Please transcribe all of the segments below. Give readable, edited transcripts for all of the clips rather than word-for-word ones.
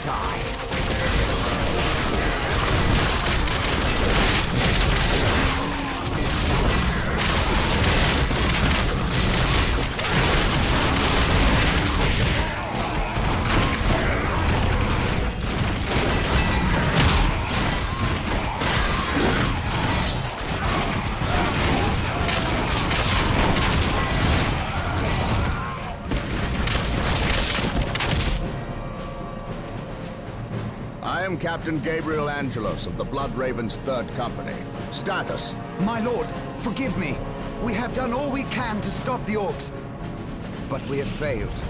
die. I am Captain Gabriel Angelos of the Blood Raven's 3rd Company. Status. My lord, forgive me. We have done all we can to stop the Orks, but we have failed.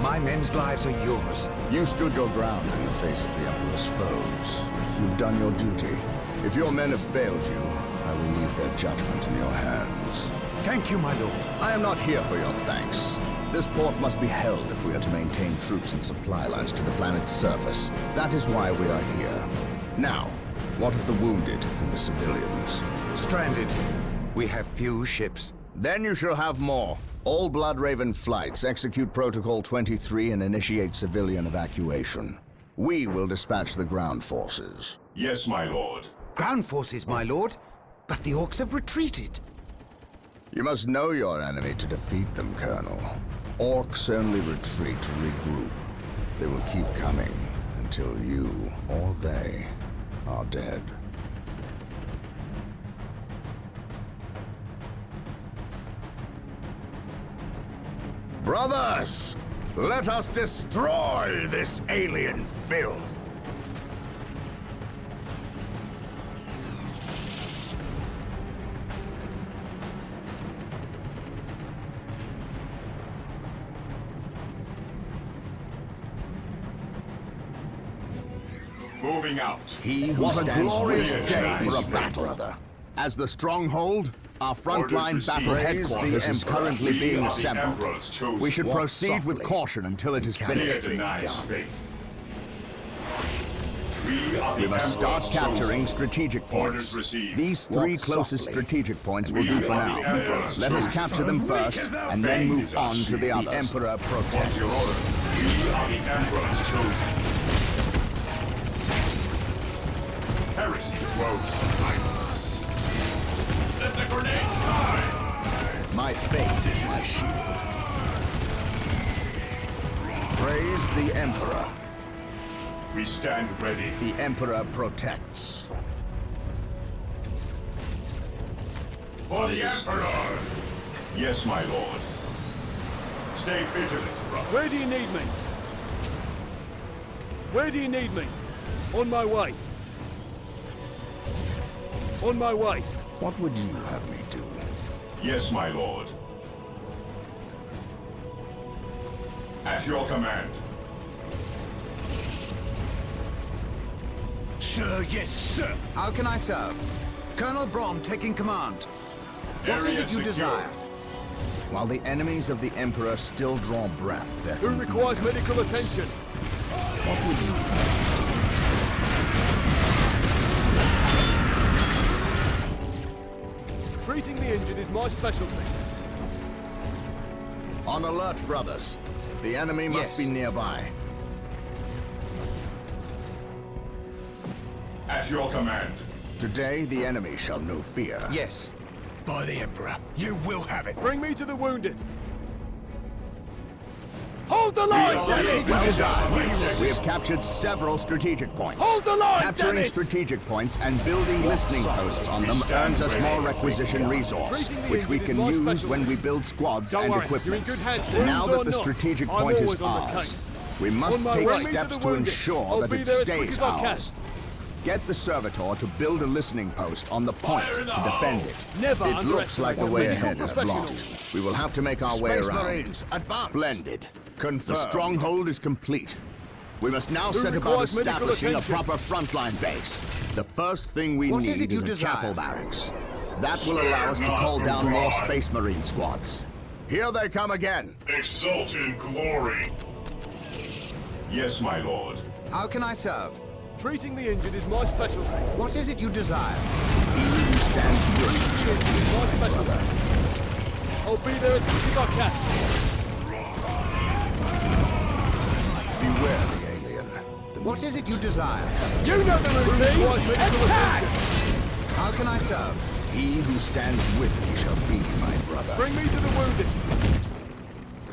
My men's lives are yours. You stood your ground in the face of the Emperor's foes. You've done your duty. If your men have failed you, I will leave their judgment in your hands. Thank you, my lord. I am not here for your thanks. This port must be held if we are to maintain troops and supply lines to the planet's surface. That is why we are here. Now, what of the wounded and the civilians? Stranded. We have few ships. Then you shall have more. All Blood Raven flights execute Protocol 23 and initiate civilian evacuation. We will dispatch the ground forces. Yes, my lord. Ground forces, my lord. But the Orks have retreated. You must know your enemy to defeat them, Colonel. Orks only retreat to regroup. They will keep coming until you or they are dead. Brothers, let us destroy this alien filth! Moving out. He who What stands a glorious ready day for a for battle, brother. As the stronghold, our frontline Orders battle received. headquarters is currently We being are the assembled. Emperor's chosen. We should Walk proceed with softly. caution until it is Fear finished. denies faith. We are the We must start Emperor's capturing chosen. strategic Orders points. received. These 3 Walk closest softly. strategic points will We do are for the now. Emperor's Let us chosen. capture them first, and then move on to the others. The Emperor What's protects. your order? We are the Emperor's chosen. Heresy grows behind us. Let the grenade fly! My faith is my shield. Praise the Emperor. We stand ready. The Emperor protects. For the Emperor! Yes, my lord. Stay vigilant, brother. Where do you need me? Where do you need me? On my way. On my way. What would you have me do? Yes, my lord. At your command. Sir, yes, sir. How can I serve? Colonel Brom taking command. What is Area it you secure. desire? While the enemies of the Emperor still draw breath, there Who can be requires no medical peace. attention? What would you Treating the injured is my specialty. On alert, brothers. The enemy must Yes. be nearby. At your command. Today, the enemy shall know fear. Yes. By the Emperor, you will have it. Bring me to the wounded. Hold the line, damn it! Well done. We have captured several strategic points. Hold the line, Capturing damn it! strategic points and building listening posts on them earns us more requisition resource, Treating the which we injured can is my use specialty. when we build squads Don't and worry, equipment. you're in good hands. Wounds Now or that the not, strategic I'm point is always on the ours, case. we must On my take way. steps To the to wounded. ensure I'll that be it there as quick stays as I can. ours. Get the servitor to build a listening post on the point Fire in the to defend it. Never It looks like the way underestimate ahead is medical blocked. professionals. We will have to make our way Space around. Marines, advance. Splendid. Confirmed. The stronghold is complete. We must now Who set about requires medical establishing a attention? proper frontline base. The first thing we What need is it you a desire? chapel barracks. That will allow us to call down more Space Marine squads. Here they come again. Exult in glory. Yes, my lord. How can I serve? Treating the injured is my specialty. What is it you desire? He who stands ready Is my specialty. I'll be there as quick as I can. beware the alien. What is it you desire? You know the routine! Attack! How can I serve? He who stands with me shall be my brother. Bring me to the wounded!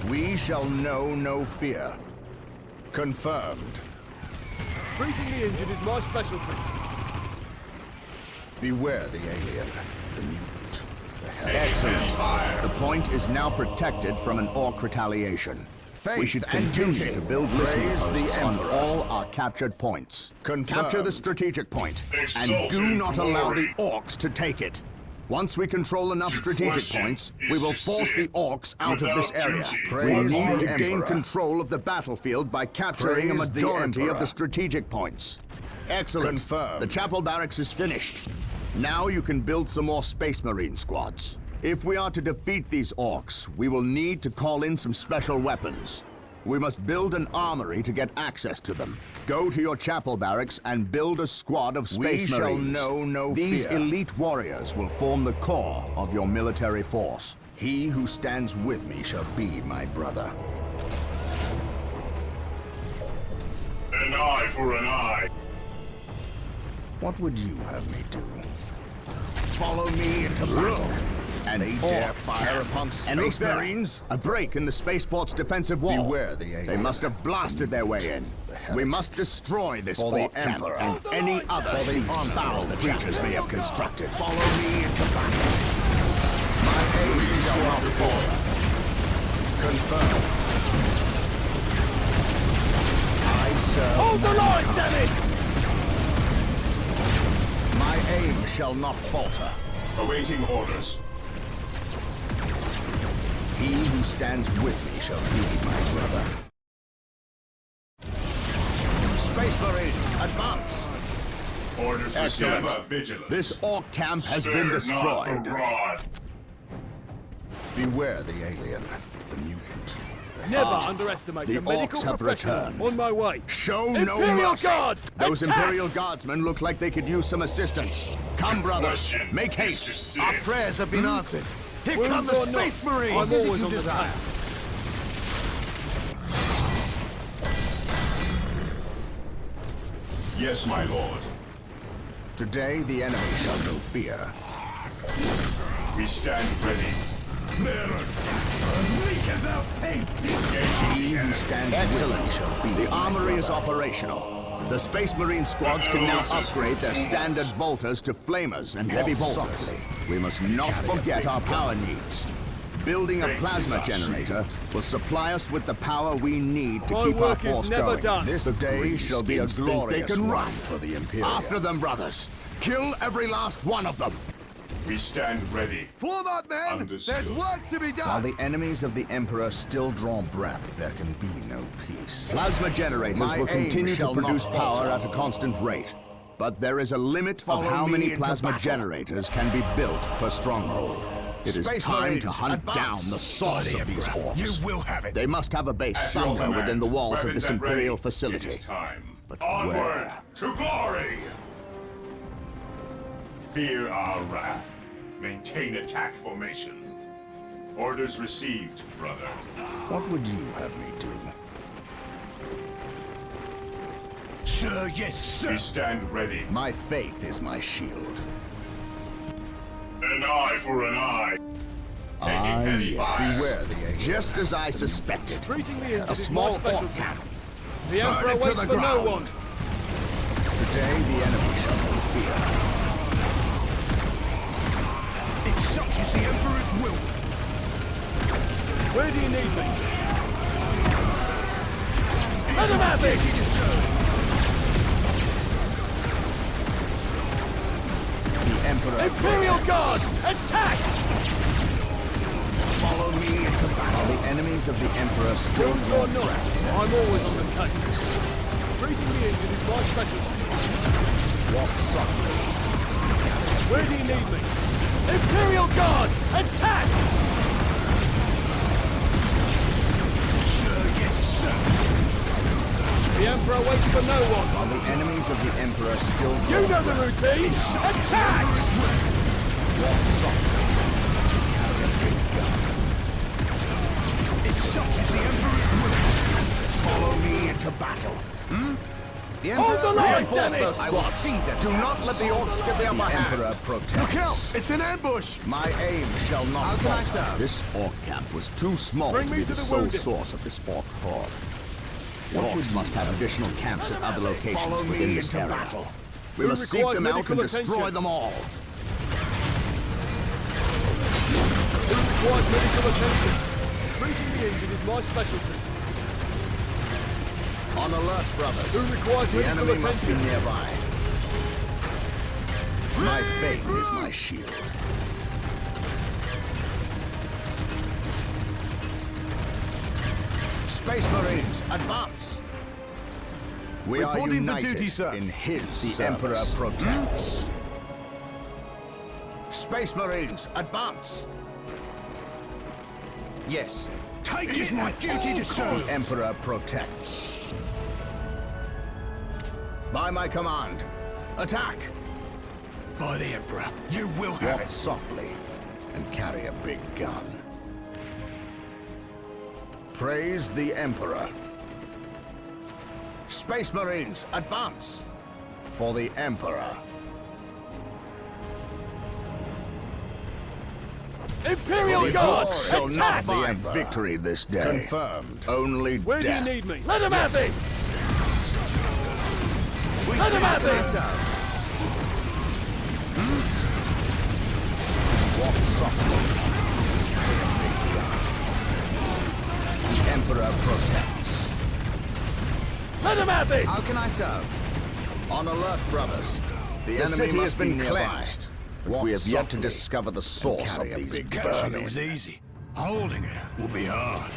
We shall know no fear. Confirmed. Treating the injured is my specialty. Beware the alien, the mutant, the hell. Excellent. The point is now protected from an Ork retaliation. We should continue to build listening posts on all our captured points. Capture the strategic point, and do not allow the Orks to take it. Once we control enough strategic points, we will force the Orks out of this area. We need to gain control of the battlefield by capturing a majority of the strategic points. Excellent. Confirmed. The chapel barracks is finished. Now you can build some more Space Marine squads. If we are to defeat these Orks, we will need to call in some special weapons. We must build an armory to get access to them. Go to your chapel barracks and build a squad of Space Marines. We shall know no fear. These elite warriors will form the core of your military force. He who stands with me shall be my brother. An eye for an eye. What would you have me do? Follow me into battle. And they dare fire upon Space Marines? A break in the spaceport's defensive wall. Beware the alien. They must have blasted their way in. We must destroy this Ork camp and any others these foul creatures may have constructed. Follow me into battle. My aim shall not falter. Confirmed. I serve. Hold the line, damn it! My aim shall not falter. Awaiting orders. He who stands with me shall be my brother. Space Marines, advance! Orders Excellent. received. Vigilant. This Ork camp has been destroyed. Beware the alien, the mutant. Never underestimate The a medical Orks have professional. returned. On my way. Show no Imperial mercy. Guard! Those Attack! Imperial Guardsmen look like they could use some assistance. Come, brothers, make haste. Our prayers have been answered. Here Wounds come the or not, Space Marines! I'm What is it always you on the desire? case. Yes, my lord. Today the enemy shall know fear. We stand ready. Their attacks are as weak as their faith! He who stands with me shall be. The armory is operational. The Space Marine squads can now upgrade their standard bolters to flamers and heavy bolters. We must not forget our power needs. Building a plasma generator will supply us with the power we need to My keep our work is force never going. done. This day shall be a glorious run for the Imperial. After them, brothers. Kill every last one of them. We stand ready. Form up, men! Understood. There's work to be done! While the enemies of the Emperor still draw breath, there can be no peace. Plasma generators will continue to produce power at a constant rate. But there is a limit of how many plasma generators can be built per stronghold. It is time to hunt down the source of these Orks. You will have it! They must have a base At your somewhere command, within the walls of weapons this at ready. Imperial It facility. is time. But Onward where? to glory! Fear our wrath. Maintain attack formation. Orders received, brother. What would you have me do? Sir, yes, sir! We stand ready. My faith is my shield. An eye for an eye. Taking heavy fire. Beware the alien. Just as I suspected. Treating the injured A is small my Ork specialty. camp. The Emperor it to waits the for no ground. one. Today the enemy shall know fear. It's such as the Emperor's will! Where do you need me? Let them have it! Duty to serve! The Emperor. Imperial Guard! Attack! Follow me into battle. The enemies of the Emperor still Wounds draw or not, breath. I'm always on the case. Treating the injured is my specialty. Walk softly. Where do you need me? Imperial Guard! Attack! Sir, yes, sir! The Emperor waits for no one. While the enemies of the Emperor still draw You know the breath. routine! Attack! Walk softly. It's such as the Emperor's will! Follow me into battle. The Hold Emperor the line, Reinforce damn it! those I will squads. see them. Do not let the Orks get the upper hand. Emperor protects. Look out! It's an ambush! My aim shall not How can I falter. serve? This Ork camp was too small Bring to me be to the the sole wounded. source of this Ork horde. The Orks must have additional camps at other locations Follow me within this into area. battle. We must seek requires them out and medical destroy attention. them all. Who requires medical attention? Treating the injured is my specialty. On alert, brothers. Who requires The medical enemy must be attention? nearby. My faith is my shield. Space Marines, advance! We are Reporting for united duty, sir. in his The service. Emperor protects. Space Marines, advance! Yes. Take it is my duty to serve. The Emperor protects. By my command, attack! By the Emperor, you will have Walk it. softly and carry a big gun. Praise the Emperor. Space Marines, advance! For the Emperor. Imperial The Guard! Orks shall not Attack! find victory this day. Confirmed. Only Where death. do you need me? Let him have it! Let him have it! Walk softly. The Emperor protects. Let him have it! How can I serve? On alert, brothers. The enemy city must has been be cleansed. But we have yet to softly discover the source of Carry a these big capturing vermin. it was easy. Holding it will be hard.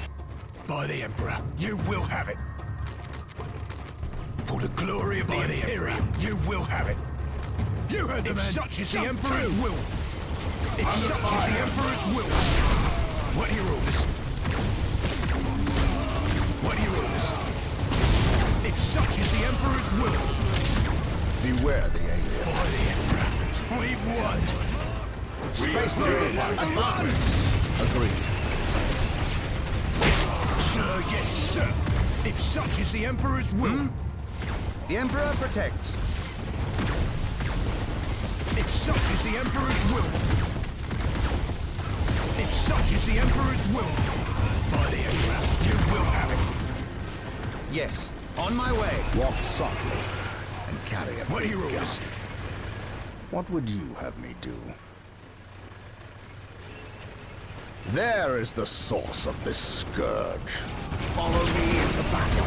By the Emperor, you will have it. For the glory of the Imperium, you will have it. You heard the man. Such is the Emperor's will. It's such is the Emperor's will. What are your orders? What are your orders? If such is the Emperor's will. Beware the alien. By the Emperor, we've won. Space Marines, advance! Agreed. Sir, yes, sir. If such is the Emperor's will. The Emperor protects. If such is the Emperor's will. If such is the Emperor's will. By the Emperor, you will have it. Yes. On my way. Walk softly and carry a What are big your gun. orders? What would you have me do? There is the source of this scourge. Follow me into battle.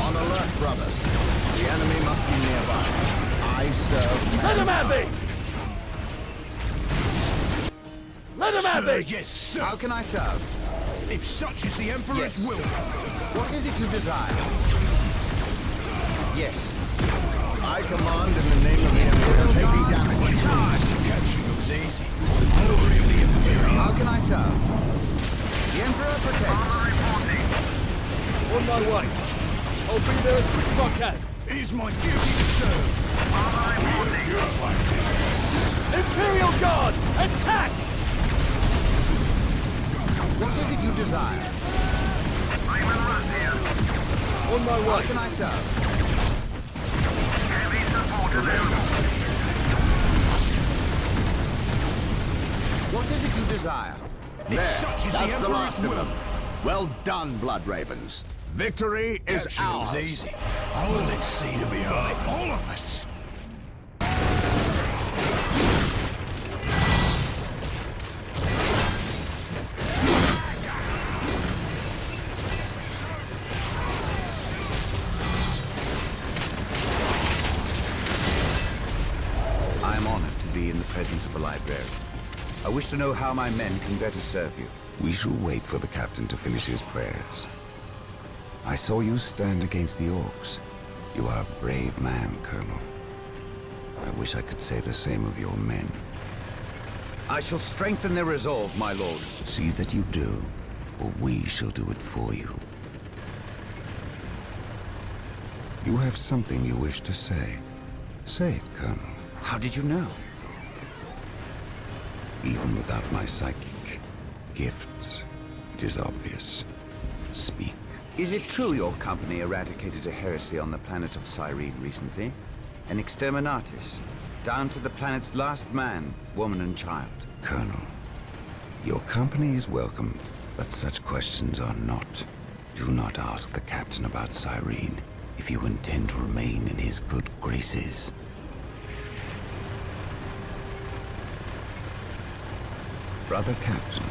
On alert, brothers. The enemy must be nearby. I serve Let him mankind. have it! Let him have Sir, it! yes, sir. How can I serve? If such is the Emperor's Yes. will. What is it you desire? Yes. I command in the name of the Emperor taking damage. Charge! Capturing it was easy. For the glory of the Imperium. How can I serve? The Emperor protects. On my way. I'll be there as quick as I can. It is my duty to serve. Imperial Guard! Attack! What is it you desire? On my How way. can I serve? What is it you desire? There, such is the that's the Emperor's last of will. them. Well done, Blood Ravens. Victory is Capturing it ours. was easy. Oh, let's see to be all of us. I am honored to be in the presence of a librarian. I wish to know how my men can better serve you. We shall wait for the captain to finish his prayers. I saw you stand against the Orks. You are a brave man, Colonel. I wish I could say the same of your men. I shall strengthen their resolve, my lord. See that you do, or we shall do it for you. You have something you wish to say. Say it, Colonel. How did you know? Even without my psychic gifts, it is obvious. Speak. Is it true your company eradicated a heresy on the planet of Cyrene recently? An exterminatus, down to the planet's last man, woman and child. Colonel, your company is welcome, but such questions are not. Do not ask the captain about Cyrene if you intend to remain in his good graces. Brother Captain,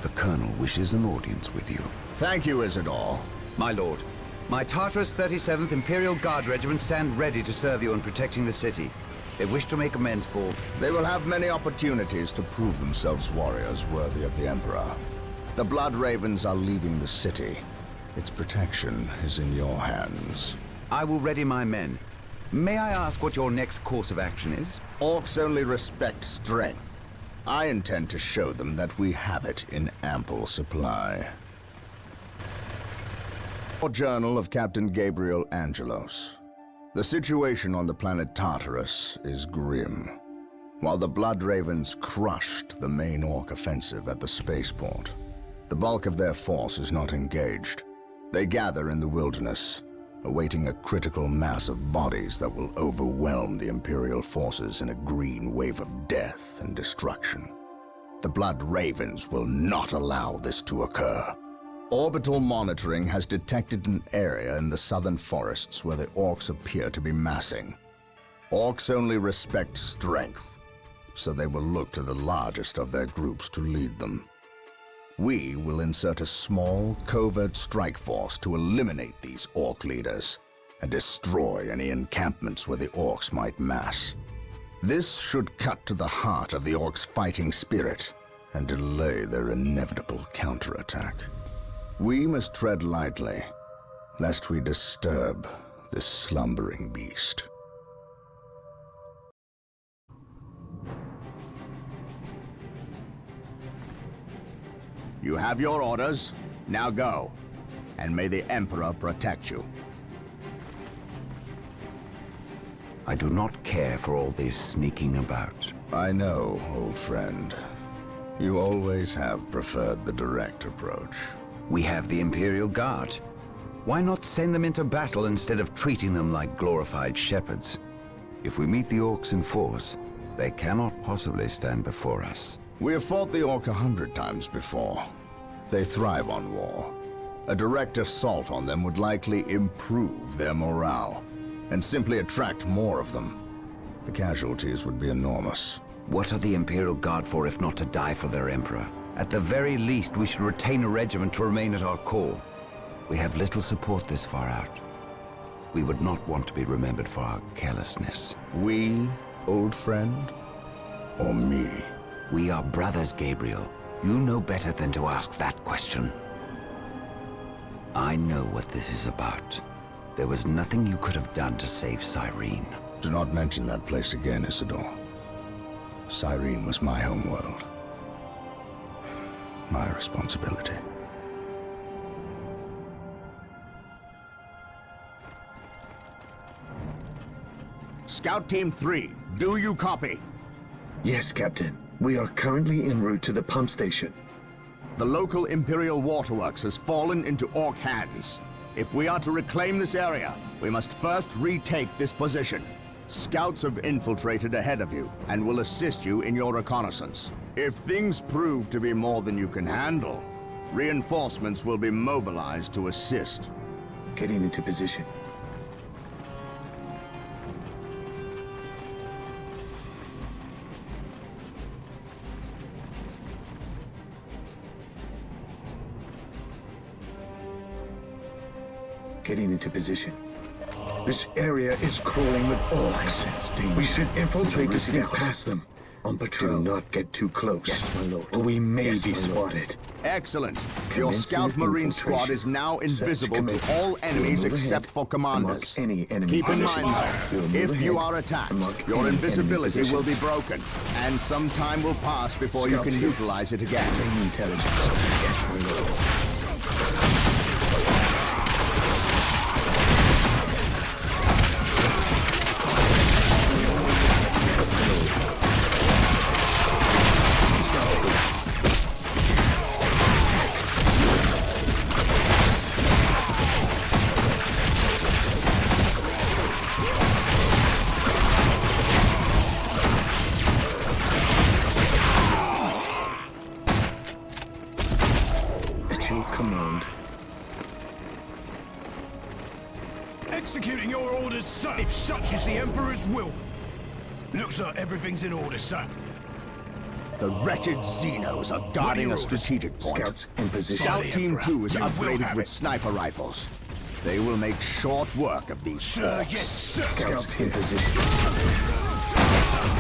the Colonel wishes an audience with you. Thank you, Isidore. My lord, my Tartarus 37th Imperial Guard Regiment stand ready to serve you in protecting the city. They wish to make amends for... They will have many opportunities to prove themselves warriors worthy of the Emperor. The Blood Ravens are leaving the city. Its protection is in your hands. I will ready my men. May I ask what your next course of action is? Orcs only respect strength. I intend to show them that we have it in ample supply. Journal of Captain Gabriel Angelos. The situation on the planet Tartarus is grim. While the Blood Ravens crushed the main Orc offensive at the spaceport, the bulk of their force is not engaged. They gather in the wilderness, awaiting a critical mass of bodies that will overwhelm the Imperial forces in a green wave of death and destruction. The Blood Ravens will not allow this to occur. Orbital monitoring has detected an area in the southern forests where the Orcs appear to be massing. Orcs only respect strength, so they will look to the largest of their groups to lead them. We will insert a small, covert strike force to eliminate these Orc leaders and destroy any encampments where the Orcs might mass. This should cut to the heart of the Orcs' fighting spirit and delay their inevitable counterattack. We must tread lightly, lest we disturb this slumbering beast. You have your orders. Now go. And may the Emperor protect you. I do not care for all this sneaking about. I know, old friend. You always have preferred the direct approach. We have the Imperial Guard. Why not send them into battle instead of treating them like glorified shepherds? If we meet the Orcs in force, they cannot possibly stand before us. We have fought the Orc 100 times before. They thrive on war. A direct assault on them would likely improve their morale, and simply attract more of them. The casualties would be enormous. What are the Imperial Guard for if not to die for their Emperor? At the very least, we should retain a regiment to remain at our core. We have little support this far out. We would not want to be remembered for our carelessness. We, old friend? Or me? We are brothers, Gabriel. You know better than to ask that question. I know what this is about. There was nothing you could have done to save Cyrene. Do not mention that place again, Isidore. Cyrene was my homeworld. My responsibility. Scout Team 3, do you copy? Yes, Captain. We are currently en route to the pump station. The local Imperial Waterworks has fallen into Orc hands. If we are to reclaim this area, we must first retake this position. Scouts have infiltrated ahead of you and will assist you in your reconnaissance. If things prove to be more than you can handle, reinforcements will be mobilized to assist. Getting into position. Getting into position. This area is crawling with Orks. We should infiltrate to sneak past them. On patrol. Do not get too close. Yes, my lord. Or we may be spotted. Excellent. Your Scout Marine squad is now invisible to all enemies except for commanders. Any enemy Keep in mind, if you are attacked, your invisibility will be broken, and some time will pass before you can utilize it again. Intelligence. Yes, my lord. Executing your orders, sir, if such is the Emperor's will. Looks like everything's in order, sir. The wretched Xenos are guarding a strategic point. Scouts in position. Scout Team 2 is You will upgraded have with it. sniper rifles. They will make short work of these Sir, Orks. yes, sir. Scouts in position.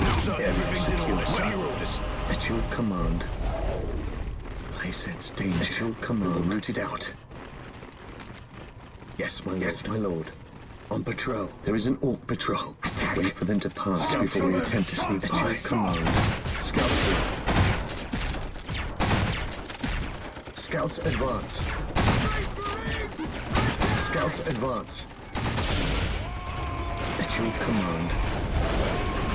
Looks like everything's in order, sir. What are your orders? At your command. I sense danger. At your command. Root it out. Yes, my lord. Yes, my lord. On patrol. There is an Ork patrol. Attack. Wait for them to pass before we attempt to sneak by. At your command. Scouts here. Scouts advance. Scouts advance. At your command.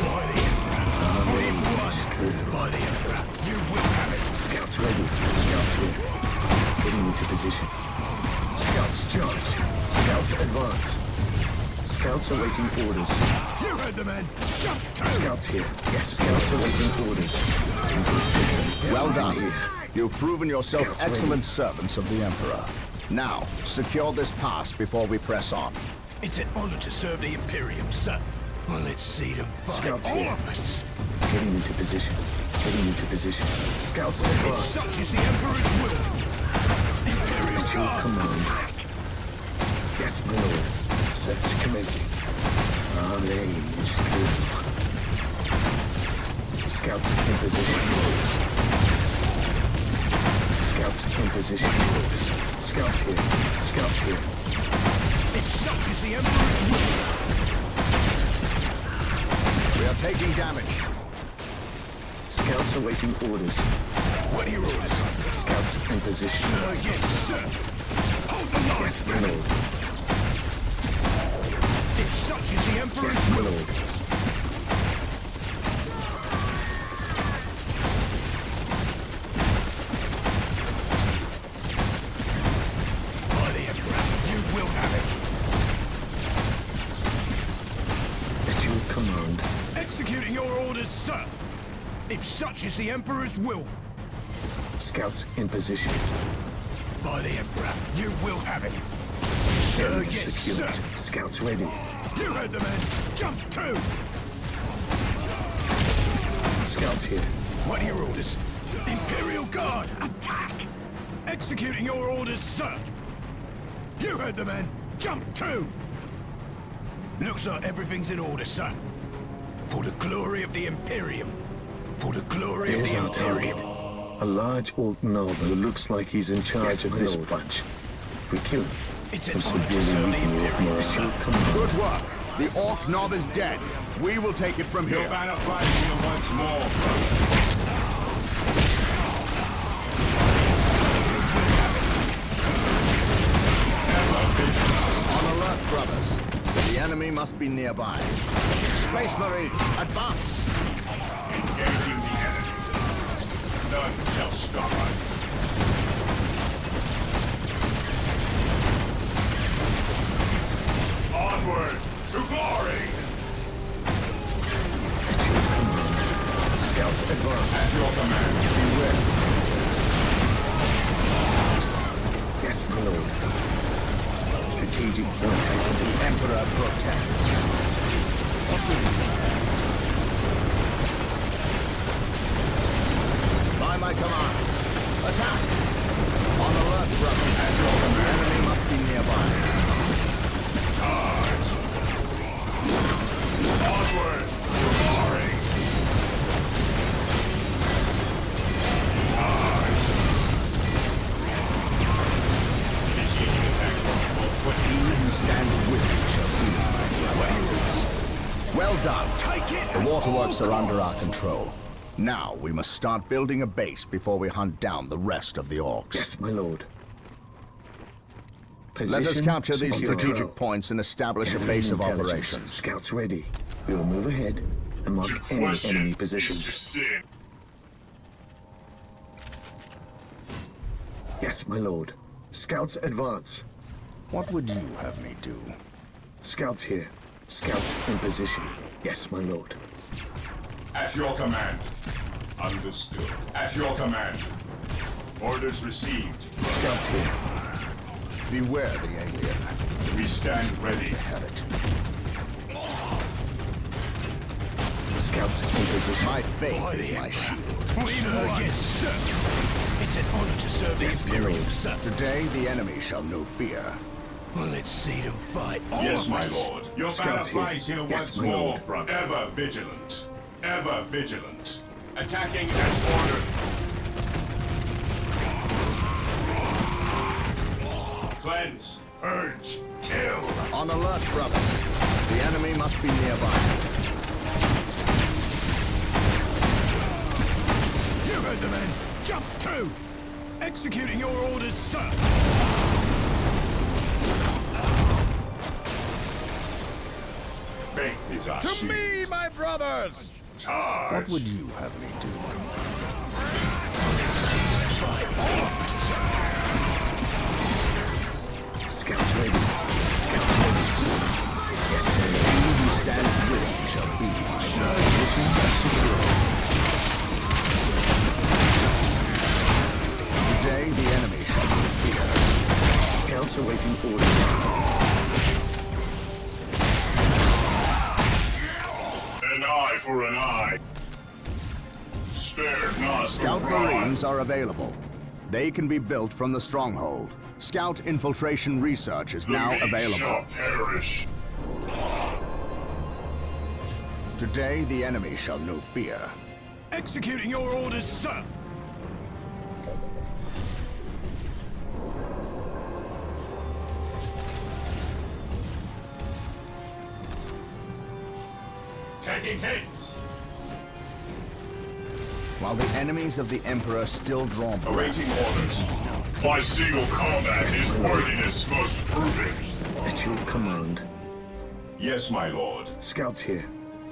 By the Emperor. We won. True. By the Emperor. You will have it. Scouts ready. Scouts here. Getting into position. Scouts charge. Scouts advance. Scouts awaiting orders. You heard the man. Jump to. Scouts here. Yes, scouts awaiting orders. Well done. Here. You've proven yourself Scouts excellent servants of the Emperor. Now, secure this pass before we press on. It's an honor to serve the Imperium, sir. Well, let's see them fight. Scouts All here. of us. Getting into position. Getting into position. Scouts If advance. such is the Emperor's will. Imperial At your Guard. command. Yes, my lord. Search commencing. Our aim is true. Scouts in position. Scouts in position. Scouts here. Scouts here. If such is the Emperor's will. We are taking damage. Scouts awaiting orders. What are your orders? Scouts in position. Yes, sir. Hold the line, Yes, my lord. If such is the Emperor's Yes, my will. lord. By the Emperor, you will have it. At your command. Executing your orders, sir. If such is the Emperor's will. Scouts in position. By the Emperor, you will have it. Sir, Area yes, secured. sir. Scouts ready. You heard the man. Jump to. Scouts here. What are your orders? Imperial Guard, attack! Executing your orders, sir. You heard the man. Jump to. Looks like everything's in order, sir. For the glory of the Imperium. For the glory There's of the our Imperium. target. A large Ork nob who looks like he's in charge of this bunch. If we kill him, It's an we'll honor to severely serve the weaken the Ork Imperium, morale. sir. Come on. Good work. The Ork Knob is dead. We will take it from here. Banner fighting you once more. On alert, brothers. The enemy must be nearby. Space Marines, advance! Engaging the enemy. None shall stop us. Onward to glory! Scouts advance. At your command. Beware. Yes, my lord. Strategic point identified. Emperor protects. By my command. Attack! On alert, brothers. The enemy must be nearby. Charge! Onward to glory! Charge! Initiating attack from He who stands with me shall be my What are your orders? Well done. Take it. The waterworks at are all under our costs. control. Now we must start building a base before we hunt down the rest of the Orks. Yes, my lord. Let us Position, capture these secure. strategic points and establish a Gathering base of intelligence. operations. Scouts ready. We will move ahead and mark any enemy positions. sin. Yes, my lord. Scouts advance. What would you have me do? Scouts here. Scouts in position. Yes, my lord. At your command. Understood. At your command. Orders received. Scouts here. Beware the alien. We stand ready. Have it. Scouts in position. My faith is my shield. Yes, sir. It's an honor to serve the Yes, my Imperial, lord. sir. Today, the enemy shall know fear. Well, let's see them fight. All Yes, of my us. lord. Your banner Scouts here. flies here Yes, once my more, lord. brother. Ever vigilant. Ever vigilant. Attacking as ordered. Cleanse. Purge. Kill. On alert, brothers. The enemy must be nearby. You heard the man. Jump to! Executing your orders, sir. Faith is our shield. my brothers! Charge. What would you have me do? Fight Orks. Scouts ready. Scouts ready. Yes, my lord. He who stands ready shall be my Position secure. Today, the enemy shall know fear. Scouts awaiting orders. An eye for an eye. Spare not Scout the rod. Marines are available. They can be built from the stronghold. Scout infiltration research is now The meek available. shall perish. Today, the enemy shall know fear. Executing your orders, sir. Taking hits. While the enemies of the Emperor still draw breath. Awaiting orders. My single combat is worthiness most proving. At your command. Yes, my lord. Scouts here.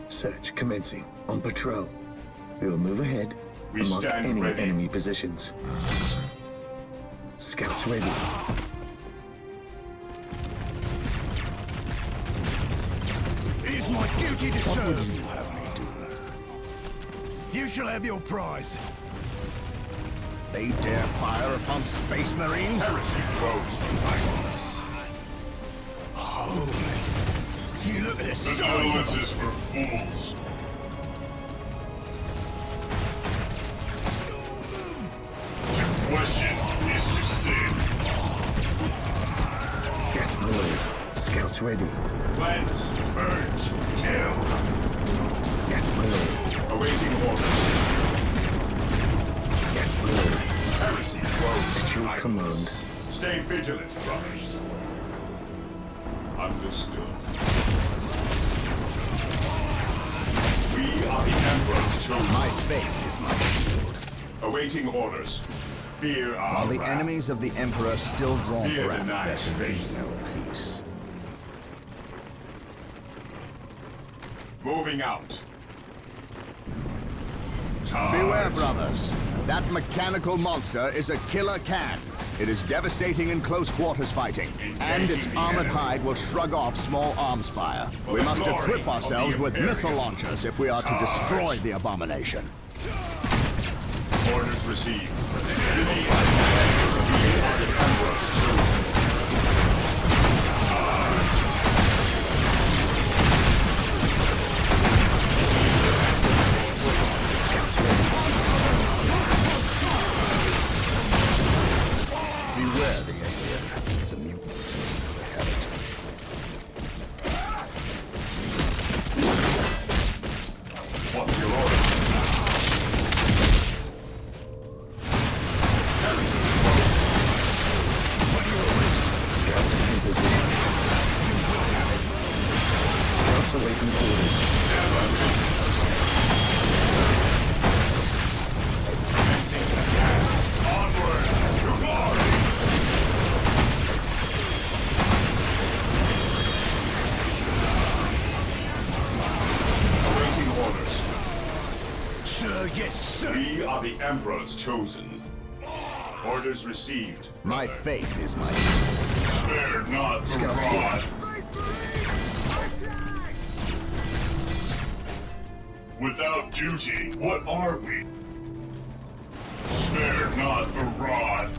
Search commencing. On patrol. We will move ahead We and mark stand any ready. enemy positions. Scouts ready. It is my duty to What would serve. you have me do? You shall have your prize. They dare fire upon Space Marines? Heresy grows behind us. Holy. You look at the The size Nautilus of is for fools. To question is to sin. Yes, my lord. Scouts ready. Cleanse, purge, kill. Yes, my lord. Awaiting orders. Yes, my lord. Heresy grows At your behind command. us. Stay vigilant, brothers. Understood. We are the Emperor's chosen. My faith is my shield. Awaiting orders. Fear our While the wrath. enemies of the Emperor still draw Fear breath, denies there can be faith. no peace. Moving out. Charge. Beware, brothers. That mechanical monster is a killer can. It is devastating in close quarters fighting, and its armored hide will shrug off small arms fire. We the must glory equip of ourselves the with Imperium. missile launchers if we are to destroy the abomination. Orders received. We are the Emperor's chosen. Scouts ready. Beware the alien. The mutant. The heretic. What's your order? Scouts in position. Scouts awaiting orders. Onward to glory! Awaiting orders. Sir, yes, sir. We are the Emperor's chosen. Orders received. My brother. faith is my shield. Spare not the Scouts here. rod. Without duty, what are we? Spare not the rod.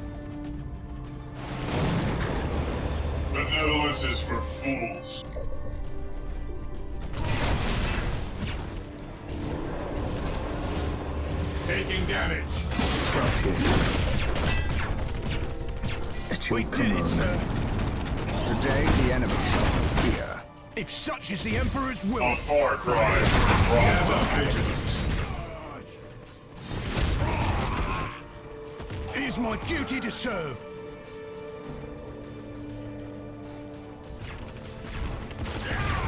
Benevolence is for fools. Taking damage. Scouts here. At your We did it, command. sir. Today, the enemy shall fear. If such is the Emperor's will. A far cry from ever vigilant. It is my duty to serve.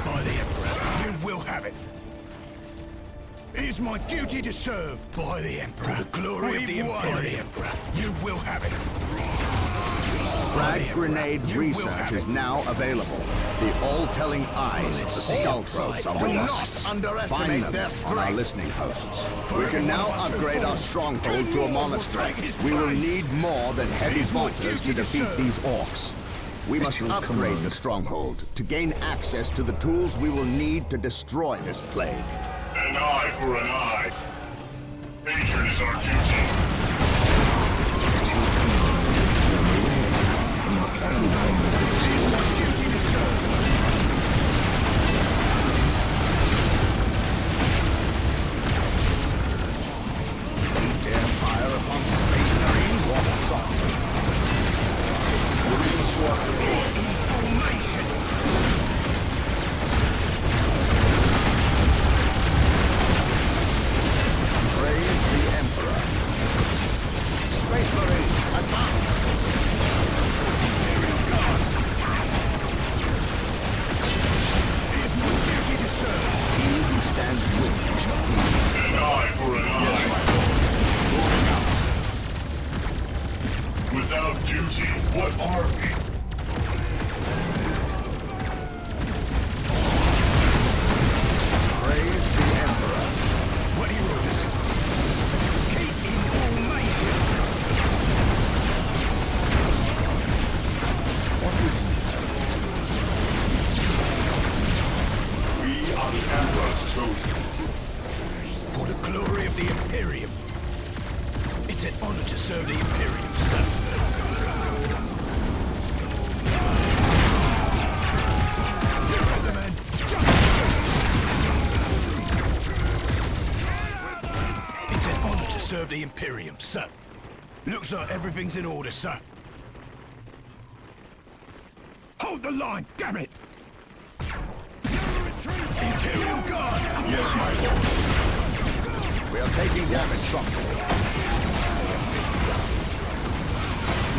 By the Emperor, you will have it. It is my duty to serve. By the Emperor, for the glory of the Emperor, you will have it. Frag grenade You will research have is it. now available. The all-telling eyes of the skull throats are with us. Find them on our listening hosts. We can now upgrade our stronghold to a monastery. We will need more than heavy fighters to defeat these orcs. We must your upgrade command. the stronghold to gain access to the tools we will need to destroy this plague. An eye for an eye. Hatred is our duty. Duty to serve. You dare fire upon space marines? What sort? Formation. Praise the Emperor. Space marines, advance! Imperial Guard, attack. It is my duty to serve. He who stands with you shall be. An eye for an eye. Moving out. Without duty, what are we? Praise the Emperor. What are your orders? Keep in formation. We are the Emperor's chosen. For the glory of the Imperium. It's an honor to serve the Imperium, sir. You heard the man. Jump! It's an honor to serve the Imperium, sir. Looks like everything's in order, sir. Hold the line, damn it! Imperial Guard! Yes, my lord. We are taking damage from you.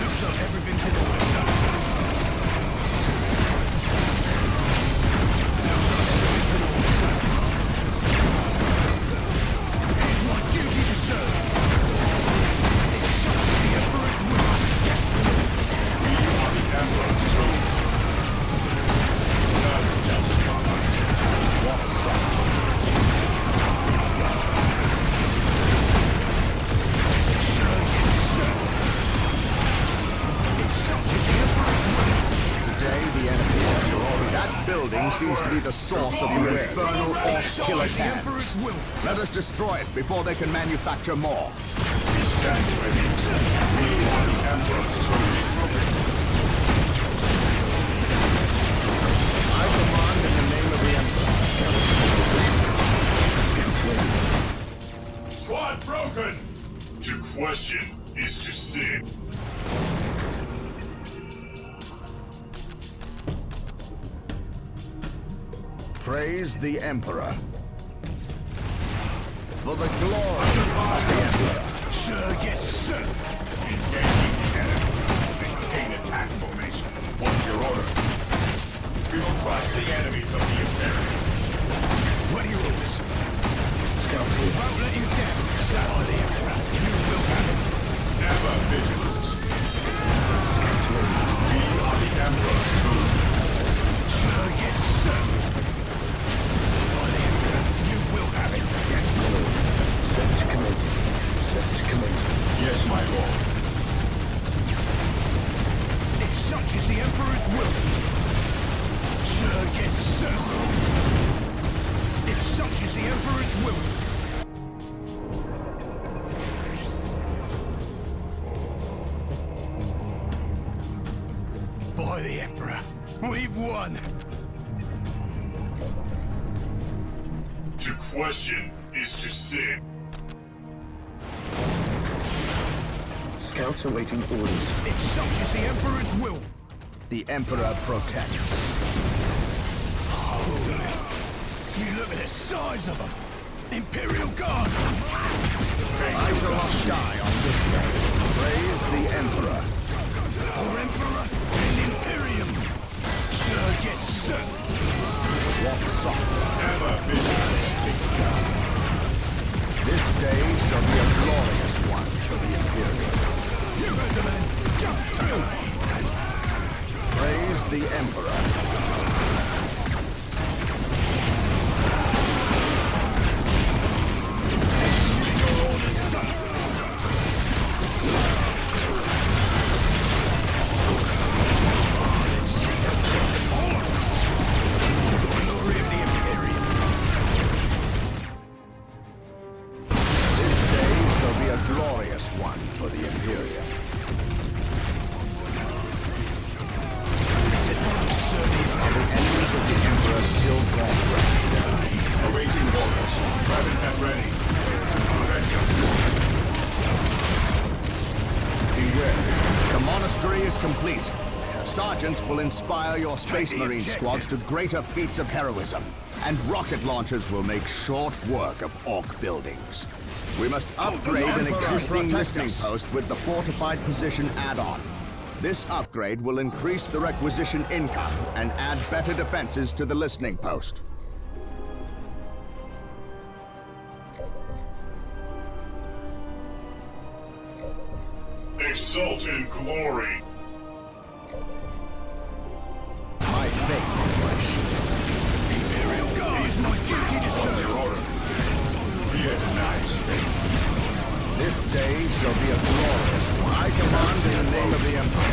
Looks like everything's in order, sir. Looks like everything's in order, sir. It is my duty to serve. It's such the Emperor's will. Yes, We are the Emperor's chosen. None shall stop us. What sort? sir, yes, sir. It's such the Emperor's will. Today, the enemy shall be. That building seems to be the source of the infernal orc It's killer such the Emperor's camps. will. Let us destroy it before they can manufacture more. Stand ready. We are the Emperor's chosen. I command in the name of the Emperor. Squad broken! To question is to sin. Praise the Emperor. For the glory of the Emperor. Sir, yes, sir. Engaging the enemy. Maintain attack formation. What's your order? We will crush the enemies of the Imperium. What are your orders? Scouts here. Won't let you down, sir. By the Emperor, you will have it. Ever vigilant. Scouts ready. We are the Emperor's chosen. Sir, yes, sir. By the Emperor, you will have it. Yes, my lord. Search commencing. Search commencing. Yes, my lord. If such is the Emperor's will. Sir, yes, sir. If such is the Emperor's will. By the Emperor, We've won! To question is to sin. Scouts awaiting orders. It's such as the Emperor's will! The Emperor protects. You look at the size of them! Imperial Guard, attack! I shall not die on this day. Praise the Emperor. For Emperor and Imperium! Sir, yes, sir! Walk softly. Ever vigilant. This day shall be a glorious one for the Imperium. You heard the man! Jump to! Praise the Emperor. Your orders, sir! Let's see the Orks! The glory of the Imperium! This day shall be a glorious one for the Imperium. It's an honor to serve the Are the enemies of the Emperor still drawn back? Awaiting orders. Weapons at ready. Beware. The monastery is complete. Sergeants will inspire your Space Take the Marine objective. squads to greater feats of heroism, and rocket launchers will make short work of Ork buildings. We must upgrade an Emperor existing protect listening us. post with the fortified position add-on. This upgrade will increase the requisition income and add better defenses to the listening post. Exult in glory. My faith is my shield. Imperial Guard! It is my duty to serve! Your order. Be it denied. This day shall be a glorious one. I command in the name of the Emperor.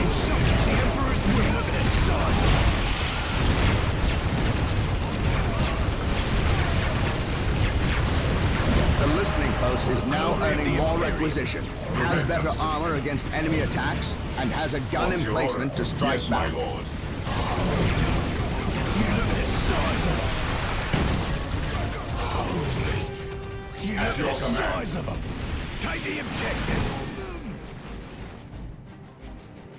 If such is the Emperor's will, look at the size of it! The listening post is now earning more requisition, has better armor against enemy attacks, and has a gun emplacement to strike yes, back. my lord. You look at the size of them! You look at your the command. size of them! Take the objective!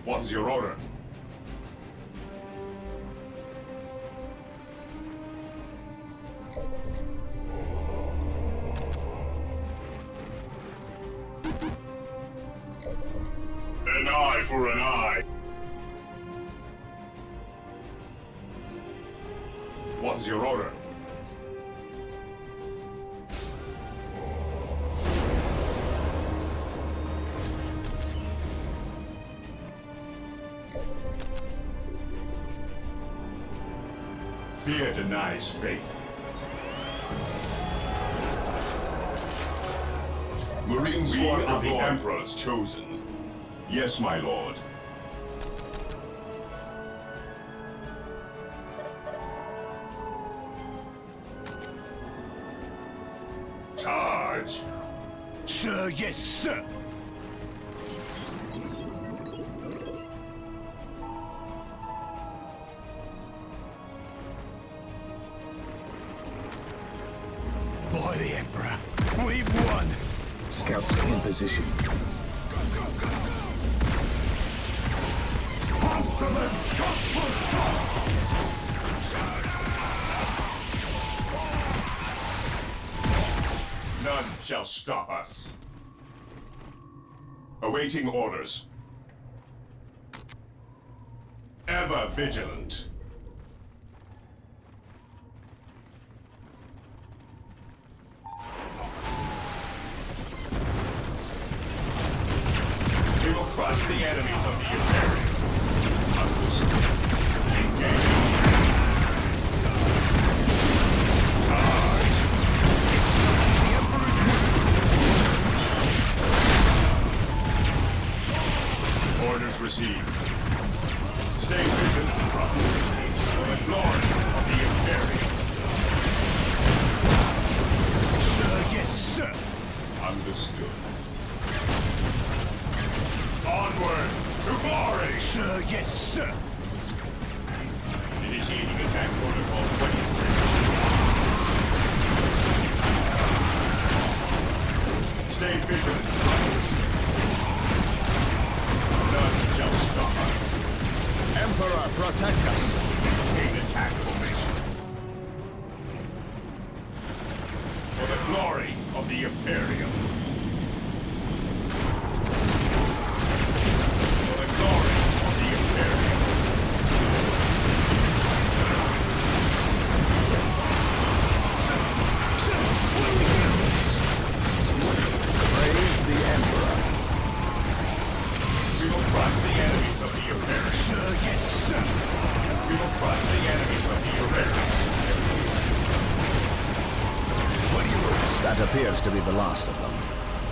What is your order? An eye for an eye. What is your order? Fear denies faith. Marine We squad are the deployed. Emperor's chosen. Yes, my lord. Charge! Sir, yes, sir! By the Emperor, we've won! Scouts in position. Answer them shot for shot! None shall stop us. Awaiting orders. Ever vigilant. We will crush the enemies of the Imperium. Understood. Engage. Charge. The Emperor's will! Orders received. Stay vigilant, brother. For the glory of the Imperium. Sir, yes, sir! Understood. Onward to glory! Sir, yes, sir. Initiating attack protocol 23. Stay vigilant. None shall stop us. Emperor, protect us! Maintain attack formation. For the glory of the Imperium. For the glory of the Imperium. Sir, what do we do? Praise the Emperor. We will crush the enemies of the Imperium. Sir, yes, sir. We will crush the enemies of the Imperium. What do you want? That appears to be the last of them.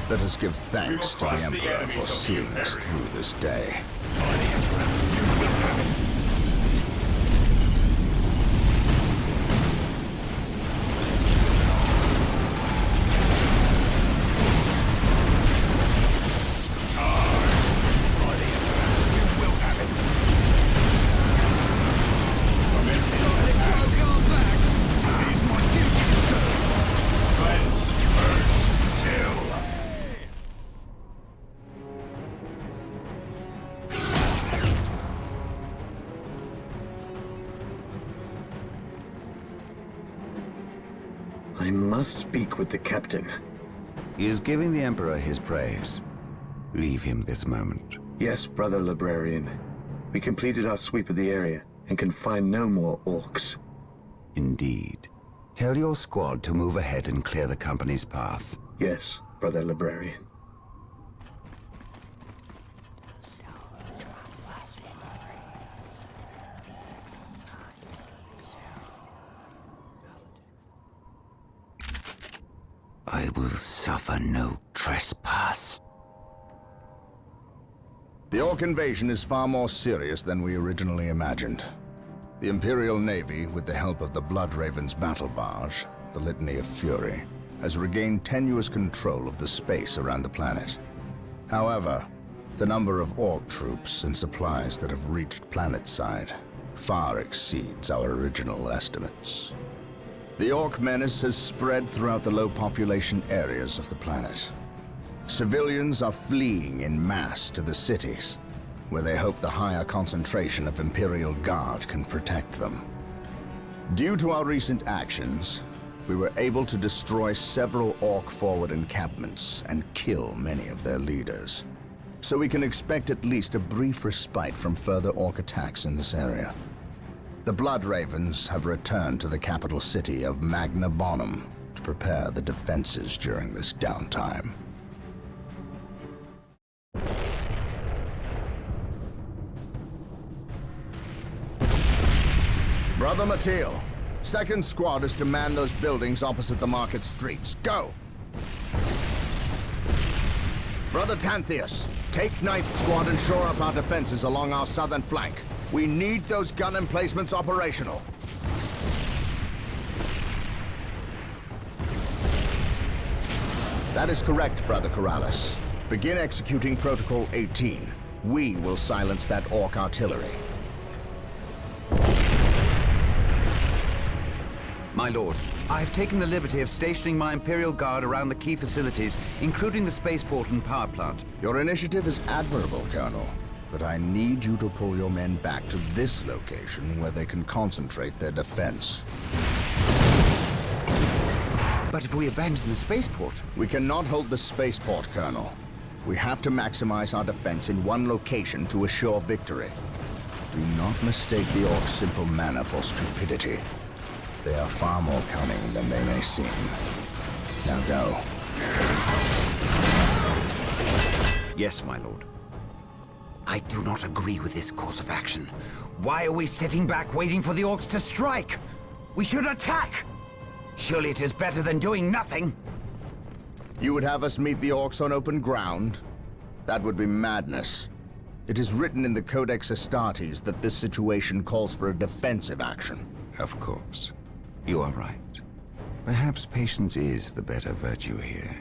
Let us give We thanks will to the crush the Emperor enemies for of the seeing us Imperium. through this day. By the Emperor, you will have it. By the Emperor, you will have it. Let go of your backs. It is my duty to serve. Cleanse, purge, kill. I must speak with the captain. He is giving the Emperor his praise. Leave him this moment. Yes, brother librarian. We completed our sweep of the area and can find no more orcs. Indeed. Tell your squad to move ahead and clear the company's path. Yes, brother librarian. I will suffer no trespass. The Orc invasion is far more serious than we originally imagined. The Imperial Navy, with the help of the Blood Raven's battle barge, the Litany of Fury, has regained tenuous control of the space around the planet. However, the number of Orc troops and supplies that have reached planetside far exceeds our original estimates. The Orc menace has spread throughout the low-population areas of the planet. Civilians are fleeing en masse to the cities, where they hope the higher concentration of Imperial Guard can protect them. Due to our recent actions, we were able to destroy several Orc forward encampments and kill many of their leaders. So we can expect at least a brief respite from further Orc attacks in this area. The Blood Ravens have returned to the capital city of Magna Bonum to prepare the defenses during this downtime. Brother Mateel, second squad is to man those buildings opposite the market streets. Go! Brother Tantheus, take ninth squad and shore up our defenses along our southern flank. We need those gun emplacements operational. That is correct, Brother Corrales. Begin executing Protocol 18. We will silence that Orc artillery. My lord, I have taken the liberty of stationing my Imperial Guard around the key facilities, including the spaceport and power plant. Your initiative is admirable, Colonel. But I need you to pull your men back to this location where they can concentrate their defense. But if we abandon the spaceport... We cannot hold the spaceport, Colonel. We have to maximize our defense in one location to assure victory. Do not mistake the Orcs' simple manner for stupidity. They are far more cunning than they may seem. Now go. Yes, my lord. I do not agree with this course of action. Why are we sitting back waiting for the Orcs to strike? We should attack! Surely it is better than doing nothing. You would have us meet the Orcs on open ground? That would be madness. It is written in the Codex Astartes that this situation calls for a defensive action. Of course. You are right. Perhaps patience is the better virtue here.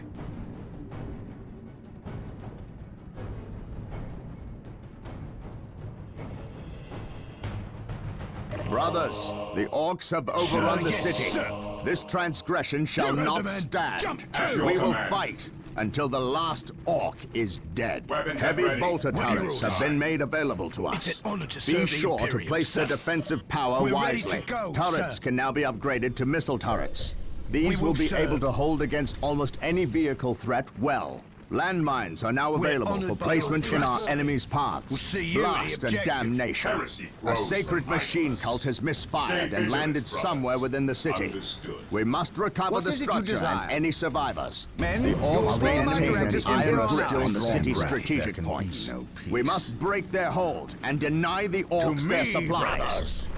Brothers, the Orks have overrun the yes, city. sir. This transgression shall You heard the not man. stand. Jump At to! your We will command. fight until the last Orc is dead. Weapons Heavy ready. bolter What turrets heroes? have been made available to us. It's an honor to Be serve the sure to Imperium, place their sir. defensive power We're ready wisely. to go, Turrets sir. can now be upgraded to missile turrets. These We will will be serve. able to hold against almost any vehicle threat well. Landmines are now We're available honored for by placement your in our trust. enemies' paths. We'll see you at the Blast and objective. damnation. Heresy A grows sacred from machine idleness. cult has misfired Stay and vigilant, landed brothers. somewhere within the city. Understood. We must recover What the is it you structure desire? and any survivors. Men, the your Orcs former maintain an directives from iron here on grip out. on the Strong city's breath, there strategic can be points. no peace. We must break their hold and deny the Orcs their me, supplies. brothers.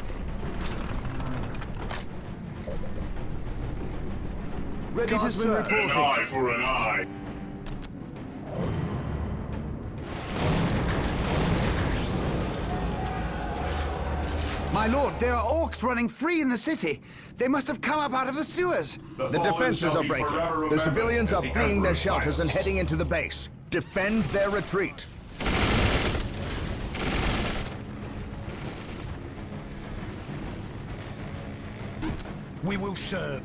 Ready to serve. An eye for an eye. My lord, there are orcs running free in the city. They must have come up out of the sewers. The fallen defenses shall are be breaking. forever The remembered civilians as are the fleeing their Emperor's shelters and finest. heading into the base. Defend their retreat. We will serve.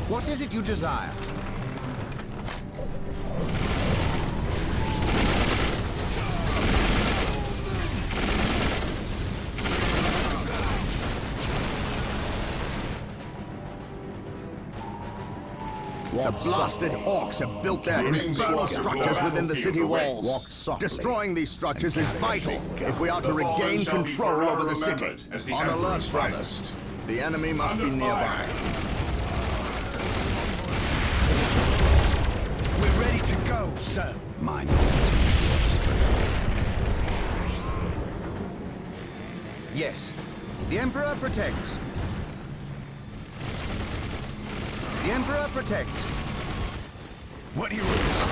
What is it you desire? The blasted Orcs have built their infernal structures within the city walls. Destroying these structures is vital if we are to The fallen regain shall be control forever over the city. remembered as the On alert, Emperor's brothers. finest. The enemy must be Under nearby. fire. We're ready to go, sir. My knowledge is at your disposal. Yes. The Emperor protects. The Emperor protects. What are your orders?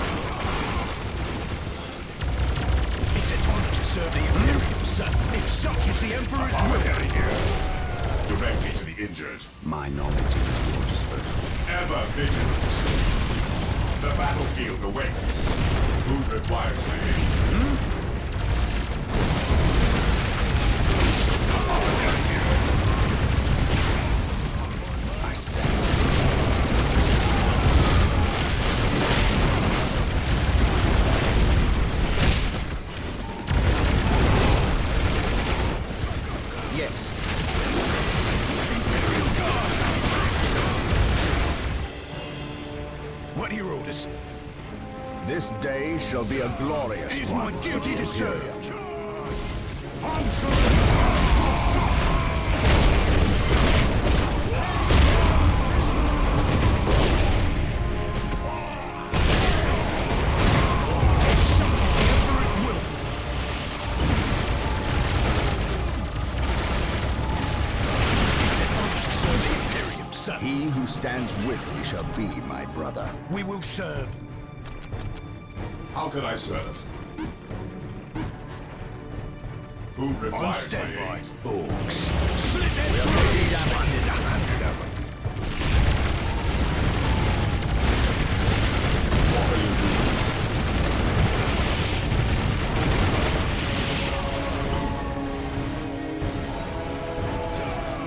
It's an honor to serve the Imperium, sir. If such is the Emperor's will. Apothecary here. Directly to the injured. My knowledge is at your disposal. Ever vigilant. The battlefield awaits. Who requires my aid? Apothecary here. I stand. Yes. What are your orders? This day shall be a glorious It is one. my duty to serve. I'm He who stands with me shall be my brother. We will serve. How can I serve? Who On requires my standby. aid? Orcs. Slit their throats. There's 100 of them. What are your needs?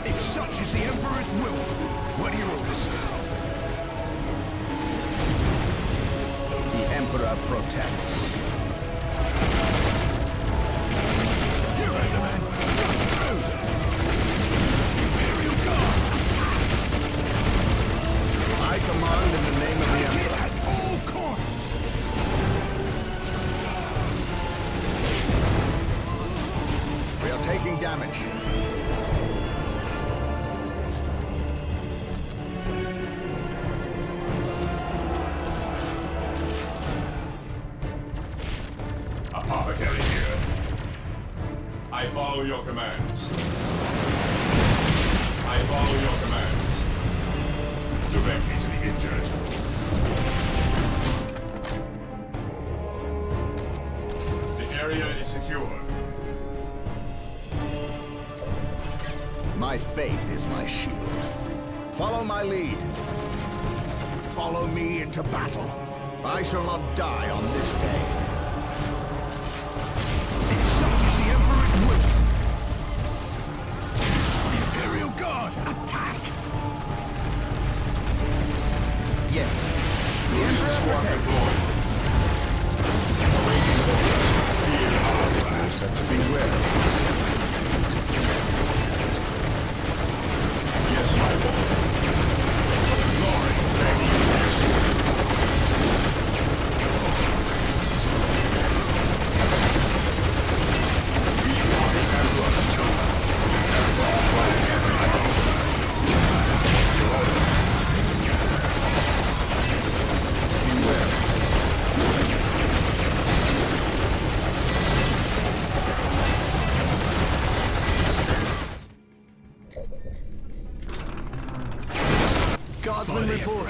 If such is the Emperor's will, what are your orders? The Emperor protects. You heard the man. Jump through. Imperial Guard. I command in the name of the Take it Emperor. at all costs. We are taking damage. Apothecary here. I follow your commands. I follow your commands. Directly to the injured. The area is secure. My faith is my shield. Follow my lead. Follow me into battle. I shall not die on this day. If such is the Emperor's will.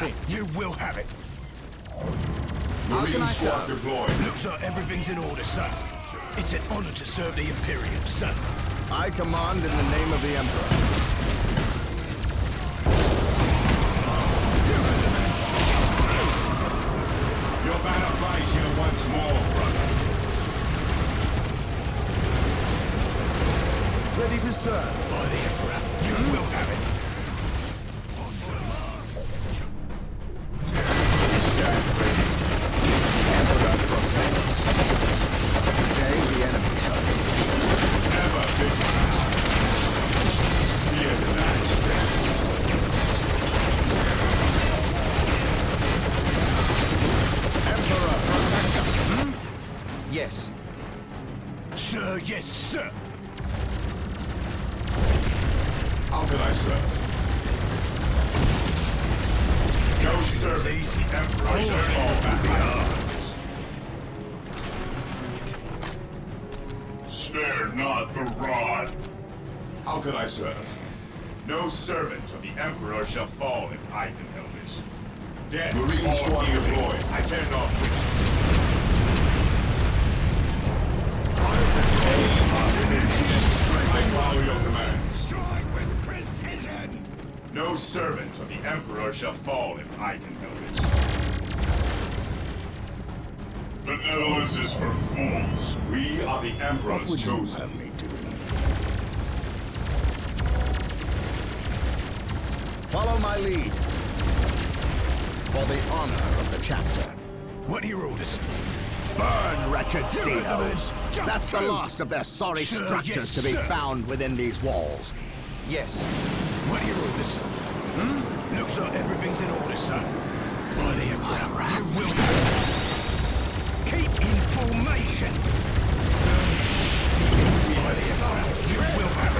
Waiting. You will have it. Marine squad deployed. Looks like everything's in order, sir. It's an honor to serve the Imperium, sir. I command in the name of the Emperor. Your banner flies here once more, brother. Ready to serve. By the Emperor, you will have it. Stand ready. Emperor protects. Today the enemy shall be Ever vigorous. Fear the last breath. Emperor protect us. Yes. Sir, yes, sir. How can I serve? No service. Easy. The Emperor shall fall back. Spare not the rod. How can I serve? No servant of the Emperor shall fall if I can help it. Dead Marine squad deployed. I cannot push. I follow your commands. Strike with precision. No servant of the Emperor shall fall if I can help it. Benevolence is for fools. We are the What Emperor's would you chosen. have me do? Follow my lead. For the honor of the chapter. What are your orders? Burn, wretched You're the man. Xenos! Jump That's the through. last of their sorry Sir, structures yes, to be sir. found within these walls. Yes. What are your orders? Looks like everything's in order, sir. By the Emperor, you will have it. Keep in formation. Sir, by the Emperor, you will have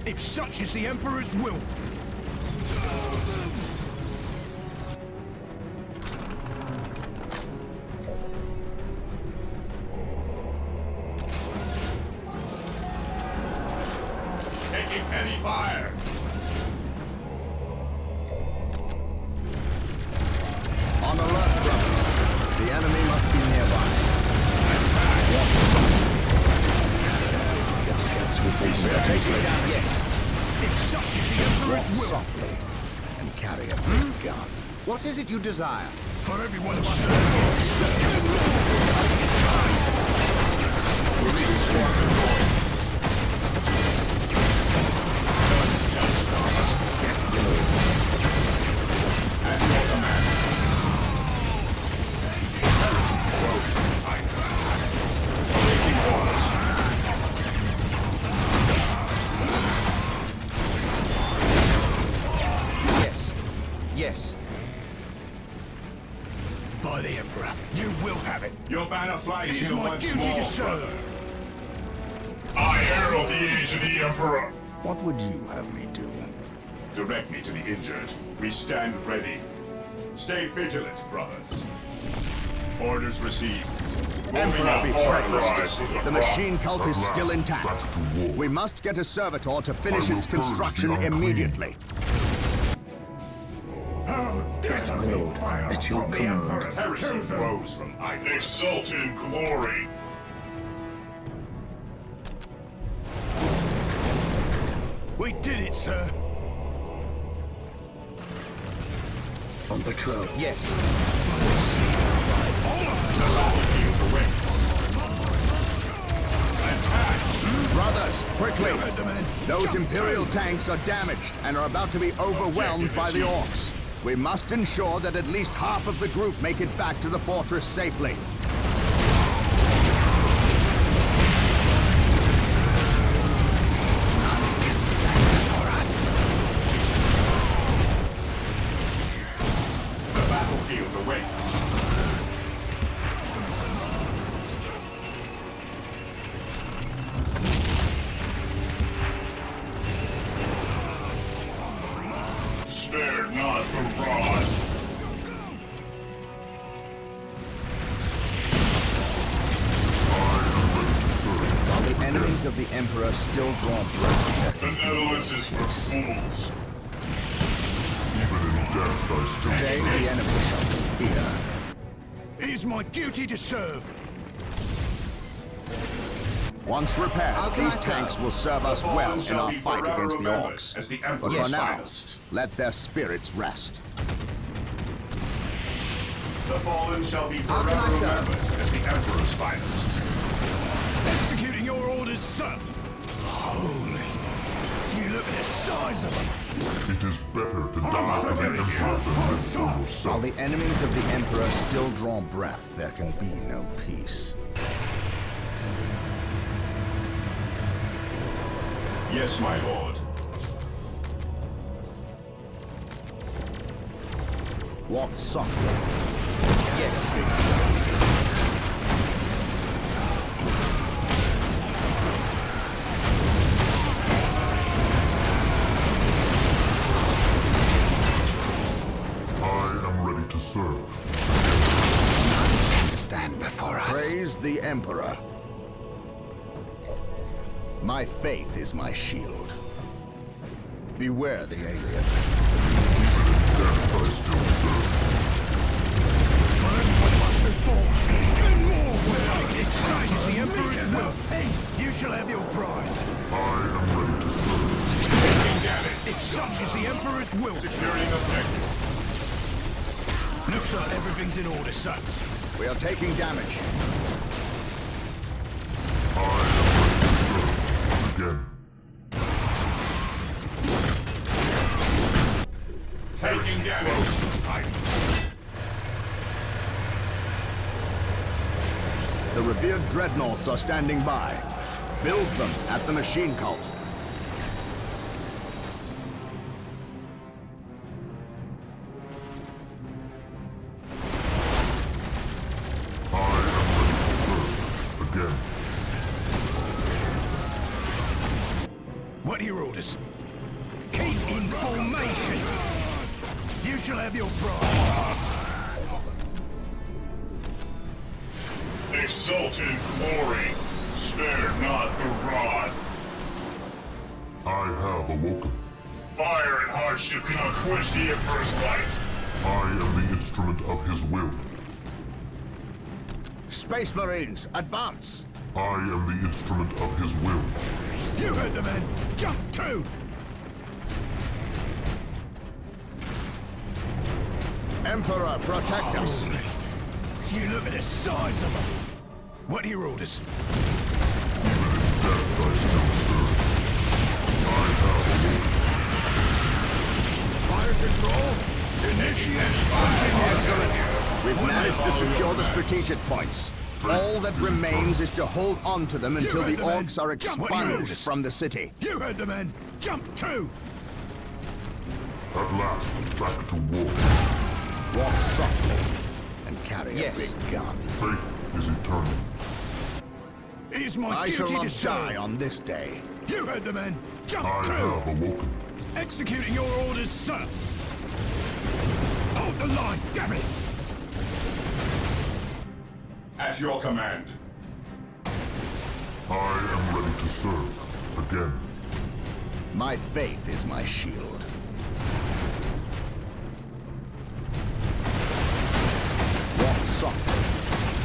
it. If such is the Emperor's will. Taking heavy fire. On alert, brothers. The enemy must be nearby. We are taking damage. Yes. If such is the Walk Emperor's will. softly and carry a big gun. What is it you desire? For every one of us, sir, yes, sir. Marine squad deployed. At your command. Taking orders. Yes. Yes. By the Emperor, you will have it. Your banner flies It is here my once duty more, to serve. brother. I herald the age of the Emperor. What would you have me do? Direct me to the injured. We stand ready. Stay vigilant, brothers. Orders received. Emperor be Authorized. praised. The machine cult is still intact. We must get a servitor to finish its construction immediately. How dare you fire At your upon the command. Emperor's Heresy chosen? rose from idleness. Exult in glory. We did it, sir. On patrol. Yes. Brothers, quickly! Heard the man. Those Jump Imperial through. tanks are damaged and are about to be overwhelmed by the Orks. We must ensure that at least half of the group make it back to the fortress safely. The battlefield awaits. Spare not the rod. While the enemies of the Emperor still draw breath, Benevolence is for fools. Today the enemy shall fear. It is my duty to serve. Once repaired, these tanks will serve us well in shall our be fight forever against the remembered Orks. as the But Emperor's for now, finest. let their spirits rest. The fallen shall be forever remembered as the Emperor's finest. Executing your orders, sir. Holy. You look at the size of them. It is better to die for the Emperor than live for yourself. While the enemies of the Emperor still draw breath, there can be no peace. Yes, my lord. Walk softly. Yes. I am ready to serve. Stand before us. Praise the Emperor. My faith is my shield. Beware the alien. Death I still serve. For everyone must have falls. Ten more will take it. Such is the Emperor's will. You shall have your prize. I am ready to serve. Taking damage. If such is the Emperor's will. Securing objective. Looks like everything's in order, sir. We are taking damage. I am ready to serve. Again. Taking damage. The revered dreadnoughts are standing by. Build them at the machine cult. I am ready to serve. Again. What are your orders? Keep in formation. You shall have your prize. Exult in glory. Spare not the rod. I have awoken. Fire and hardship cannot quench the Emperor's light. I am the instrument of his will. Space Marines, advance! I am the instrument of his will. You heard the man. Jump two. Emperor, protect us! Holy. You look at the size of them. What are your orders? Even in death I still serve. I have awoken. Fire control. Initiate. Excellent! We've managed to secure the strategic points. All that remains is to hold on to them until the Orks are expunged from the city. You heard the man. Jump two. At last, back to war. Walk softly and carry a big gun. Faith is eternal. It is my I duty shall not to serve. die on this day. You heard the man. Jump I two. have awoken. Executing your orders, sir. Hold the line, damn it. At your command. I am ready to serve. Again. My faith is my shield. Walk softly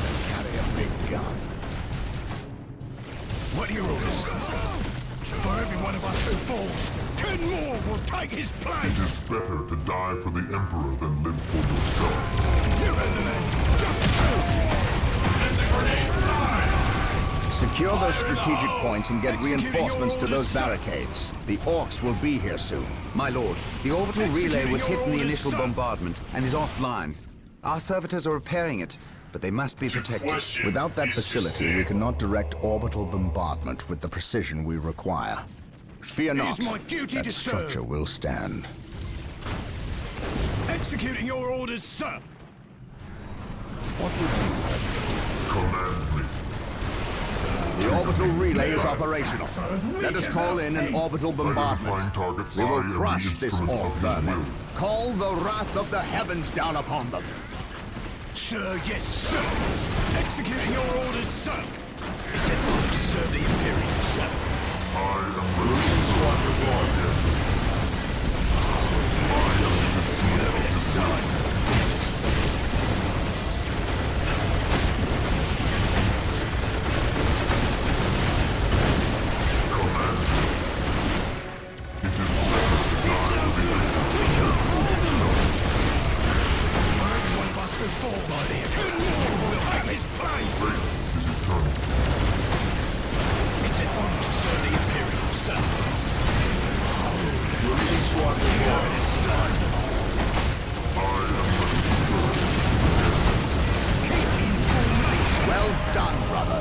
and carry a big gun. What are your orders? For every one of us who falls, 10 more will take his It place. is better to die for the Emperor than live for yourself. You heard the man. Jump two. Secure those strategic points and get reinforcements to those barricades. The Orks will be here soon. My lord, the orbital relay was hit in the initial Executing bombardment and is offline. Our servitors are repairing it, but they must be protected. Without that facility, we cannot direct orbital bombardment with the precision we require. Fear It not, is my duty that to serve. structure will stand. Executing your orders, sir. Command me. The orbital relay is operational. Let us call in an orbital bombardment. Identifying targets. We I will am the crush this instrument orb of his vermin. will. Call the wrath of the heavens down upon them. Sir, yes, sir. Executing your orders, sir. It's an honor to serve the Imperium, sir. I am ready to serve. Again. I am the You instrument look at of the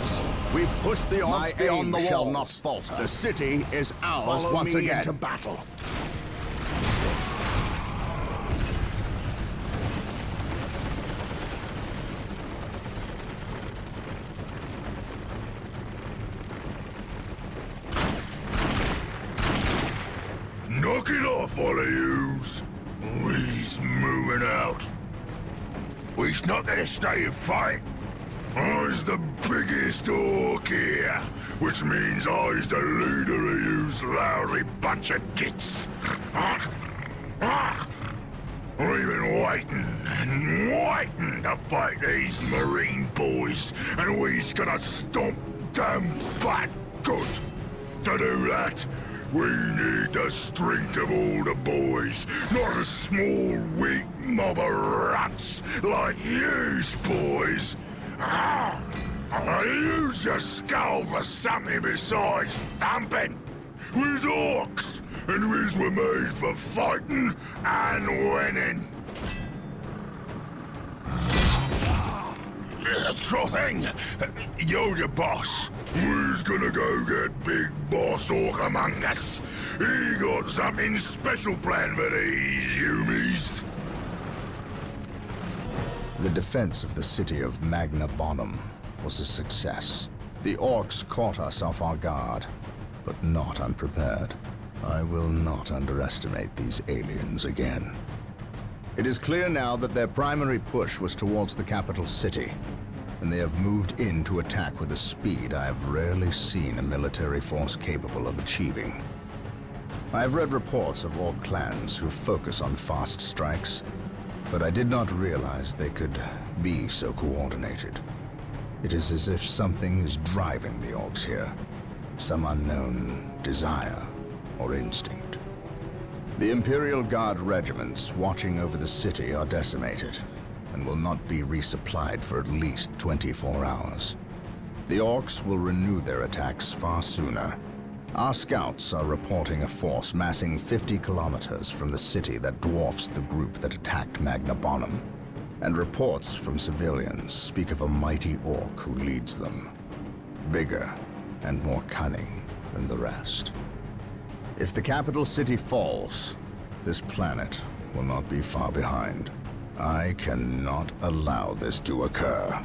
Orks. We've pushed the Orks beyond the walls. Shall not falter. The city is ours once again. Into battle. Knock it off, all of yous. We's moving out. We's not gonna stay and fight. I's the biggest Ork here, which means I's the leader of yous lousy bunch of gits. We've been waiting and waiting to fight these Marine boys, and we's gonna stomp them butt good. To do that, we need the strength of all the boys, not a small, weak mob of rats like yous boys. Use your skull for something besides thumping. We's Orks, and we's were made for fighting and winning. Sure thing. You're the boss. We's gonna go get Big Boss Ork among us. He got something special planned for these humies. The defense of the city of Magna Bonum was a success. The Orks caught us off our guard, but not unprepared. I will not underestimate these aliens again. It is clear now that their primary push was towards the capital city, and they have moved in to attack with a speed I have rarely seen a military force capable of achieving. I have read reports of Ork clans who focus on fast strikes, but I did not realize they could be so coordinated. It is as if something is driving the Orks here, some unknown desire or instinct. The Imperial Guard regiments watching over the city are decimated and will not be resupplied for at least 24 hours. The Orks will renew their attacks far sooner. Our scouts are reporting a force massing 50 kilometers from the city that dwarfs the group that attacked Magna Bonum. And reports from civilians speak of a mighty Ork who leads them. Bigger and more cunning than the rest. If the capital city falls, this planet will not be far behind. I cannot allow this to occur.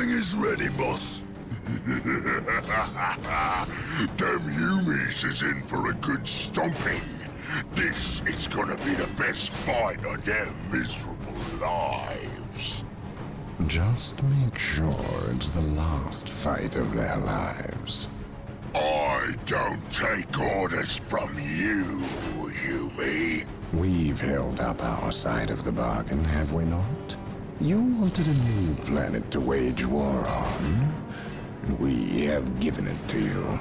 Is ready, boss. Them humies is in for a good stomping. This is gonna be the best fight of their miserable lives. Just make sure it's the last fight of their lives. I don't take orders from you, Yumi. We've held up our side of the bargain, have we not? You wanted a new planet to wage war on, and we have given it to you.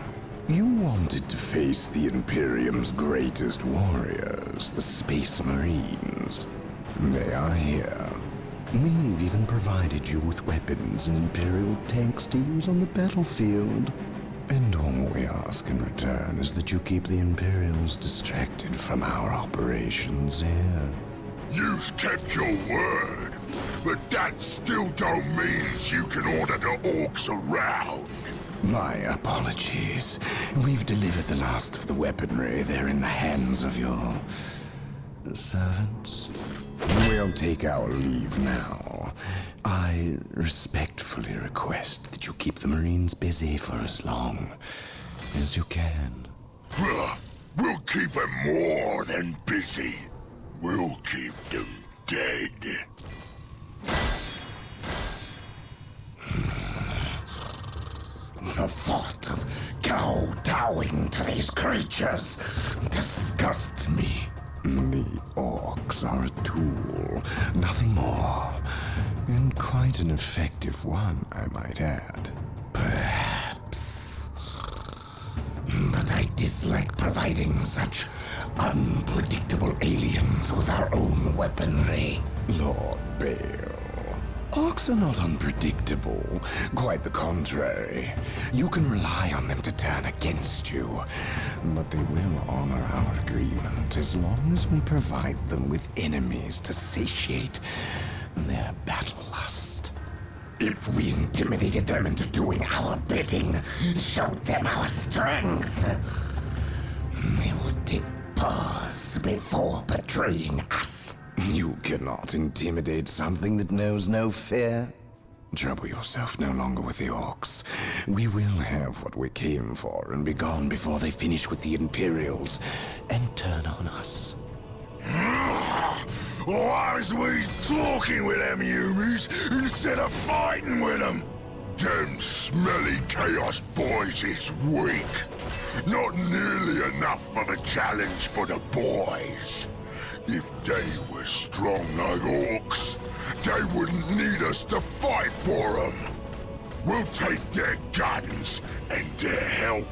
You wanted to face the Imperium's greatest warriors, the Space Marines. They are here. We've even provided you with weapons and Imperial tanks to use on the battlefield. And all we ask in return is that you keep the Imperials distracted from our operations here. You've kept your word, but that still don't mean you can order the Orks around. My apologies. We've delivered the last of the weaponry. They're in the hands of your servants. We'll take our leave now. I respectfully request that you keep the Marines busy for as long as you can. We'll keep them more than busy. We'll keep them dead. The thought of kowtowing to these creatures disgusts me. The Orks are a tool, nothing more. And quite an effective one, I might add. Perhaps. But I dislike providing such unpredictable aliens with our own weaponry. Lord Bale. Orks are not unpredictable. Quite the contrary. You can rely on them to turn against you. But they will honor our agreement as long as we provide them with enemies to satiate their battle lust. If we intimidated them into doing our bidding, showed them our strength, they would take pause before betraying us. You cannot intimidate something that knows no fear. Trouble yourself no longer with the Orks. We will have what we came for and be gone before they finish with the Imperials and turn on us. Why was we talking with them humies instead of fighting with them? Them smelly Chaos boys is weak. Not nearly enough of a challenge for the boys. If they were strong like Orks, they wouldn't need us to fight for them. We'll take their guns and their help,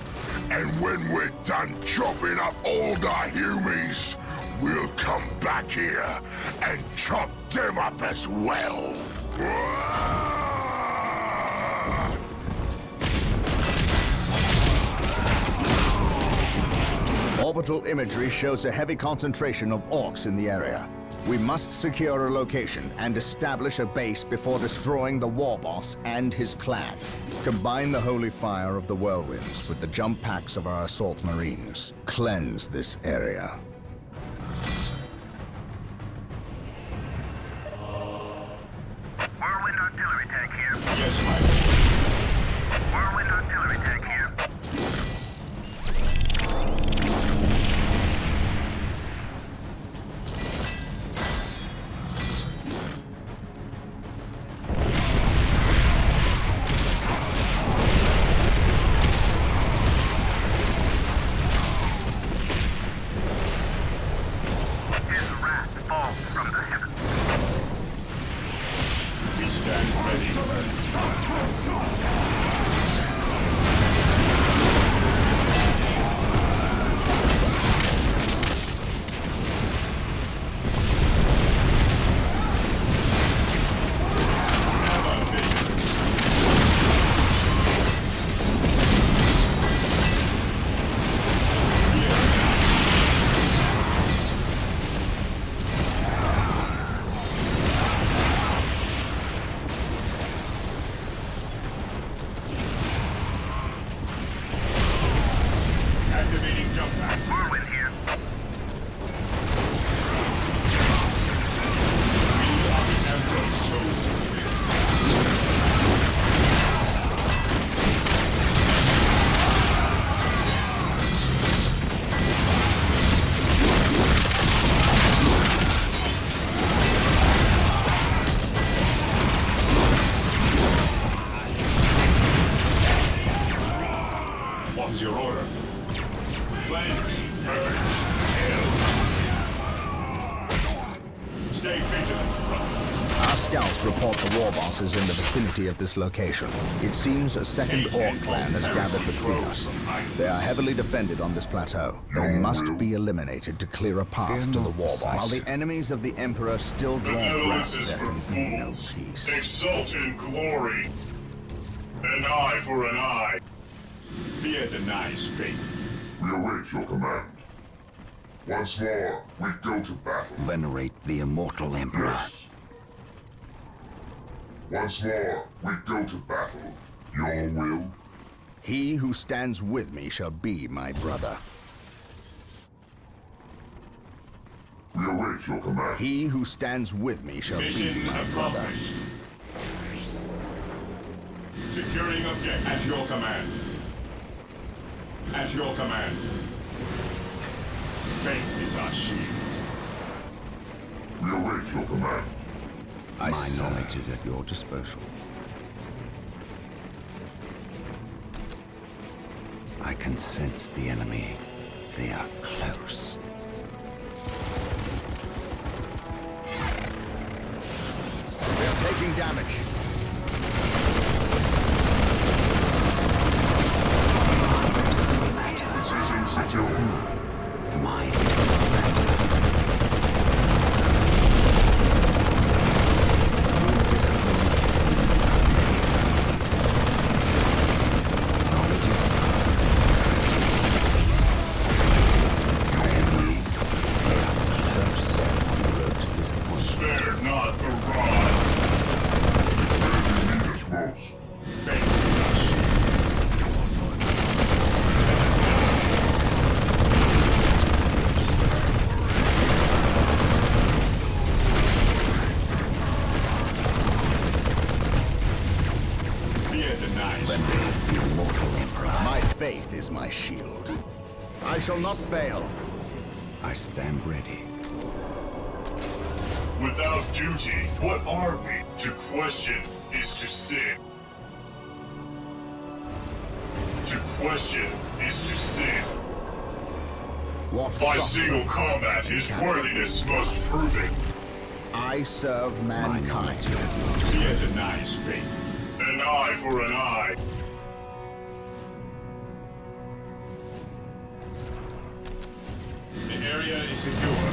and when we're done chopping up all the humies, we'll come back here and chop them up as well. Orbital imagery shows a heavy concentration of Orks in the area. We must secure a location and establish a base before destroying the war boss and his clan. Combine the holy fire of the whirlwinds with the jump packs of our assault marines. Cleanse this area. Whirlwind artillery tank here. Yes, my lord. Whirlwind artillery tank here. His wrath falls from the heavens. We stand ready. Shot for shot! Activating jump pack. Whirlwind here. Emperor's chosen. What is your order? Flames, purge, kill. Stay vigilant, brother. Our scouts report the war boss is in the vicinity of this location. It seems a second Ork clan has gathered between us. They are heavily defended on this plateau. They must be eliminated to clear a path to the war boss. While the enemies of the Emperor still draw breath, Benevolence is there for can be no fools. peace. Exult in glory. An eye for an eye. Fear denies faith. We await your command. Once more, we go to battle. Venerate the immortal Emperor. Yes. Once more, we go to battle. Your will? He who stands with me shall be my brother. We await your command. He who stands with me shall be Mission my brother. accomplished. Securing object at your command. At your command. Faith is our shield. We await your command. My knowledge is at your disposal. I can sense the enemy. They are close. We are taking damage. Precision secure. Mine matter. Spare not the rod. Where do you need us most? Faith is our shield. Fear denies. The immortal emperor. My faith is my shield. I shall not fail. I stand ready. Without duty, what are we? To question is to sin. To question is to sin. Walk By softly. single combat is worthiness most proving. I serve My mankind. knowledge is at your disposal. Fear denies faith. An eye for an eye. The area is secure.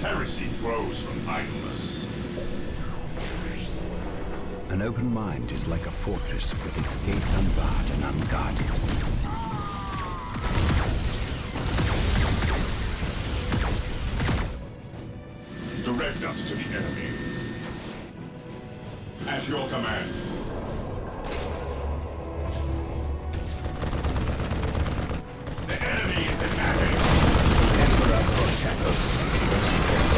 Heresy grows from idleness. An open mind is like a fortress with its gates unbarred and unguarded. Direct us to the enemy. At your command. The enemy is attacking. Emperor protect us.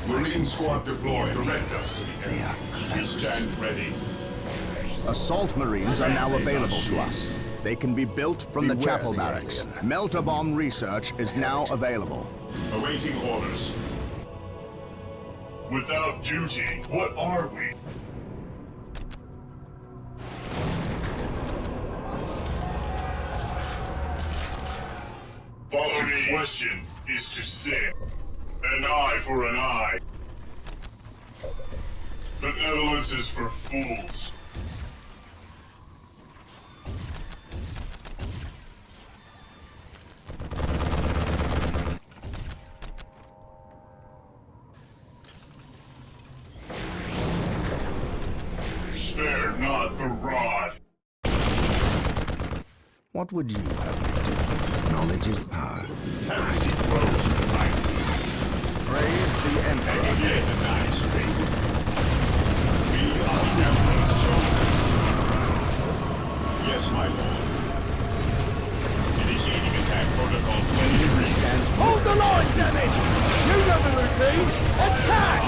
Marine squad deployed. Direct us to the They enemy. are We close. stand ready. Assault Marines are now available to us. They can be built from the Beware chapel the barracks. alien. Melta-bomb research is now available. Awaiting orders. Without duty, what are we? To question is to sin. An eye for an eye. Benevolence is for fools. Spare not the rod. What would you have me do? Knowledge is power. Heresy grows in idleness. Praise the Emperor. Fear denies faith. We are the Emperor's chosen. Yes, my lord. Initiating attack protocol 23. Stands Hold the line, damn it! You know the routine! Attack!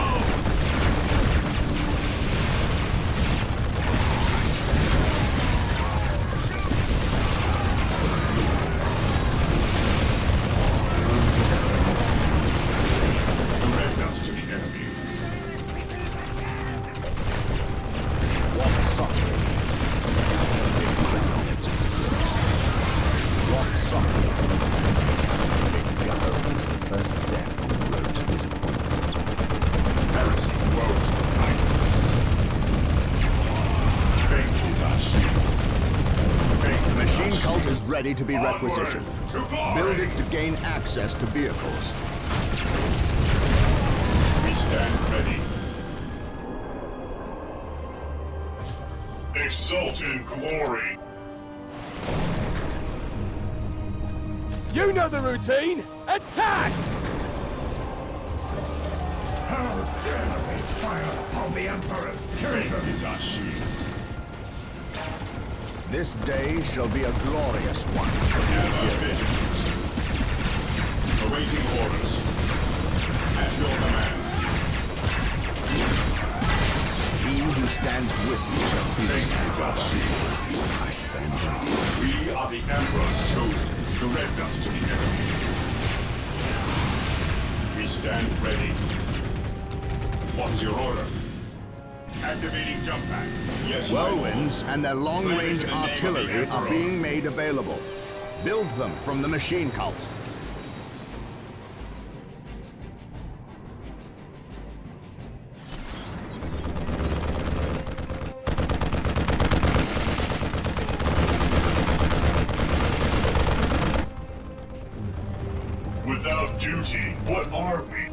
Direct us to the enemy. walk softly. Walk softly. It's the first step on the road to disappointment. Heresy grows in idleness. Faith is our shield. Faith The is machine our cult shield. is ready to be Onward requisitioned. to glory. Build it to gain access to vehicles. We stand ready. exult in glory. You know the routine! Attack! How dare they fire upon the Emperor's children? Is our shield. This day shall be a glorious one. Ever vigilant. Awaiting orders. At your command. He who stands with me shall be Is our shield. I stand ready. We are the Emperor's chosen. Direct us to the enemy. We stand ready. What's your order? Activating jump pack. Yes, my lord. Whirlwinds and their long-range artillery are being made available. Build them from the machine cult. Without duty, what are we?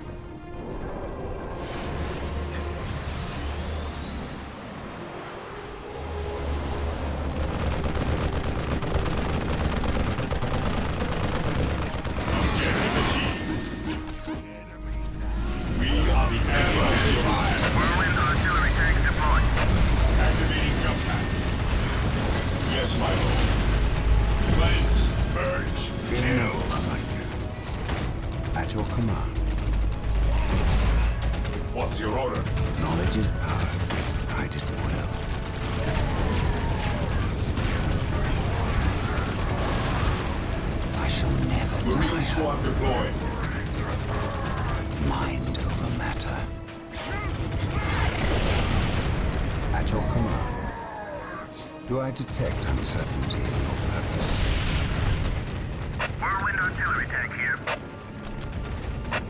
At your command. What's your order? Knowledge is power. Guide it well. I shall never Marine tire. squad deployed. Mind over matter. At your command. Do I detect uncertainty in your purpose? Whirlwind artillery tank here.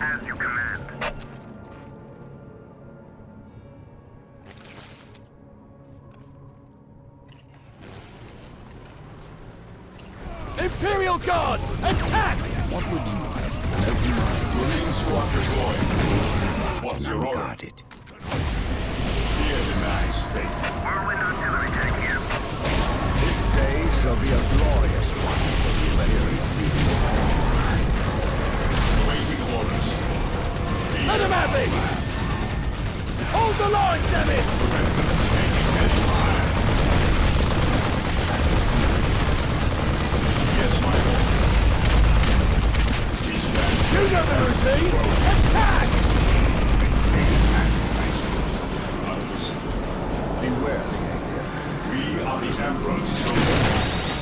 As you command. Imperial Guard! Attack! What would you have? An open mind. Marine squad deployed. What's your order? Unguarded. Fear denies faith. Whirlwind artillery tank here. This day shall be a glorious one. Awaiting orders. Let him have me! Hold the line, damn it! Yes, my lord. We stand You know the routine! Attack! Beware the anger. We are the Emperor's children.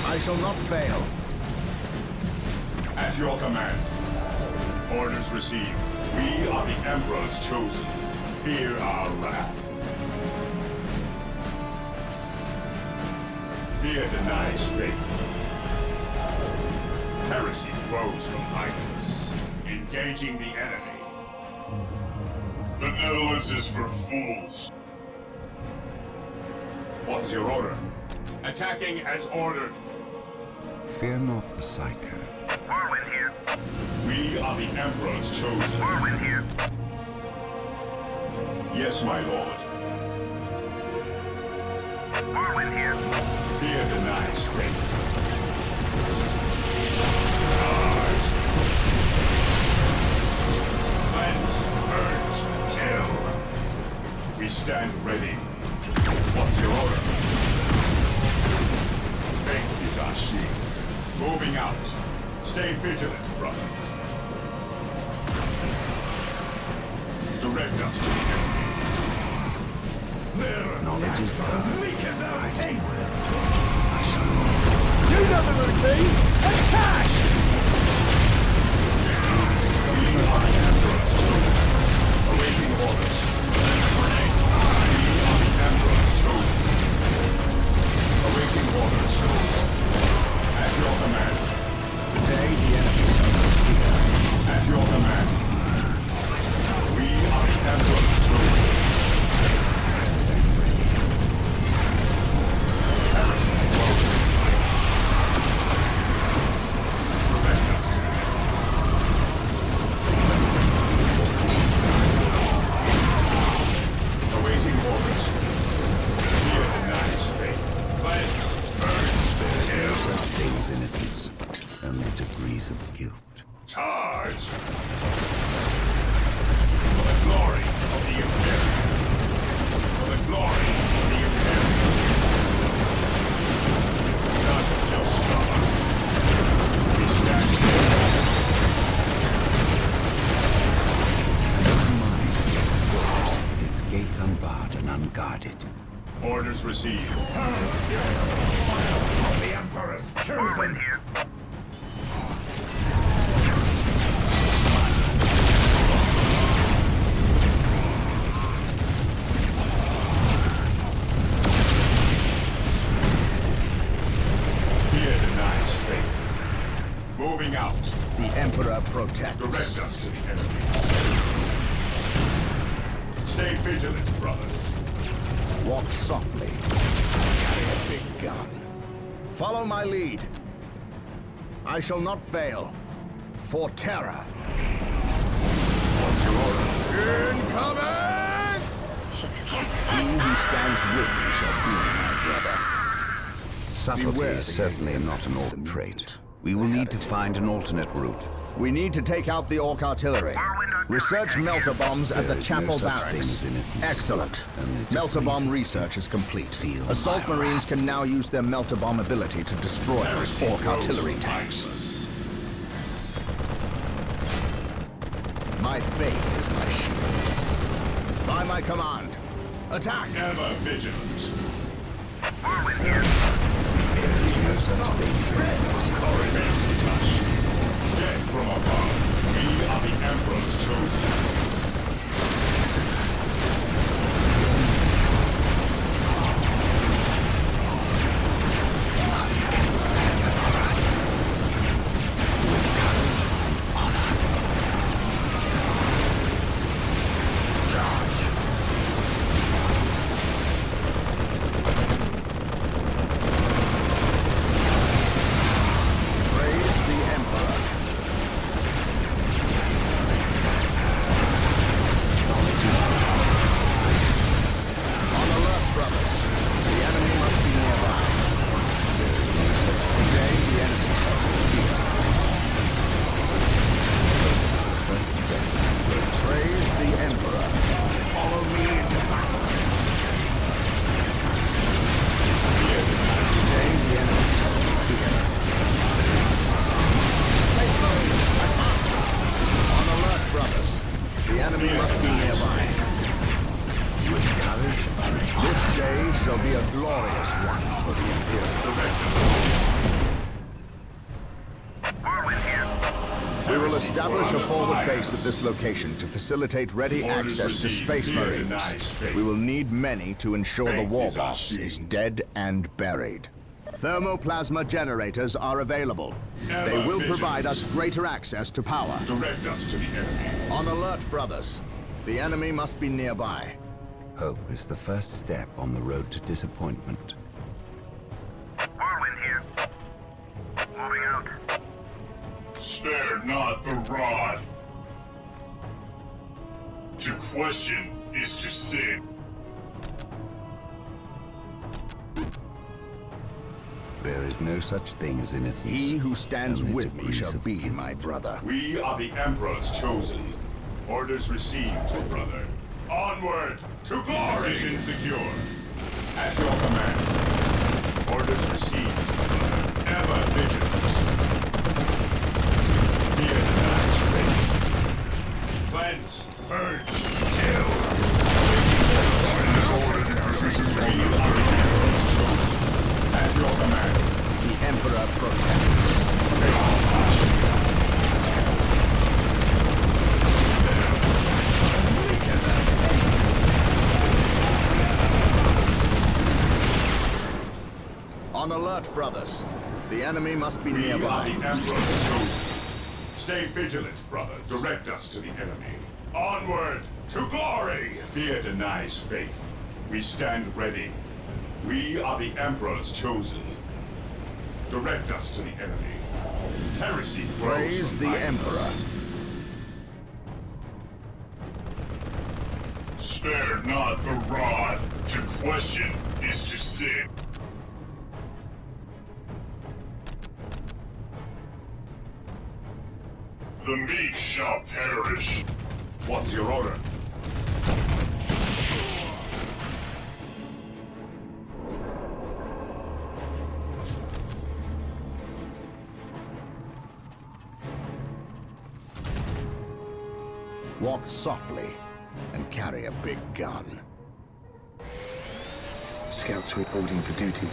I shall not fail. At your command. Orders received. We are the Emperor's chosen. Fear our wrath. Fear denies faith. Heresy grows from idleness. Engaging the enemy. Benevolence is for fools. What is your order? Attacking as ordered. Fear not the Psycho. Whirlwind here. We are the Emperor's chosen. Whirlwind here. Yes, my lord. Whirlwind here. Fear denies faith. Cleanse, purge, kill. We stand ready. What's your order? Faith is our shield. Moving out. Stay vigilant, brothers. Direct us to the enemy. They're Knowledge is as power. weak as their Guide it faith. well. I shall not. You know the routine! Attack! Awaiting orders. We are the Emperor's chosen. Awaiting orders. At your command. Today the enemy shall not fear. At your command. We are the Emperor's chosen. I stand ready. Heresy grows. only degrees of guilt. Charge! For the glory of the Imperium! For the glory of the Imperium! None shall stop us. We stand here. Another mind is like a fortress with its gates unbarred and unguarded. Orders received. Of the Emperor's chosen! Here. Fear denies faith. Moving out. The Emperor protects. Direct us to the enemy. Stay vigilant, brothers. Walk softly. Carry a big gun. Follow my lead. I shall not fail. For terror. Incoming! He who stands with me shall be my brother. Subtlety Beware is the certainly alien not an the Ork mutant. trait. We will need to find an alternate route. We need to take out the Ork artillery. Research melter bombs at the There is no chapel such barracks. thing as innocence. Excellent. Only Melter bomb degrees of research is complete. Feel Assault my Marines wrath. can now use their melter bomb ability to destroy those Ork artillery tanks. My faith is my shield. By my command, attack! Ever vigilant. Dead from above. We are the Emperor's chosen. Praise the Emperor. On alert, brothers. The enemy must be nearby. Today, the enemy shall be here. First step. Praise the Emperor. Follow me into battle. Today, the enemy shall be here. Space Marines, advance! On alert, brothers. The enemy must be nearby. With courage and This day shall be a glorious one for the Imperium. We will establish a forward base at this location to facilitate ready Orders access to received. Space Fear Marines. denies faith. We will need many to ensure the Faith war is our boss is shield. dead and buried. Thermoplasma generators are available. Ever They will vigilant. provide us greater access to power. Direct us to the enemy. On alert, brothers. The enemy must be nearby. hope is the first step on the road to disappointment. Whirlwind here. Moving out. Spare not the rod. To question is to sin. There is no such thing as innocence. He who stands Only with me degrees shall of be guilt. my brother. We are the Emperor's chosen. Orders received, brother. Onward to glory! Position secure. At your command. Orders received, brother. Ever vigilant. Fear the night's fate. Cleanse, purge, kill. We are the Emperor's chosen. At your command. The Emperor protects. On alert, brothers. The enemy must be We are nearby. the Emperor's chosen. Stay vigilant, brothers. Direct us to the enemy. Onward to glory! Fear denies faith. We stand ready. We are the Emperor's chosen. Direct us to the enemy. Heresy grows Praise from the idleness. Emperor. Spare not the rod. To question is to sin. The meek shall perish. What's your order? Walk softly and carry a big gun. Scouts reporting for duty.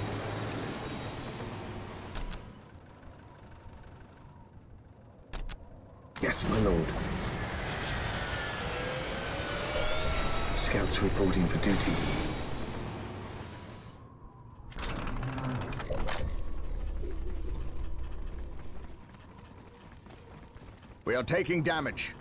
Yes, my lord. Scouts reporting for duty. We are taking damage.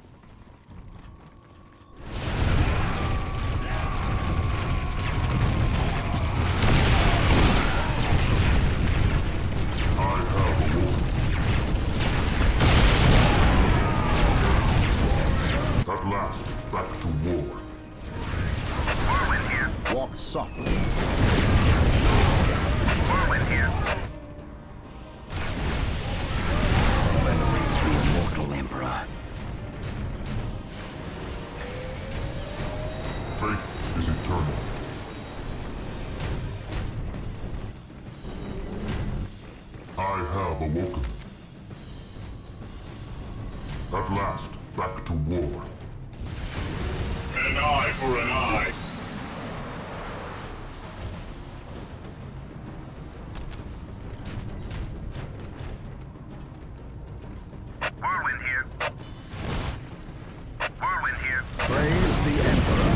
At last, back to war. Whirlwind here. Walk softly. Whirlwind here. Venerate the immortal Emperor. Faith is eternal. I have awoken. At last, back to war. An eye for an eye. Whirlwind here. Whirlwind here. Praise the Emperor.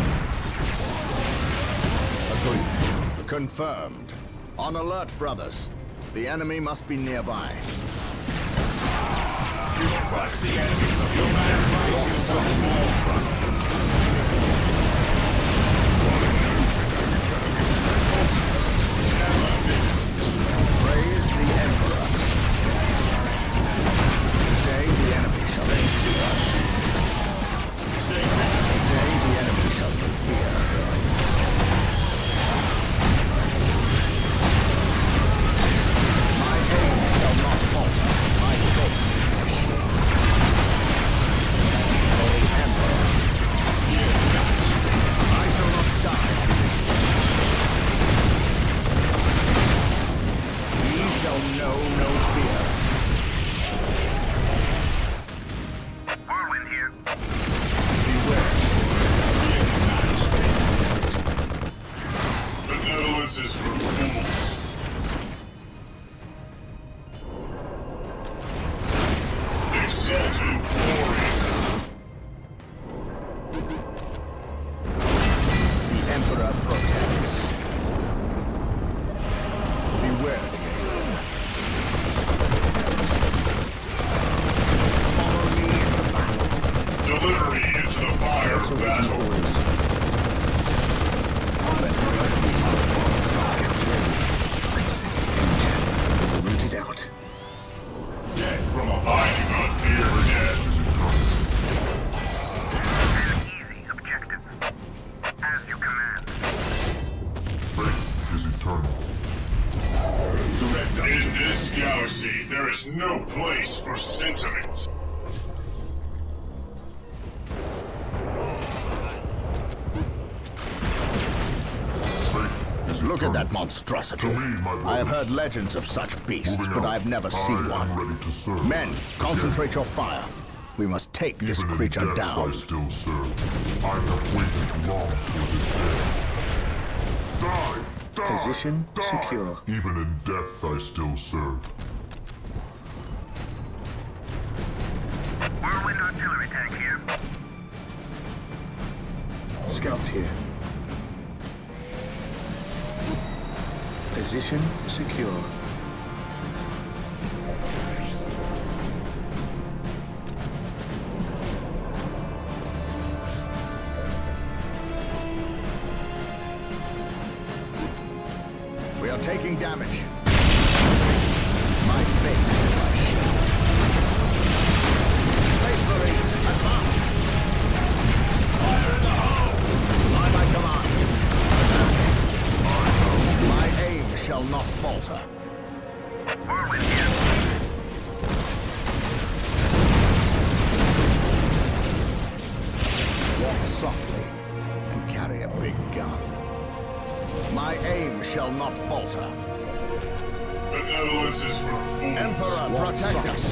Agreed. Confirmed. On alert, brothers. The enemy must be nearby. You crush the enemies of your man. Praise the Emperor. Today the enemy shall fear. Today the enemy shall fear. My aim shall not falter. My faith is my shield. O Emperor, I shall not die in this way. Ye shall know no fear. Whirlwind here. Beware. Benevolence is for fools. Exalted warrior. The Emperor protects. Beware the game. Follow me into battle. Deliver me into the fire Scouts of awaiting battle. orders. Scouts ready. I sense danger. We're rooted out. Dead from a hiding on fear dead. An easy objective. As you command. Faith is eternal. In this galaxy, there is no place for sentiment. Faith is Look at eternal. that monstrosity. To me, my I have brothers. heard legends of such beasts, Moving but out. I've never I seen am one. ready to serve. Men, concentrate your fire. We must take this Even in creature death, down. I still serve. I have waited long for this day. Die! Die! Position die! secure. Even in death, I still serve. Whirlwind artillery tank here. Scouts here. Position secure. We are taking damage. My faith is my shield. Space Marines, advance! Fire in the hole! By my command. Attack. My aim shall not falter. Whirlwind here. not falter. Benevolence is for fools. Emperor, protect us.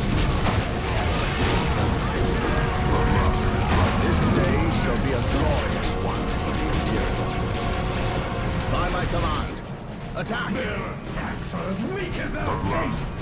This day shall be a glorious one for the Imperial. By my command, attack! Their attacks are as weak as their feet!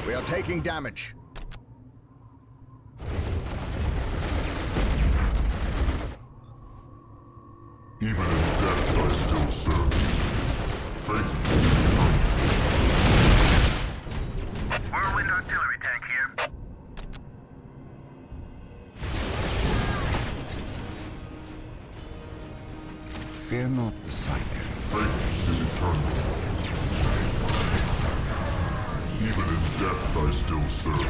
We are taking damage. Even in death, I still serve. Faith is eternal. Whirlwind artillery tank here. Fear not the sight. Faith is eternal. Even in death, I still serve.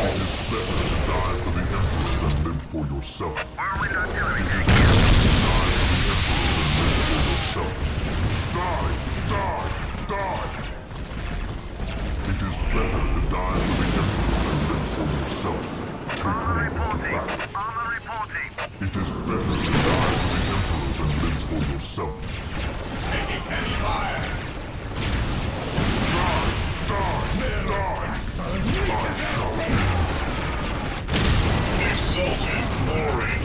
It is better to die for the Emperor than live for yourself. Whirlwind artillery It tank is here. better to die for the Emperor than live for yourself. Die, die, die! It is better to die for the Emperor than live for yourself. Take Armor me to reporting. battle. Armor reporting. It is better to die for the Emperor than live for yourself. Taking heavy fire. Their attacks are as weak as their feet! Exalted glory.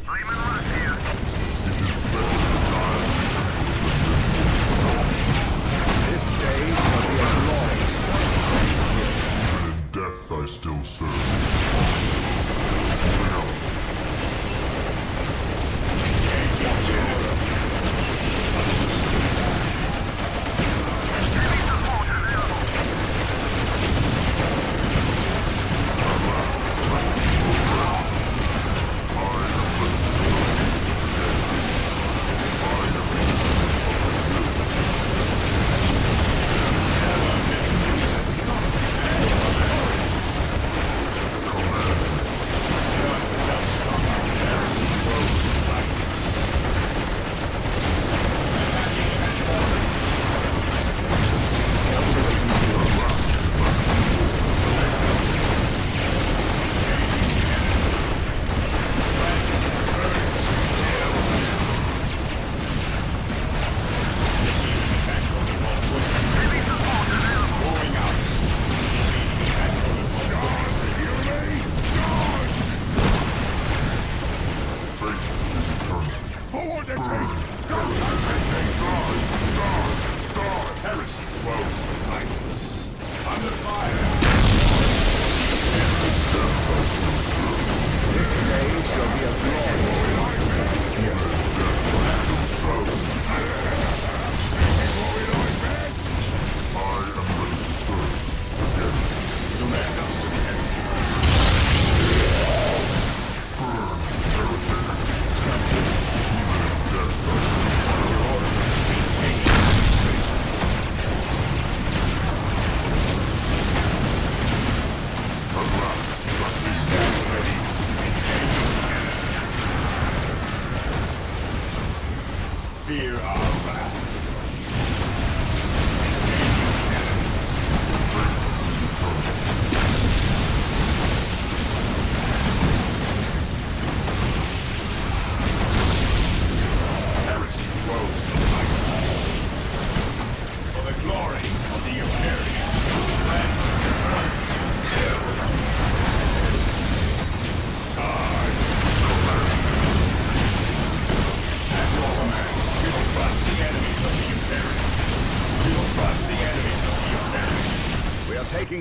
I'm in orders here. It is better to die This day shall be a glorious one. even in death I still serve. Moving out. Heavy support available.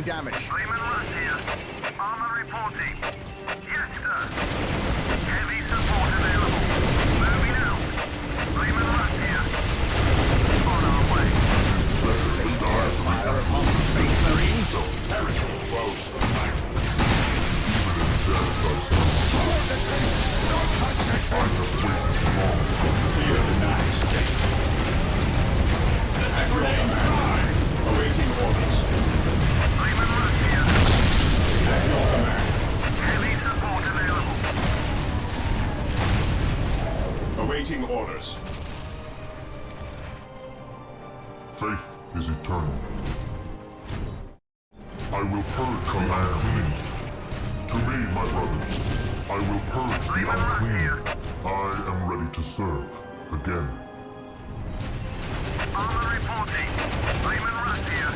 damage. Raymond Russ here. Armor reporting. Yes, sir. Heavy support available. Moving out. Raymond Russ here. On our way. They dare fire upon Space Marines? Heresy blows the fire. Don't touch it! Fear denies death. Awaiting orders. Raymond Russ here. At your command. Heavy support available. Awaiting orders. Faith is eternal. I will purge the unclean. To me, my brothers, I will purge the unclean. I am ready to serve again. Armor reporting. Raymond Russ here.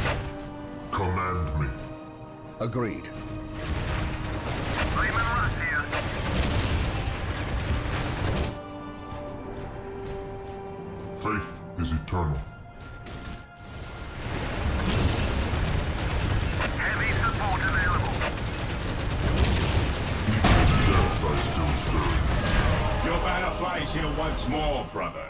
Command me. Agreed. Raymond Russ here. Faith is eternal. Heavy support available. Death I still serve. Your banner flies here once more, brother.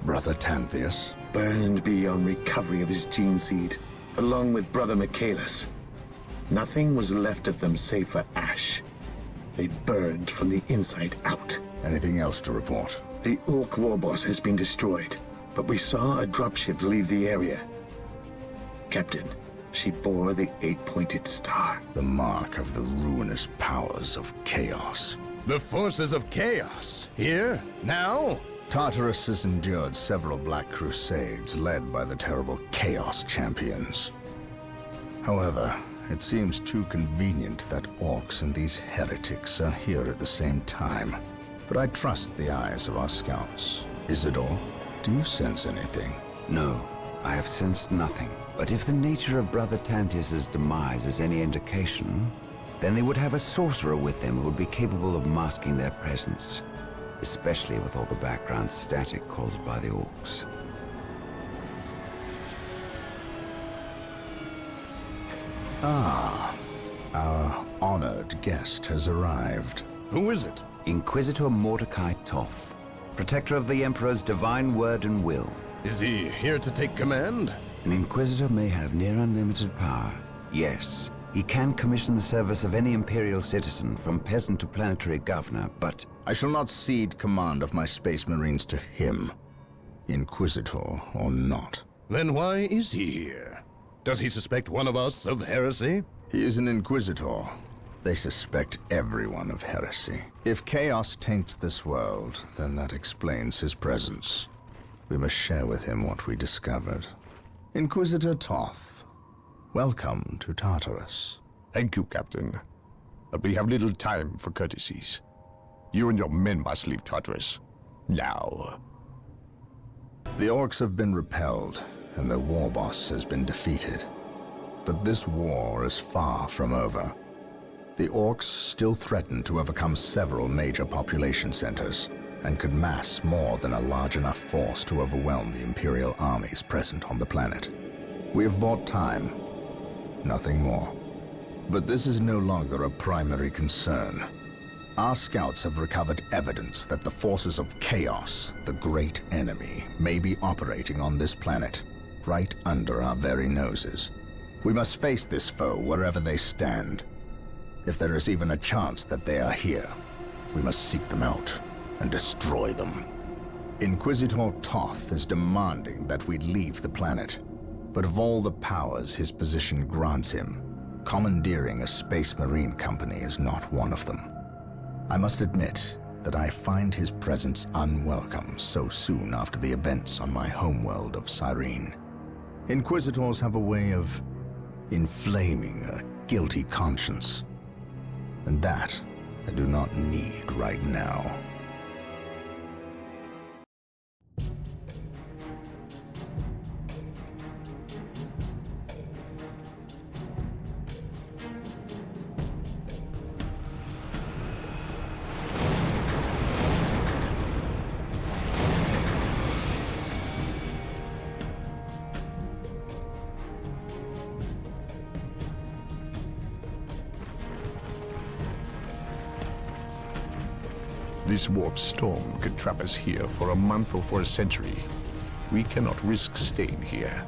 Brother Tantheus. Burned beyond recovery of his gene seed, along with Brother Michaelis. Nothing was left of them save for ash. They burned from the inside out. Anything else to report? The Ork war boss has been destroyed, but we saw a dropship leave the area. Captain, she bore the 8-pointed star. The mark of the ruinous powers of chaos. The forces of chaos? Here? Now? Tartarus has endured several Black Crusades led by the terrible Chaos Champions. However, it seems too convenient that Orks and these heretics are here at the same time. But I trust the eyes of our scouts. Isidore, do you sense anything? No, I have sensed nothing. But if the nature of Brother Tantheus' demise is any indication, then they would have a sorcerer with them who would be capable of masking their presence. Especially with all the background static caused by the Orks. Ah, our honored guest has arrived. Who is it? Inquisitor Mordecai Toth, protector of the Emperor's divine word and will. Is he here to take command? An Inquisitor may have near unlimited power. Yes, he can commission the service of any Imperial citizen, from peasant to planetary governor, but... I shall not cede command of my Space Marines to him, Inquisitor or not. Then why is he here? Does he suspect one of us of heresy? He is an Inquisitor. They suspect everyone of heresy. If chaos taints this world, then that explains his presence. We must share with him what we discovered. Inquisitor Toth, welcome to Tartarus. Thank you, Captain. But we have little time for courtesies. You and your men must leave Tartarus. Now. The Orks have been repelled, and their war boss has been defeated. But this war is far from over. The Orks still threaten to overcome several major population centers, and could mass more than a large enough force to overwhelm the Imperial armies present on the planet. We have bought time, nothing more. But this is no longer a primary concern. Our scouts have recovered evidence that the forces of chaos, the great enemy, may be operating on this planet, right under our very noses. We must face this foe wherever they stand. If there is even a chance that they are here, we must seek them out and destroy them. Inquisitor Toth is demanding that we leave the planet, but of all the powers his position grants him, commandeering a Space Marine company is not one of them. I must admit that I find his presence unwelcome so soon after the events on my homeworld of Cyrene. Inquisitors have a way of inflaming a guilty conscience, and that I do not need right now. This warp storm could trap us here for a month or for a century. We cannot risk staying here.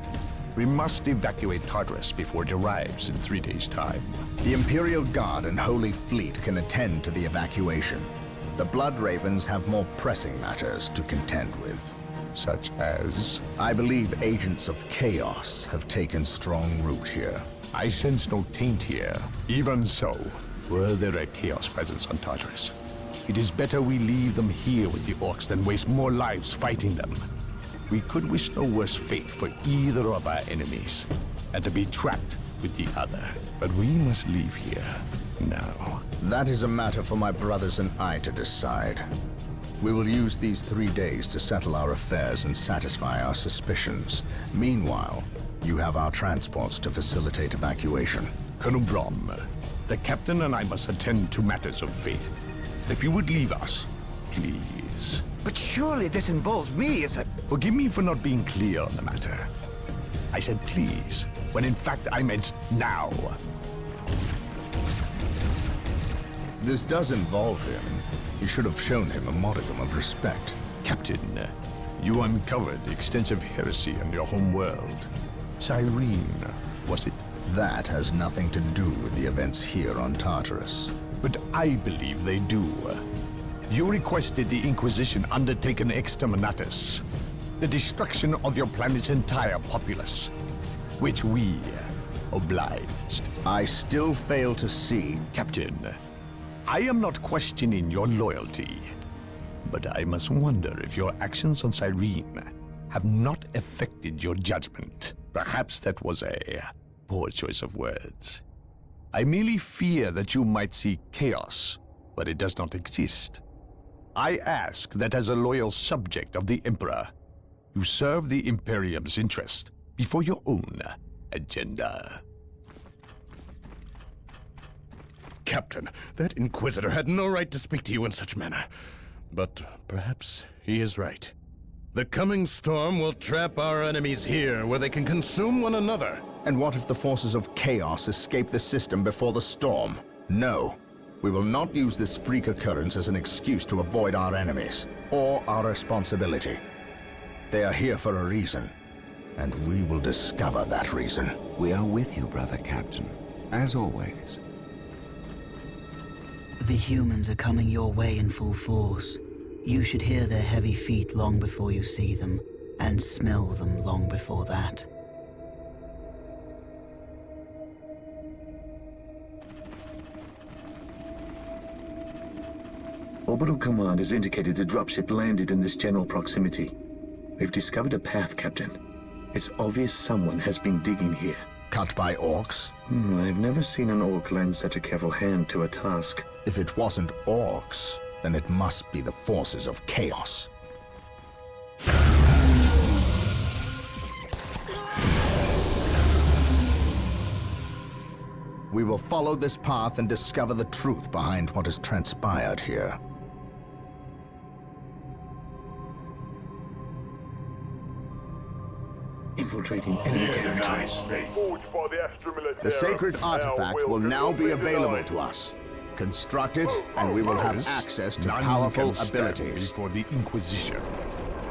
We must evacuate Tartarus before it arrives in 3 days' time. The Imperial Guard and Holy Fleet can attend to the evacuation. The Blood Ravens have more pressing matters to contend with. Such as? I believe agents of chaos have taken strong root here. I sense no taint here. Even so, were there a chaos presence on Tartarus, it is better we leave them here with the Orks than waste more lives fighting them. We could wish no worse fate for either of our enemies, and to be trapped with the other. But we must leave here now. That is a matter for my brothers and I to decide. We will use these 3 days to settle our affairs and satisfy our suspicions. Meanwhile, you have our transports to facilitate evacuation. Colonel Brom, the captain and I must attend to matters of fate. If you would leave us, please. But surely this involves me as a... Forgive me for not being clear on the matter. I said please, when in fact I meant now. This does involve him. You should have shown him a modicum of respect. Captain, you uncovered extensive heresy in your home world. Cyrene, was it? That has nothing to do with the events here on Tartarus. But I believe they do. You requested the Inquisition undertake an exterminatus, the destruction of your planet's entire populace, which we obliged. I still fail to see... Captain, I am not questioning your loyalty, but I must wonder if your actions on Cyrene have not affected your judgment. Perhaps that was a poor choice of words. I merely fear that you might see chaos, but it does not exist. I ask that as a loyal subject of the Emperor, you serve the Imperium's interest before your own agenda. Captain, that Inquisitor had no right to speak to you in such manner. But perhaps he is right. The coming storm will trap our enemies here, where they can consume one another. And what if the forces of chaos escape the system before the storm? No. We will not use this freak occurrence as an excuse to avoid our enemies, or our responsibility. They are here for a reason, and we will discover that reason. We are with you, brother Captain, as always. The humans are coming your way in full force. You should hear their heavy feet long before you see them, and smell them long before that. Orbital Command has indicated the dropship landed in this general proximity. We've discovered a path, Captain. It's obvious someone has been digging here. Cut by Orks? I've never seen an Ork lend such a careful hand to a task. If it wasn't Orks, then it must be the forces of chaos. We will follow this path and discover the truth behind what has transpired here. Infiltrating enemy territory. The sacred artifact will now be available to us. Construct it, and we will have access to powerful abilities. For the Inquisition.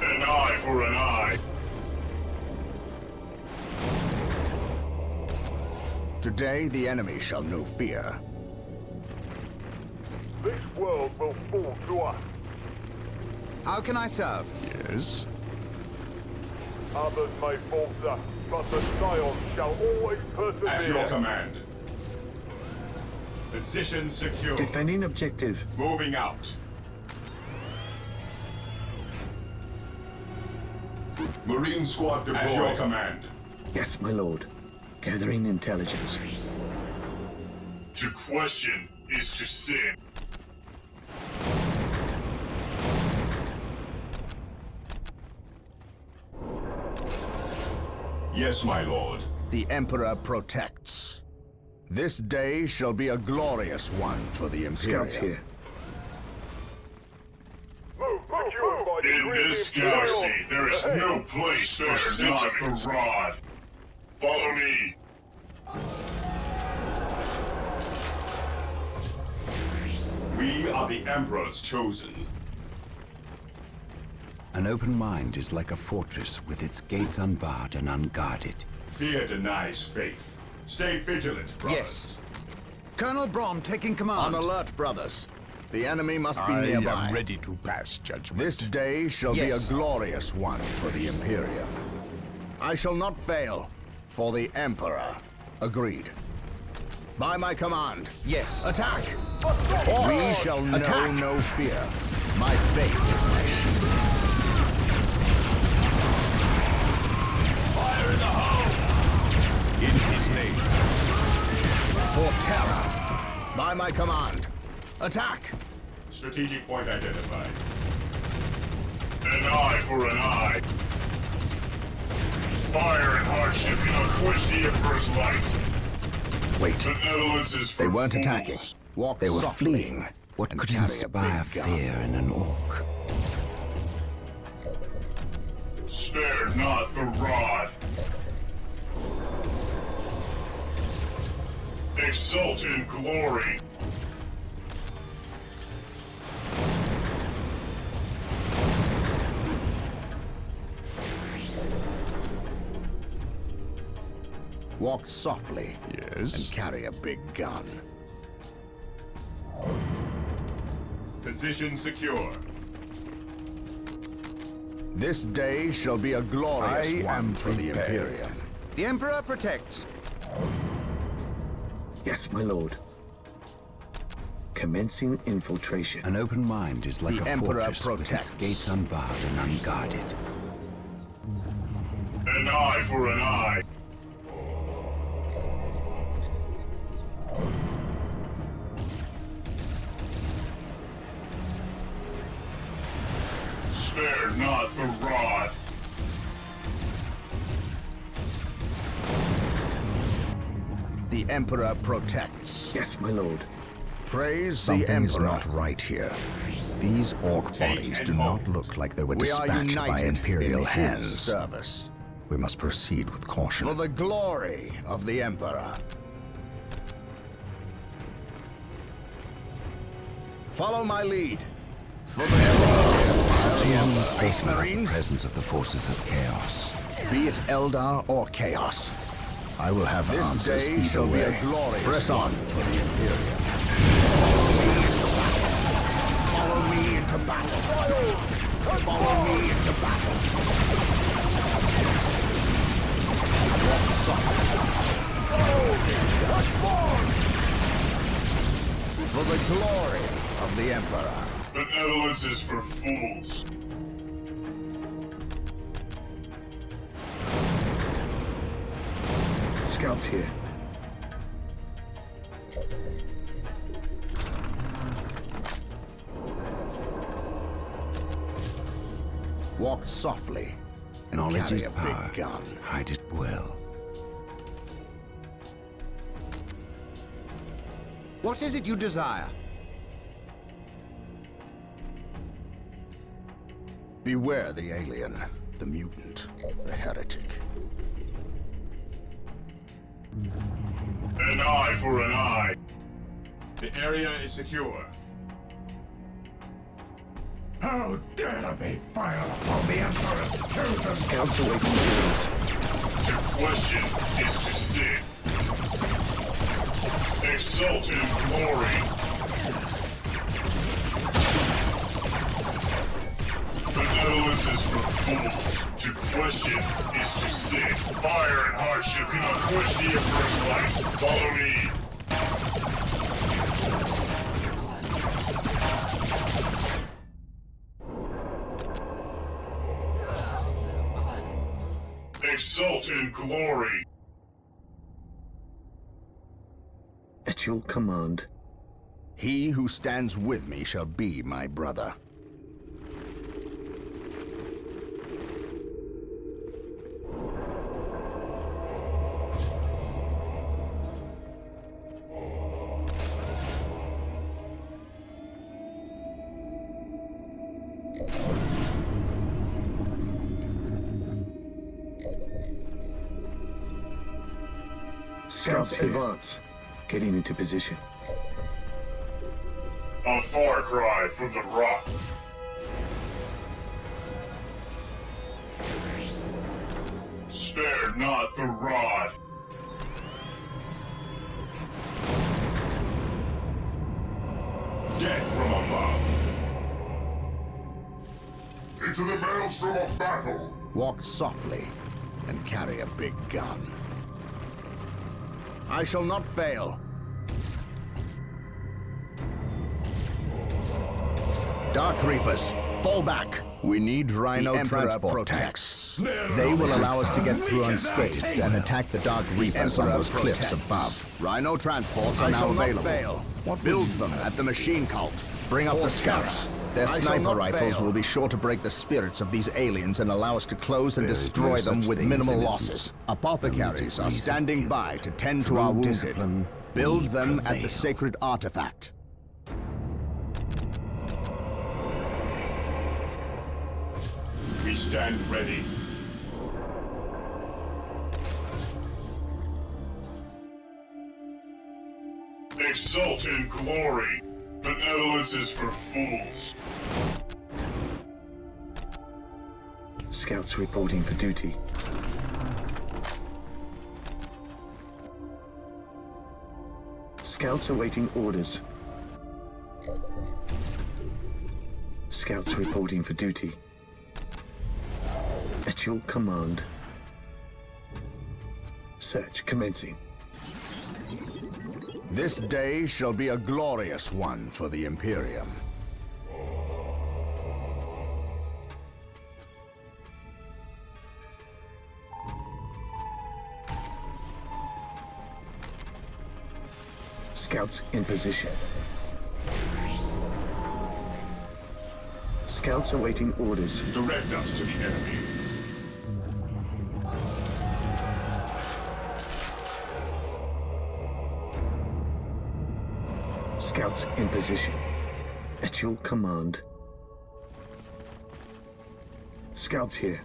An eye for an eye. Today, the enemy shall know fear. This world will fall to us. How can I serve? Yes? Others may falter, but the Scions shall always persevere. At your command. Position secure. Defending objective. Moving out. Marine squad deployed. At your command. Yes, my lord. Gathering intelligence. To question is to sin. Yes, my lord. The Emperor protects. This day shall be a glorious one for the Imperium. Scouts here. In this galaxy, there is no place for not the rod. Follow me. We are the Emperor's chosen. An open mind is like a fortress with its gates unbarred and unguarded. Fear denies faith. Stay vigilant, brothers. Yes. Colonel Braun taking command. On alert, brothers. The enemy must be nearby. I am ready to pass judgment. This day shall be a glorious one for the Imperium. I shall not fail, for the Emperor. Agreed. By my command. Yes. Attack! We shall know no fear. My faith is my shield. Fire in the hole! In his name. For terror. By my command. Attack! Strategic point identified. An eye for an eye. Fire and hardship cannot quench the Emperor's light. Wait. The Netherlands is for They weren't fools. attacking. They were softly fleeing. What and could carry a inspire big gun. fear in an orc? Spare not the rod. Exult in glory. Walk softly. Yes. And carry a big gun. Position secure. This day shall be a glorious one for the Imperium. The Emperor protects. Yes, my lord. Commencing infiltration. An open mind is like The a Emperor fortress with its protects. gates unbarred and unguarded. An eye for an eye. Spare not the rod. The Emperor protects. Yes, my lord. Praise Something the Emperor. is not right here. These orc bodies do not look like they were We are dispatched united by Imperial in his hands. service. We must proceed with caution. For the glory of the Emperor. Follow my lead. For the Space Emperor. Marine presence of the forces of chaos. Be it Eldar or Chaos. I will have This answers day either shall way. be a glorious Press one on. for the Imperium. Follow me into battle. Follow me into battle. Walk softly. For the glory of the Emperor. The Netherlands is for fools. Scouts here. Walk softly. And Knowledge carry is a power. big gun. Hide it well. What is it you desire? Beware the alien, the mutant, the heretic. An eye for an eye. The area is secure. How dare they fire upon the Emperor's chosen Scouts await orders. To question is to sin. Exult in glory. The Netherlands is for fools. To question is to sin. Fire and hardship cannot quench the Emperor's light. Follow me. Exult in glory. At your command. He who stands with me shall be my brother. Scouts advance. Getting into position. A far cry from the rock. Spare not the rod. Death from above. Into the maelstrom of battle. Walk softly and carry a big gun. I shall not fail. Dark Reapers, fall back. We need Rhino transport tanks. They will allow us to get through unscathed and attack the Dark Reapers on those cliffs above. Rhino transports are now available. Build them at the machine cult. Bring up the scouts. Their sniper rifles will be sure to break the spirits of these aliens and allow us to close and destroy them with minimal losses. Apothecaries are standing by to tend to our wounded. Build them at the sacred artifact. We stand ready. Exult in glory. Benevolence is for fools. Scouts reporting for duty. Scouts awaiting orders. Scouts reporting for duty. At your command. Search commencing. This day shall be a glorious one for the Imperium. Scouts in position. Scouts awaiting orders. Direct us to the enemy. Scouts in position. At your command. Scouts here.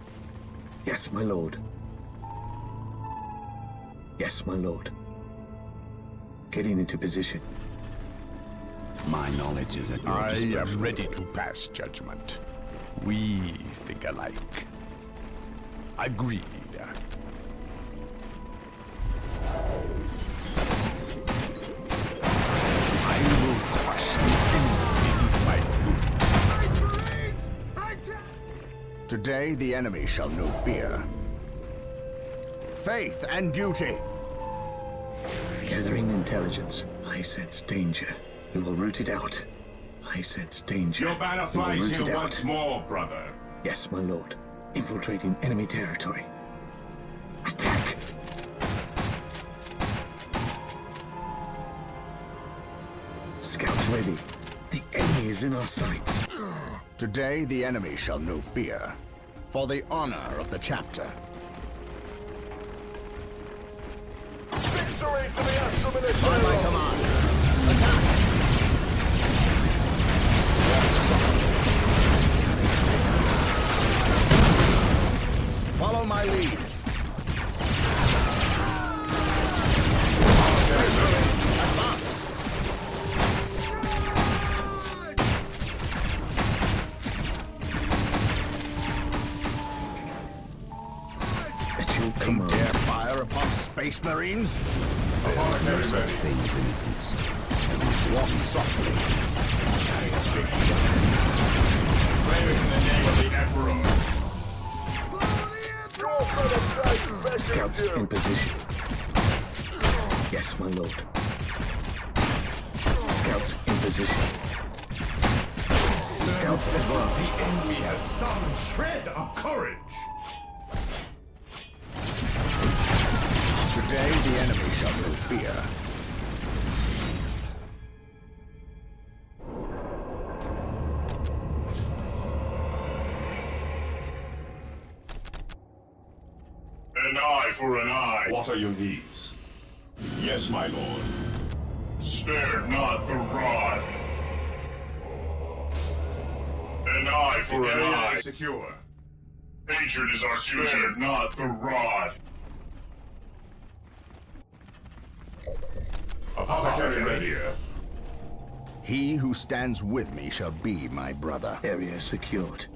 Yes, my lord. Yes, my lord. Getting into position. My knowledge is at your I disposal. am ready to pass judgment. We think alike. Agreed. I will crush the enemy beneath my boot. Today the enemy shall know fear. Faith and duty. Gathering intelligence. I sense danger. We will root it out. I sense danger. Your banner We will flies root it here out. once more, brother. Yes, my lord. Infiltrating enemy territory. Attack! Scouts ready. The enemy is in our sights. Today the enemy shall know fear. For the honor of the chapter. Victory for the Astrum and By my command. Attack! Follow my lead. Advance. At your They command. dare fire upon Space Marines? No such thing as innocence. Walk softly. Carry a big gun. Pray in the name of the Emperor. Scouts in position. Yes, my lord. Scouts in position. Scouts advance. The enemy has some shred of courage. Today the enemy shall know fear. An eye for an eye. What are your needs? Yes, my lord. Spare not the rod. An eye for an eye. Secure. Hatred is our future. Spare not the rod. Apothecary ready. He who stands with me shall be my brother. Area secured.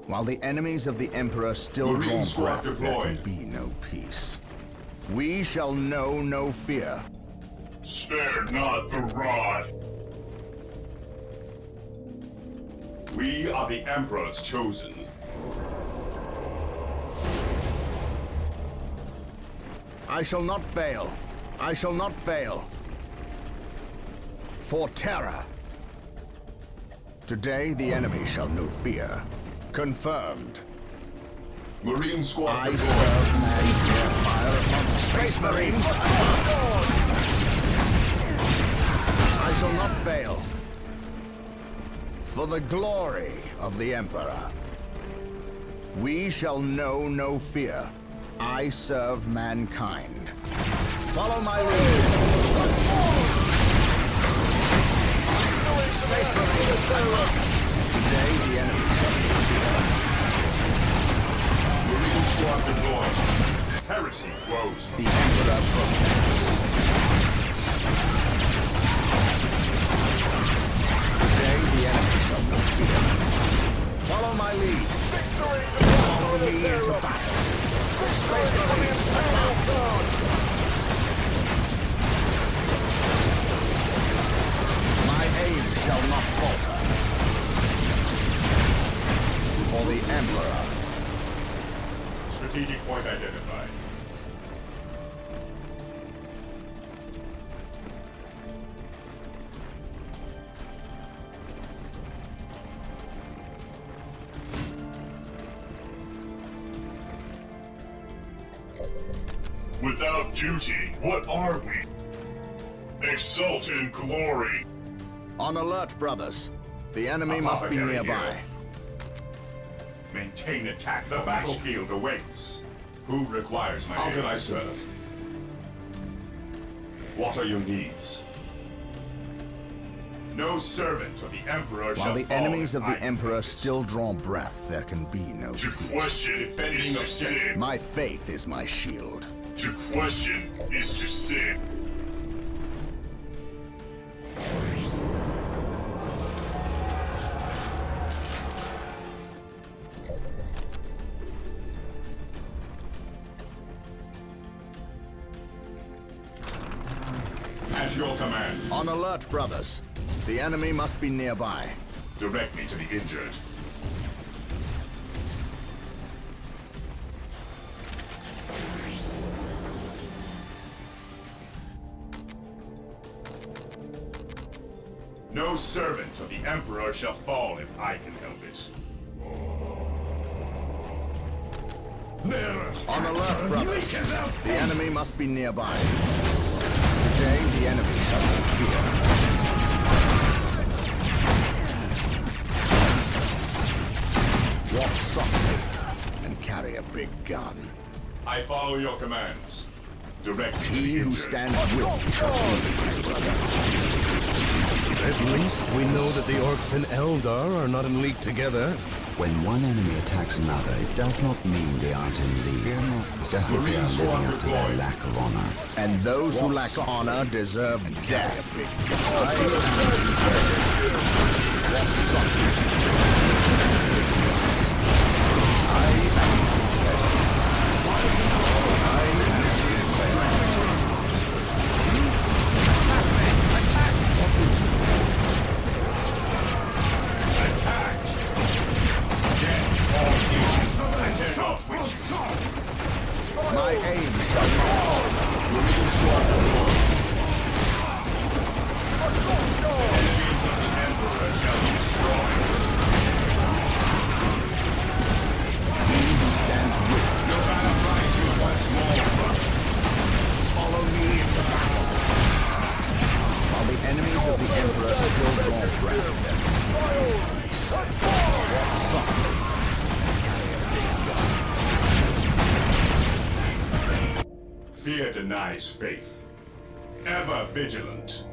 While the enemies of the Emperor still Marine draw squad breath, there can deployed. be no peace. We shall know no fear. Spare not the rod. We are the Emperor's chosen. I shall not fail. I shall not fail. For terror. Today the enemy shall know fear. Confirmed. Marine squad I deployed. serve man fire upon Space Marines. I shall not fail. For the glory of the Emperor. We shall know no fear. I serve mankind. Follow my lead. Space Marines advance. Today the enemy shall know fear. Marine squad deployed. Heresy grows. The Emperor protects. Today the enemy shall know fear. Follow my lead. Follow me into battle. Space Marines advance. My aim shall not falter. For the Emperor. Strategic point identified. Without duty, what are we? Exult in glory. On alert, brothers. The enemy must be Apothecary nearby. here. Maintain attack. The battlefield awaits. Who requires my How can I serve? What are your needs? No servant of the Emperor shall While the fall enemies if of the I Emperor still draw breath, there can be no To peace. question is to sin. My faith is my shield. To question is to sin. At your command. On alert, brothers. The enemy must be nearby. Direct me to the injured. No servant of the Emperor shall fall if I can help it. On alert, brothers. The enemy must be nearby. Today, the enemy shall not fear. Walk softly and carry a big gun. I follow your commands. Direct me to He the who injured. stands with me shall be my brother. At least we know that the Orks and Eldar are not in league together. When one enemy attacks another, it does not mean they aren't in league. Just that they are living up to their lack of honor. And those who lack honor deserve death. My aim shall not falter. Marine squad deployed. Enemies of the Emperor shall be destroyed. He who stands with me Your banner flies you once more. follow me into battle. While the enemies of the Emperor still draw breath, walk softly. Fear denies faith. Ever vigilant.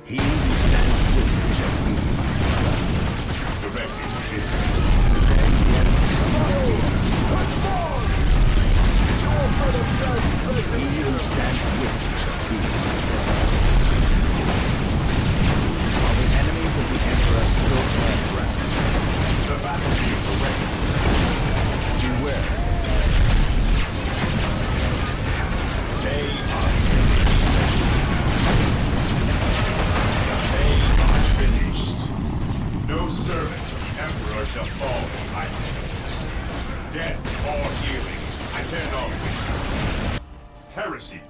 He who stands with me shall be my brother. Direct me to the injured. Today the enemy shall not fear. He who stands with me shall be my brother. While the enemies of the Emperor still draw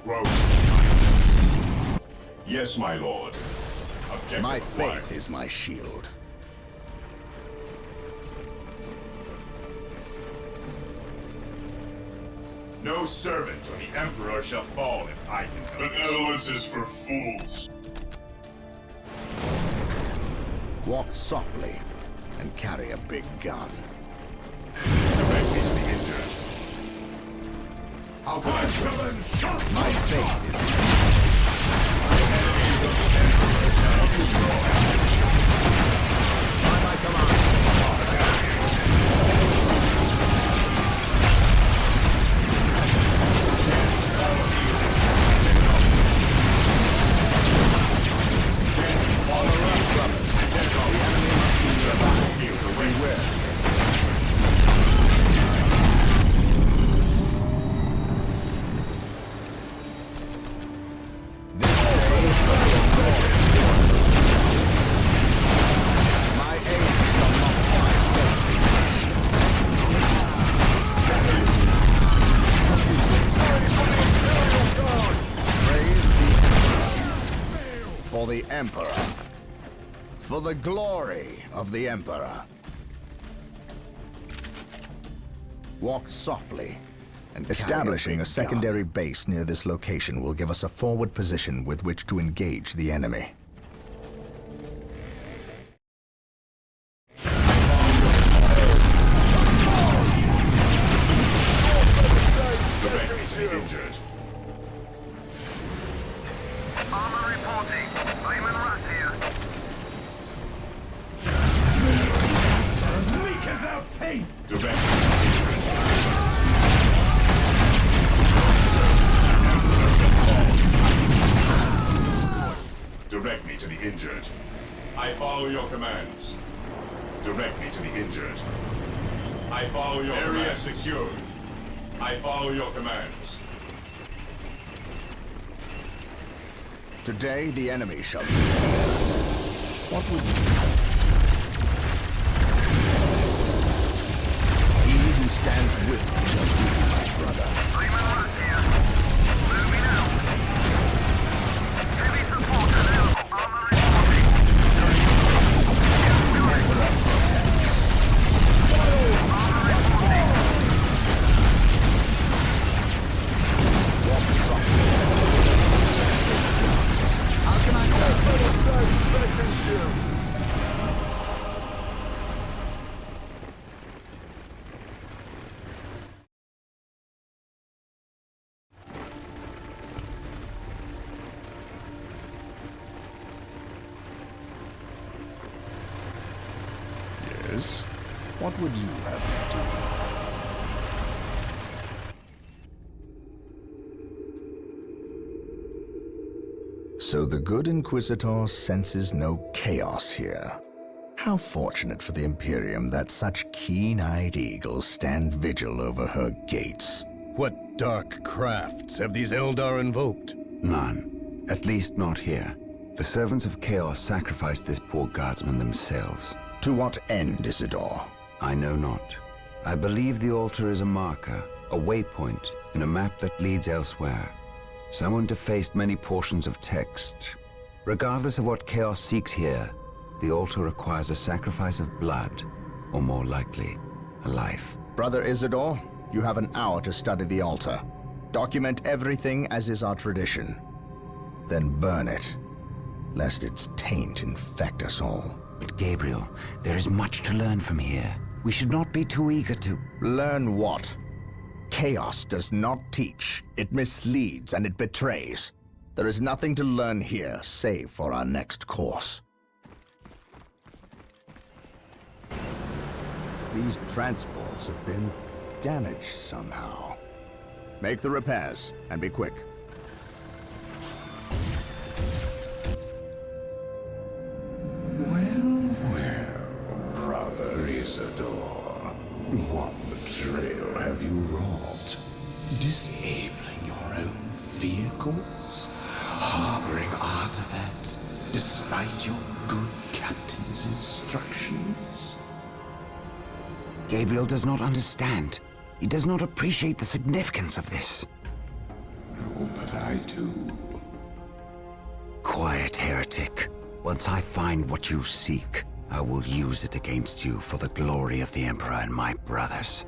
Grow. Yes, my lord. Objective My acquired. faith is my shield. No servant of the Emperor shall fall if I can help it. Benevolence is for fools. Walk softly and carry a big gun. Direct me to the injured. How can I Excellent shot, My faith is by my command. For the Emperor. For the glory of the Emperor. Walk softly and establishing a secondary base near this location will give us a forward position with which to engage the enemy. direct me to the injured? Armor reporting. Layman Rat here. as weak as their faith! Direct Direct me to the injured. I follow your commands. Direct me to the injured. I follow your commands. Area secured. I follow your commands. Today the enemy shall be. What would you... He who stands with me shall be my brother. Layman Rat here. Moving out. Heavy support available. Armor reporting. Armor reporting. Walk softly. How can I serve? Yes? What would you have me do? So the good Inquisitor senses no chaos here. How fortunate for the Imperium that such keen-eyed eagles stand vigil over her gates. What dark crafts have these Eldar invoked? None. At least not here. The servants of Chaos sacrificed this poor guardsman themselves. To what end, Isidore? I know not. I believe the altar is a marker, a waypoint, in a map that leads elsewhere. Someone defaced many portions of text. Regardless of what Chaos seeks here, the altar requires a sacrifice of blood, or more likely, a life. Brother Isidore, you have an hour to study the altar. Document everything as is our tradition. Then burn it, lest its taint infect us all. But Gabriel, there is much to learn from here. We should not be too eager to... Learn what? Chaos does not teach. It misleads and it betrays. There is nothing to learn here, save for our next course. These transports have been damaged somehow. Make the repairs, and be quick. Well, Brother Isidore, what betrayal have you wrought? Disabling your own vehicles? Harboring artifacts despite your good captain's instructions? Gabriel does not understand. He does not appreciate the significance of this. but I do. Quiet, heretic. Once I find what you seek, I will use it against you for the glory of the Emperor and my brothers.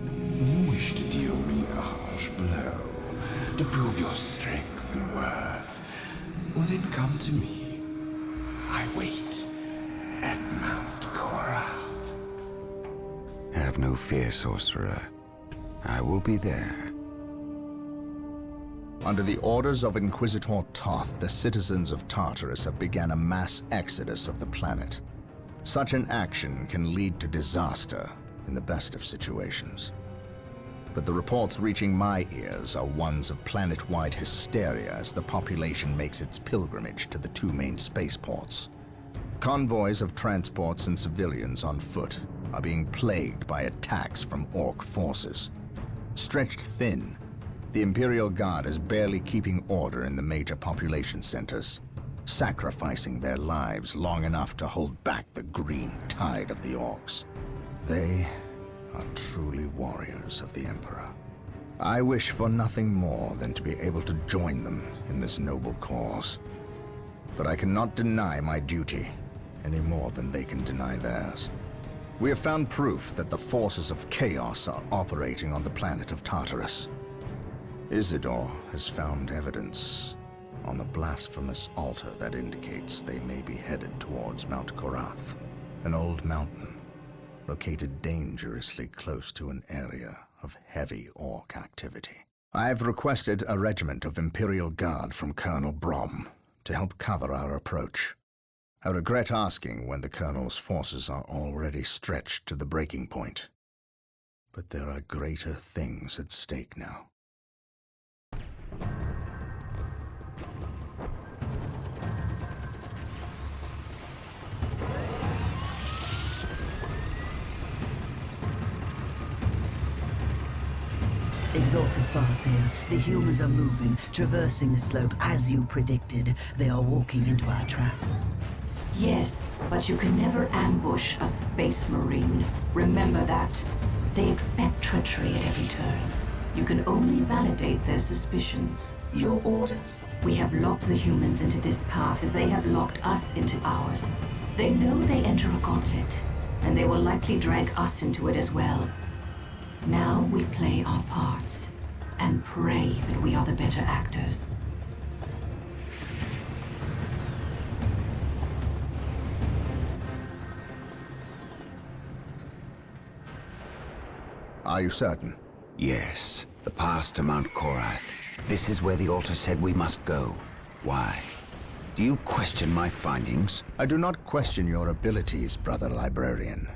You wish to deal me a harsh blow, to prove your strength and worth. Well, then come to me. I wait at Mount Korath. Have no fear, sorcerer. I will be there. Under the orders of Inquisitor Toth, the citizens of Tartarus have begun a mass exodus of the planet. Such an action can lead to disaster in the best of situations. But the reports reaching my ears are ones of planet-wide hysteria as the population makes its pilgrimage to the two main spaceports. Convoys of transports and civilians on foot are being plagued by attacks from Ork forces. Stretched thin, the Imperial Guard is barely keeping order in the major population centers, sacrificing their lives long enough to hold back the green tide of the Orks. They are truly warriors of the Emperor. I wish for nothing more than to be able to join them in this noble cause. But I cannot deny my duty any more than they can deny theirs. We have found proof that the forces of chaos are operating on the planet of Tartarus. Isidore has found evidence on the blasphemous altar that indicates they may be headed towards Mount Korath, an old mountain located dangerously close to an area of heavy Ork activity. I've requested a regiment of Imperial Guard from Colonel Brom to help cover our approach. I regret asking when the Colonel's forces are already stretched to the breaking point. But there are greater things at stake now. Exalted Farseer, the humans are moving, traversing the slope as you predicted. They are walking into our trap. Yes, but you can never ambush a space marine. Remember that. They expect treachery at every turn. You can only validate their suspicions. Your orders? We have locked the humans into this path as they have locked us into ours. They know they enter a gauntlet, and they will likely drag us into it as well. Now we play our parts, and pray that we are the better actors. Are you certain? Yes, the path to Mount Korath. This is where the altar said we must go. Why? Do you question my findings? I do not question your abilities, brother librarian,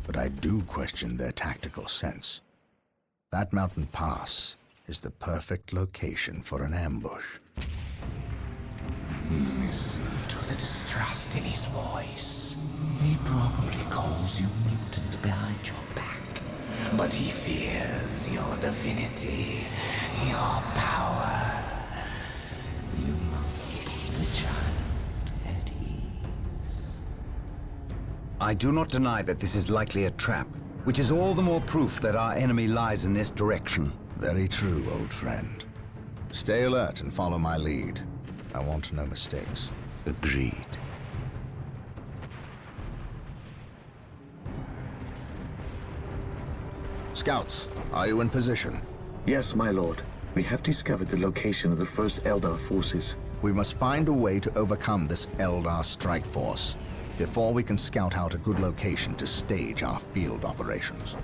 but I do question their tactical sense. That mountain pass is the perfect location for an ambush. Listen to the distrust in his voice. He probably calls you mutant behind your back, but he fears your divinity, your power. You must put the child at ease. I do not deny that this is likely a trap, which is all the more proof that our enemy lies in this direction. Very true, old friend. Stay alert and follow my lead. I want no mistakes. Agreed. Scouts, are you in position? Yes, my lord. We have discovered the location of the first Eldar forces. We must find a way to overcome this Eldar strike force before we can scout out a good location to stage our field operations.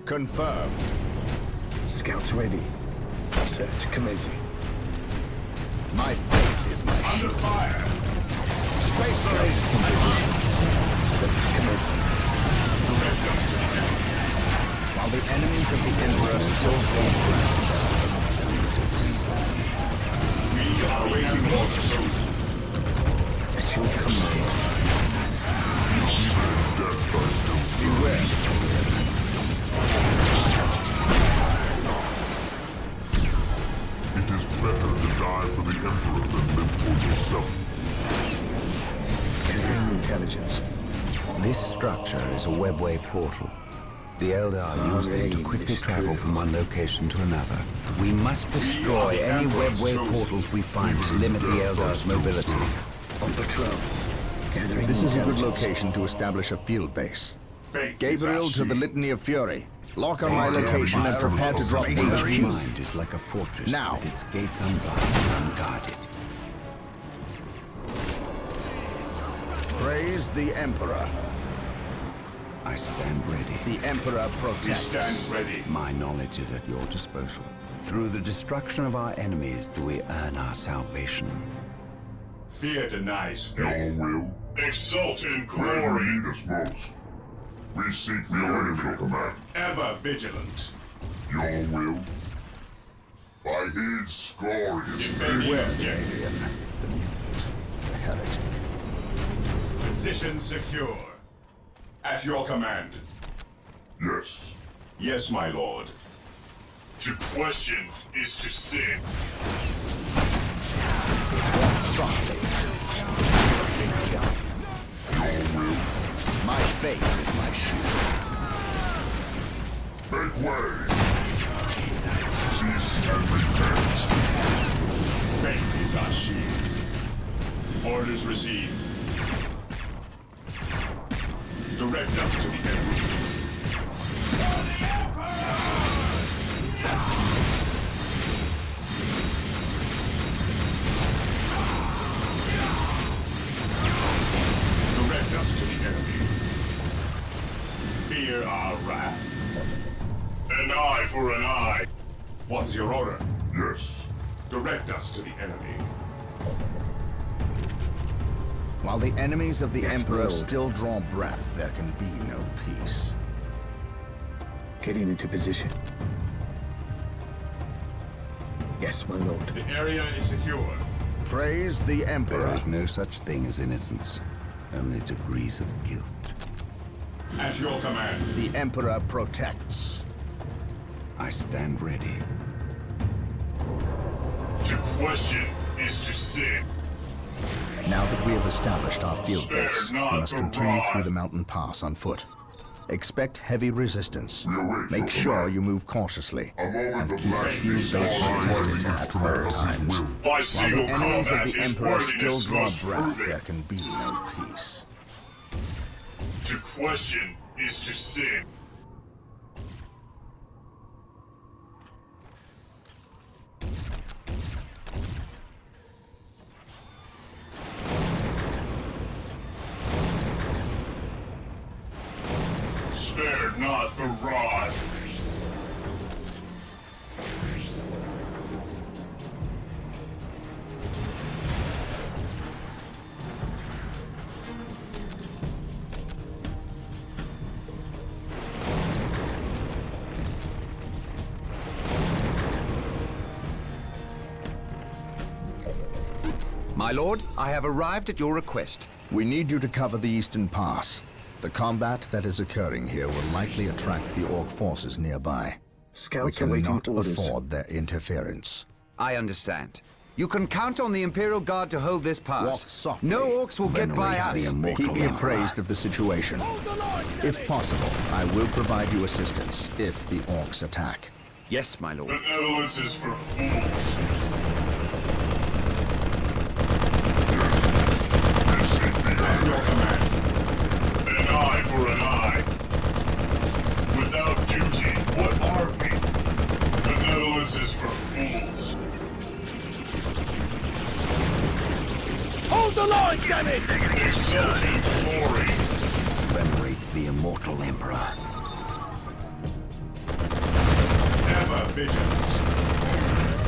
Confirmed. Scouts ready. Search commencing. My faith is my Under fire! Space race in position. Search commencing. While the enemies of the Emperor still form classes. We are waiting orders. At your command. Beware. It is better to die for the Emperor than live for yourself. Gathering intelligence. This structure is a webway portal. The Eldar use them to quickly travel from one location to another. We must destroy any webway portals we find to limit the Eldar's mobility. On patrol. Gathering This is a good intelligence. location to establish a field base. Faith Gabriel is to our the shield. Litany of Fury. Lock on my location and prepare to drop Each HQ. mind is like a fortress Now. with its gates unbarred and unguarded. Praise the Emperor. I stand ready. The Emperor We protects. stand ready. My knowledge is at your disposal. Through the destruction of our enemies do we earn our salvation. Fear denies Your faith. will. Exult in When you glory. need us most. We seek the initial command. Ever vigilant. Your will. By his glorious Defend the Beware, objective. alien. The mutant. The heretic. Position secure. At your command. Yes. Yes, my lord. To question is to sin. Walk softly. Think young. Your will. My faith is my shield. Make way. Cease and repent. Faith is our shield. Orders received. Direct us to the enemy. Direct us to the enemy. Fear our wrath. An eye for an eye. What is your order? Yes. Direct us to the enemy. While the enemies of the Yes, my Emperor lord. still draw breath, there can be no peace. Getting into position. Yes, my lord. The area is secure. Praise the There Emperor. is no such thing as innocence, only degrees of guilt. At your command. The Emperor protects. I stand ready. To question is to sin. Now that we have established our field Spare base, we not must the continue rod. through the mountain pass on foot. Expect heavy resistance. We await Make your sure command. you move cautiously A moment and of keep the life field is base all protected I at all need. times. By While the single enemies of combat the his Emperor still worthiness draw must breath, prove there it. can be no peace. To question is to sin. Spare not the rod. My lord, I have arrived at your request. We need you to cover the Eastern Pass. The combat that is occurring here will likely attract the Ork forces nearby. Scouts we awaiting cannot orders. afford their interference. I understand. You can count on the Imperial Guard to hold this pass. Walk softly. No orcs will get by Venerate the us. immortal. Keep me appraised of the situation. If possible, I will provide you assistance if the Orks attack. Yes, my lord. Benevolence is for fools. At your command. An eye for an eye. Without duty, what are we? Benevolence is for fools. Hold the line, damn it! Exult in glory. Venerate the immortal Emperor. Ever vigilant.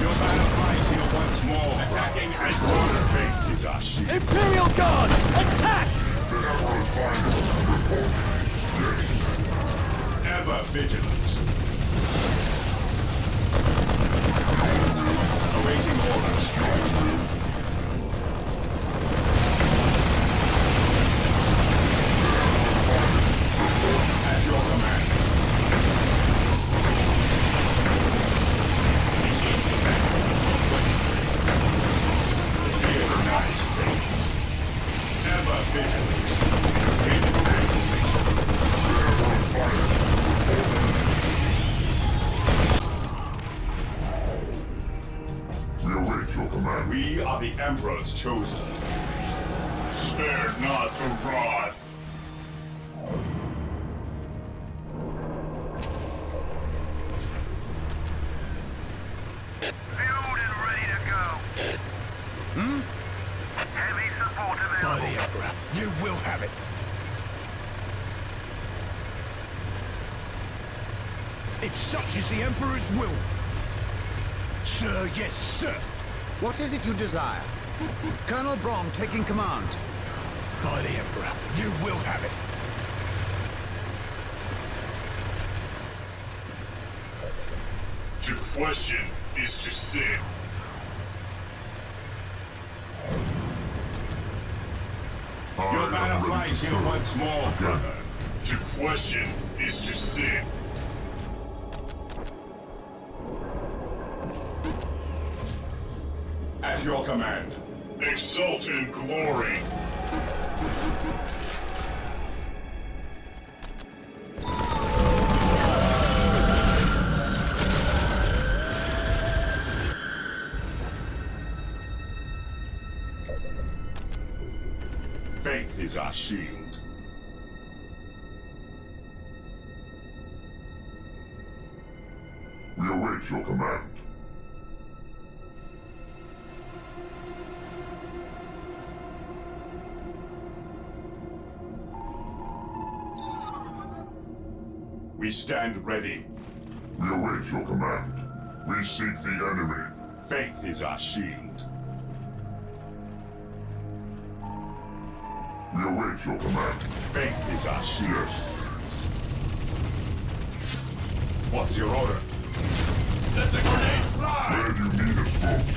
Your battle cries here once more. Attacking and water faith is our shield. Imperial Guard, attack! The Emperor's finest report. Yes. Ever vigilant. Awaiting orders. At your command. Fear denies faith. Ever vigilant. In acclamation. We are the Emperor's chosen. Spare not the rod. Fueled and ready to go. Heavy support By available. the Emperor, you will have it. If such is the Emperor's will. Sir, yes, sir. What is it you desire? Colonel Brom taking command. By the Emperor, you will have it. To question is to sin. Your banner flies here once more, brother. To question is to sin. At your command. Exult in glory. Faith is our shield. We await your command. We stand ready. We await your command. We seek the enemy. Faith is our shield. We await your command. Faith is our shield. Yes. What's your order? Let the grenade fly! Where do you need us most?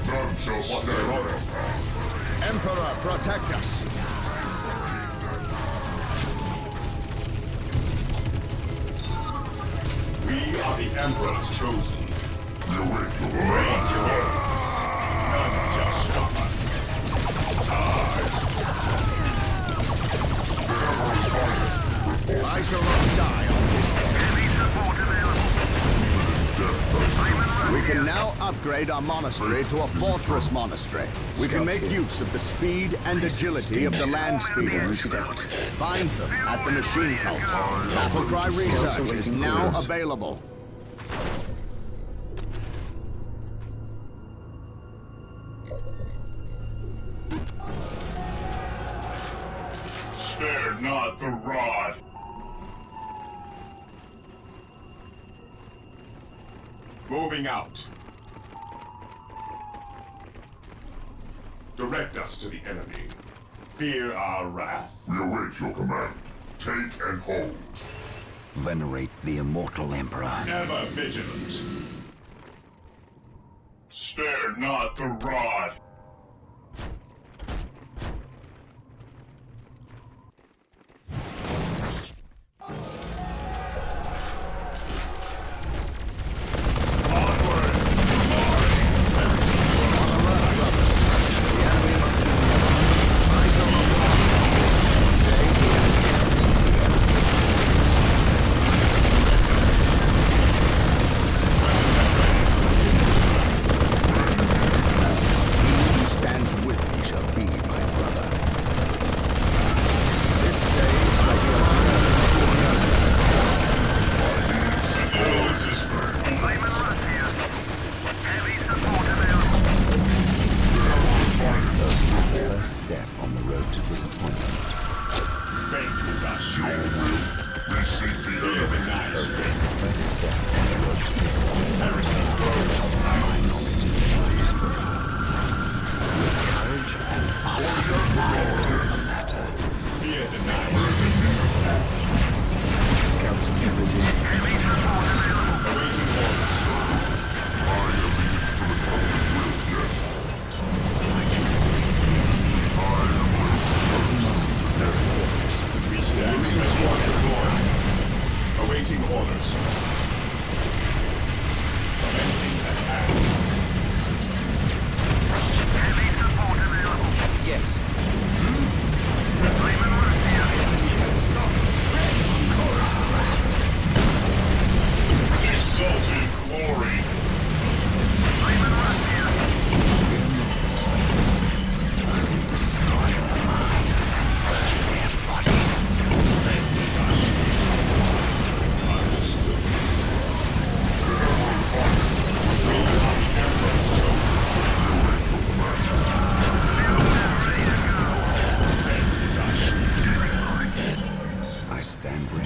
None shall What's your order? Emperor, protect us. We are the Emperor's chosen. We await your Raise your command. orders. None shall stop us. I shall not die on this day. Heavy support available. We can now upgrade our monastery to a fortress monastery. We can make use of the speed and agility of the land speeders. Find them at the machine cult. Battlecry research is now available. Spare not the rod. Moving out. Direct us to the enemy. Fear our wrath. We await your command. Take and hold. Venerate the immortal Emperor. Ever vigilant. Spare not the rod.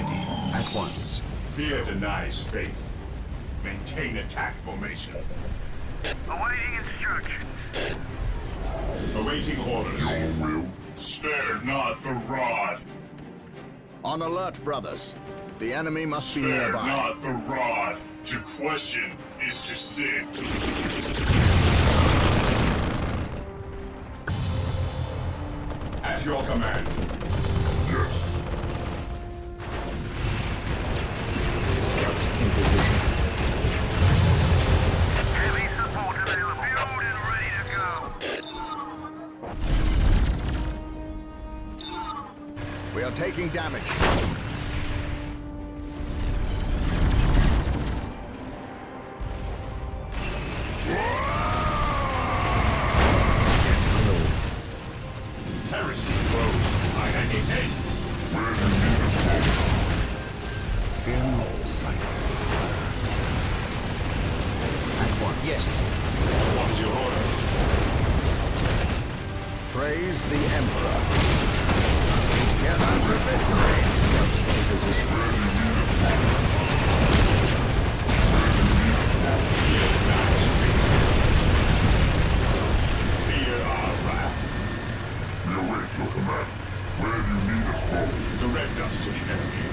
ready. At once. Fear denies faith. Maintain attack formation. Awaiting instructions. Awaiting orders. Your will? Spare not the rod. On alert, brothers. The enemy must be Spare nearby. not the rod. To question is to sin. At your command. Yes. Scouts in position. Heavy support available. Build and ready to go. We are taking damage. Yes, my lord. Heresy grows. I hate. Where do you need us most? Fear not the sight. At once. Yes. What is your order? Praise the Emperor. Together to victory. Scouts in position. Fear our wrath. We await your command. Where do you need us most? Direct us to the enemy.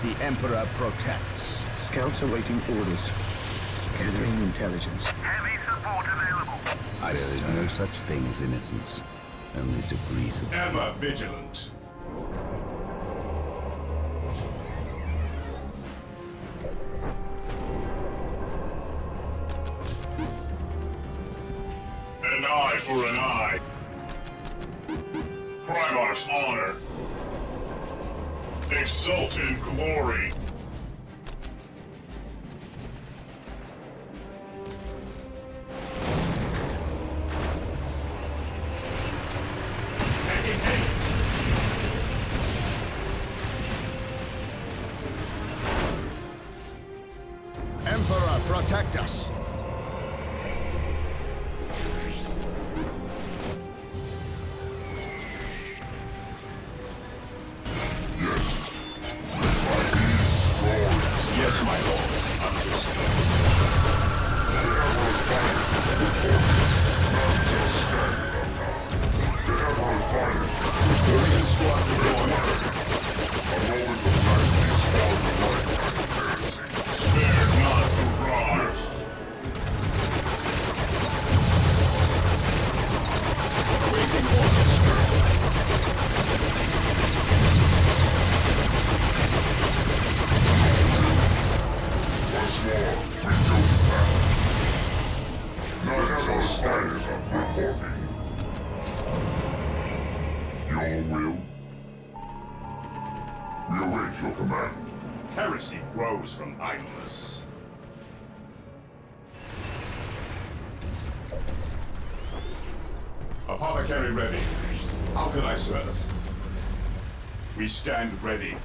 The Emperor protects. Scouts awaiting orders. Gathering intelligence. Heavy support available. There is no such thing as innocence. Only degrees of Ever vigilant. An eye for an eye. Primarch's honor. Exult in glory. Taking haste. Emperor, protect us. Yes, my lord. Korean squad deployed. Spare not the rod. Awaiting orders. Once more, we go to battle. None shall stand us reporting. Your will? We await your command. Heresy grows from idleness. Apothecary ready. How can I serve? We stand ready.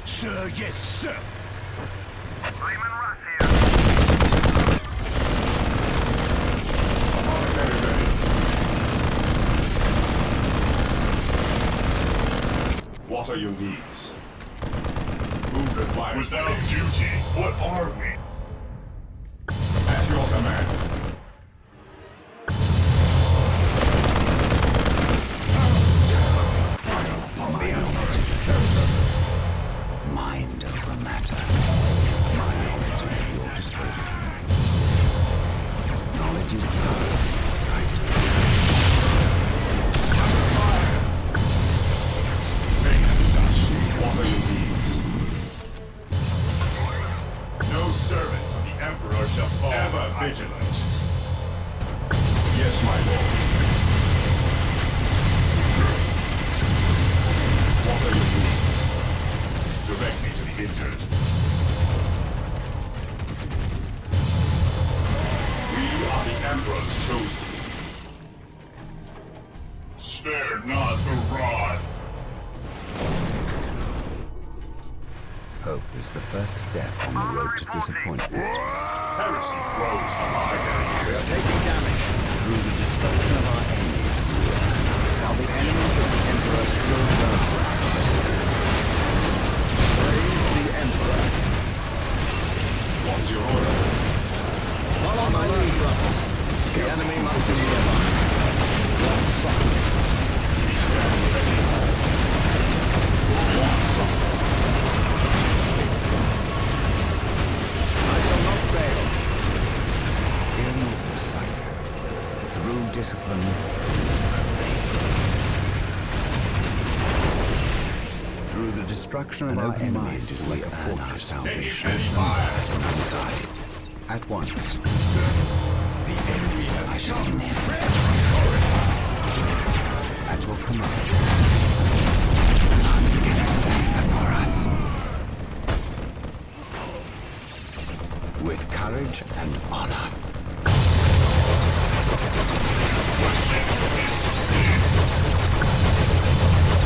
Sir, yes, sir. Raymond Russ here. Apothecary ready. What are your needs? Who requires Without duty, what are we? At your command. mind over matter. My knowledge is at your disposal. Knowledge is power. I What are your needs? No servant of the Emperor shall fall. Ever vigilant. Yes, my lord. What are your needs? Direct me to the injured. We are the Emperor's chosen. Spare not the rod. Hope is the first step on the road to disappointment. Heresy grows from our hands. We are taking damage. Through the destruction of our enemies, we will earn While the enemies of the Emperor Emperor still burns. Praise the Emperor. What's your order? Follow my lead, brothers. The enemy must be nearby. One side. Stand ready. One side. I shall not fail. Fear not the psycho. Through discipline, we prevail. Through the destruction of our enemies is like a fortress salvation unguarded. At once. The enemy has come. At your command. None can stand before us. With courage and honor.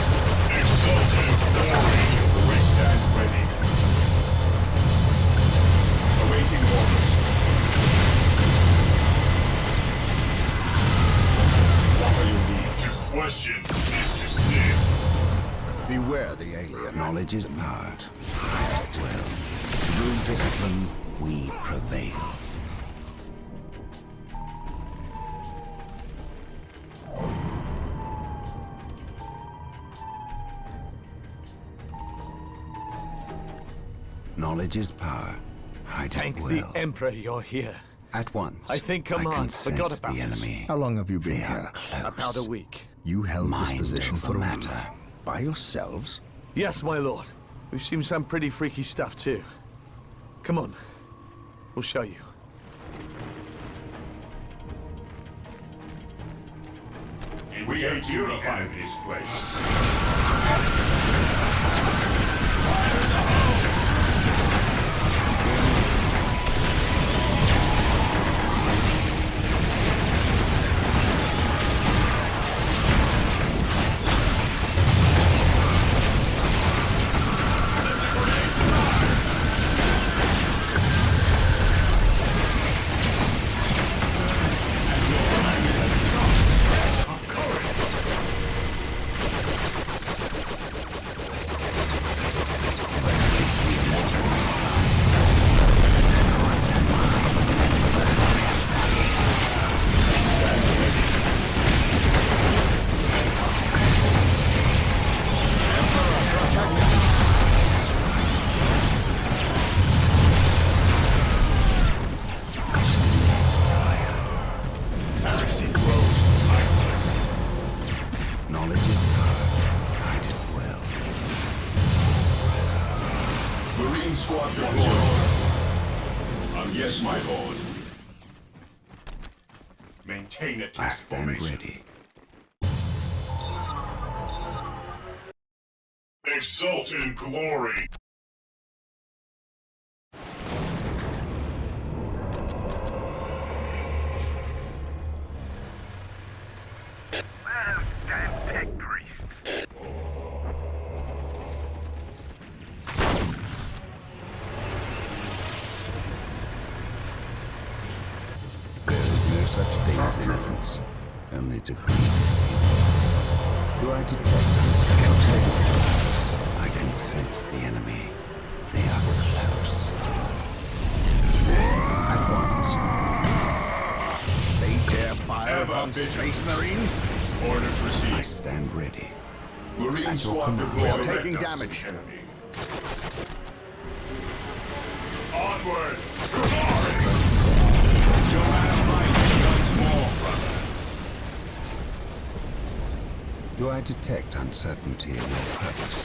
Exalted glory. We stand ready. Awaiting orders. What are your needs? To question is to sin. Beware the alien. Knowledge is power. At will. Through discipline, we prevail. Knowledge is power. Hide Thank it the well. Emperor you're here. At once. I think I can Command forgot sense about the us. enemy. How long have you been They are here? close. About a week. You held this Mind position over for a matter. week. By yourselves? Yes, my lord. We've seen some pretty freaky stuff, too. Come on. We'll show you. We are purifying this place. Yes, my lord. Maintain attack I stand formation. ready. Exalt in glory. Where are those damn tech priests? There is no such thing as innocence, only degrees of guilt. Do I detect unskillful? I can sense the enemy. They are close. At once. They dare fire upon Space Marines? Orders I received. stand ready. Marine At your squad command. deployed. We are taking Direct us damage. to the enemy. Onward to glory! You'll have my once more, brother. Do I detect uncertainty in your purpose?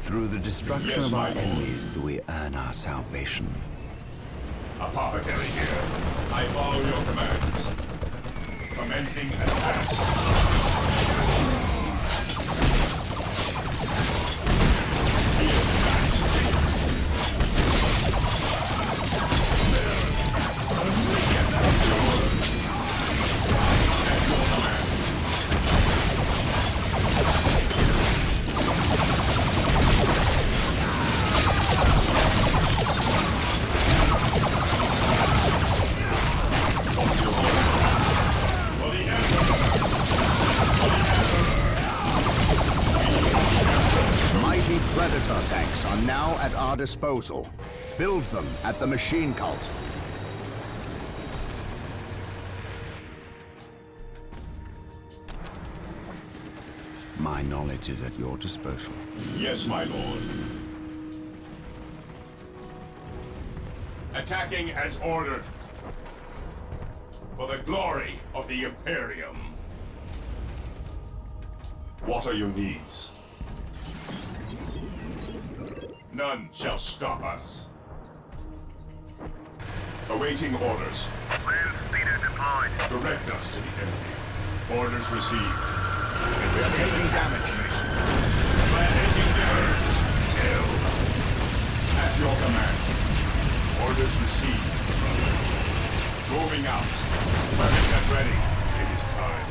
Through the destruction Yes, of our my lord. enemies do we earn our salvation. Apothecary here. I follow your commands. Commencing attack. For the Emperor! For the Predator tanks are now at our disposal. Build them at the machine cult. My knowledge is at your disposal. Yes, my lord. Attacking as ordered. For the glory of the Imperium. What are your needs? None shall stop us. Awaiting orders. Land speeder deployed. Direct us to the enemy. Orders received. We are taking damage. Taking damage. Kill. At your command. Orders received. Moving out. Get ready. It is time.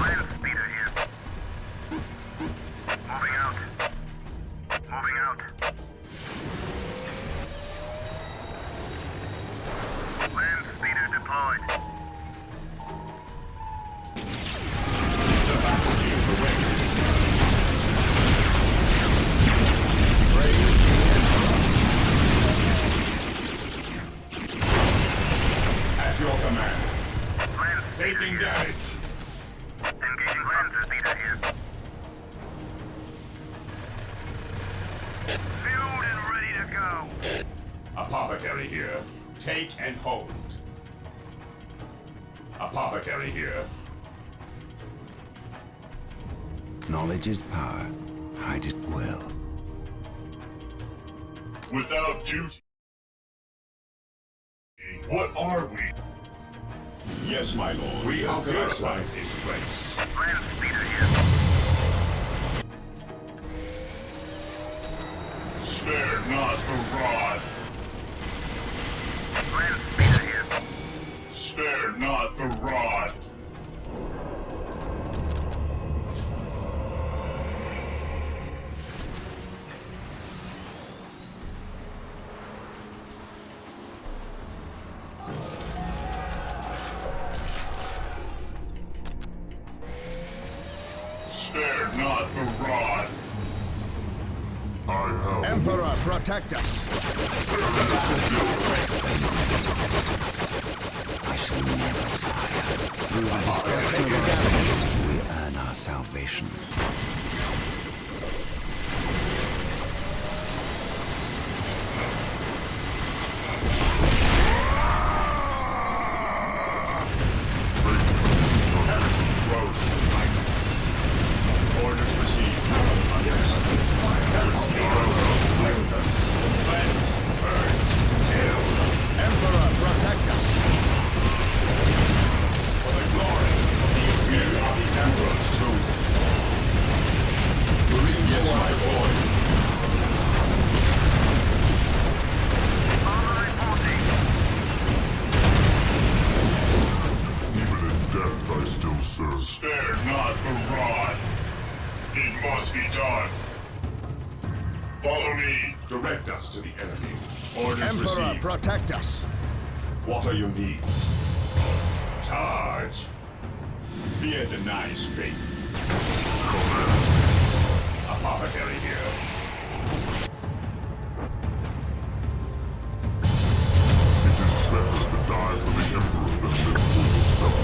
Land speeder here. Moving out. Moving out. Land speeder deployed. The battlefield awaits. At your command. Land speeder Taking here. damage. Engaging land speeder here. Fueled and ready to go. Apothecary here. Take and hold. Apothecary here. Knowledge is power. Hide it well. Without duty, what are we? Yes, my lord. We How have can I purified serve? this place. Land speeder here. Spare not the rod. Land speeder here. Spare not the rod. Spare not the rod. I have Emperor, protect us. I shall never tire. Through the destruction of our enemies, we earn our salvation. Orders received. Emperor, protect us. For the glory of the Imperium of the Emperor's chosen. Yes, my lord. Armor reporting. even in death I still serve. Spare not the rod. It must be done. Follow me. Direct us to the enemy. Orders Emperor, received. protect us. What are your needs? Charge. Fear denies faith. Apothecary here. It is better to die for the Emperor than live for yourself.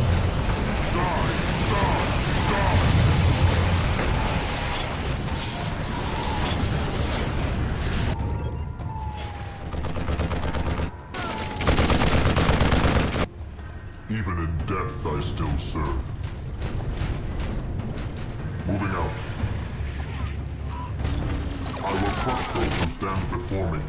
Die! Die! Die! Even in death I still serve. Moving out. I will crush those who stand before me.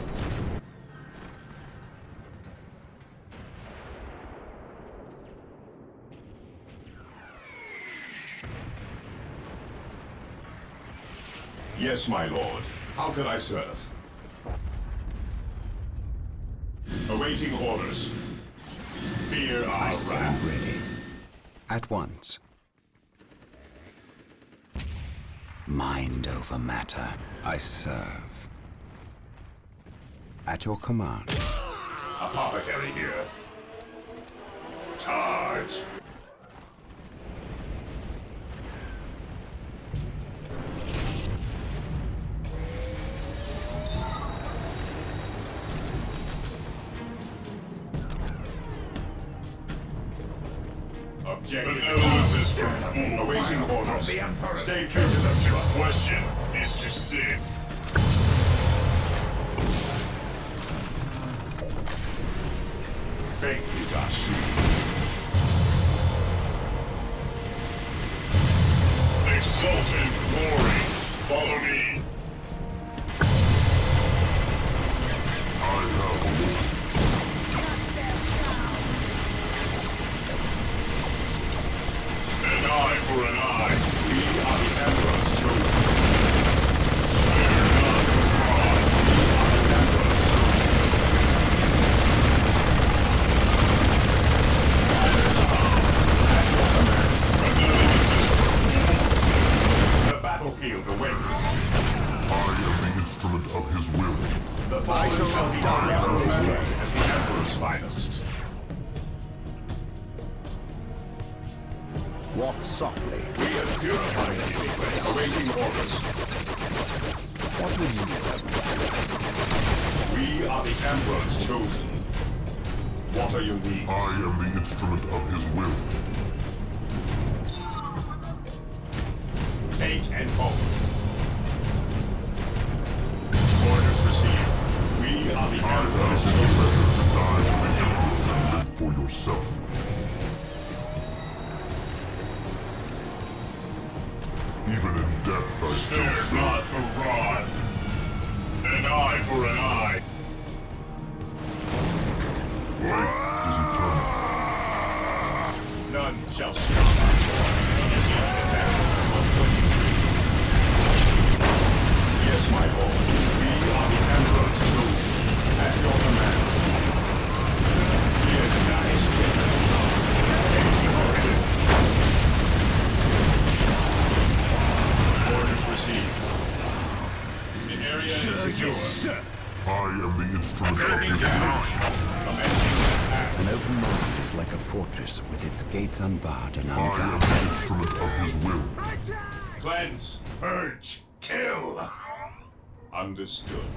Yes, my lord. How can I serve? Awaiting orders. Fear I our stand wrath. ready. At once. Mind over matter. I serve. At your command. Apothecary here. Charge. Benevolence is performed. Awaiting orders. Stay true to the trust. Question is to sin. Faith is our shield. Exalted glory. Follow me. I have a will. An eye for an eye. We are the Emperor's chosen. Spare not the rod. We are the Emperor's chosen. The battlefield awaits. I am the instrument of his will. The fallen shall be honored on this day as the Emperor's finest. Walk softly. We are purifying this place. Awaiting orders. What would you have? We are the Emperor's chosen. What are your needs? I am the instrument of his will. Take and hold. Orders received. We are the Emperor's It is chosen. better to die for the Emperor than live for yourself. Even in death, I still Spare serve. not the rod. An eye for an eye. Faith is eternal. None shall stop us. Yes, my lord. We are the Emperor's chosen. At your command. Here tonight. Orders received. The area is secure. I am the instrument of his will. An open mind is like a fortress with its gates unbarred and I am unguarded. the instrument of his will. Cleanse, purge, kill. Understood.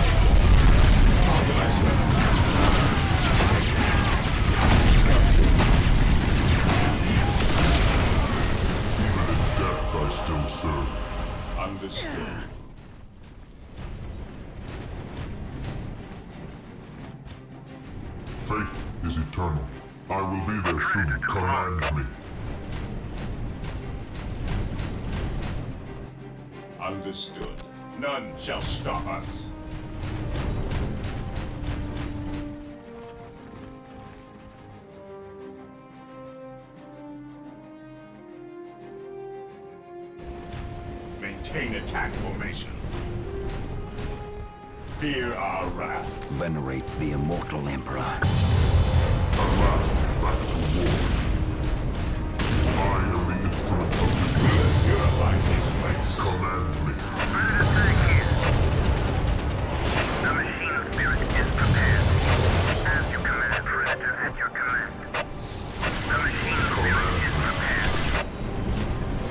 How can I serve? Even in death, I still serve. Understood. Faith is eternal. I will be there soon. Command me. Understood. None shall stop us. Maintain attack formation. Fear our wrath. Venerate the immortal Emperor. At last, back to war. I am the instrument of his will. Purify this place. Command me. The machine spirit is prepared. As you command, Predator, at your command. The machine spirit is prepared.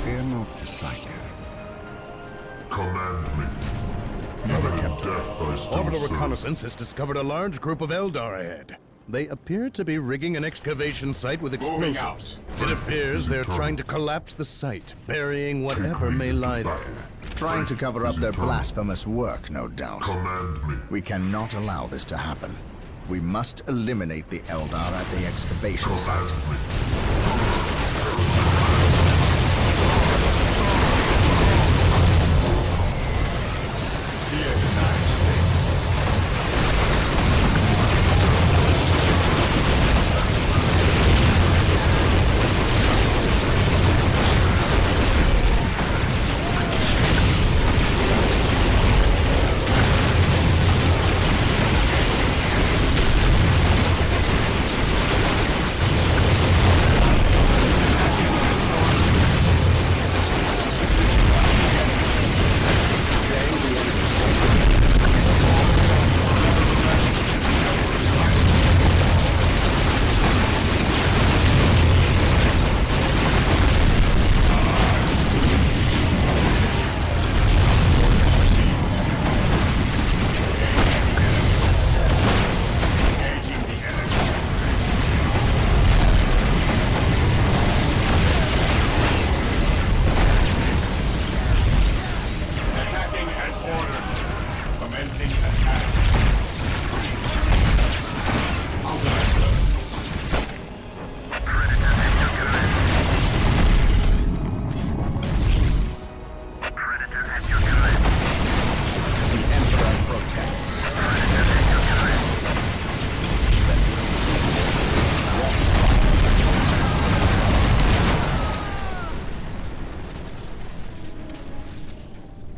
Fear not the Psyker. Command me. Even in death, I still Orbital serve. reconnaissance has discovered a large group of Eldar ahead. They appear to be rigging an excavation site with Moving explosives. out. It appears they're trying to collapse the site, burying whatever may lie there. Trying to cover up their blasphemous work, no doubt. Command me. We cannot allow this to happen. We must eliminate the Eldar at the excavation site. Command me. Here tonight.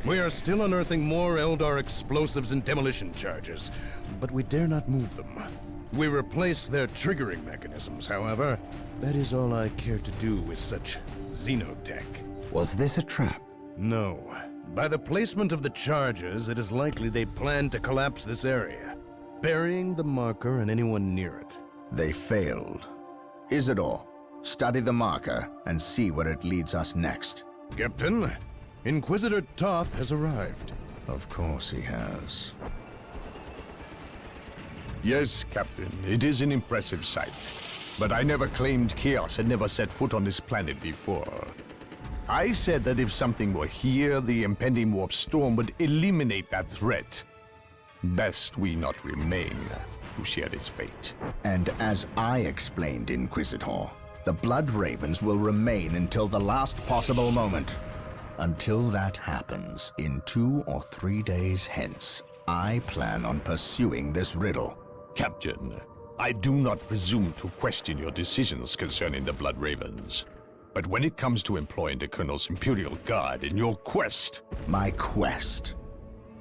We are still unearthing more Eldar explosives and demolition charges, but we dare not move them. We replace their triggering mechanisms, however. That is all I care to do with such xenotech. Was this a trap? No. By the placement of the charges, it is likely they plan to collapse this area, burying the marker and anyone near it. They failed. Isidore, study the marker and see where it leads us next. Captain, Inquisitor Toth has arrived. Of course he has. Yes, Captain, it is an impressive sight. But I never claimed Chaos had never set foot on this planet before. I said that if something were here, the impending warp storm would eliminate that threat. Best we not remain to share its fate. And as I explained, Inquisitor, the Blood Ravens will remain until the last possible moment. Until that happens, in 2 or 3 days hence, I plan on pursuing this riddle. Captain, I do not presume to question your decisions concerning the Blood Ravens. But when it comes to employing the Colonel's Imperial Guard in your quest... My quest?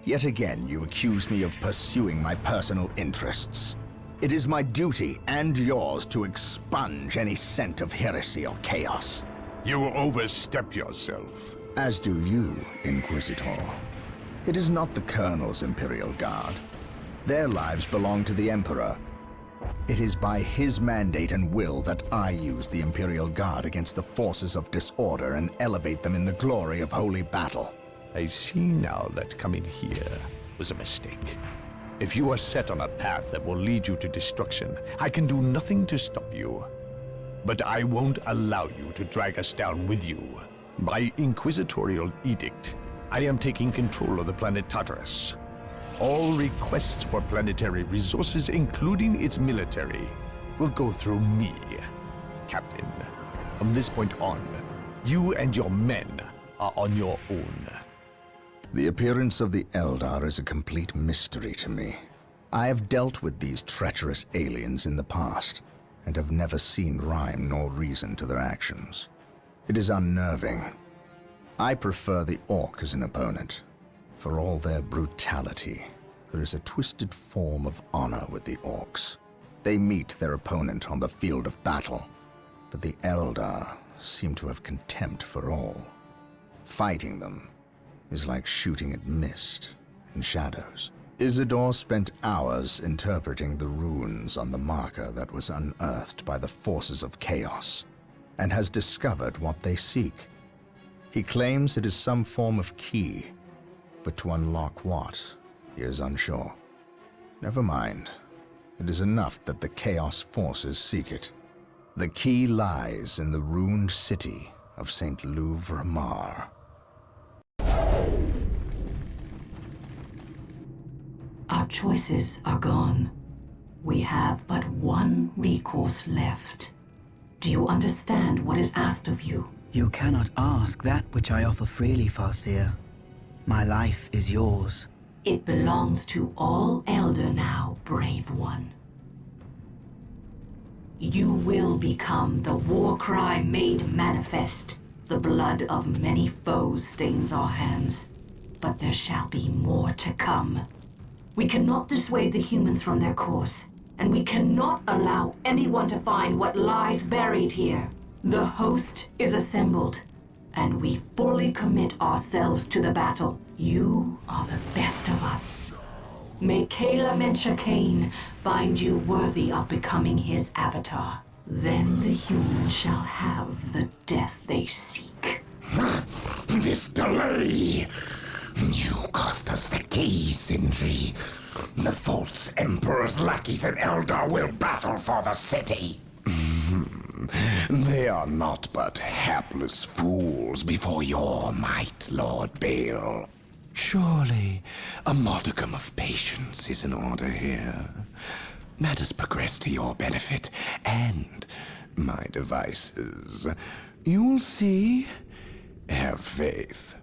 Yet again, you accuse me of pursuing my personal interests. It is my duty, and yours, to expunge any scent of heresy or chaos. You overstep yourself. As do you, Inquisitor. It is not the Colonel's Imperial Guard. Their lives belong to the Emperor. It is by his mandate and will that I use the Imperial Guard against the forces of disorder and elevate them in the glory of holy battle. I see now that coming here was a mistake. If you are set on a path that will lead you to destruction, I can do nothing to stop you. But I won't allow you to drag us down with you. By inquisitorial edict, I am taking control of the planet Tartarus. All requests for planetary resources, including its military, will go through me, Captain. From this point on, you and your men are on your own. The appearance of the Eldar is a complete mystery to me. I have dealt with these treacherous aliens in the past, and have never seen rhyme nor reason to their actions. It is unnerving. I prefer the Ork as an opponent. For all their brutality, there is a twisted form of honor with the Orks. They meet their opponent on the field of battle, but the Eldar seem to have contempt for all. Fighting them is like shooting at mist and shadows. Isidore spent hours interpreting the runes on the marker that was unearthed by the forces of chaos, and has discovered what they seek. He claims it is some form of key, but to unlock what, he is unsure. Never mind. It is enough that the Chaos forces seek it. The key lies in the ruined city of St. Louvre-Mar. Our choices are gone. We have but one recourse left. Do you understand what is asked of you? You cannot ask that which I offer freely, Farseer. My life is yours. It belongs to all Elder now, brave one. You will become the war cry made manifest. The blood of many foes stains our hands, but there shall be more to come. We cannot dissuade the humans from their course, and we cannot allow anyone to find what lies buried here. The host is assembled, and we fully commit ourselves to the battle. You are the best of us. May Kala Mencha Kane find you worthy of becoming his avatar. Then the humans shall have the death they seek. This delay! You cost us the key, Sindri. The false Emperor's lackeys and Eldar will battle for the city. They are not but hapless fools before your might, Lord Bale. Surely, a modicum of patience is in order here. Matters progress to your benefit and my devices. You'll see. Have faith.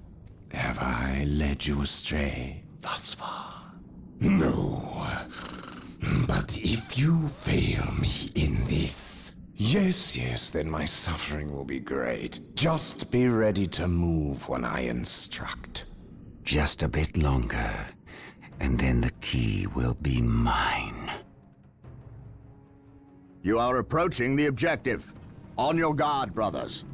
Have I led you astray thus far? No. But if you fail me in this... Yes, then my suffering will be great. Just be ready to move when I instruct. Just a bit longer, and then the key will be mine. You are approaching the objective. On your guard, brothers.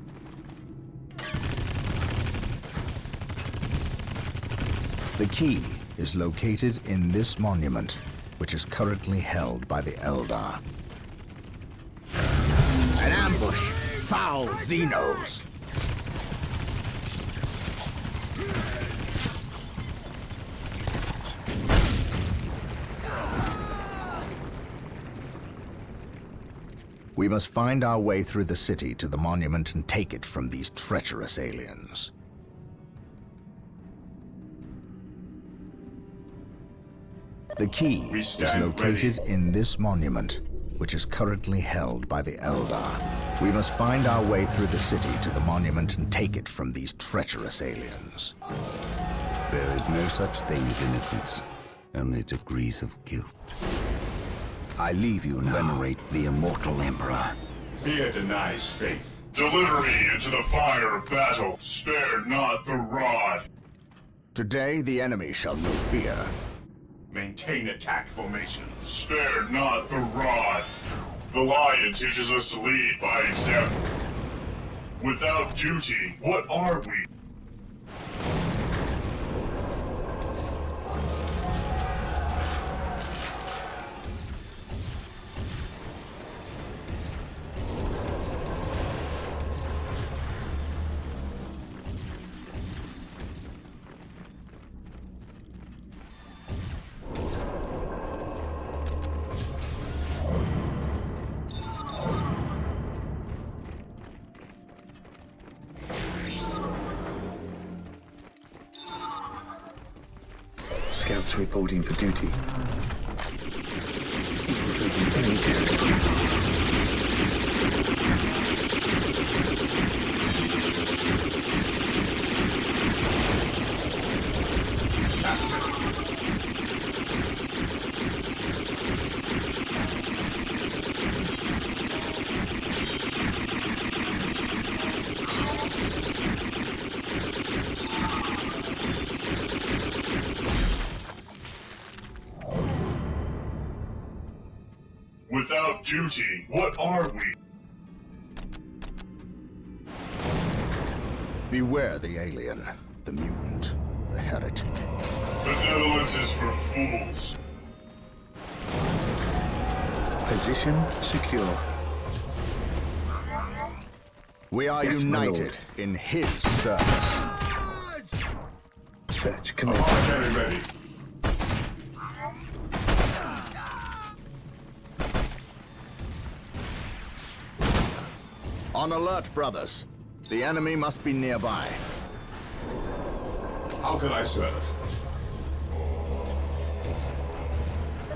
The key is located in this monument, which is currently held by the Eldar. An ambush! Foul Xenos! We must find our way through the city to the monument and take it from these treacherous aliens. The key is located in this monument, which is currently held by the Eldar. We must find our way through the city to the monument and take it from these treacherous aliens. There is no such thing as innocence, only degrees of guilt. I leave you now. Venerate the immortal Emperor. Fear denies faith. Deliver me into the fire of battle. Spare not the rod. Today, the enemy shall know fear. Maintain attack formation. Spare not the rod. The lion teaches us to lead by example. Without duty, what are we? Scouts reporting for duty. Infiltrating enemy territory. Without duty, what are we? Beware the alien, the mutant, the heretic. Benevolence is for fools. Position secure. We are Yes, united in his service. Search commencing. Very ready. On alert, brothers. The enemy must be nearby. How can I serve?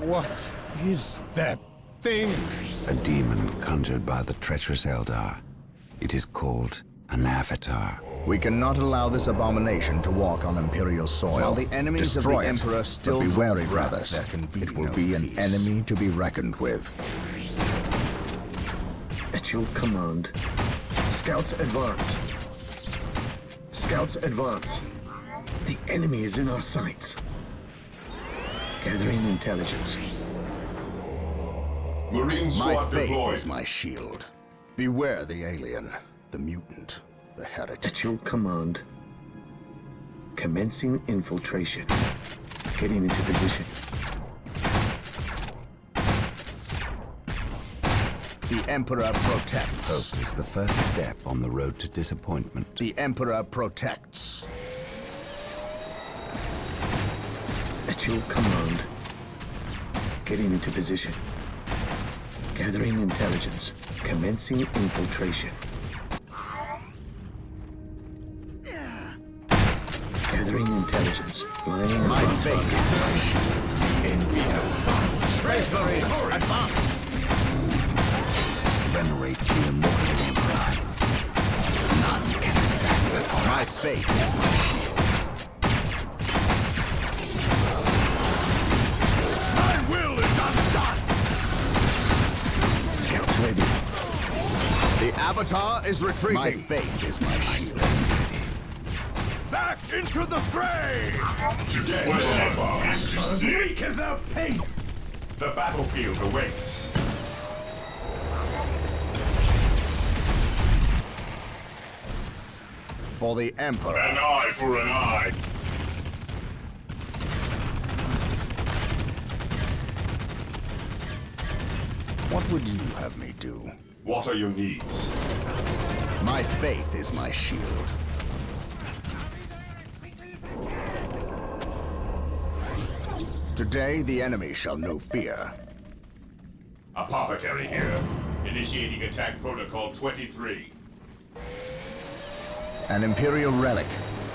What is that thing? A demon conjured by the treacherous Eldar. It is called an avatar. We cannot allow this abomination to walk on Imperial soil. While the enemies of the Emperor still be wary, brothers. It will be an enemy to be reckoned with. At your command. Scouts advance. Scouts advance. The enemy is in our sights. Gathering intelligence. Marine My squad faith deployed. is my shield. Beware the alien, the mutant, the heretic. At your command. Commencing infiltration. Getting into position. The Emperor protects. Hope is the first step on the road to disappointment. The Emperor protects. At your command. Getting into position. Gathering intelligence. Commencing infiltration. Gathering intelligence. intelligence. Lining up My on faith targets. is my shield. Envy of fun. Space Marines, advance! Venerate the immortal Emperor. None can stand before My us. faith is my shield. My will is undone! Scouts ready. The Avatar is retreating. My faith is my shield. Back into the fray! Today, Warhammer is to As sit. weak as their faith! The battlefield awaits. For the Emperor. An eye for an eye. What would you have me do? What are your needs? My faith is my shield. Today, the enemy shall know fear. Apothecary here. Initiating attack protocol 23. An Imperial relic.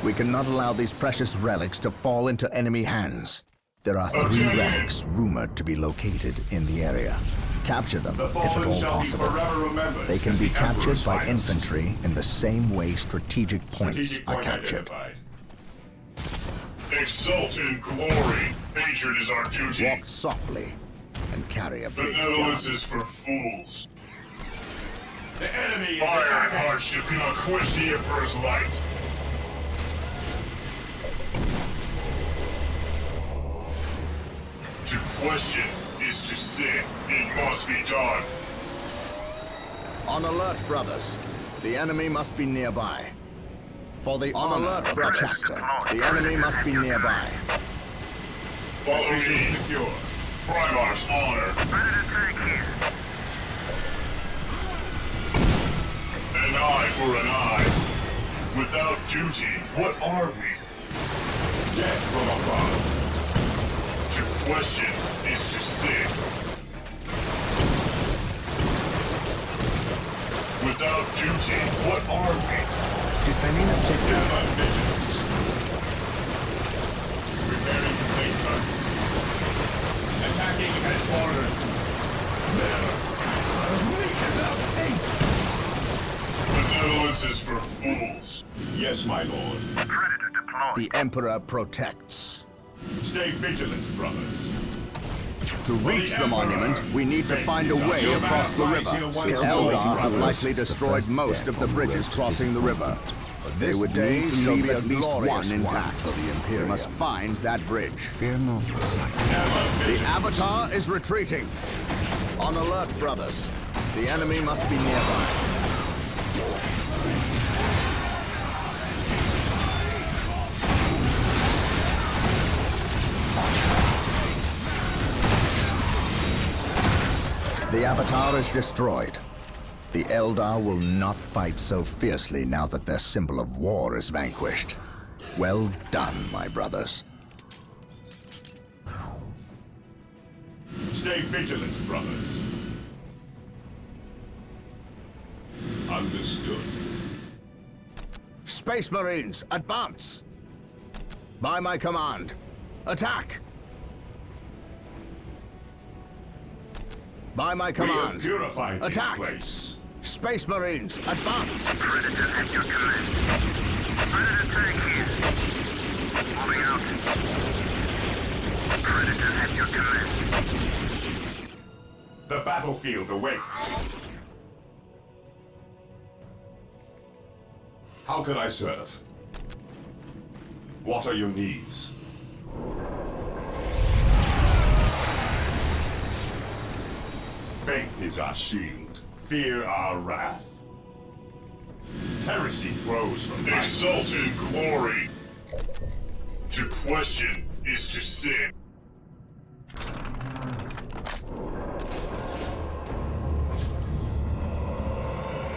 We cannot allow these precious relics to fall into enemy hands. There are 3 relics rumored to be located in the area. Capture them, The if at fallen all shall possible. be forever remembered. They can as be the captured Emperor's by finest. infantry in the same way strategic points Strategic are point captured. identified. Exult in glory. Hatred is our duty. Walk softly and carry a big gun. Benevolence is for fools. The enemy is Fire and attacking. hardship cannot quench the Emperor's light. To question is to sin. It must be done. On alert, brothers. The enemy must be nearby. For the honor of the chapter, the enemy must be nearby. Follow Position me. secure. Primarch's honor. Ready to take here. An eye for an eye. Without duty, what are we? Death from above. To question is to sin. Without duty, what are we? Defending objective. Gamma vigilance. Preparing to place target. Attacking as ordered. Their attacks are as weak as their faith! Benevolence is for fools. Yes, my lord. Predator deployed. The Emperor protects. Stay vigilant, brothers. To reach the monument, we need to find a way across the river. The Eldar have likely destroyed most of the bridges crossing the river. They would need to leave at least one intact. We must find that bridge. Fear not the sight. The Avatar is retreating. On alert, brothers. The enemy must be nearby. The Avatar is destroyed. The Eldar will not fight so fiercely now that their symbol of war is vanquished. Well done, my brothers. Stay vigilant, brothers. Understood. Space Marines, advance! By my command, attack! By my We have command, purified this attack! place. Space Marines, advance! Predator at your command. Predator tank here. Moving out. Predator at your command. The battlefield awaits. How can I serve? What are your needs? Faith is our shield, fear our wrath. Heresy grows from Exult in glory. To question is to sin.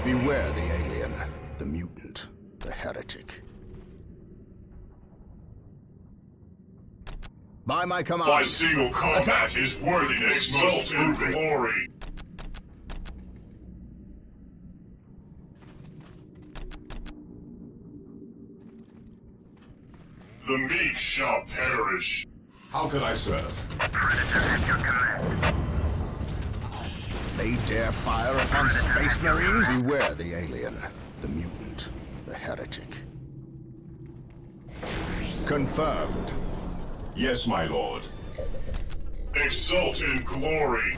Beware the alien, the mutant, the heretic. By my command, My single combat attack! is worthiness most in glory. The meek shall perish. How can I serve? Predator at your command. They dare fire upon Space Marines? Beware the alien, the mutant, the heretic. Confirmed. Yes, my lord. Exult in glory.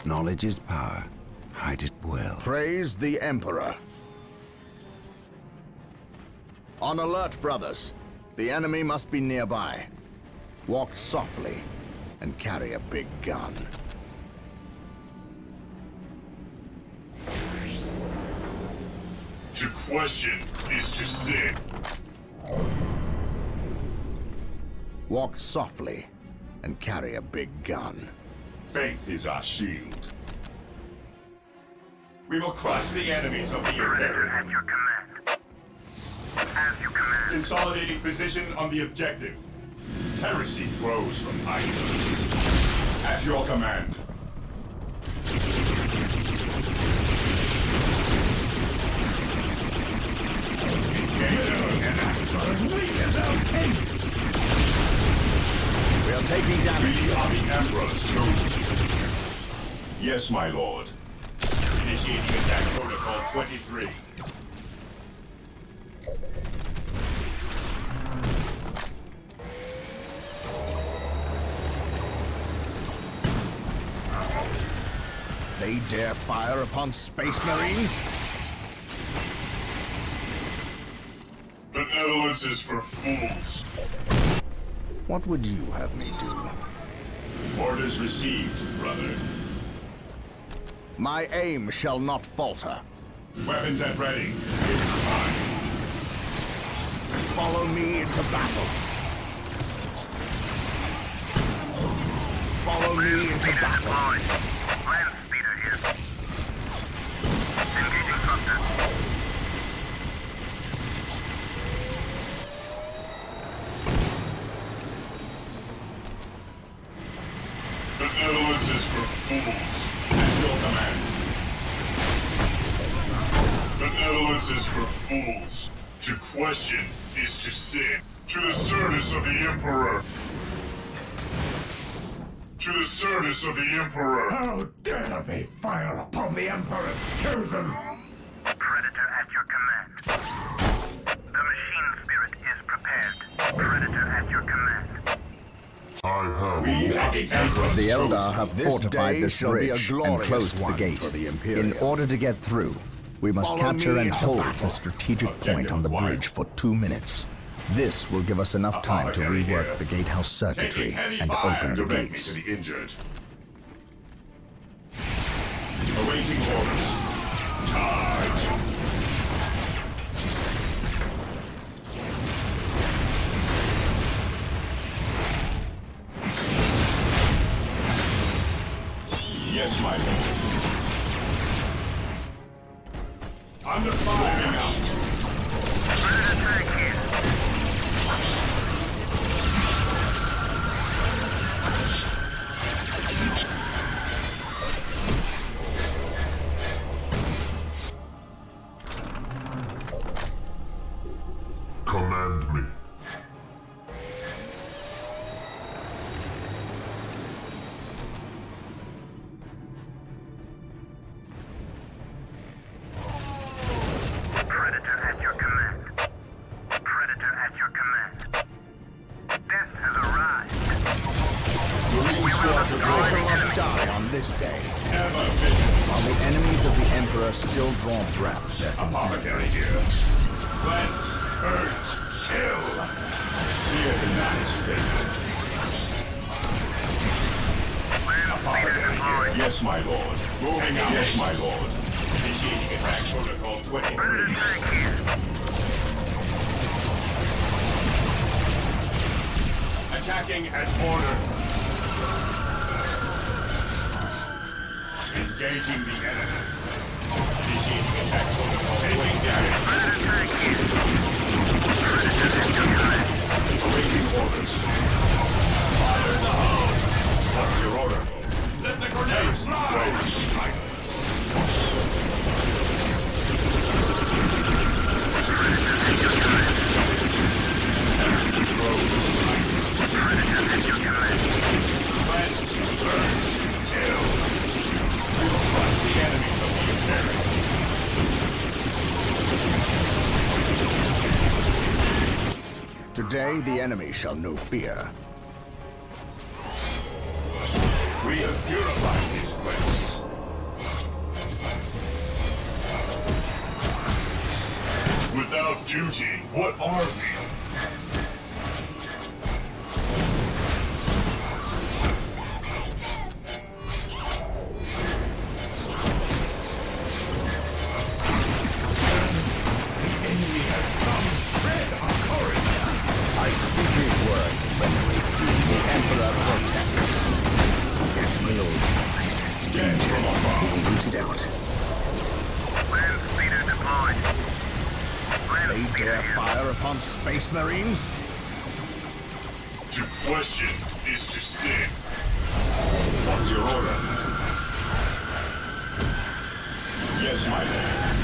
Knowledge is power. Hide it well. Praise the Emperor. On alert, brothers. The enemy must be nearby. Walk softly and carry a big gun. To question is to sin. Walk softly and carry a big gun. Faith is our shield. We will crush the enemies of the Imperium. At your command. As you command. Consolidating position on the objective. Heresy grows from idleness. At your command. We are taking damage. We are the Emperor's chosen. Yes, my lord. Initiating attack protocol 23. They dare fire upon Space Marines? Benevolence is for fools. What would you have me do? Orders received, brother. My aim shall not falter. Weapons at ready. It is time. Follow me into battle. Follow me into battle. Land speeder here. Engaging cluster. Benevolence is for fools. At your command. Benevolence is for fools. To question is to sin. To the service of the Emperor. To the service of the Emperor. How dare they fire upon the Emperor's chosen! Predator at your command. The machine spirit is prepared. Predator at your command. The Eldar have fortified this bridge and closed the gate. In order to get through, we must capture and hold the strategic point on the bridge for 2 minutes. This will give us enough time to rework the gatehouse circuitry and open the gates. Awaiting orders. Charge. Yes, my lord. Under fire out. Command me. Predator at your command. Predator at your command. Death has arrived. We shall not die on this day. While the enemies of the Emperor still draw breath, their Apothecary here. Cleanse, purge, kill. Fear not. Apothecary. Yes, my lord. Moving out. Yes, my lord. Initiating attack protocol 23. Attacking as ordered. Engaging the enemy. Initiating attack protocol. Taking damage. Awaiting orders. Fire in the hole. What's your order? Let the Today, the enemy shall know fear. We have purified this place. Without duty, what are we? I speak his word, friendly. The Emperor protects. Yes, my lord. I sense danger. We will root it out. Land speeder deployed. They dare fire upon Space Marines? To question is to sin. What is your order? Yes, my lord.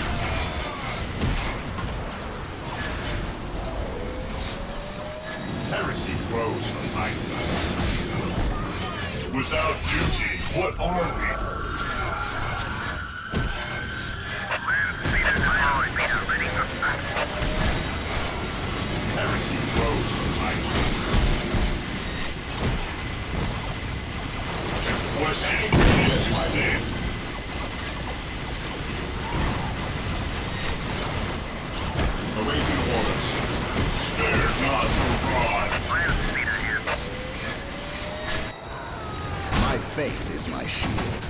Heresy grows from idleness. Without duty, what are we? Land speeder deployed. Ready for battle. Heresy grows from idleness. To question is to sin. Awaiting orders. Spare not the rod. Land speeder here. My faith is my shield.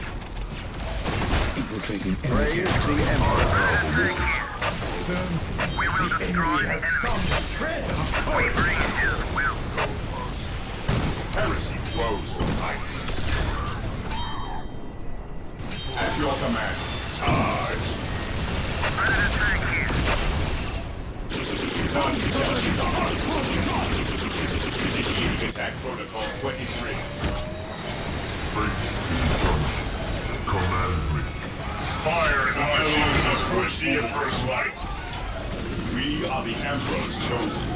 Infiltrating enemy Praise territory. the Emperor. We will destroy the enemy. Shred of We bring his will. Heresy grows from idleness. At your command. Charge. Predator tank here. shot for shot! Initiating attack protocol 23. Fate is eternal. Command me. Fire and illusions us push the Emperor's light. We are the Emperor's chosen.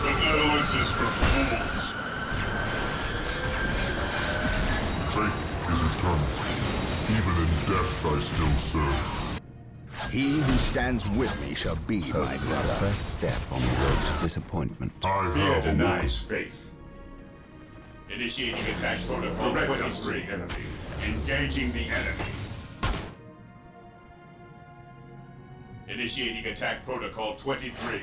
Benevolence is for fools. Fate is eternal. Even in death I still serve. He who stands with me shall be my Hope is the brother. first step on the road to disappointment. I Fear have denies faith. Initiating attack protocol 23. Enemy. Engaging the enemy. Initiating attack protocol 23.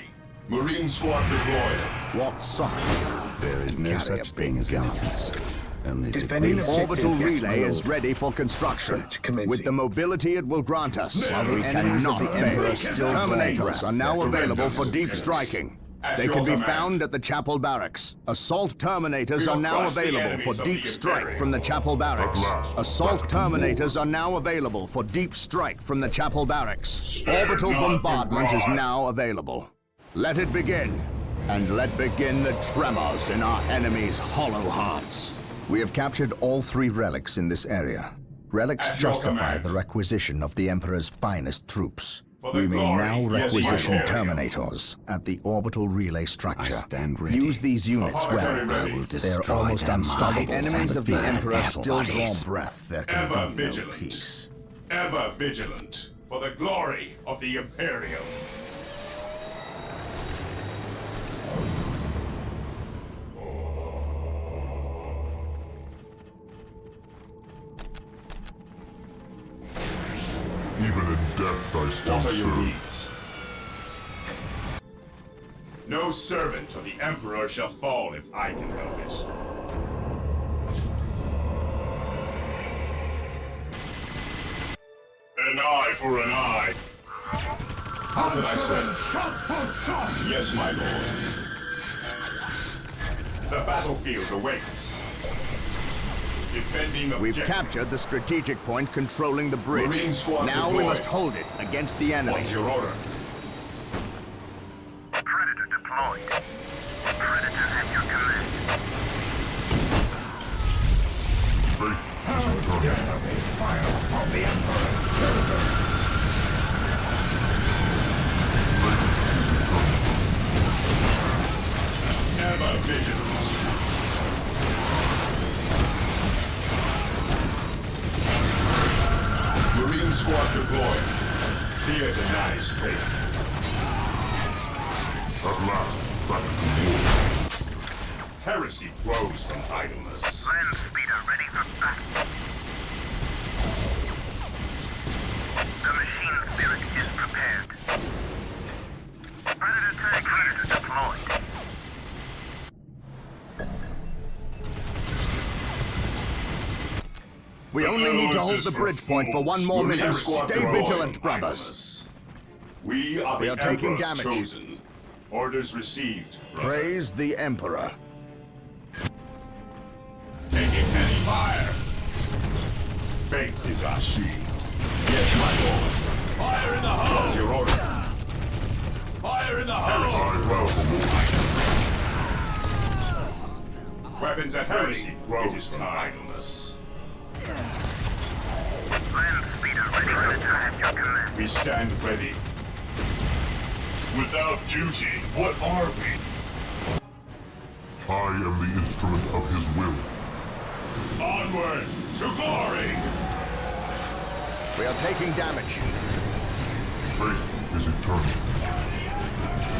Marine squad deployed. Walk softly. There is no Carry a such thing big as gun. innocence. Only Defending degrees. objective. Orbital Yes, my relay is lord. ready for construction. Search commencing. With the mobility it will grant us, Now the we enemy cannot not fail. fail. Terminators are now available for deep striking. At They your can be command. found at the Chapel Barracks. Assault Terminators We'll are now crush the available enemies for of deep the strike Imperium. from the Chapel Barracks. At last, Assault back to Terminators war. are now available for deep strike from the Chapel Barracks. Spare Orbital not the bombardment is rod. now available. Let it begin. And let begin the tremors in our enemies' hollow hearts. We have captured all 3 relics in this area. Relics At your justify command. the requisition of the Emperor's finest troops. For the We may glory, now yes, requisition my lord. Terminators at the orbital relay structure. I stand ready. Use these units Upon well. ready. I will They are destroy almost their unstoppable. minds The enemies and of the burn Emperor their still draw bodies. breath. There can Ever be no vigilant. peace. Ever vigilant. For the glory of the Imperium. Even in death I still What are your serve. needs? No servant of the Emperor shall fall if I can help it. An eye for an eye. Answer shot for shot! Yes, my lord. The battlefield awaits. Defending We've objective. captured the strategic point controlling the bridge. Marine squad Now we deployed. must hold it against the enemy. What's your order? Predator deployed. Predator at your command. Fate is eternal. Fire upon the Emperor's chosen! Fate is eternal. Ever vigilant. Marine squad deployed. Fear denies faith. At last, back to war. Heresy grows from idleness. Land speeder ready for battle. The machine spirit is prepared. Predator tank unit deployed. We only need to hold the bridge point for one more minute. Stay vigilant, brothers. We are the taking Emperor's damage. chosen. Orders received. brother. Praise the Emperor. Taking heavy fire. Faith is our shield. Yes, my lord. Fire in the hole! What's your order? Fire in the hole! Weapons at heresy grows from idleness. Land speeder ready for attack, your command. We stand ready. Without duty, what are we? I am the instrument of his will. Onward to glory! We are taking damage. Faith is eternal.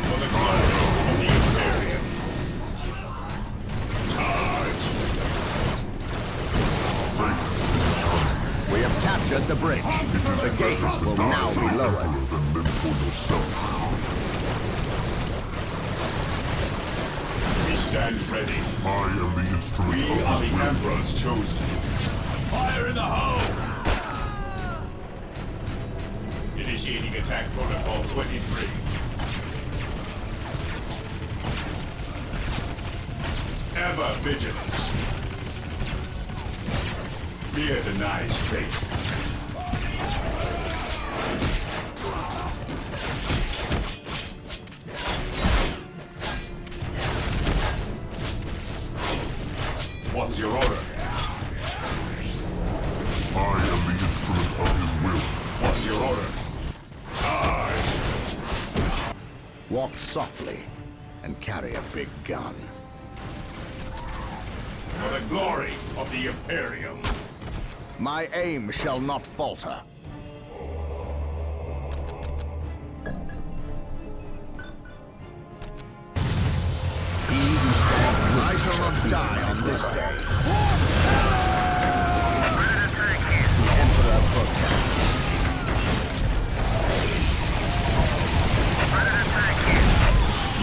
For the glory of the Imperium. Charge! Faith is eternal. We have captured the bridge. The gates will now be lowered. Then live for yourself. We stand ready. I am the instrument We of are his the will. Emperor's chosen. Fire in the hole! Initiating attack protocol 23. Ever vigilant. Fear denies faith. What's your order? I am the instrument of his will. What's your order? Charge! Walk softly and carry a big gun. For the glory of the Imperium. My aim shall not falter. He who stands good I shall not die on this day. The Emperor protects.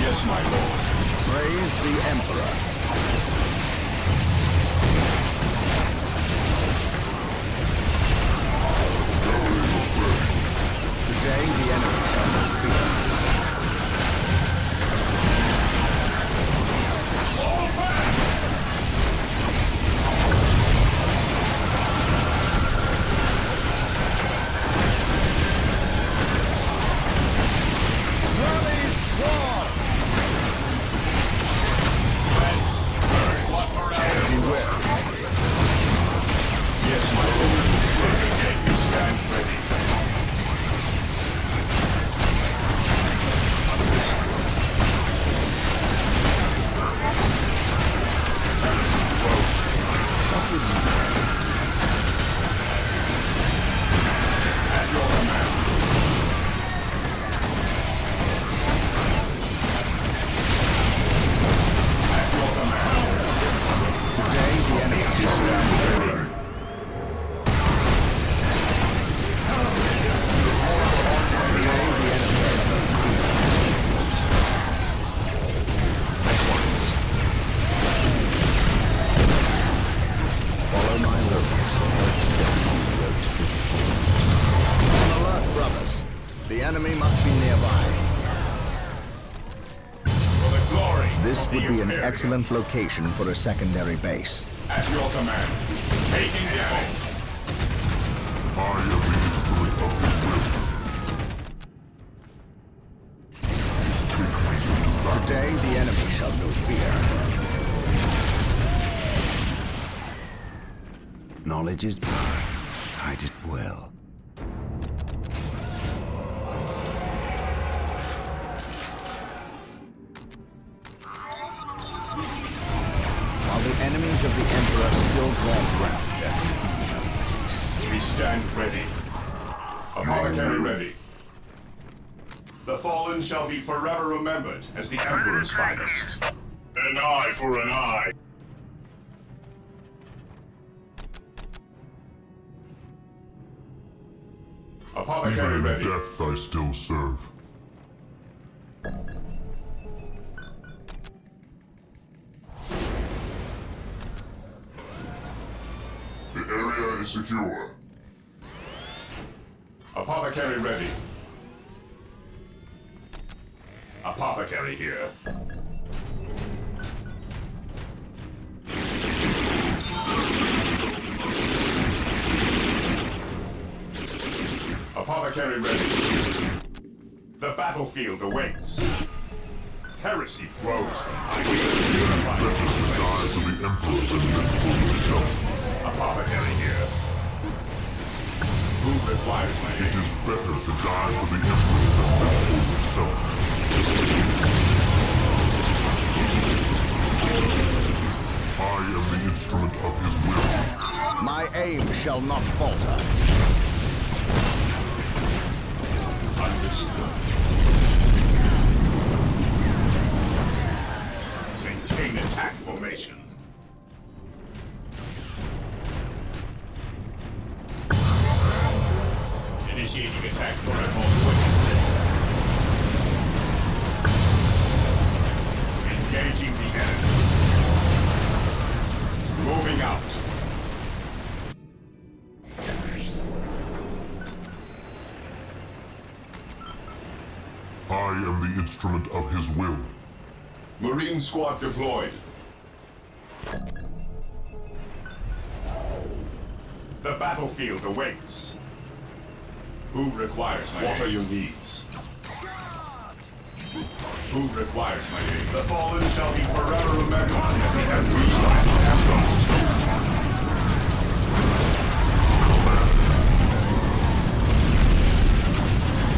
Yes, my lord. Praise the Emperor. Today the enemy shall not speak. Yes, my lord. We stand ready. At your command. At your command. Today the enemy shall stand ready. Follow my orders. On alert, brothers. The enemy must be nearby. For the glory This of the would be an Imperium. excellent location for a secondary base. At your command. Taking damage. I am the instrument of his will. Take me into battle. Today the enemy shall know fear. Knowledge is power. Hide it well. While the enemies of the Emperor still draw breath, We stand ready. Apothecary ready. The fallen shall be forever remembered as the Emperor's finest. An eye for an eye. Apothecary Even in ready. death I still serve. The area is secure. Apothecary ready. Apothecary here. Apothecary ready. The battlefield awaits. Heresy grows from time to time. Better to die for the Emperor than live for yourself. Apothecary here. Who requires my aid? It is better to die for the Emperor than live for yourself. I am the instrument of his will. My aim shall not falter. Understood. Maintain attack formation. Initiating attack for engaging the enemy. Moving out. I am the instrument of his will. Marine squad deployed. The battlefield awaits. Who requires my aid? What are your needs? Who requires my aid? The fallen shall be forever remembered.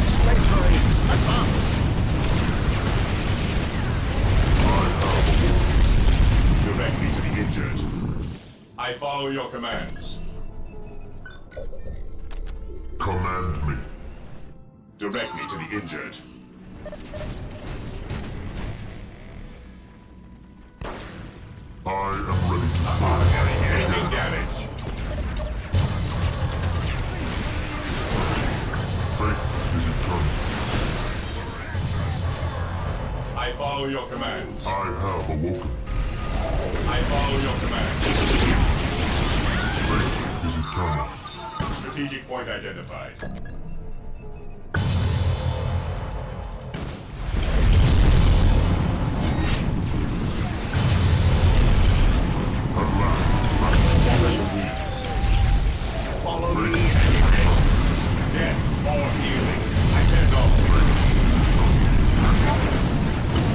Space Marines, advance! Direct me to the injured. I follow your commands. Command me. Direct me to the injured. I am ready to serve. Taking damage. Faith is eternal. I follow your commands. I have awoken. I follow your commands. Faith is eternal. Strategic point identified. At last, What are your needs? Follow me. Death or healing. I cannot.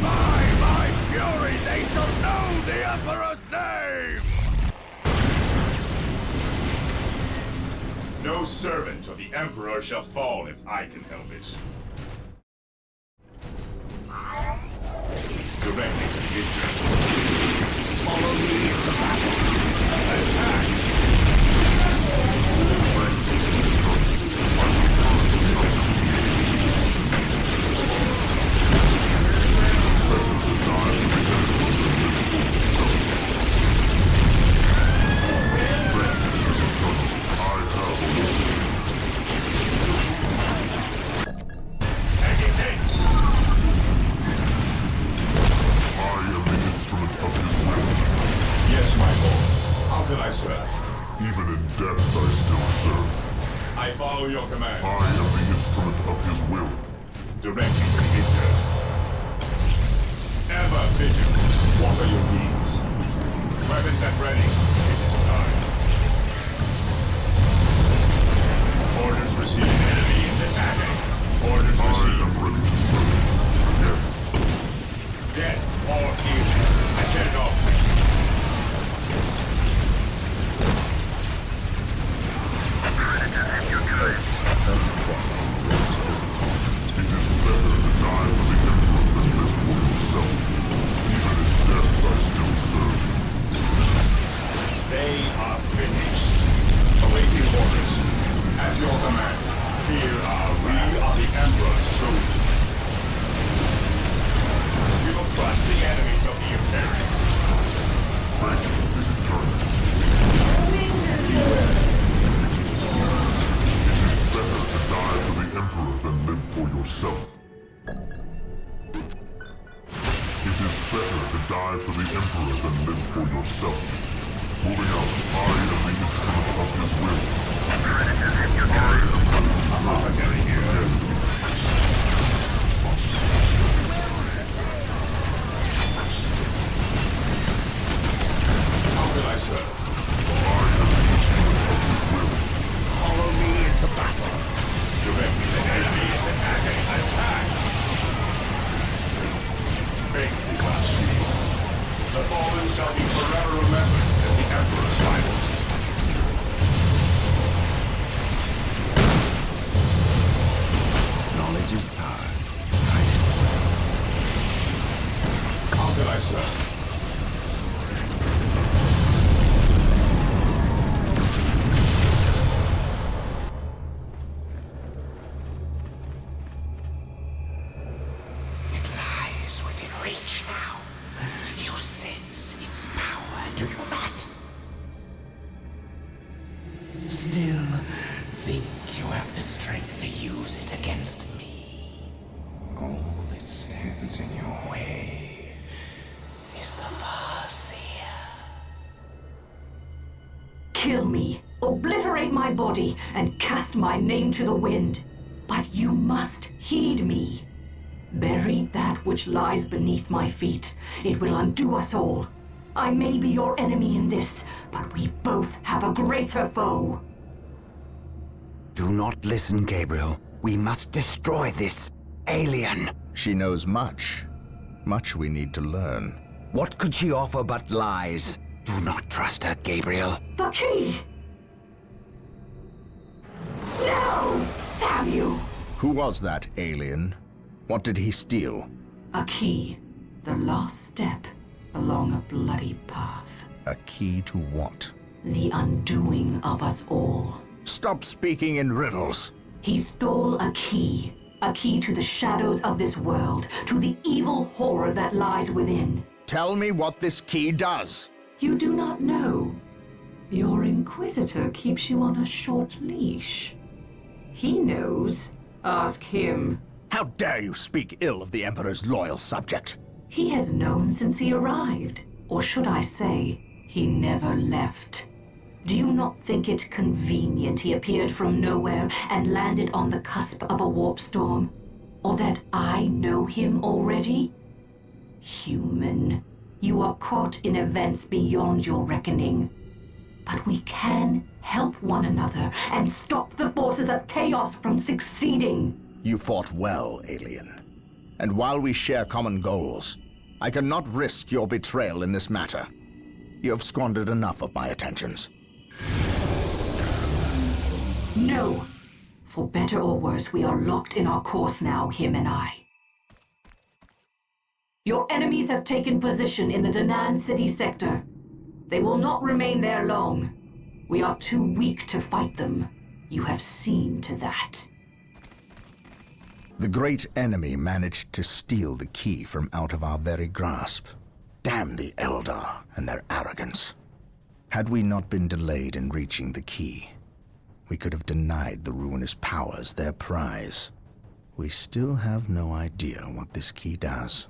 By my fury, they shall know the Emperor's name! No servant of the Emperor shall fall if I can help it. Direct me to the injured. Follow me into battle. Attack! Even in death, I still serve. I follow your command. I am the instrument of his will. Direct me to the injured. Ever vigilant. What are your needs? Weapons at ready. It is time. Orders received. Enemy is attacking. Orders received. I am ready to serve. Again. Death or healing. I cannot. It is better to die for the Emperor than live for himself. Even in death, I still serve. yourself. It is better to die for the Emperor than live for yourself. Moving out, I am the instrument of his will. I am ready to serve again. How can I serve? I am the instrument of his will. Follow me into battle. Direct the enemy is attacking. Attack! Faithful shield. The fallen shall be forever remembered as the Emperor's finest. Knowledge is power. How can I serve? Kill me, obliterate my body, and cast my name to the wind. But you must heed me. Bury that which lies beneath my feet. It will undo us all. I may be your enemy in this, but we both have a greater foe. Do not listen, Gabriel. We must destroy this alien. She knows much. Much we need to learn. What could she offer but lies? Do not trust her, Gabriel. The key! No! Damn you! Who was that alien? What did he steal? A key. The last step along a bloody path. A key to what? The undoing of us all. Stop speaking in riddles. He stole a key. A key to the shadows of this world, to the evil horror that lies within. Tell me what this key does. You do not know. Your Inquisitor keeps you on a short leash. He knows. Ask him. How dare you speak ill of the Emperor's loyal subject? He has known since he arrived. Or should I say, he never left. Do you not think it convenient he appeared from nowhere and landed on the cusp of a warp storm? Or that I know him already? Human, you are caught in events beyond your reckoning. But we can help one another and stop the forces of chaos from succeeding. You fought well, alien. And while we share common goals, I cannot risk your betrayal in this matter. You have squandered enough of my attentions. No. For better or worse, we are locked in our course now, him and I. Your enemies have taken position in the Danan City sector. They will not remain there long. We are too weak to fight them. You have seen to that. The great enemy managed to steal the key from out of our very grasp. Damn the Eldar and their arrogance. Had we not been delayed in reaching the key, we could have denied the ruinous powers their prize. We still have no idea what this key does.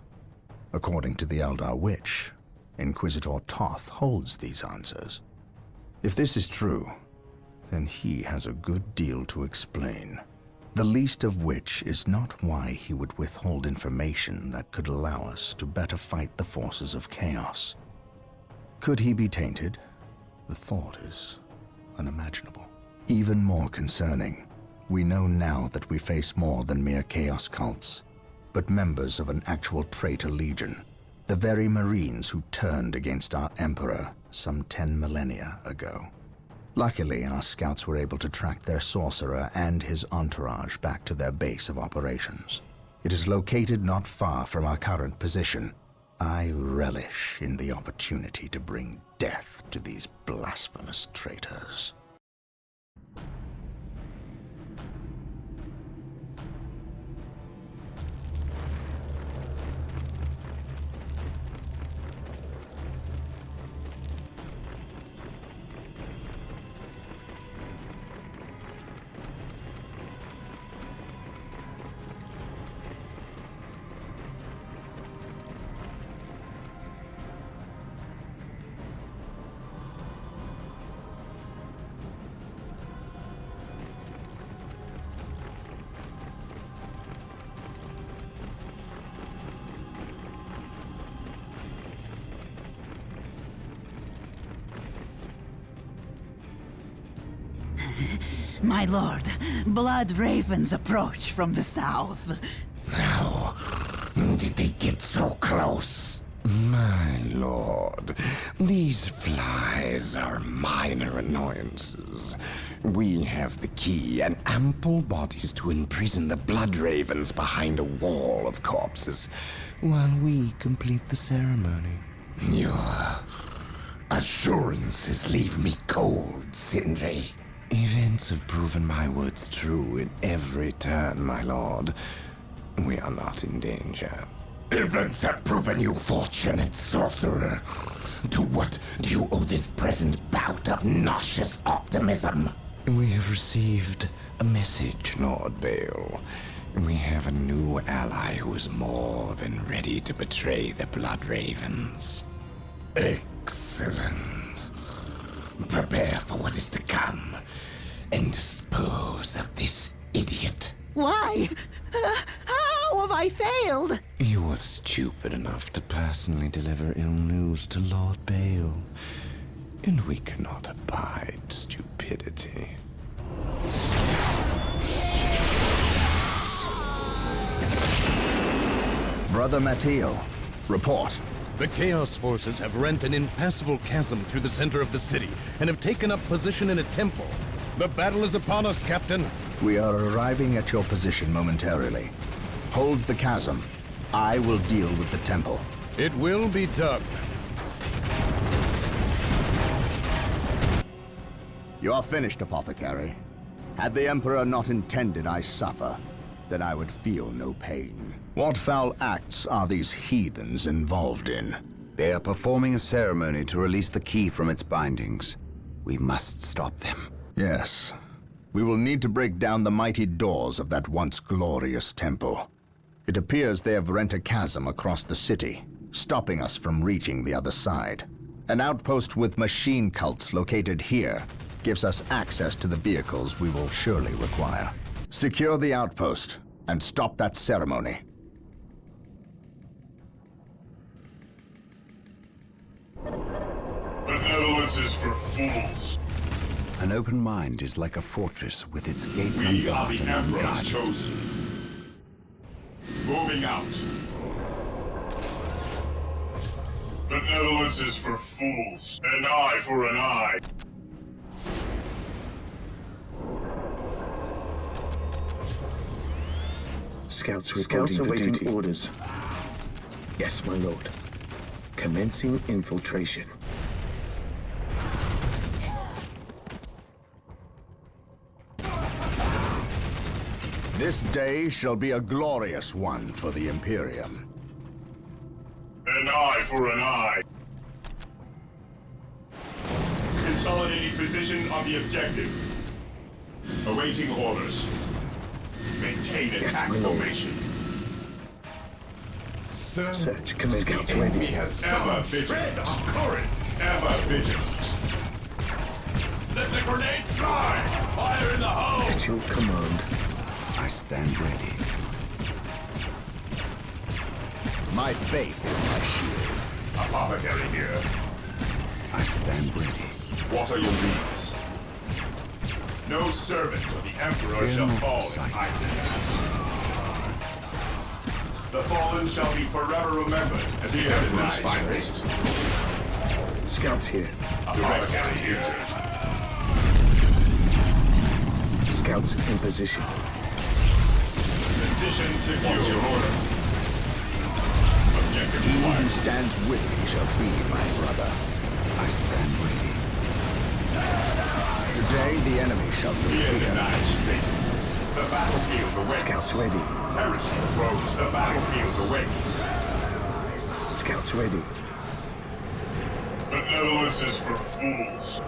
According to the Eldar Witch, Inquisitor Toth holds these answers. If this is true, then he has a good deal to explain. The least of which is not why he would withhold information that could allow us to better fight the forces of chaos. Could he be tainted? The thought is unimaginable. Even more concerning, we know now that we face more than mere chaos cults, but members of an actual traitor legion, the very Marines who turned against our Emperor some 10 millennia ago. Luckily, our scouts were able to track their sorcerer and his entourage back to their base of operations. It is located not far from our current position. I relish in the opportunity to bring death to these blasphemous traitors. My lord, blood ravens approach from the south. How did they get so close? My lord, these flies are minor annoyances. We have the key and ample bodies to imprison the blood ravens behind a wall of corpses while we complete the ceremony. Your assurances leave me cold, Sindri. Events have proven my words true in every turn, my lord. We are not in danger. Events have proven you fortunate, sorcerer. To what do you owe this present bout of nauseous optimism? We have received a message, Lord Bale. We have a new ally who is more than ready to betray the Blood Ravens. Excellent. Prepare for what is to come, and dispose of this idiot. Why? How have I failed? You were stupid enough to personally deliver ill news to Lord Bale, and we cannot abide stupidity. Brother Mateo, report. The Chaos Forces have rent an impassable chasm through the center of the city and have taken up position in a temple. The battle is upon us, Captain. We are arriving at your position momentarily. Hold the chasm. I will deal with the temple. It will be done. You are finished, Apothecary. Had the Emperor not intended I suffer, then I would feel no pain. What foul acts are these heathens involved in? They are performing a ceremony to release the key from its bindings. We must stop them. Yes. We will need to break down the mighty doors of that once glorious temple. It appears they have rent a chasm across the city, stopping us from reaching the other side. An outpost with machine cults located here gives us access to the vehicles we will surely require. Secure the outpost and stop that ceremony. Benevolence is for fools. An open mind is like a fortress with its gates We are unbarred the and Emperor's unguarded. chosen. Moving out. Benevolence is for fools. An eye for an eye. Scouts awaiting orders. Yes, my lord. Commencing infiltration. This day shall be a glorious one for the Imperium. An eye for an eye. Consolidating position on the objective. Awaiting orders. Maintain attack formation. Search commencing. The enemy has ever vigilant. Of courage. Ever vigilant. Let the grenades fly! Fire in the hole! At your command. I stand ready. My faith is my shield. Apothecary here. I stand ready. What are your needs? No servant of the Emperor shall fall in idleness. The fallen shall be forever remembered as the Emperor's finest. Scouts here. Apothecary here. Scouts in position. Position secure. What's your order? Objective He who acquired. stands with me shall be my brother. I stand ready. Today the enemy shall be The end here. denied. The battlefield awaits. Scouts ready. Heresy approaches. The battlefield awaits. Scouts ready. Benevolence is for fools.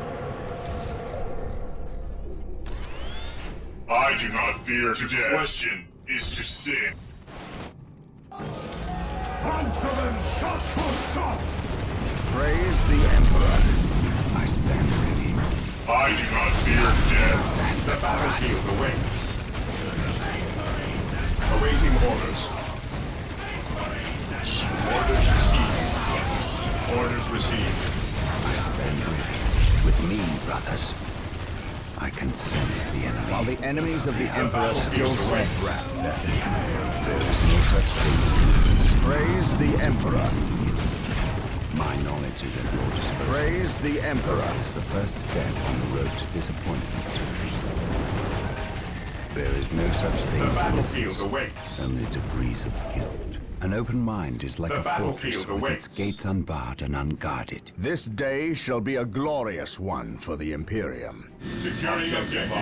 I do not fear to death. Question is to sin. Answer them shot for shot! Praise the Emperor. I stand ready. I do not fear death. The battlefield awaits. Awaiting orders. Orders received. Orders received. I stand ready. With me, brothers. I can sense the enemy. Enemies of the Emperor still grant wrath. There is no such thing as innocence. Praise the Emperor. My knowledge is at your disposal. Praise the Emperor. It's the first step on the road to disappointment. There is no such thing The as battlefield innocence. awaits. Only degrees of guilt. An open mind is like The a fortress battlefield with its awaits. gates unbarred and unguarded. This day shall be a glorious one for the Imperium. Securing objective.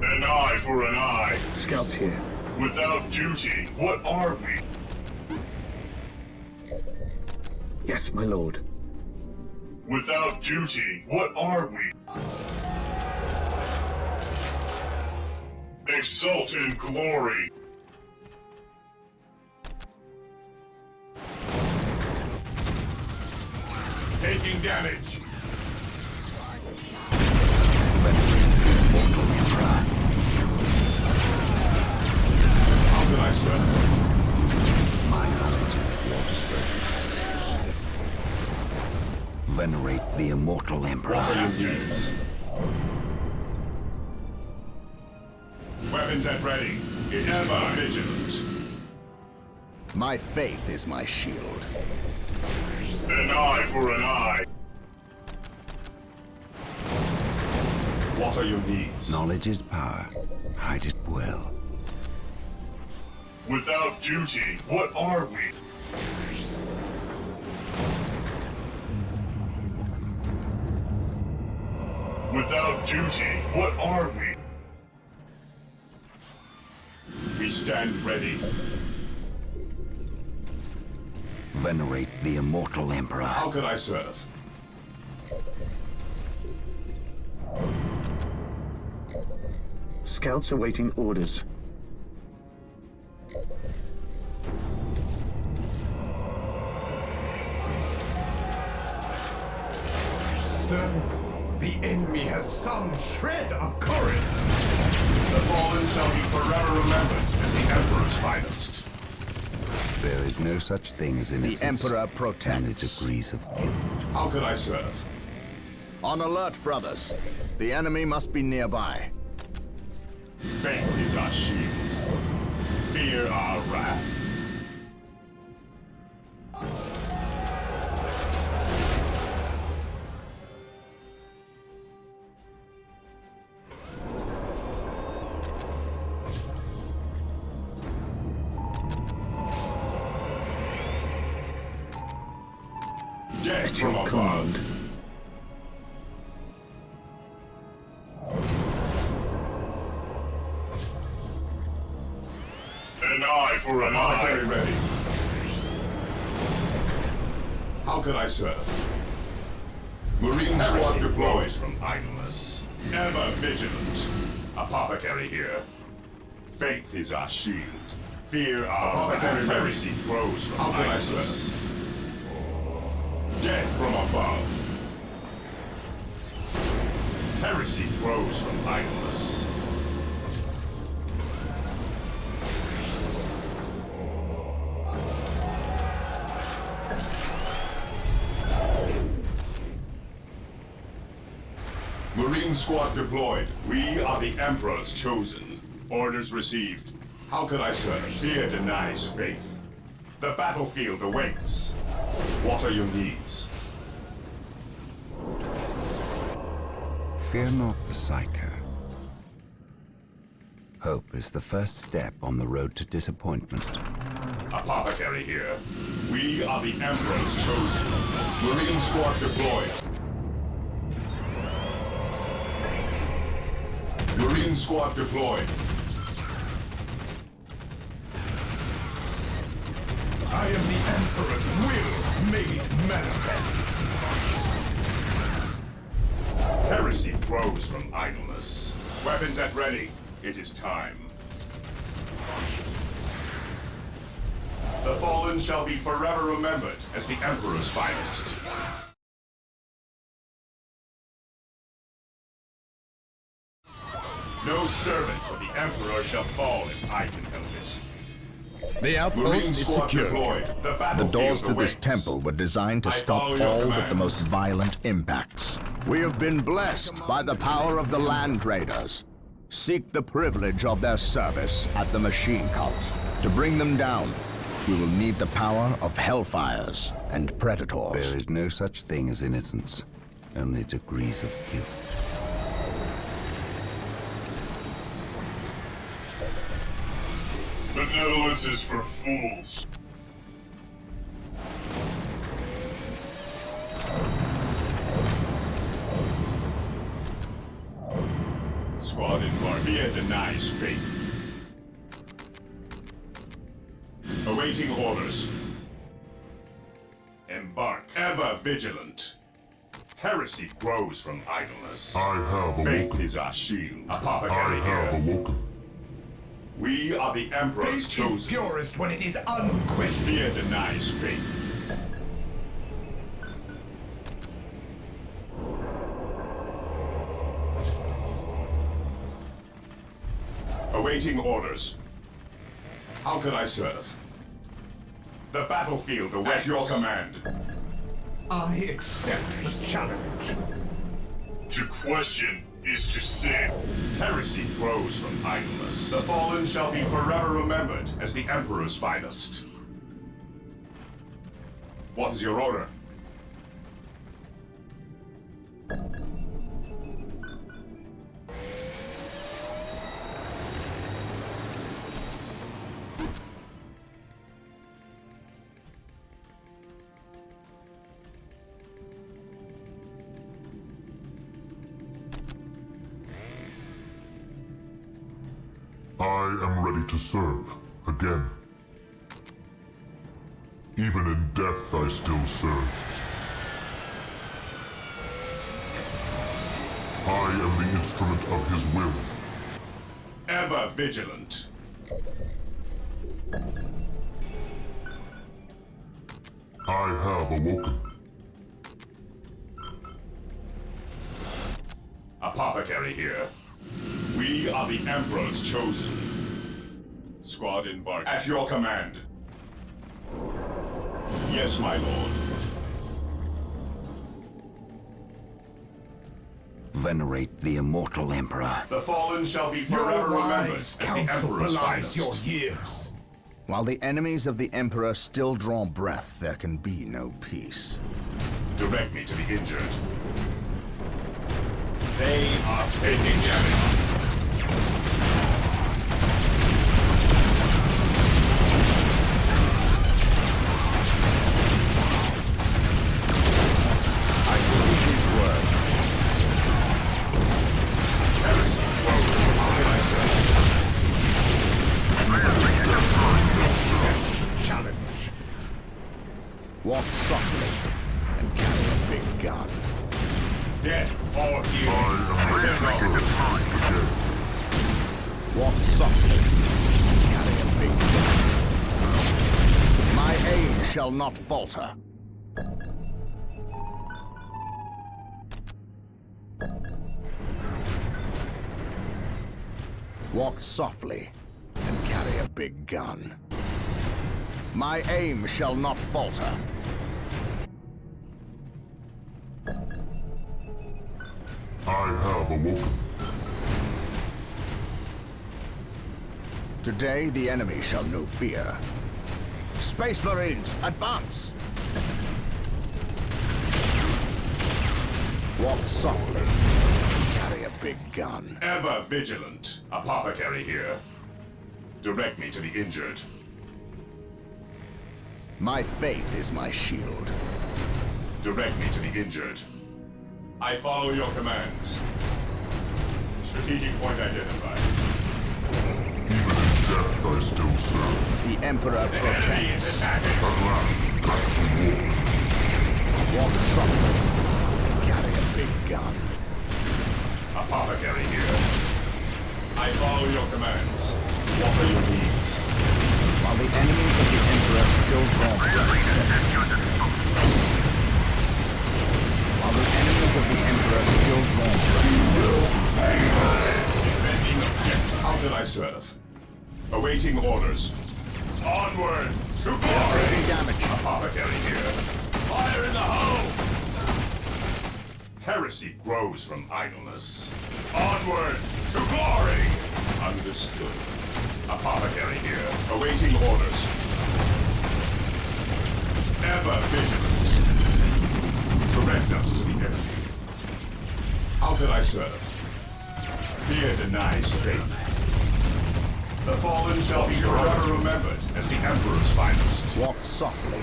An eye for an eye. Scouts here. Without duty, what are we? Yes, my lord. Without duty, what are we? Exult in glory. Taking damage. Mortal Emperor. How can I serve? My knowledge is at your disposal. Venerate the immortal Emperor. What are your needs? Weapons at ready. It is ever vigilant. My faith is my shield. An eye for an eye. What are your needs? Knowledge is power. Hide it well. Without duty, what are we? Without duty, what are we? We stand ready. Venerate the immortal Emperor. How can I serve? Scouts awaiting orders. Sir, the enemy has some shred of courage. The fallen shall be forever remembered as the Emperor's finest. There is no such thing as innocence. The Emperor Only protects. degrees of guilt. How can I serve? On alert, brothers. The enemy must be nearby. Faith is our shield. Fear our wrath. Death At from your above. command. An eye for an eye. Ready. How can I serve? Marine squad deployed from idleness. Ever vigilant. Apothecary here. Faith is our shield. Fear our heresy grows from idleness. How can I serve? Death from above. Heresy grows from idleness. Marine squad deployed. We are the Emperor's chosen. Orders received. How can I serve? Fear denies faith. The battlefield awaits. What are your needs? Fear not the Psycho. Hope is the first step on the road to disappointment. Apothecary here. We are the Emperor's chosen. Marine squad deployed. Marine squad deployed. I am the Emperor's will made manifest. Heresy grows from idleness. Weapons at ready. It is time. The fallen shall be forever remembered as the Emperor's finest. No servant of the Emperor shall fall if I can help it. The outpost is secure. The doors to this temple were designed to stop all but the most violent impacts. We have been blessed by the power of the Land Raiders. Seek the privilege of their service at the Machine Cult. To bring them down, we will need the power of Hellfires and Predators. There is no such thing as innocence, only degrees of guilt. Benevolence is for fools. Squad embark. Fear denies faith. Awaiting orders. Embark. Ever vigilant. Heresy grows from idleness. I have awoken. Faith is our shield. Apothecary I have here. awoken. We are the Emperor's Faith chosen. is purest when it is unquestioned. Fear denies faith. Awaiting orders. How can I serve? The battlefield awaits your command. I accept the challenge. To question is to sin. Heresy grows from idleness. The fallen shall be forever remembered as the Emperor's finest. What is your order? I am ready to serve, again. Even in death I still serve. I am the instrument of his will. Ever vigilant. I have awoken. Apothecary here. We are the Emperor's chosen. Squad embark. At your command. Yes, my lord. Venerate the immortal Emperor. The fallen shall be forever remembered as the Emperor's finest. Your years. While the enemies of the Emperor still draw breath, there can be no peace. Direct me to the injured. They are taking damage. I speak his word. Heresy, how can I Accept the challenge. Walk softly and carry a big gun. Death or healing. I am ready to serve, again. Walk softly and carry a big gun. My aim shall not falter. Walk softly and carry a big gun. My aim shall not falter. I have awoken. Today, the enemy shall know fear. Space Marines, advance! Walk softly. Carry a big gun. Ever vigilant. Apothecary here. Direct me to the injured. My faith is my shield. Direct me to the injured. I follow your commands. Strategic point identified. Even in death I still serve. The Emperor The enemy is protects. attacking. At last, back to war. Walk softly. Carry a big gun. Apothecary here. I follow your commands. What are your needs? While the enemies of the Emperor still draw breath. While the enemies of the Emperor still draw breath. Defending objective. How can I serve? Awaiting orders. Onward to glory! Damage. Apothecary here. Fire in the hole! Heresy grows from idleness. Onward to glory! Understood. Apothecary here, awaiting orders. Ever vigilant. Direct us to the enemy. How can I serve? Fear denies faith. The fallen shall be forever remembered as the Emperor's finest. Walk softly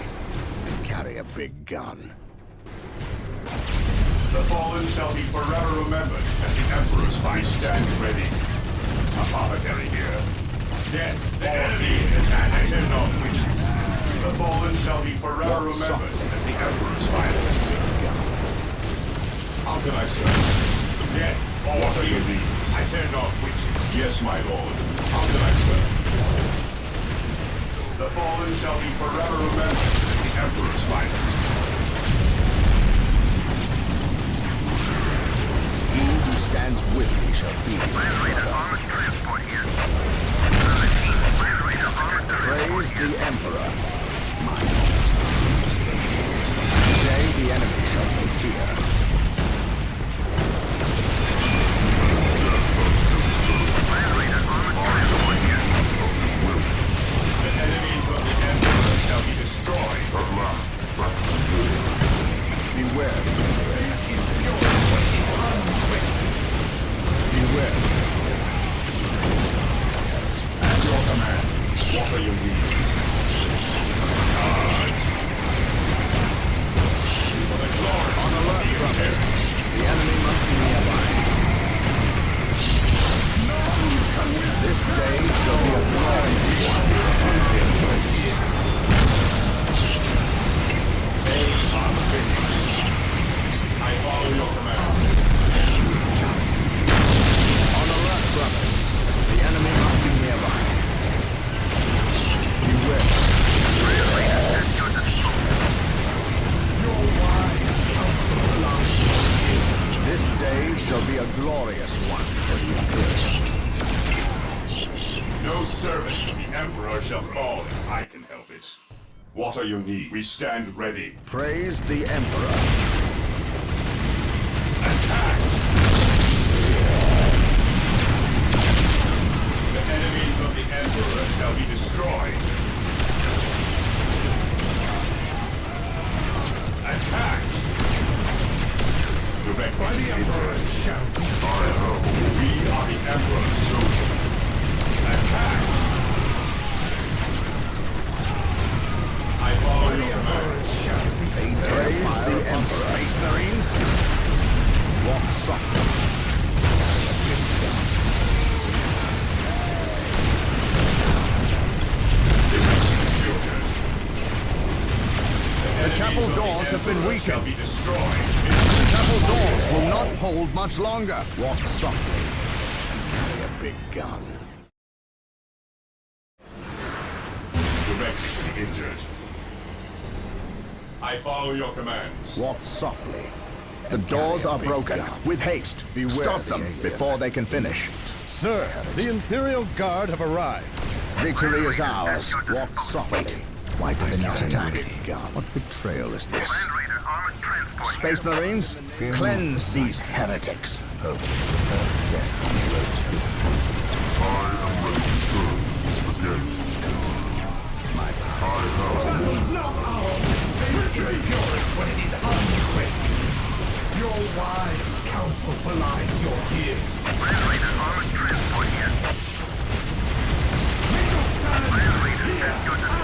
and carry a big gun. The fallen shall be forever remembered as the Emperor's finest. Stand ready. Apothecary here. Death, the enemy is at hand on witches. The fallen shall be forever remembered as the Emperor's finest. How can I serve? Death, what are your needs? I tend on witches. Yes, my lord. How can I serve? The fallen shall be forever remembered as the Emperor's finest. He who stands with me shall be. Praise the Emperor. My lord. Today the enemy shall know fear. The enemies of the Emperor shall be destroyed. At last, back to war. Beware. Faith is pure, what is unquestioned. Beware. At your command, what are your needs? Charge! For the glory On alert, brothers. The enemy must be nearby. This day shall be a glorious one. They are finished. I follow your command. On alert, brothers. The enemy must be nearby. Beware. Your wise counsel allows you. This day shall be a glorious one for the Imperium. No servant of the Emperor shall fall if I can help it. What are your needs? We stand ready. Praise the Emperor. Attack! The enemies of the Emperor shall be destroyed. Attack! Direct By the Emperor shall be served. We are the Emperor's children. Attack! I follow By the your Emperor command. shall be served. Praise the Emperor. Space Marines. Walk softly. The chapel doors have been weakened. Be destroyed. The chapel doors will not hold much longer. Walk softly and carry a big gun. Directed to the injured. I follow your commands. Walk softly. The doors are broken. With haste. Stop them before they can finish. Sir, the Imperial Guard have arrived. Victory is ours. Walk softly. Why did they not attack? What betrayal is this? Space Marines, cleanse these heretics. Hope is the first step on the road to disappointment. I am ready to serve again. My Battle is not ours. Faith is purest when it is unquestioned. Your wise counsel belies your years. Make us stand here and now.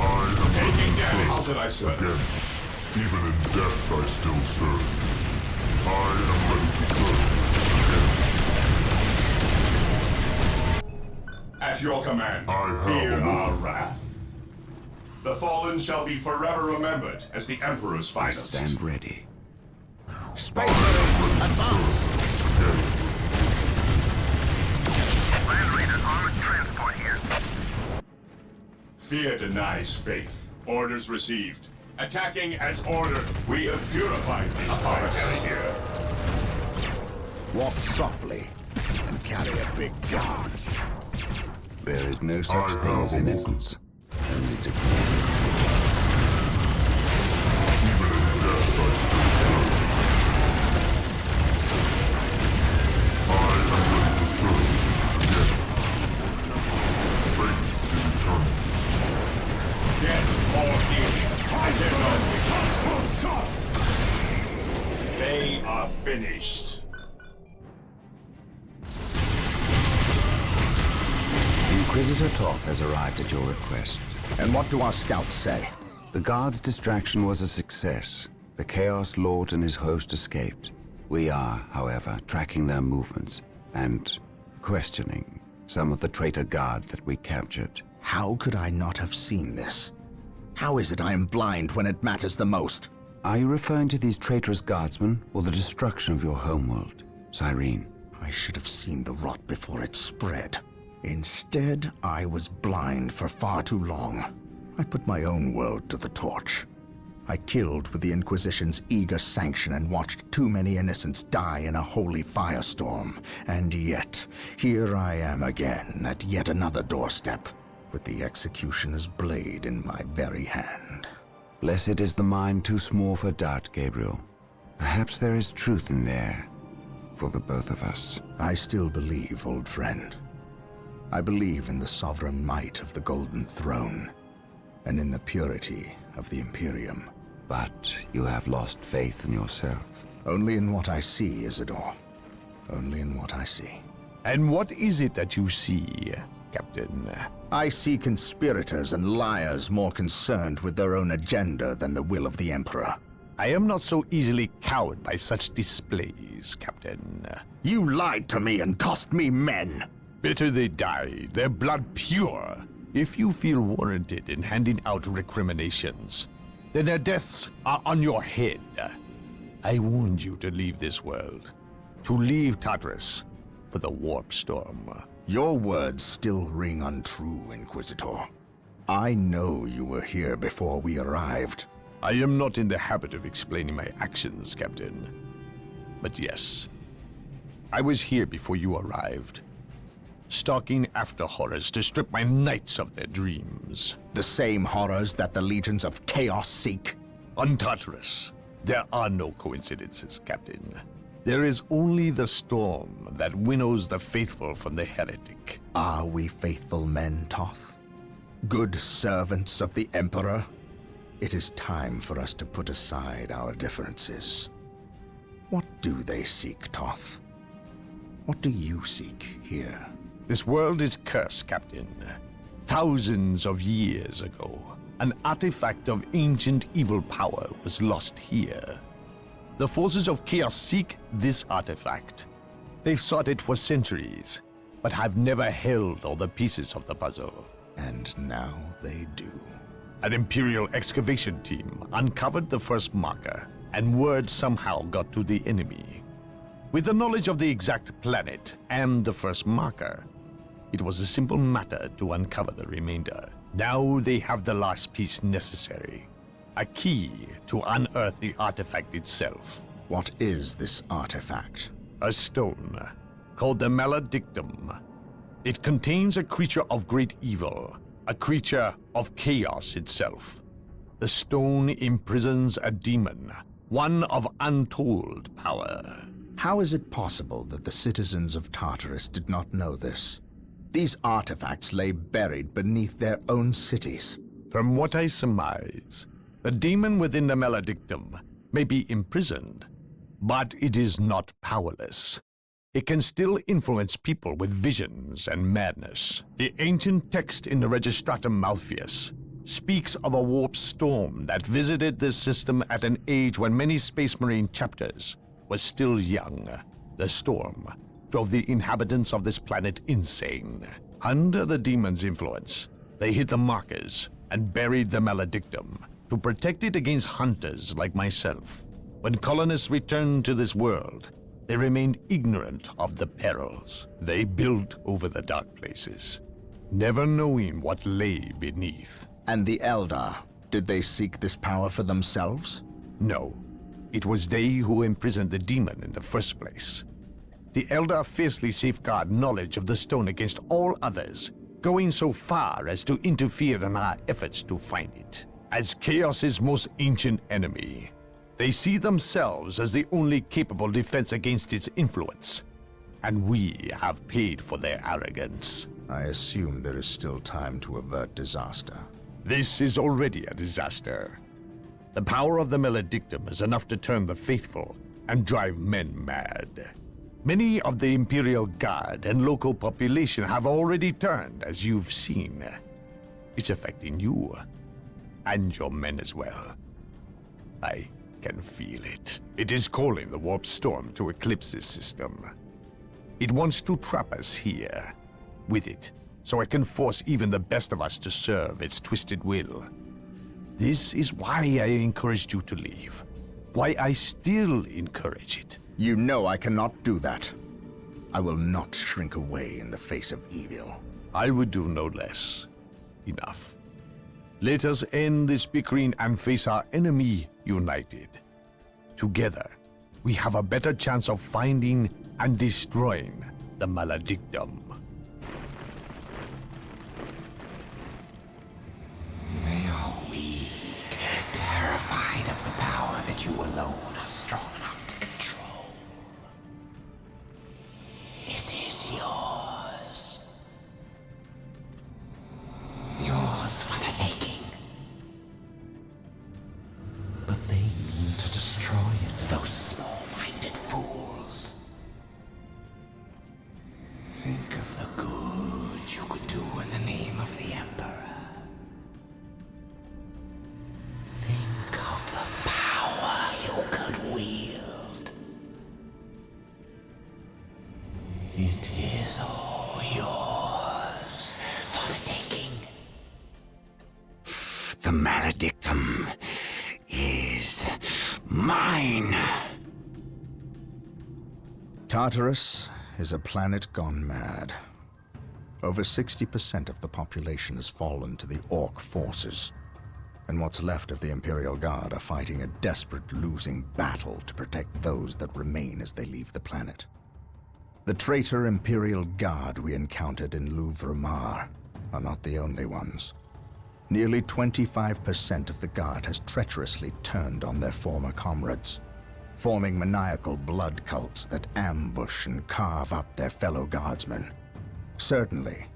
I am ready Taking to damage. How serve should I serve? again. Even in death, I still serve. I am ready to serve again. At your command, I have fear a our wrath. The fallen shall be forever remembered as the Emperor's finest. Stand ready. Space Marines, advance! Fear denies faith. Orders received. Attacking as ordered. We have purified this place here. Walk softly and carry a big gun. There is no such thing as innocence, only degrees of guilt. Even in death, I still serve. I am ready to serve again. Faith is eternal. Get all in. I cannot Shot for shot! They are finished. Inquisitor Toth has arrived at your request. And what do our scouts say? The guard's distraction was a success. The Chaos Lord and his host escaped. We are, however, tracking their movements and questioning some of the traitor guard that we captured. How could I not have seen this? How is it I am blind when it matters the most? Are you referring to these traitorous guardsmen or the destruction of your homeworld, Cyrene? I should have seen the rot before it spread. Instead, I was blind for far too long. I put my own world to the torch. I killed with the Inquisition's eager sanction and watched too many innocents die in a holy firestorm. And yet, here I am again at yet another doorstep, with the executioner's blade in my very hand. Blessed is the mind too small for doubt, Gabriel. Perhaps there is truth in there, for the both of us. I still believe, old friend. I believe in the sovereign might of the Golden Throne, and in the purity of the Imperium. But you have lost faith in yourself. Only in what I see, Isidore. Only in what I see. And what is it that you see, Captain? I see conspirators and liars more concerned with their own agenda than the will of the Emperor. I am not so easily cowed by such displays, Captain. You lied to me and cost me men! Better they die, their blood pure. If you feel warranted in handing out recriminations, then their deaths are on your head. I warned you to leave this world, to leave Tartarus for the Warp Storm. Your words still ring untrue, Inquisitor. I know you were here before we arrived. I am not in the habit of explaining my actions, Captain. But yes, I was here before you arrived, stalking after horrors to strip my knights of their dreams. The same horrors that the legions of chaos seek? On Tartarus, there are no coincidences, Captain. There is only the storm that winnows the faithful from the heretic. Are we faithful men, Toth? Good servants of the Emperor? It is time for us to put aside our differences. What do they seek, Toth? What do you seek here? This world is cursed, Captain. Thousands of years ago, an artifact of ancient evil power was lost here. The forces of chaos seek this artifact. They've sought it for centuries, but have never held all the pieces of the puzzle. And now they do. An Imperial excavation team uncovered the first marker, and word somehow got to the enemy. With the knowledge of the exact planet and the first marker, it was a simple matter to uncover the remainder. Now they have the last piece necessary. A key to unearth the artifact itself. What is this artifact? A stone, called the Maledictum. It contains a creature of great evil, a creature of chaos itself. The stone imprisons a demon, one of untold power. How is it possible that the citizens of Tartarus did not know this? These artifacts lay buried beneath their own cities. From what I surmise, the demon within the Maledictum may be imprisoned, but it is not powerless. It can still influence people with visions and madness. The ancient text in the Registratum Malpheus speaks of a warp storm that visited this system at an age when many Space Marine chapters were still young. The storm drove the inhabitants of this planet insane. Under the demon's influence, they hit the markers and buried the Maledictum to protect it against hunters like myself. When colonists returned to this world, they remained ignorant of the perils. They built over the dark places, never knowing what lay beneath. And the Eldar, did they seek this power for themselves? No. It was they who imprisoned the demon in the first place. The Eldar fiercely safeguard knowledge of the stone against all others, going so far as to interfere in our efforts to find it. As Chaos's most ancient enemy, they see themselves as the only capable defense against its influence. And we have paid for their arrogance. I assume there is still time to avert disaster. This is already a disaster. The power of the Maledictum is enough to turn the faithful and drive men mad. Many of the Imperial Guard and local population have already turned, as you've seen. It's affecting you, and your men as well. I can feel it. It is calling the warp storm to eclipse this system. It wants to trap us here, with it, so it can force even the best of us to serve its twisted will. This is why I encouraged you to leave. Why I still encourage it. You know I cannot do that. I will not shrink away in the face of evil. I would do no less. Enough. Let us end this bickering and face our enemy united. Together, we have a better chance of finding and destroying the Maledictum. They are weak, terrified of the power that you alone are strong enough to control. It is yours. Yours for the taking. But they mean to destroy it, those small-minded fools. Think of the good you could do in the name of the Emperor. Think of the power you could wield. It is all yours for the taking. The Maledictum is mine. Tartarus is a planet gone mad. Over 60% of the population has fallen to the Ork forces, and what's left of the Imperial Guard are fighting a desperate losing battle to protect those that remain as they leave the planet. The traitor Imperial Guard we encountered in Louvre-Mar are not the only ones. Nearly 25% of the Guard has treacherously turned on their former comrades, forming maniacal blood cults that ambush and carve up their fellow Guardsmen. Certainly,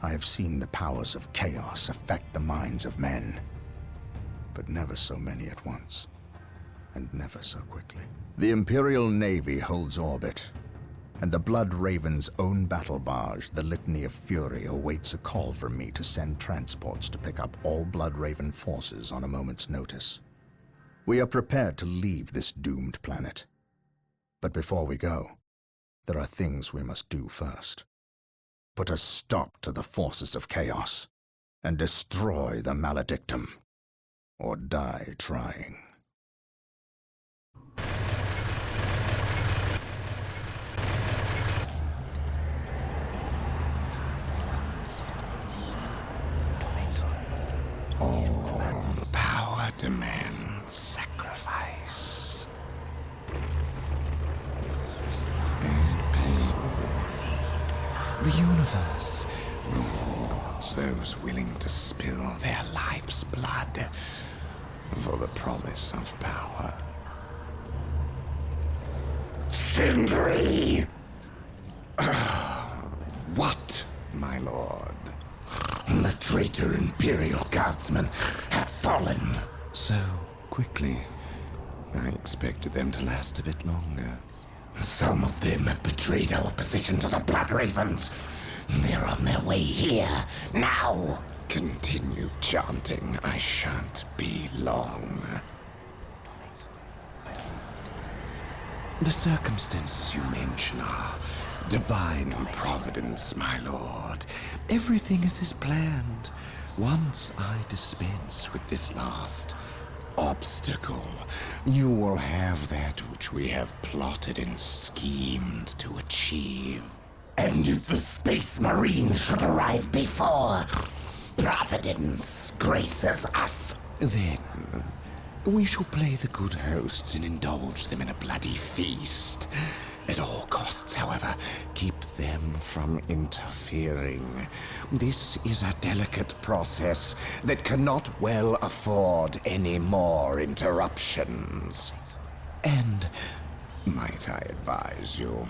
I have seen the powers of chaos affect the minds of men, but never so many at once, and never so quickly. The Imperial Navy holds orbit, and the Blood Raven's own battle barge, the Litany of Fury, awaits a call from me to send transports to pick up all Blood Raven forces on a moment's notice. We are prepared to leave this doomed planet. But before we go, there are things we must do first. Put a stop to the forces of chaos, and destroy the Maledictum, or die trying. All power demands sacrifice. And pain. The universe rewards those willing to spill their life's blood for the promise of power. Sindri! What, my lord? The traitor Imperial Guardsmen have fallen. So quickly. I expected them to last a bit longer. Some of them have betrayed our position to the Blood Ravens. They're on their way here, now. Continue chanting. I shan't be long. The circumstances you mention are divine providence, my lord. Everything is as planned. Once I dispense with this last obstacle, you will have that which we have plotted and schemed to achieve. And if the Space Marine should arrive before Providence graces us, then we shall play the good hosts and indulge them in a bloody feast. At all costs, however, keep them from interfering. This is a delicate process that cannot well afford any more interruptions. And, might I advise you,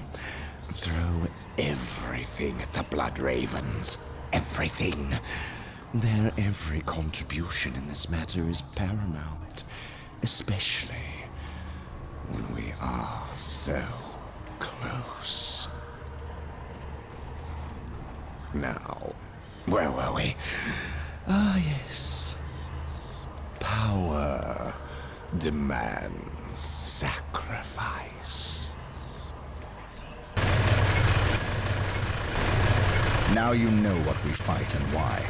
throw everything at the Blood Ravens. Everything. Their every contribution in this matter is paramount, especially when we are so close. Now, where were we? Ah, yes. Power demands sacrifice. Now you know what we fight and why.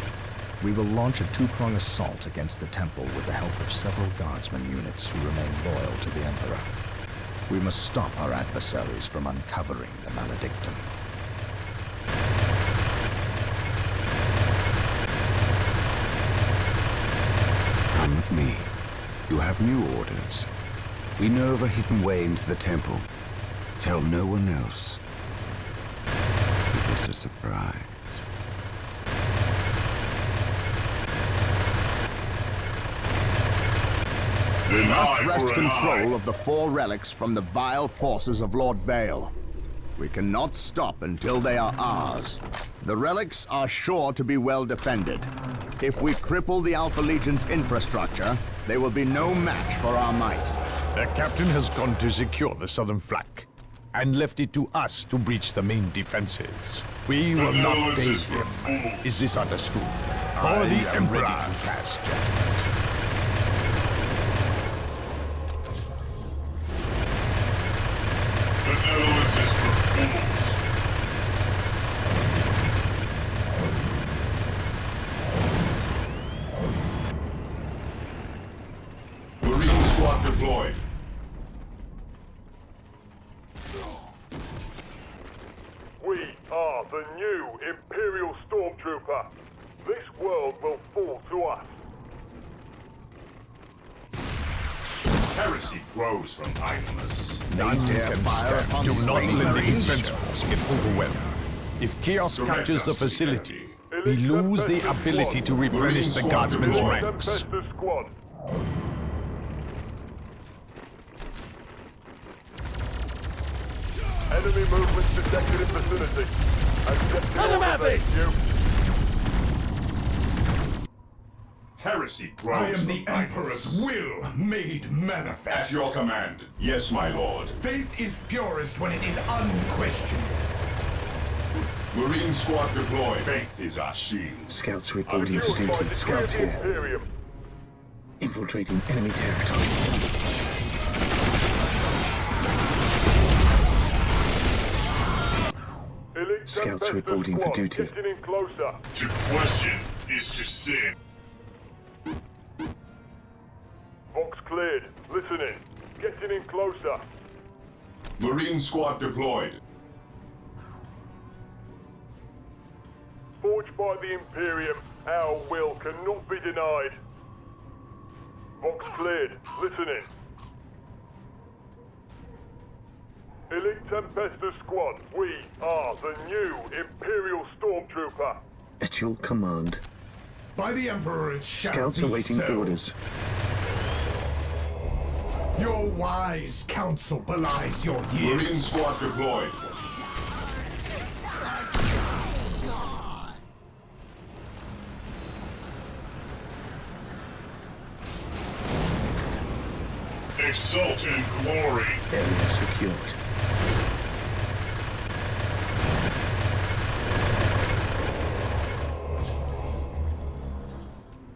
We will launch a two-prong assault against the temple with the help of several guardsman units who remain loyal to the Emperor. We must stop our adversaries from uncovering the Maledictum. Come with me. You have new orders. We know of a hidden way into the temple. Tell no one else. It is a surprise. We must wrest control of the 4 relics from the vile forces of Lord Baal. We cannot stop until they are ours. The relics are sure to be well defended. If we cripple the Alpha Legion's infrastructure, they will be no match for our might. The captain has gone to secure the southern flank, and left it to us to breach the main defenses. We will not face him. Is this understood? Or the Emperor ready to pass judgment? Benevolence is for fools. Marine squad deployed. We are the new Imperial Stormtrooper. This world will fall to us. Heresy grows from idleness. None can stand. Do not let the defense force get overwhelmed. If chaos captures the facility, we lose the ability to replenish the guardsmen's ranks. Enemy movements detected in vicinity. Let him have it! Heresy grows. I am the Emperor's will made manifest. At your command. Yes, my lord. Faith is purest when it is unquestioned. Marine squad deployed. Faith is our shield. Scouts reporting for duty. Scouts here. Infiltrating enemy territory. Scouts reporting for duty. To question is to sin. Box cleared. Listening. Getting in closer. Marine squad deployed. Forged by the Imperium, our will cannot be denied. Box cleared. Listening. Elite Tempestor Squad, we are the new Imperial Stormtrooper. At your command. By the Emperor it shall Scouts be awaiting so. orders. Your wise counsel belies your years. Marine squad deployed. Exult in glory. Area secured.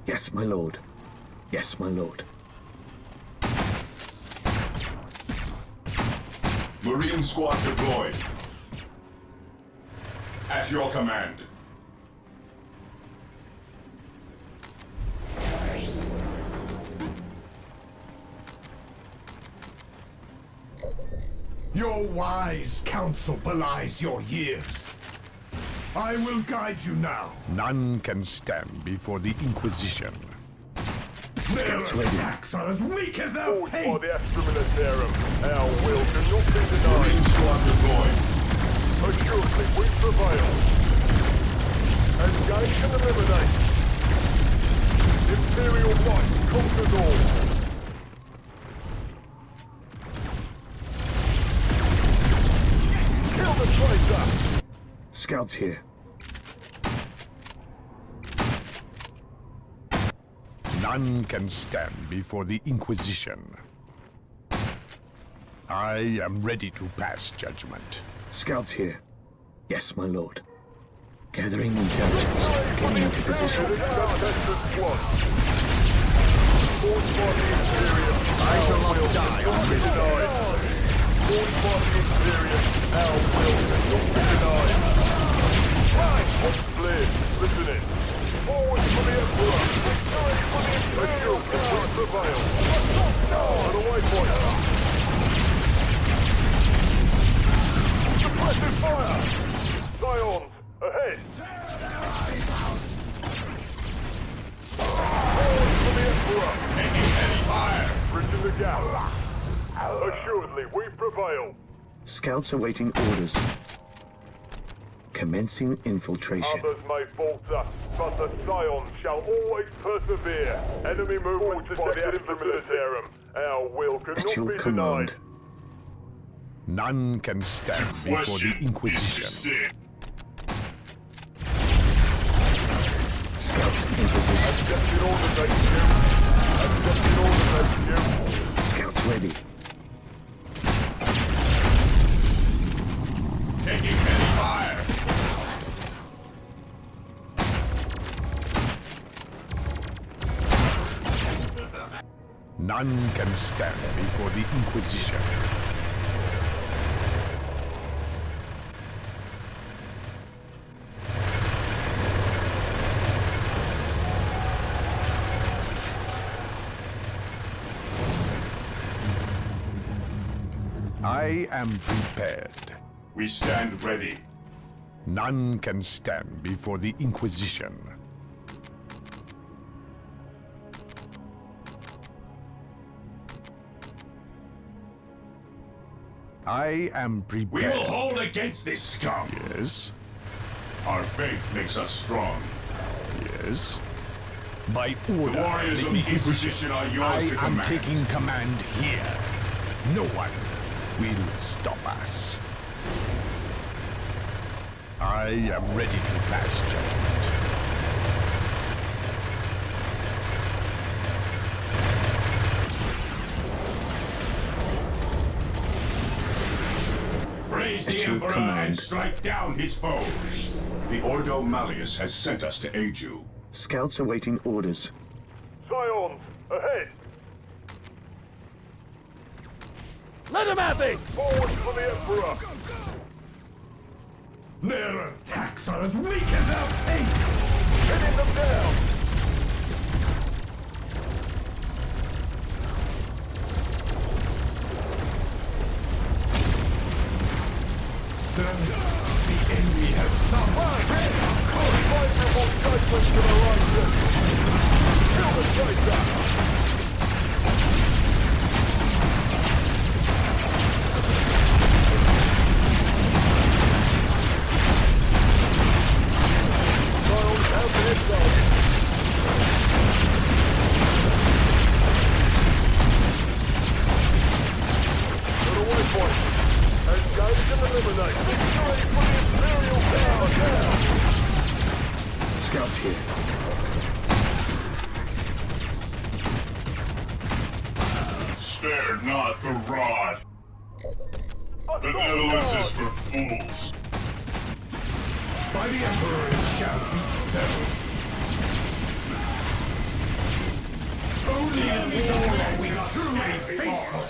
Yes, my lord. Yes, my lord. Marine squad deployed. At your command. Your wise counsel belies your years. I will guide you now. None can stand before the Inquisition. Their attacks are as weak as their Forged by faith. the Astra Militarum, our will cannot be Marine denied. squad deployed. Assuredly, we prevail. Engage and eliminate. Imperial might conquers all. Kill the traitor! Scouts here. None can stand before the Inquisition. I am ready to pass judgment. Scouts here. Yes, my lord. Gathering intelligence. Getting into position. I shall not die on this night. Forced by the Imperium, our will cannot be denied. Right, what's clear? Listen in. Forward for the Emperor! Victory for the Imperial! We prevail! On a waypoint! Suppressive fire! Scions, ahead! Forward for the Emperor! Taking heavy fire! Bridging the gap! Assuredly, we prevail! Scouts awaiting orders. Commencing infiltration. Others may falter, but the Scions shall always persevere. Enemy movement detected in the militarum. Our will At cannot your be command. denied. None can stand before the Inquisition. Scouts in position. Accepted orders, HQ. Accepted orders, HQ. Scouts ready. Taking heavy fire! None can stand before the Inquisition. I am prepared. We stand ready. None can stand before the Inquisition. I am prepared. We will hold against this scum. Yes. Our faith makes us strong. Yes. By order, The warriors of the Inquisition are yours to command. I am taking command here. No one will stop us. I am ready to pass judgment. Praise the At your Emperor command. and strike down his foes. The Ordo Malleus has sent us to aid you. Scouts awaiting orders. Scions, ahead! Let him have it! Forward for the Emperor! Their attacks are as weak as our fate! Pinning them down! Sir, the enemy has some shred of courage! Favorable judgment to the righteous! Kill the traitor! Scions have the intel. To the waypoint. Engage and eliminate. Victory for the Imperial Tower! Scouts here. Spare not the rod. The Nautilus is for fools. By the Emperor it shall be so. Only in war are we truly faithful.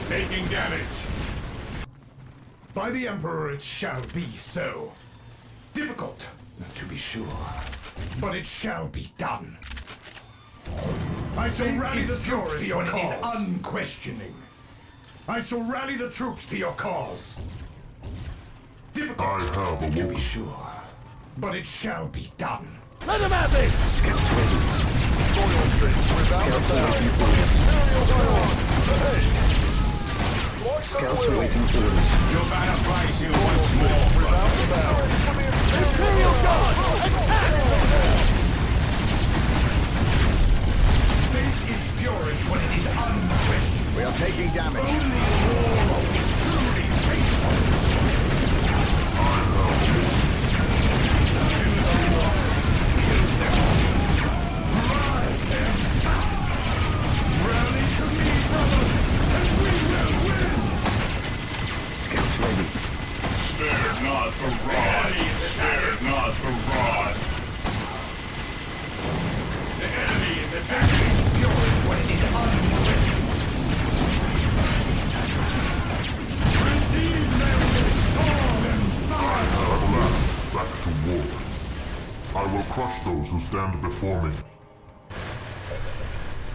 Taking damage. By the Emperor it shall be so. Difficult, to be sure, but it shall be done. I shall rally the troops to your cause. It is unquestioning. I shall rally the troops to your cause. Difficult, to be sure, but it shall be done. Let him have it! Scouts ready. Scouts awaiting orders. Scouts awaiting orders. Your banner flies here once more, brother. Imperial Guard! Attack! Faith is purest when it is unquestioned. We are taking damage. Only in war are we truly faithful. To the lost, kill them. Drive them back. Rally to me, brothers, and we will win. Scouts ready. Spare not the rod. Spare not the rod. The enemy is attacking. Faith is purest when it is unquestioned. Redeem them with sword and fire. At last, back to war. I will crush those who stand before me.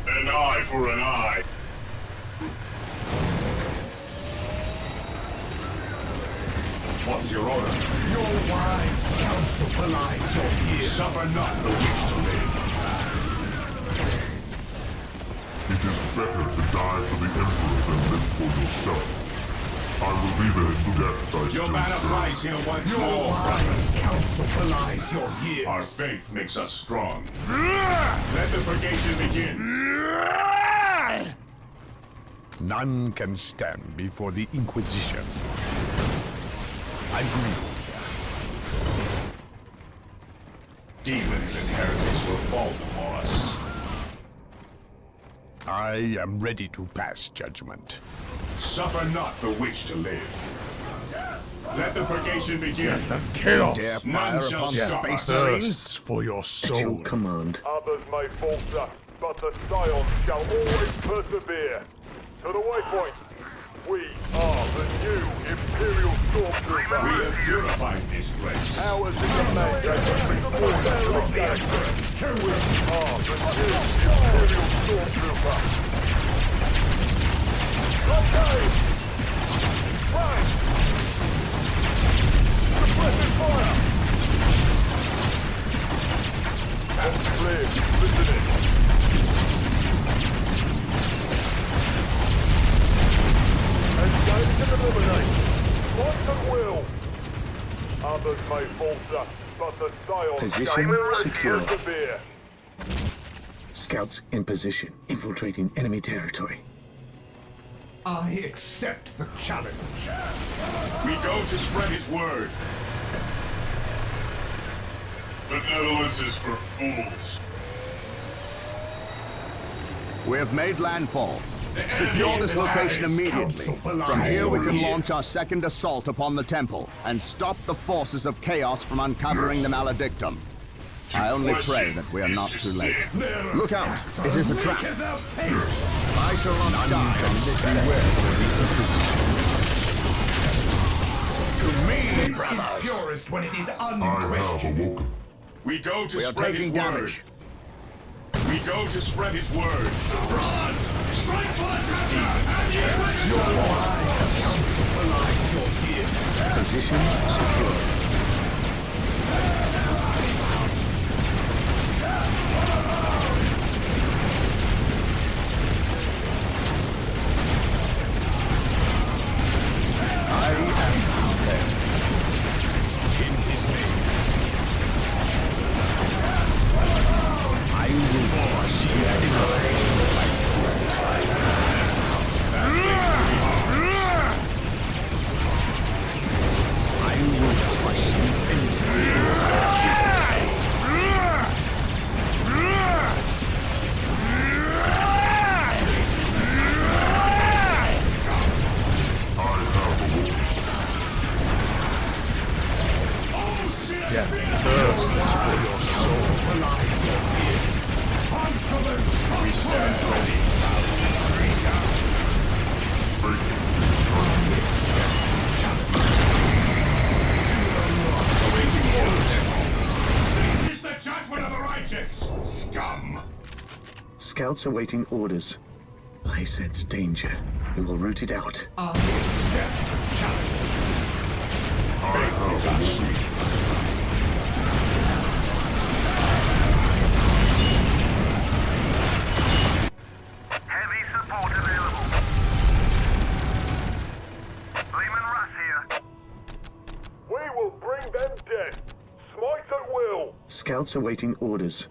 An eye for an eye. What's your order? Your wise counsel belies your years. Suffer not the witch to live. It is better to die for the Emperor than live for yourself. I will leave it to death I Your still banner serve. flies here once Your more, brother. wise counsel belies your years. Our faith makes us strong. Let the purgation begin. None can stand before the Inquisition. I agree. Demons and heretics will fall before us. I am ready to pass judgment. Suffer not the witch to live. Let the purgation begin. Chaos! Dare None fire shall upon stop space us. Thirsts for your At soul. your command. Others may falter, but the Scions shall always persevere. To the waypoint. We are the new Imperial Stormtrooper. We have purified this place. Ours is the mandate from the Emperor's To We are the new Imperial Stormtrooper. Blockade! Right! Suppressing fire! All clear. Listening. Engage and eliminate. Fight at will. Others may falter, but the Scions Position shall always secure. persevere. Scouts in position, infiltrating enemy territory. I accept the challenge. We go to spread his word. Benevolence is for fools. We have made landfall. Secure this location immediately. From here we can launch our second assault upon the temple and stop the forces of chaos from uncovering the maledictum. I only pray that we are not too late. Look out! It is a trap. I shall not die unless you will. To me, faith is purest when it is I have unquestioned. awoken. We go to We are spread his taking word. damage. We go to spread his word. Brothers, strike for the tractor and the Your wise counsel belies your years. Position secure. I am prepared. In his name. I will crush the enemy. I will crush the enemy. Death thirsts for your soul. Belies your years. Answer them shot This is the judgment of the righteous, scum. Scouts awaiting orders. I sense danger. We will root it out. I accept the challenge. I have awoken. Scouts awaiting orders.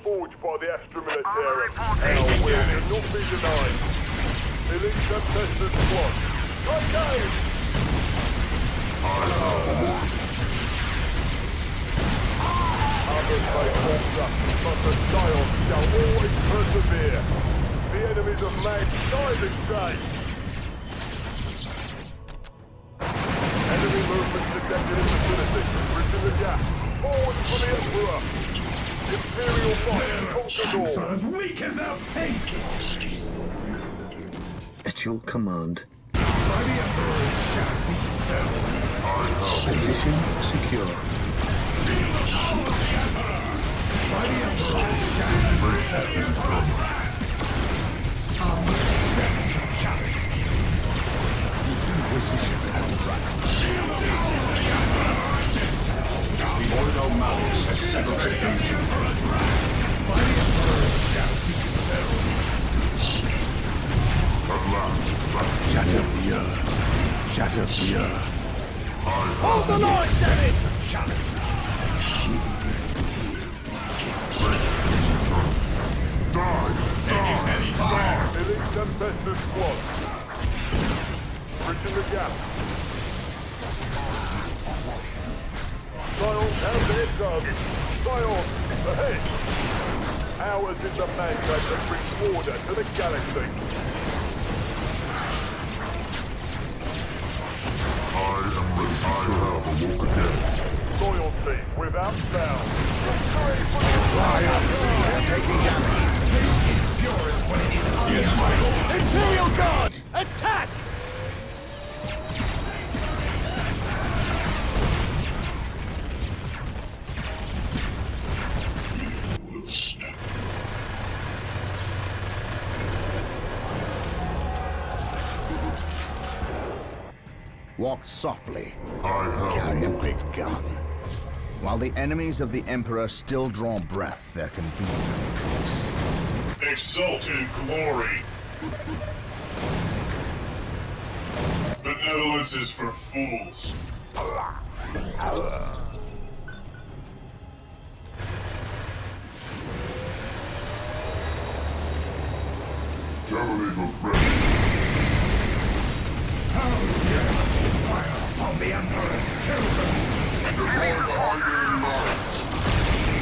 Forged by the Astra Militarum. Our will cannot be denied. Elite Tempestus Squad. Okay! Others may walk up, but the Scions shall always persevere. The enemies of man diving stage. Enemy movement detected in vicinity. Bridging the gap. Forward for the Emperor. Imperial Boss, are as weak as their fake! At your command. By the Emperor shall be so. Position secure. Feel the power of the Emperor! By the Emperor shall be so. I accept the challenge. The Inquisition has arrived. Feel the power of the Emperor! The Ordo Malleus has settled the ancient earth. By the Emperor shall be so. At last, Shatter the earth. Shatter the earth. Hold the line, damn it! Challenge. Die! Die! Elite Tempestus Squad. Bridging the gap. Scions have their targets. Scions, ahead! Ours is the mandate that brings order to the galaxy. I am ready to serve awoke again. Loyalty without bounds. Victory for the Empire! They're taking damage. Hate is purest when it is unbiased. Imperial Guard, attack! Walk softly. I have Carry a big gun. While the enemies of the Emperor still draw breath, there can be no peace. Exult in glory. Benevolence is for fools. Terminators ready. How dare they fire upon the Emperor's chosen! Deploy the Hydra Lines.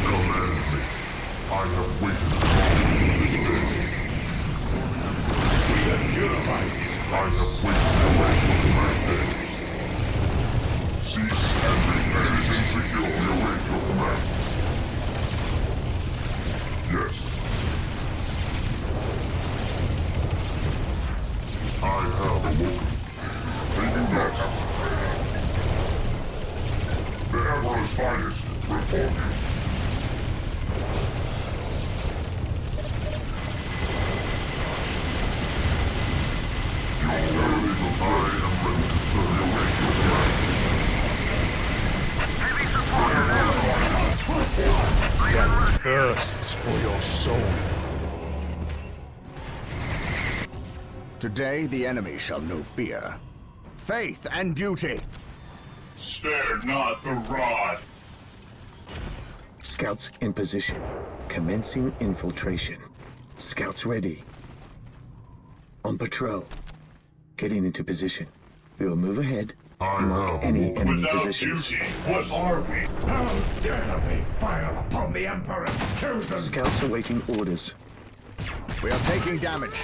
Command me. I have waited long for this day. We have purified this I place. have waited to wait for the last day. Cease and position secure. We await your command. Yes. I have awoken. Taking yes. The Emperor's finest reporting. Your Terminator, I am ready to serve you with your command. Heavy support available. Death thirsts for your soul. Today, the enemy shall know fear. Faith and duty. Spare not the rod. Scouts in position. Commencing infiltration. Scouts ready. On patrol. Getting into position. We will move ahead and mark any enemy Without positions. duty, what are we? How dare they fire upon the Emperor's chosen! Scouts awaiting orders. We are taking damage.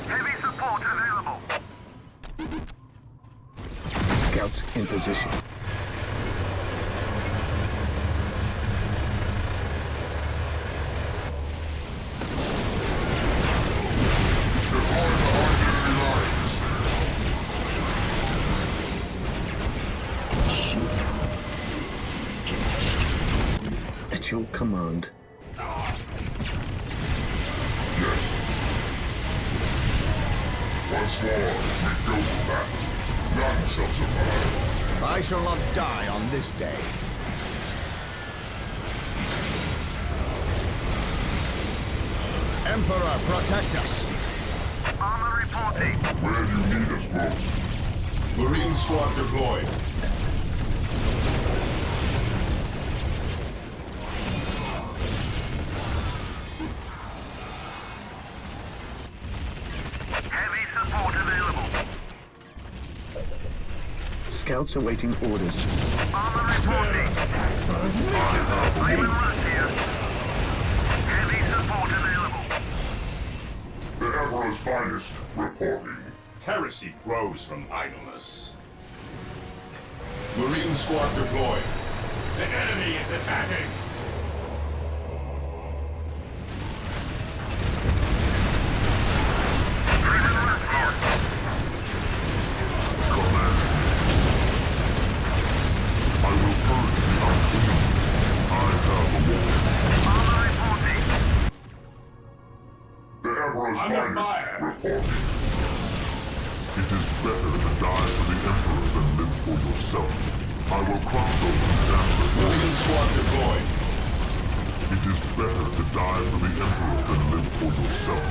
Heavy support available. Scouts in position. At your command. Yes. Once more, we go to battle. None shall survive. I shall not die on this day. Emperor, protect us. I Armor reporting. Where do you need us most? Marine squad deployed. Heavy support available. Scouts awaiting orders. Armor reporting. Raymond Russ here. Heavy support available. The Emperor's finest reporting. Heresy grows from idleness. Marine squad deployed. The enemy is attacking. Raymond Russ here. Command. I will purge the unclean. I have a warrant. Armor reporting. The Emperor's Under finest fire. reporting. It is better to die for the Emperor than live for yourself. I will crush those who stand before me. Marine squad deployed. It is better to die for the Emperor than live for yourself.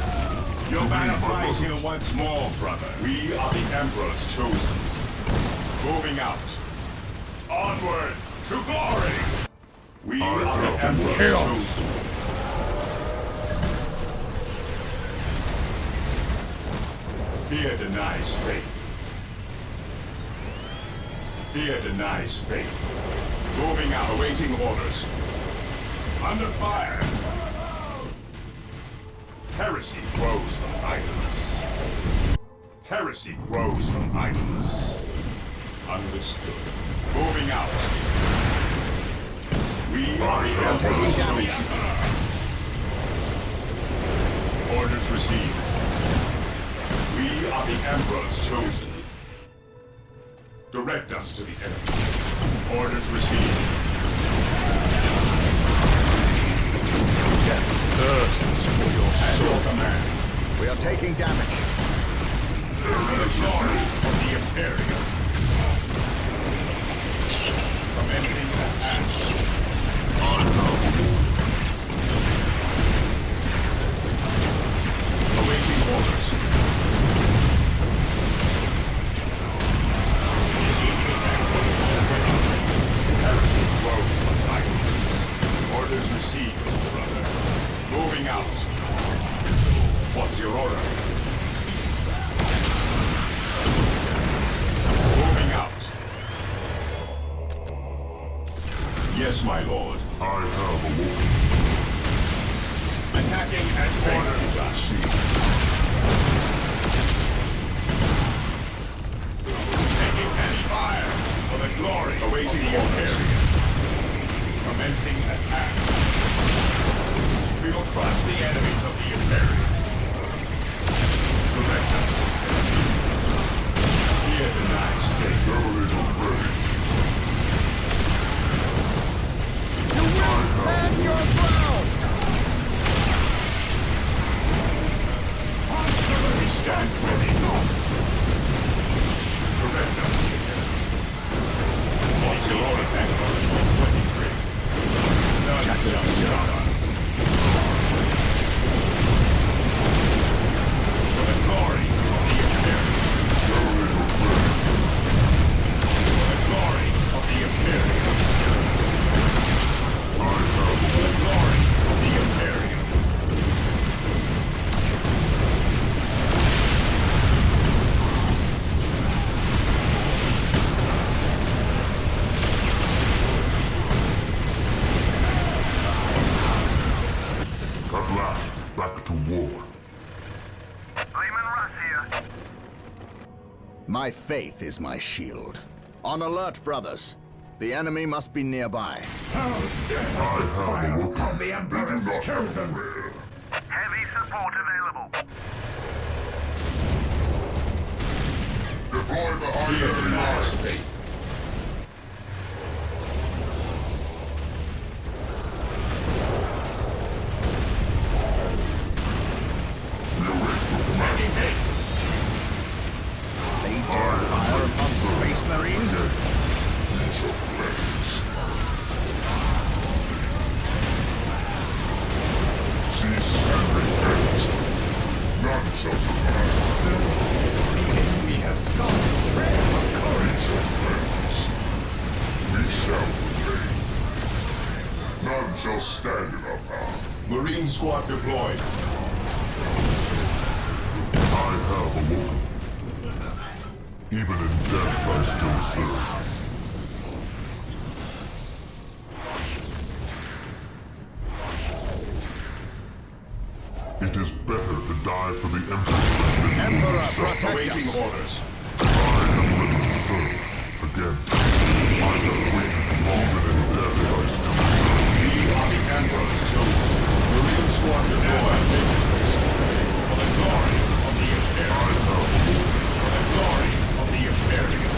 Your To me, banner my flies here brothers. once more, brother. We are the Emperor's chosen. Moving out. Onward to glory. We are the Emperor's chosen. Fear denies faith. Fear denies faith. Moving out, awaiting orders. Under fire. Heresy grows from idleness. Heresy grows from idleness. Understood. Moving out. We are taking damage. Orders received. We are the Emperor's chosen. Direct us to the enemy. Orders received. Death thirsts for your At soul. your command. We are taking damage. For the glory of the Imperium. Commencing attack. Awaiting orders. Heresy grows from idleness. Orders received, brother. Moving out. What's your order? Moving out. Yes, my lord. I have a warrant. Attacking as ordered. Taking heavy fire for the glory awaiting orders. Commencing attack. We will crush the enemies of the Imperium. Direct us. Fear denies faith. Terminator ready. You will stand your ground! Absolute shot for shot! Direct us. What's your order, Emperor? 23. None shall stop us. For the glory of the Imperium. For the glory of the Imperium. For the glory of the Imperium. At last, back to war. Raymond Russ here. My faith is my shield. On alert, brothers. The enemy must be nearby. How dare you fire upon the Emperor's chosen! Heavy support available. Deploy the high Fear enemy denies lines. faith. We await your command. Taking haste. They dare fire upon Space Marines? Fuse of flames. Cease and repent. None shall survive. shall stand in our path. Marine squad deployed. I have awoken. Even in death, I still serve. It is better to die for the Emperor than Emperor, protect Awaiting us. orders. I am ready to serve. Again, I have waited even in death, I still serve. We are the Emperor's chosen. Marine squad deployed. For the glory of the Imperium. I have awoken. For the glory of the Imperium.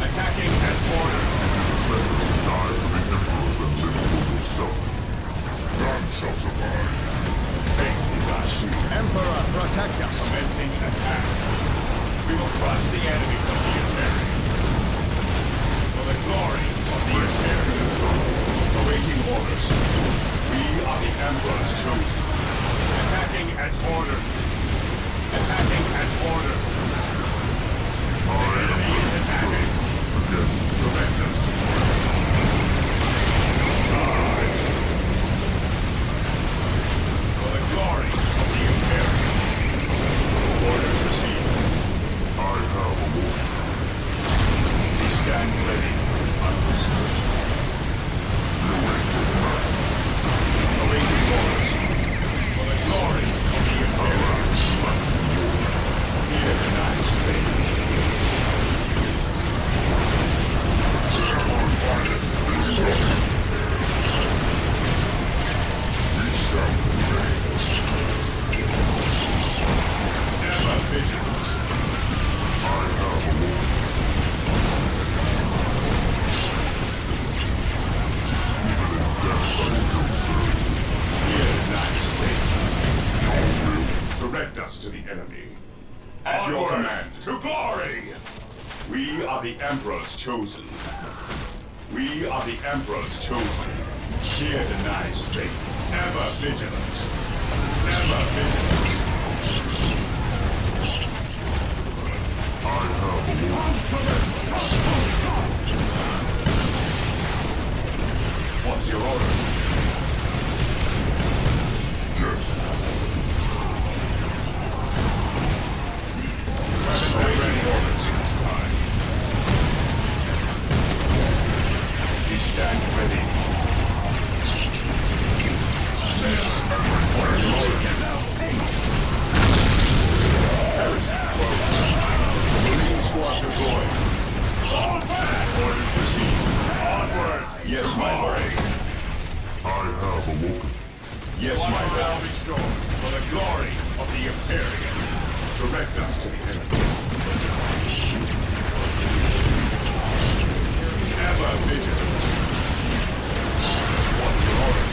Attacking as ordered. It is better to die for the Emperor than live for yourself. None shall survive. Faith is our shield. Emperor, protect us. Commencing attack. We will crush the enemies of the Imperium. For the glory of the Imperium. Awaiting orders. We are the Emperor's chosen. Attacking as ordered. Attacking as ordered. I am Enemy is attacking. again. Prevent us. Charge. For the glory of the Imperium. Orders received. I have awoken. We stand ready. Understood. Awaiting orders. For the glory of the Imperium. Fear denies faith. Ever vigilant. I have awoken. Even in death, I still serve. Fear denies faith. Direct us to the enemy. At your command. To glory! We are the Emperor's chosen. We are the Emperor's chosen. Fear denies faith. Ever vigilant. Ever vigilant. I have awoken. What's your order? Yes. Awaiting orders. Time. We stand ready. Marine squad deployed. All back! Orders received. Onward! Yes, my lord. I have awoken. Yes, my lord. Restored for the glory of the Imperium. Direct us to the enemy. Ever vigilant. What's your order?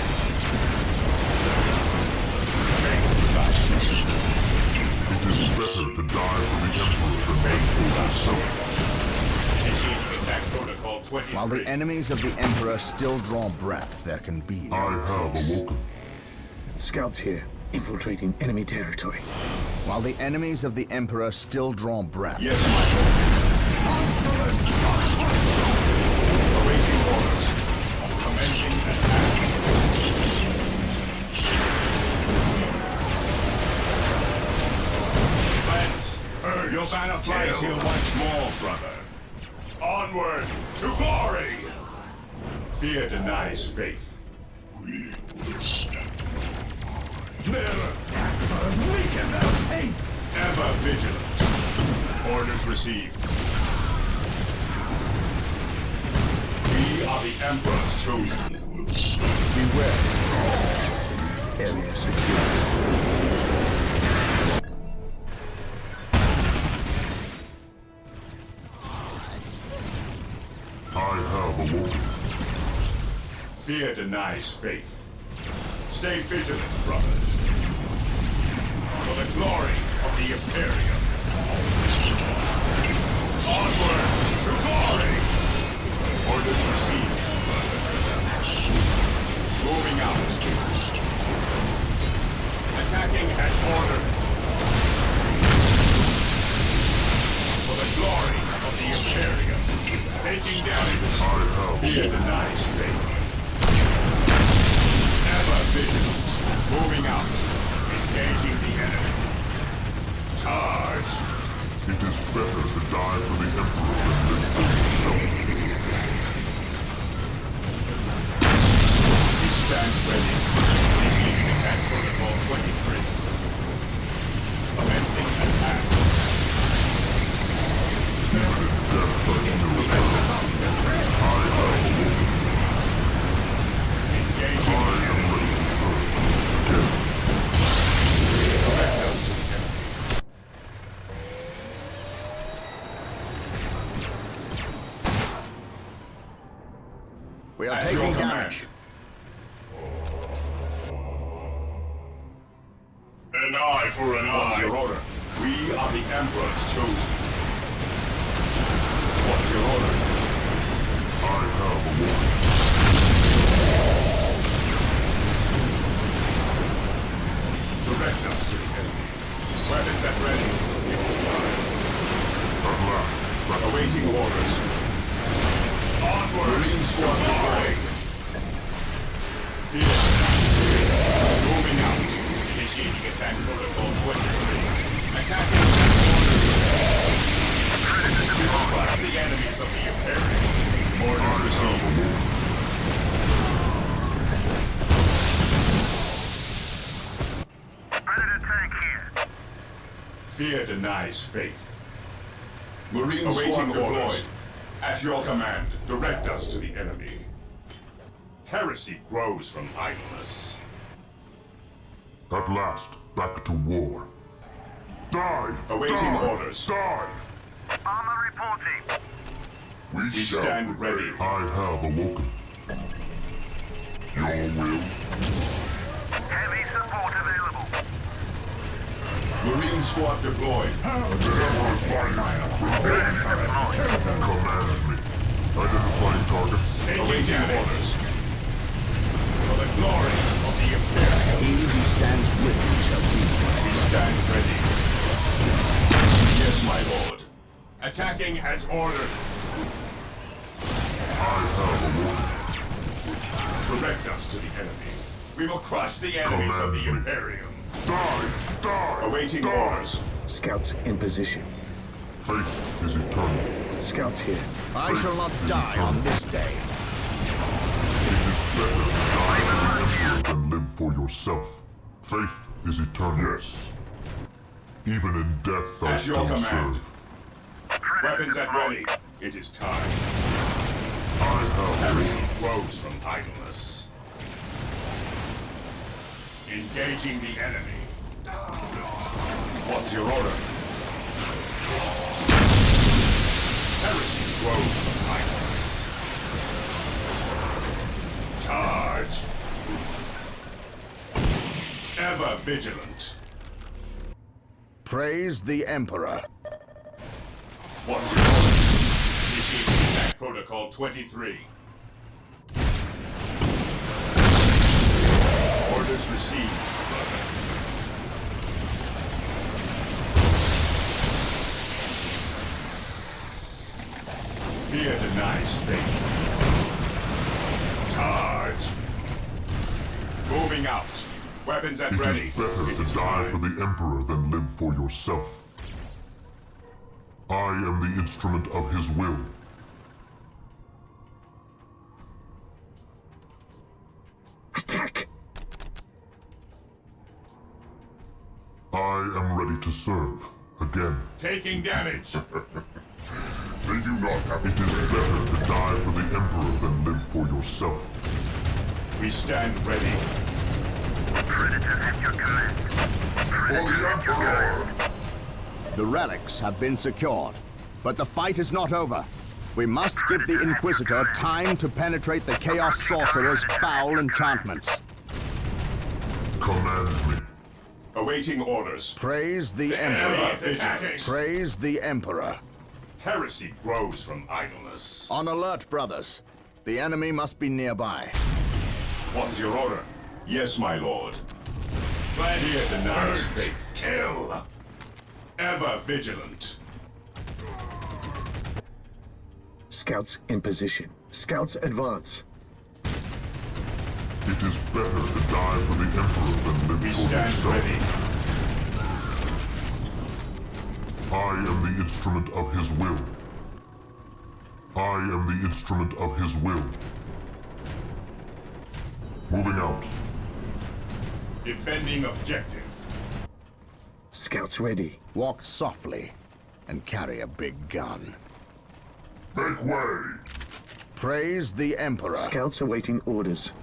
It is better to die for the Emperor than live for yourself. Initiating attack protocol 23. While the enemies of the Emperor still draw breath, there can be no I have peace. awoken. Scouts here, infiltrating enemy territory. While the enemies of the Emperor still draw breath. Yes, my lord. Awaiting orders. Commencing attack. Lance, your banner flies here once more, brother. Onward to glory! Fear denies faith. We will stand. Their attacks are as weak as their faith! Ever vigilant. Orders received. We are the Emperor's chosen. Beware. Area secured. I have awoken. Fear denies faith. Stay vigilant, brothers. For the glory of the Imperium. Onward to glory! Orders received. Moving out. Attacking as ordered. For the glory of the Imperium. Taking down its fear denies faith. vigilant. Moving out. Engaging the enemy. Charge. It is better to die for the Emperor than live for yourself. We stand ready. Initiating attack protocol 23. Commencing attack. We are taking damage. An eye for an eye. Your order. We are the Emperor's chosen. What's your order? I have a warning. Direct us to the enemy. Weapons at ready. It is time. At last. Awaiting orders. Onward! Marine squad deploying. Here. Moving out. Initiating attack protocol 23. Attacking crush the enemies of the Imperium. Orders received. Predator tank here. Fear denies faith. Marine awaiting orders. At your command, direct us to the enemy. Heresy grows from idleness. At last, back to war. Die! Awaiting orders. Die! Armor reporting. We shall stand ready. I have awoken. Your will? Heavy support available. Marine squad deployed. Command me. Identifying targets. Awaiting orders. For the glory of the Imperium. He who stands with me shall be. We stand ready. Yes, my lord. Attacking as ordered. I have awoken. Direct us to the enemy. We will crush the enemies of the Imperium. Die! Die! Awaiting Die. orders. Scouts in position. Faith is eternal. Scouts here. I shall not die on this day. It is better to die for the Emperor than live for yourself. Faith is eternal. Yes. Even in death I At your still command. serve. Weapons at ready. It is time. I have Heresy grows from idleness. Engaging the enemy. What's your order? Heresy grows from idleness. Charge! Ever vigilant. Praise the Emperor. What's your order? Initiating attack protocol 23. Orders received. Fear denies faith. Charge! Moving out. Weapons at ready. It is better to die for the Emperor than live for yourself. I am the instrument of his will. Attack! I am ready to serve. Again. Taking damage. They do not have it. It is better to die for the Emperor than live for yourself. We stand ready. Predator at your command. Predator at your command. The relics have been secured, but the fight is not over. We must give the Inquisitor time to penetrate the Chaos Sorcerer's foul enchantments. Command me. Awaiting orders. Praise the Emperor. Attacking. Praise the Emperor. Heresy grows from idleness. On alert, brothers. The enemy must be nearby. What is your order? Yes, my lord. Fear denies faith. Kill. Ever vigilant. Scouts in position. Scouts advance. It It is better to die for the Emperor than live for yourself. Ready. I am the instrument of his will. I am the instrument of his will. Moving out. Defending objective. Scouts ready. Walk softly and carry a big gun. Make way! Praise the Emperor. Scouts awaiting orders.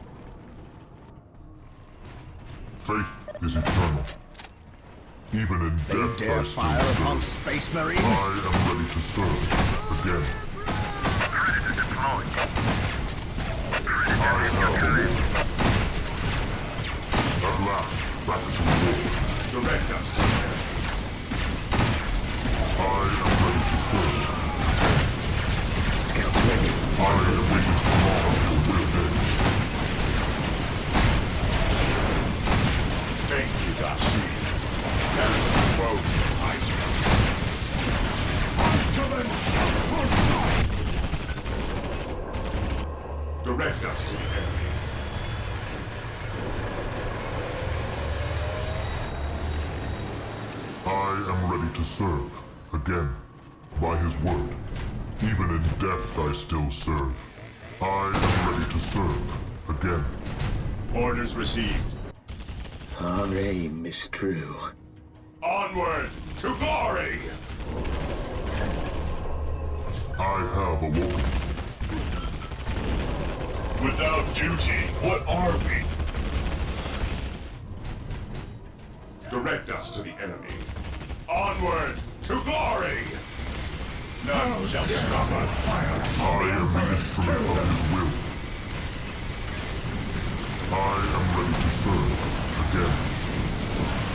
Faith is eternal. Even in They death, dare I still fire serve. upon Space Marines? I am ready to serve. Again. Predator deployed. I have awoken. At last, back to war. Direct us. I am ready to serve. Scouts ready. I am waiting for long his will day. Thank you, Dashi. Garrison quote. Answer them shot for shot! Direct us to the enemy. I am ready to serve. Again. By his word. Even in death I still serve. I am ready to serve. Again. Orders received. Our aim is true. Onward to glory! I have awoken. Without duty, what are we? Direct us to the enemy. Onward to glory! None shall stop us. I am the instrument of his will. I am ready to serve. Again.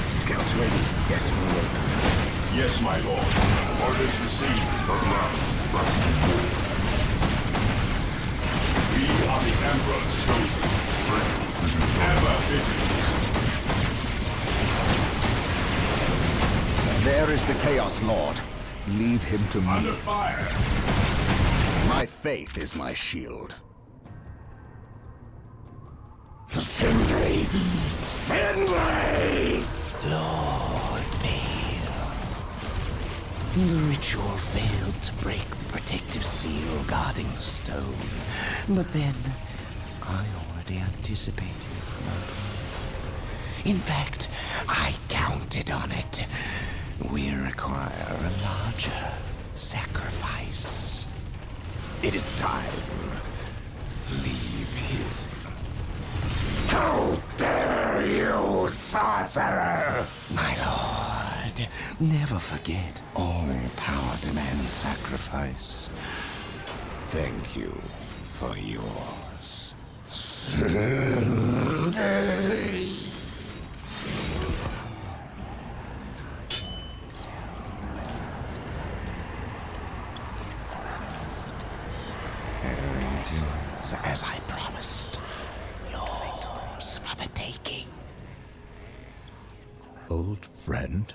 Scouts ready. Yes, my lord. Yes, my lord. Orders received. At last, back to war. We are the Emperor's chosen. Faith is eternal. Ever vigilant. There is the Chaos Lord. Leave him to me. Under fire. My faith is my shield. Finley! Finley! Lord Bale. The ritual failed to break the protective seal guarding the stone. But then, I already anticipated it. In fact, I counted on it. We require a larger sacrifice. It is time. Leave him. How dare you, sorcerer! My lord, never forget all power demands sacrifice. Thank you for yours. There it is, as I promised. Yours for the taking. Old friend?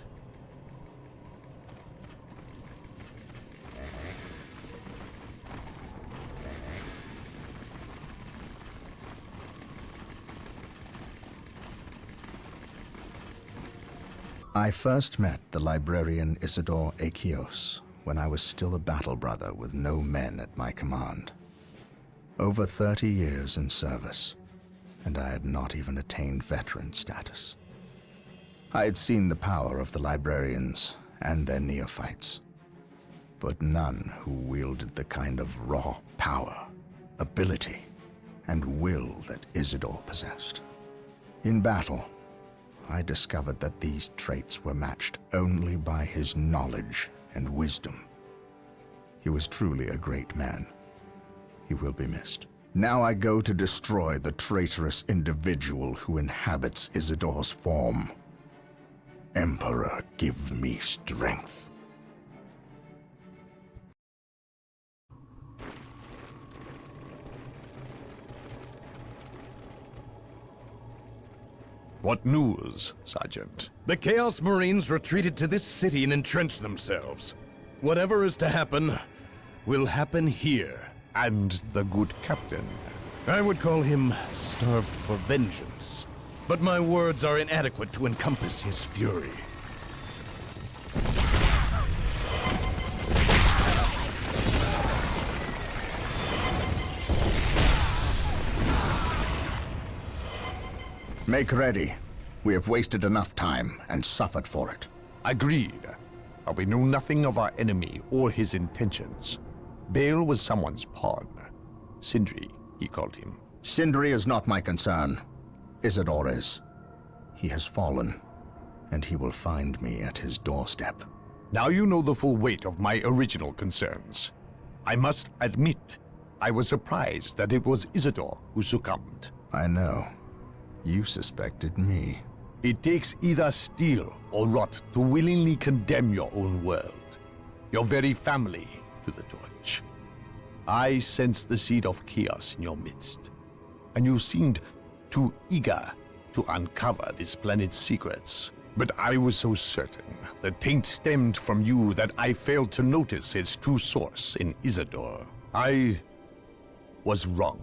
I first met the librarian Isidore Achios when I was still a battle brother with no men at my command. Over 30 years in service, and I had not even attained veteran status. I had seen the power of the librarians and their neophytes, but none who wielded the kind of raw power, ability, and will that Isidore possessed. In battle, I discovered that these traits were matched only by his knowledge and wisdom. He was truly a great man. He will be missed. Now I go to destroy the traitorous individual who inhabits Isidore's form. Emperor, give me strength. What news, Sergeant? The Chaos Marines retreated to this city and entrenched themselves. Whatever is to happen, will happen here. And the good captain? I would call him starved for vengeance, but my words are inadequate to encompass his fury. Make ready. We have wasted enough time and suffered for it. Agreed. But we know nothing of our enemy or his intentions. Bale was someone's pawn. Sindri, he called him. Sindri is not my concern. Isidore is. He has fallen, and he will find me at his doorstep. Now you know the full weight of my original concerns. I must admit, I was surprised that it was Isidore who succumbed. I know. You suspected me. It takes either steel or rot to willingly condemn your own world, your very family, to the torch. I sensed the seed of chaos in your midst, and you seemed too eager to uncover this planet's secrets. But I was so certain the taint stemmed from you that I failed to notice its true source in Isidore. I was wrong,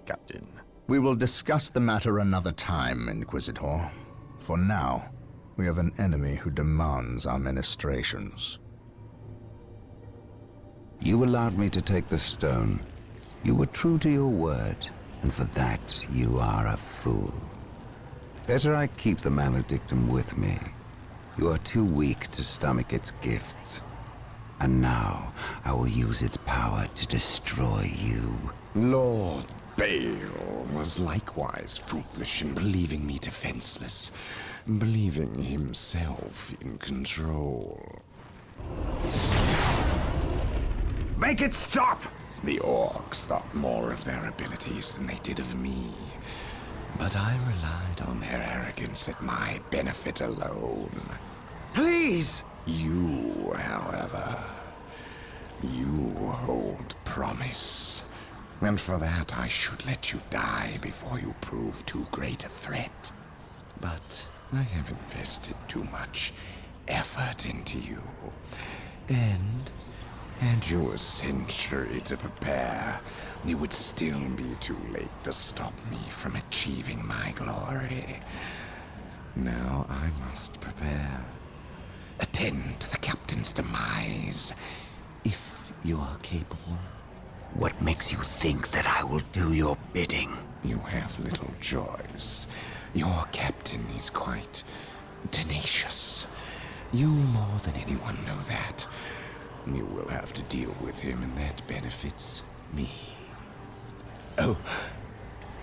Captain. We will discuss the matter another time, Inquisitor. For now, we have an enemy who demands our ministrations. You allowed me to take the stone. You were true to your word, and for that you are a fool. Better I keep the maledictum with me. You are too weak to stomach its gifts. And now, I will use its power to destroy you. Lord Bale was likewise foolish in believing me defenseless, believing himself in control. Make it stop! The Orks thought more of their abilities than they did of me. But I relied on their arrogance at my benefit alone. Please! You, however, you hold promise. And for that, I should let you die before you prove too great a threat. But I have invested too much effort into you. And had you a century to prepare, it would still be too late to stop me from achieving my glory. Now I must prepare. Attend to the captain's demise, if you are capable. What makes you think that I will do your bidding? You have little choice. Your captain is quite tenacious. You more than anyone know that. You will have to deal with him, and that benefits me. Oh,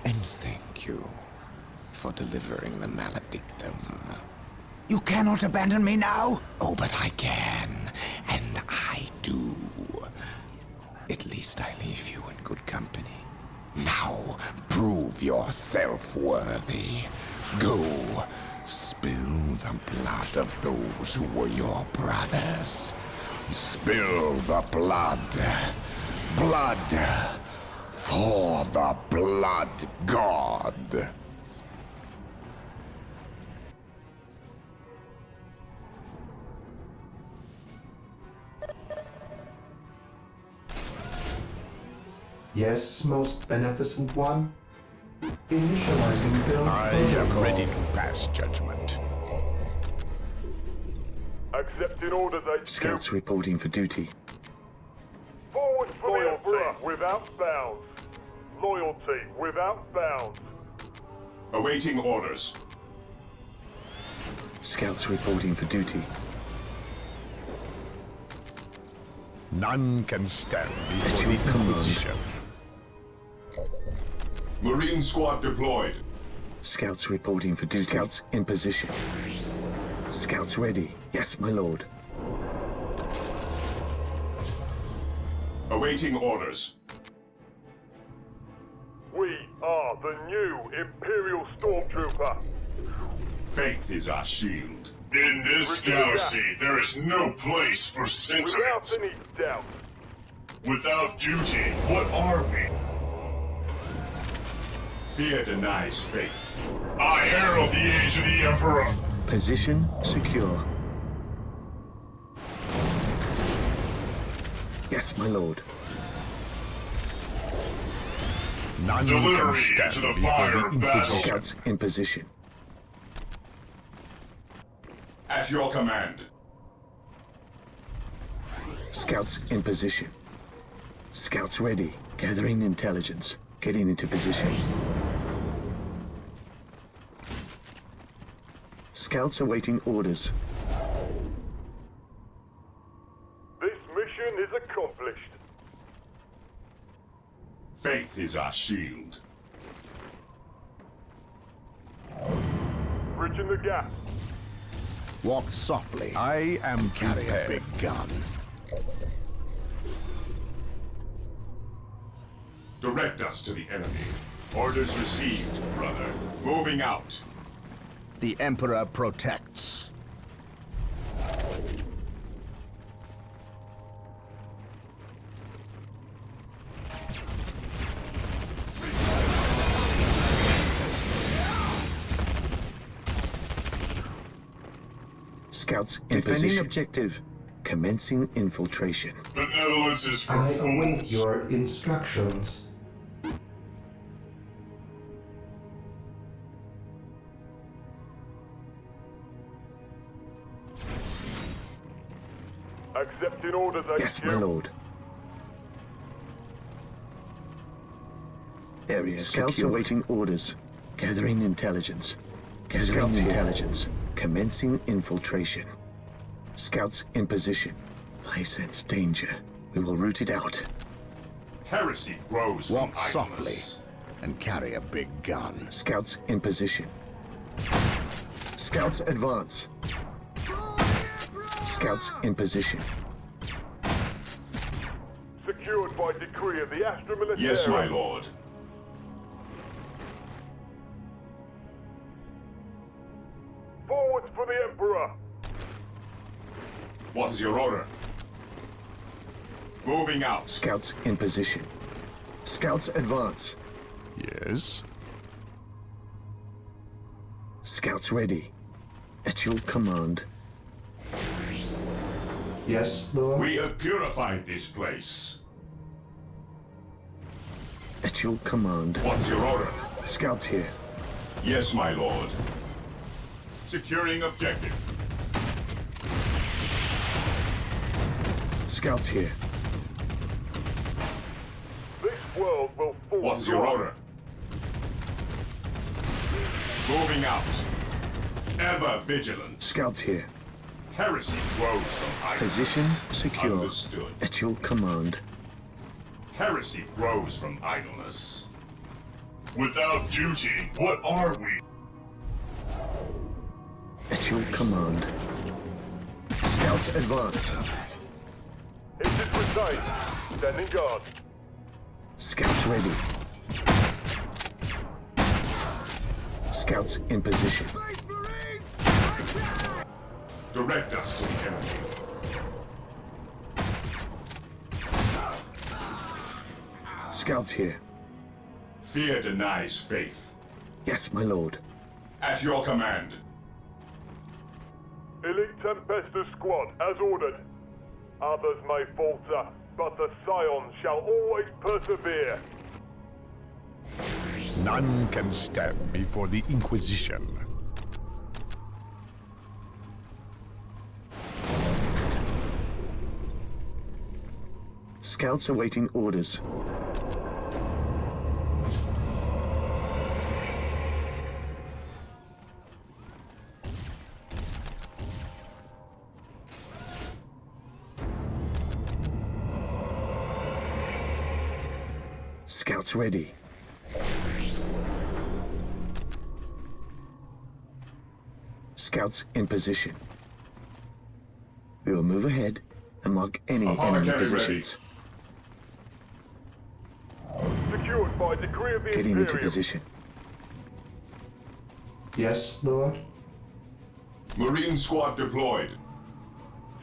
and thank you for delivering the maledictum. You cannot abandon me now! Oh, but I can, and I do. At least I leave you in good company. Now, prove yourself worthy. Go, spill the blood of those who were your brothers. Spill the blood. Blood for the Blood God. Yes, most beneficent one. Initializing build I am ready to pass judgment. Accepting orders, HQ. Scouts reporting for duty. Forward for loyalty without bounds. Loyalty without bounds. Awaiting orders. Scouts reporting for duty. None can stand At before your the command. Inquisition. Marine squad deployed. Scouts reporting for duty. Scouts in position. Scouts ready. Yes, my lord. Awaiting orders. We are the new Imperial Stormtrooper. Faith is our shield. In this galaxy, there is no place for sentiment. Without any doubt. Without duty, what are we? Fear denies faith. I herald the age of the Emperor. Position secure. Yes, my lord. None Delivery can into stand the before fire the of battle. Inquisition. Scouts in position. At your command. Scouts in position. Scouts ready. Gathering intelligence. Getting into position. Scouts awaiting orders. This mission is accomplished. Faith is our shield. Bridging the gap. Walk softly. I am Carry a prepared. big gun. Direct us to the enemy. Orders received, brother. Moving out. The Emperor protects. Scouts in Defending position. Objective. Commencing infiltration. Benevolence is for I await fools. your instructions. Accepting orders, HQ. Yes, my lord. Area Scouts secured. awaiting orders. Gathering intelligence. Gathering intelligence. Commencing infiltration. Scouts in position. I sense danger. We will root it out. Heresy grows from Walk softly idleness. and carry a big gun. Scouts in position. Scouts advance. Scouts in position. Secured by decree of the Astra Militarum. Yes, my lord. Forwards for the Emperor. What is your order? Moving out. Scouts in position. Scouts advance. Yes? Scouts ready. At your command. Yes, Lord? We have purified this place. At your command. What's your order? Scouts here. Yes, my lord. Securing objective. Scouts here. This world will fall. What's your order? Moving out. Ever vigilant. Scouts here. Heresy grows from idleness. Position secure. Understood. At your command. Heresy grows from idleness. Without duty, what are we? At your command. Scouts advance. It is retained. Standing guard. Scouts ready. Scouts in position. Direct us to the enemy. Scouts here. Fear denies faith. Yes, my lord. At your command. Elite Tempestus squad, as ordered. Others may falter, but the Scions shall always persevere. None can stand before the Inquisition. Scouts awaiting orders. Scouts ready. Scouts in position. We will move ahead and mark any enemy Apothecary positions. Secured by decree of the Getting into Imperium. position. Yes, Lord? Marine squad deployed.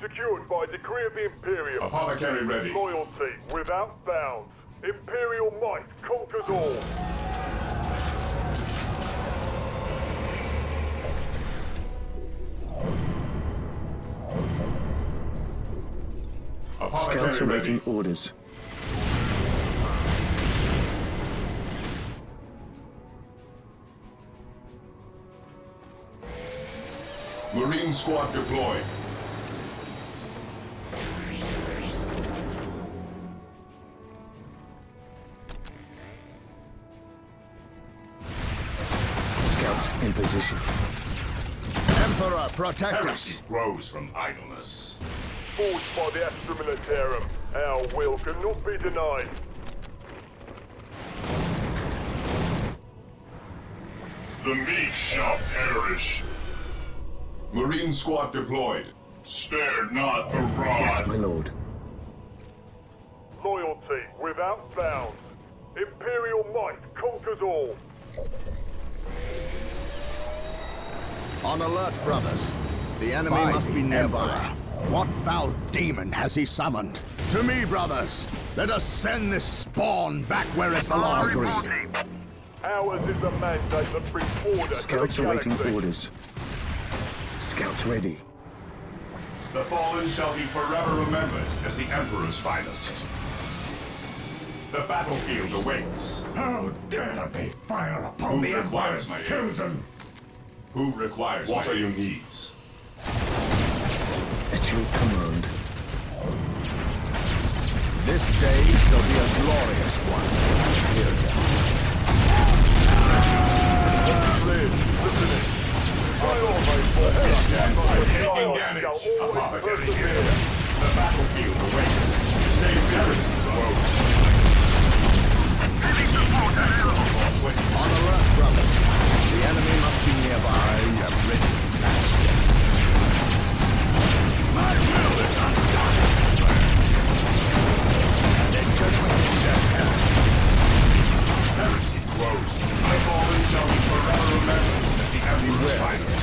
Secured by decree of the Imperium. Apothecary ready. Loyalty without bounds. Imperial might conquers all. Scouts Apothecary awaiting ready. orders. Marine squad deployed. Scouts in position. Emperor, protect Heresy us! grows from idleness. Forged by the Astra Militarum, our will cannot be denied. The meek shall perish. Marine squad deployed. Spare not the rod. Yes, my lord. Loyalty without bounds. Imperial might conquers all. On alert, brothers. The enemy must be nearby. What foul demon has he summoned? To me, brothers. Let us send this spawn back where it belongs. Ours is the mandate that brings order Scouts to the awaiting galaxy. orders. Scouts ready. The fallen shall be forever remembered as the Emperor's finest. The battlefield awaits. How dare they fire upon the Empire's chosen? Who requires what are your needs? At your command. This day shall be a glorious one. Taking damage. Apothecary here. The battlefield awaits. Stay garrison close. On alert, brothers. The enemy must be nearby. I'm ready. My will is undone! Let judgment be done. Heresy grows. My fallen shall be forever remembered as the Emperor's finest.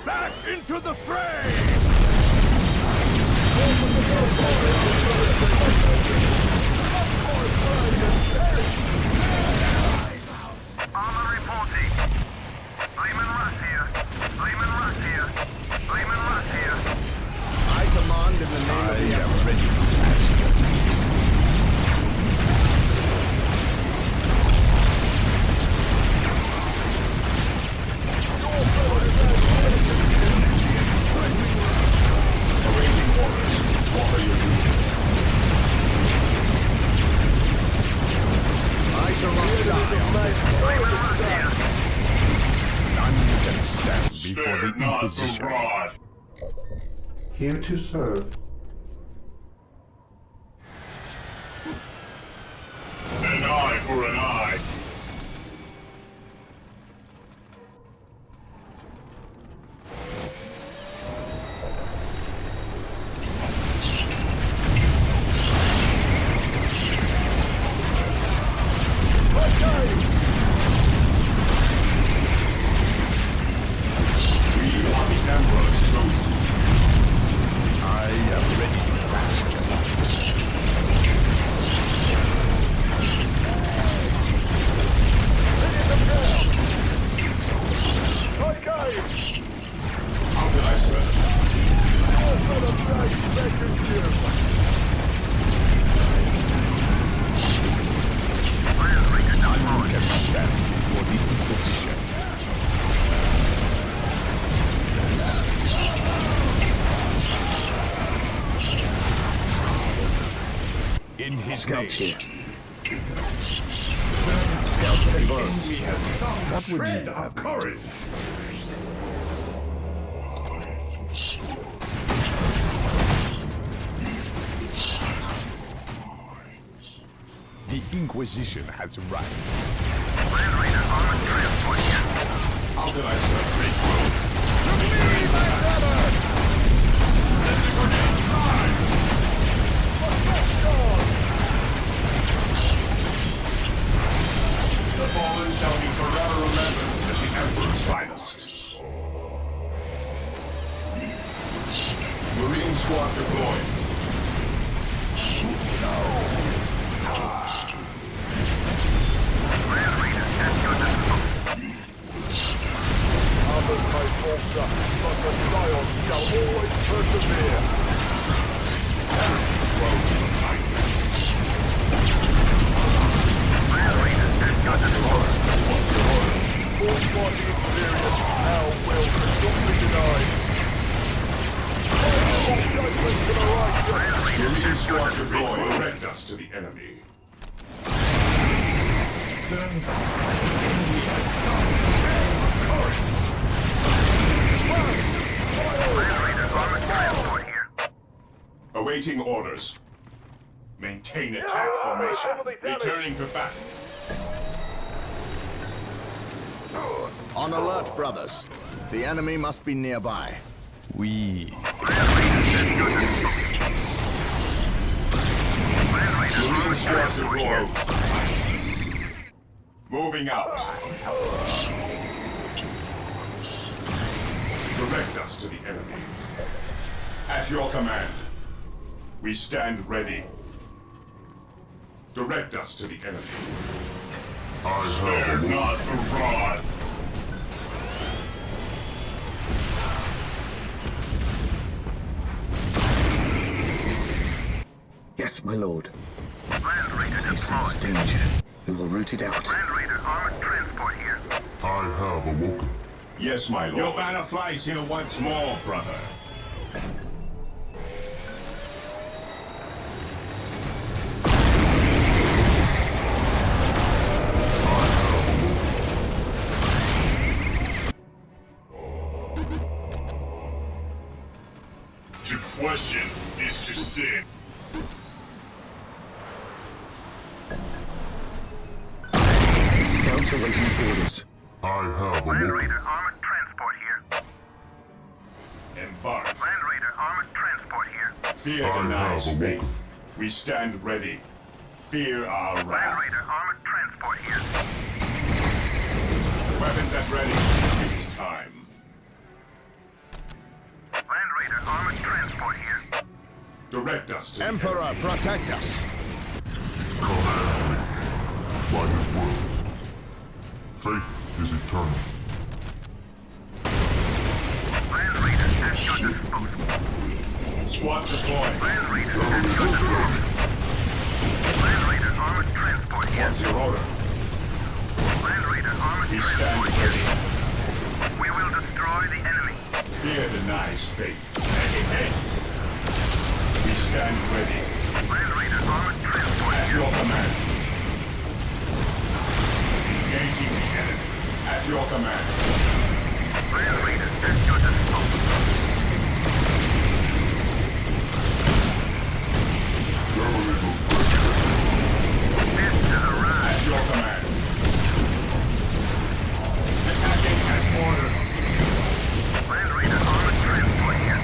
Back into the fray! Armor reporting. Lehman Russ here. Lehman Russ here. Lehman Russ here. I command in the name of the Emperor. Ready. Awaiting orders. What are your needs? I shall not die on this day. None can stand before Spare the not the Inquisition. rod. Here to serve. An eye for an eye. We are the Emperor's chosen. I am ready, Master. How can I serve? None can stand before the Inquisition. In his Scouts name. here. Scouts advance. He has some What would shred you of have? courage. The Inquisition has arrived. How can I serve? Great The fallen shall be forever remembered as the Emperor's finest. Marine squad deployed. Others may falter, but the Scion shall always persevere. Heresy grows from kindness. your disposal. Force party experience. Our will cannot be denied. Marine squad deploy. Direct us to the enemy. Sir, we have some share of courage. Land Raider armored transport here. Awaiting orders. Maintain attack formation. Returning to battle. On alert, brothers. The enemy must be nearby. We... Marine squad deployed. Moving out. Direct us to the enemy. At your command. We stand ready. Direct us to the enemy. Spare not the rod. Yes, my lord. Land Raider I sense deployed. danger. We will root it out. Land Raider armored transport here. I have awoken. Yes, my lord. Your banner flies here once more, brother. To question is to sin. Scouts awaiting orders. I have Land awoken. Raider armored transport here. Embark. Land Raider armored transport here. Fear I denies have faith. awoken. We stand ready. Fear our Land wrath. Raider armored transport here. Weapons at ready. It is time. Land Raider armored transport here. Direct us to the Emperor, enemy. protect us. Command me by his word. Faith is eternal. Land Raider at your disposal. Squad deployed. Land Raider at your disposal. Land Raider armored transport here. What's your order? Land Raider armored We stand transport here. ready. We will destroy the enemy. Fear denies faith. Taking heads. We stand ready. Land Raider armored transport At here. your command. Engaging the enemy. At your command. Land Raider at your disposal. This is a ride. At your command. Attacking as ordered. Land Raider armored transport here.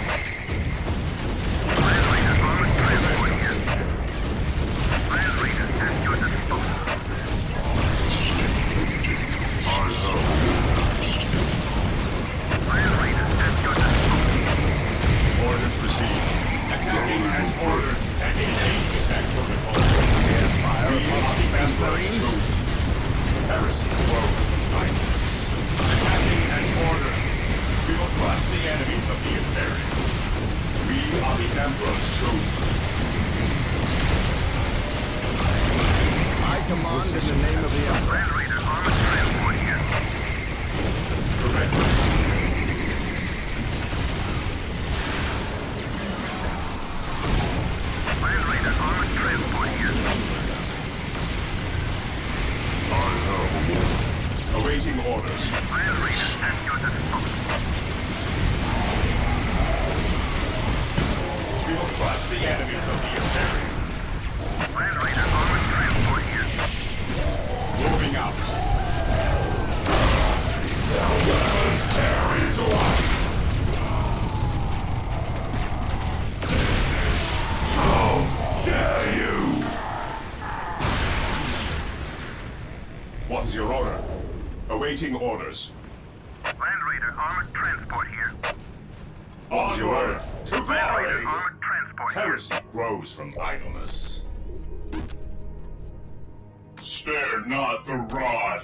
Land Raider armored transport here. Land Raider at your disposal. Land Raider at your disposal. Orders received. Attacking as ordered. Taking aim attack protocol. Fire amongst the best Marines. Heresy growth. Kindness. Attacking as ordered. We will crush the enemies of the Imperium. We are the Emperor's chosen. I command in the name of the Emperor. Land Raider armored transport here. Direct us. Land Raider armored transport here. I have awoken. Awaiting orders. Land Raider at your disposal. We will crush the enemies of the Imperium. Land Raider armored transport here. Moving out. Weapons tear into us. How dare you! What is your order? Awaiting orders. Land Raider armored transport here. What is your order? To Land Raider glory! armored transport here. Heresy grows from idleness. Spare not the rod.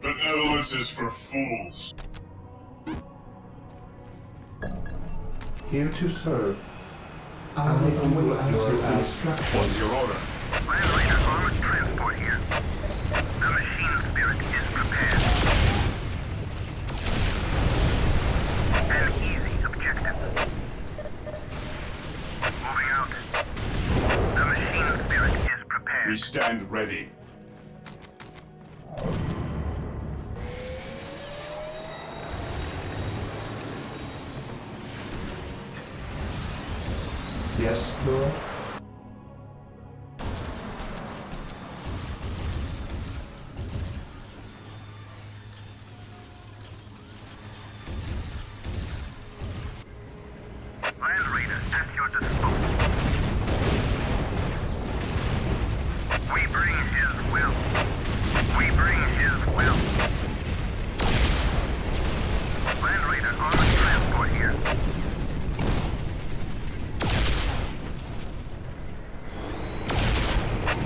Benevolence is for fools. Here to serve. I will await your instructions. What is your order? Land Raider armored transport here. command. We stand ready. Yes, Lord? Land Raider at your disposal. We bring his will. We bring his will. Land Raider armored transport here.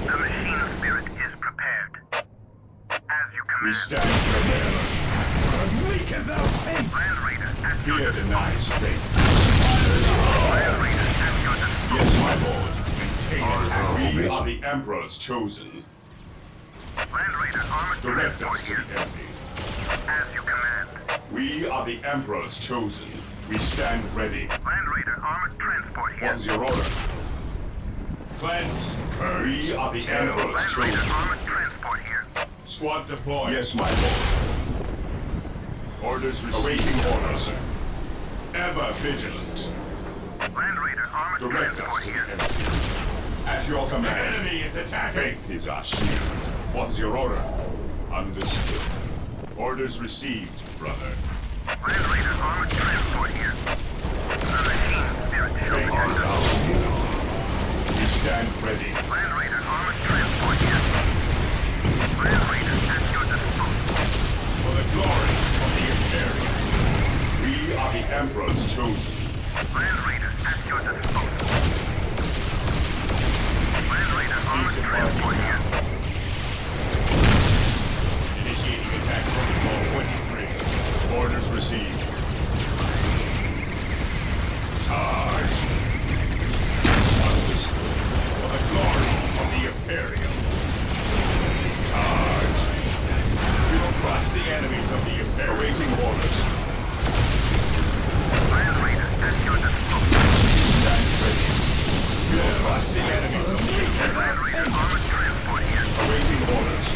The machine spirit is prepared. As you command. We stand ready. As weak as thou think! Land Raider at your Fear disposal. denies faith. Land Raider at your disposal. Yes, my lord. Maintain attack. We are the Emperor's chosen. Land Raider armored Direct transport us to here. the enemy. As you command. We are the Emperor's chosen. We stand ready. Land Raider armored transport here. What is your order? Cleanse. We are the Emperor's Land Raider chosen. armored transport here. Squad deployed. Yes, my lord. Orders received. Awaiting orders. Ever vigilant. Land Raider armored Direct transport us to here. the enemy. At your command. The enemy is attacking. Faith is our shield. What is your order? Understood. Orders received, brother. Land Raider armored transport here. The machine spirit shall Faith protect is us. our shield. We stand ready. Land Raider armored transport here. Land Raider at your disposal. For the glory of the Imperium. We are the Emperor's chosen. Land Raider at your disposal. Land Raider armored transport here. Initiating attack protocol 23. Orders received. Charge. Understood. For the glory of the Imperium. Charge. We will crush the enemies of the Imperium. Awaiting orders. Land Raider at your disposal. Stand ready. We will crush the enemies of the Imperium. Land Raider armored transport here. Awaiting orders.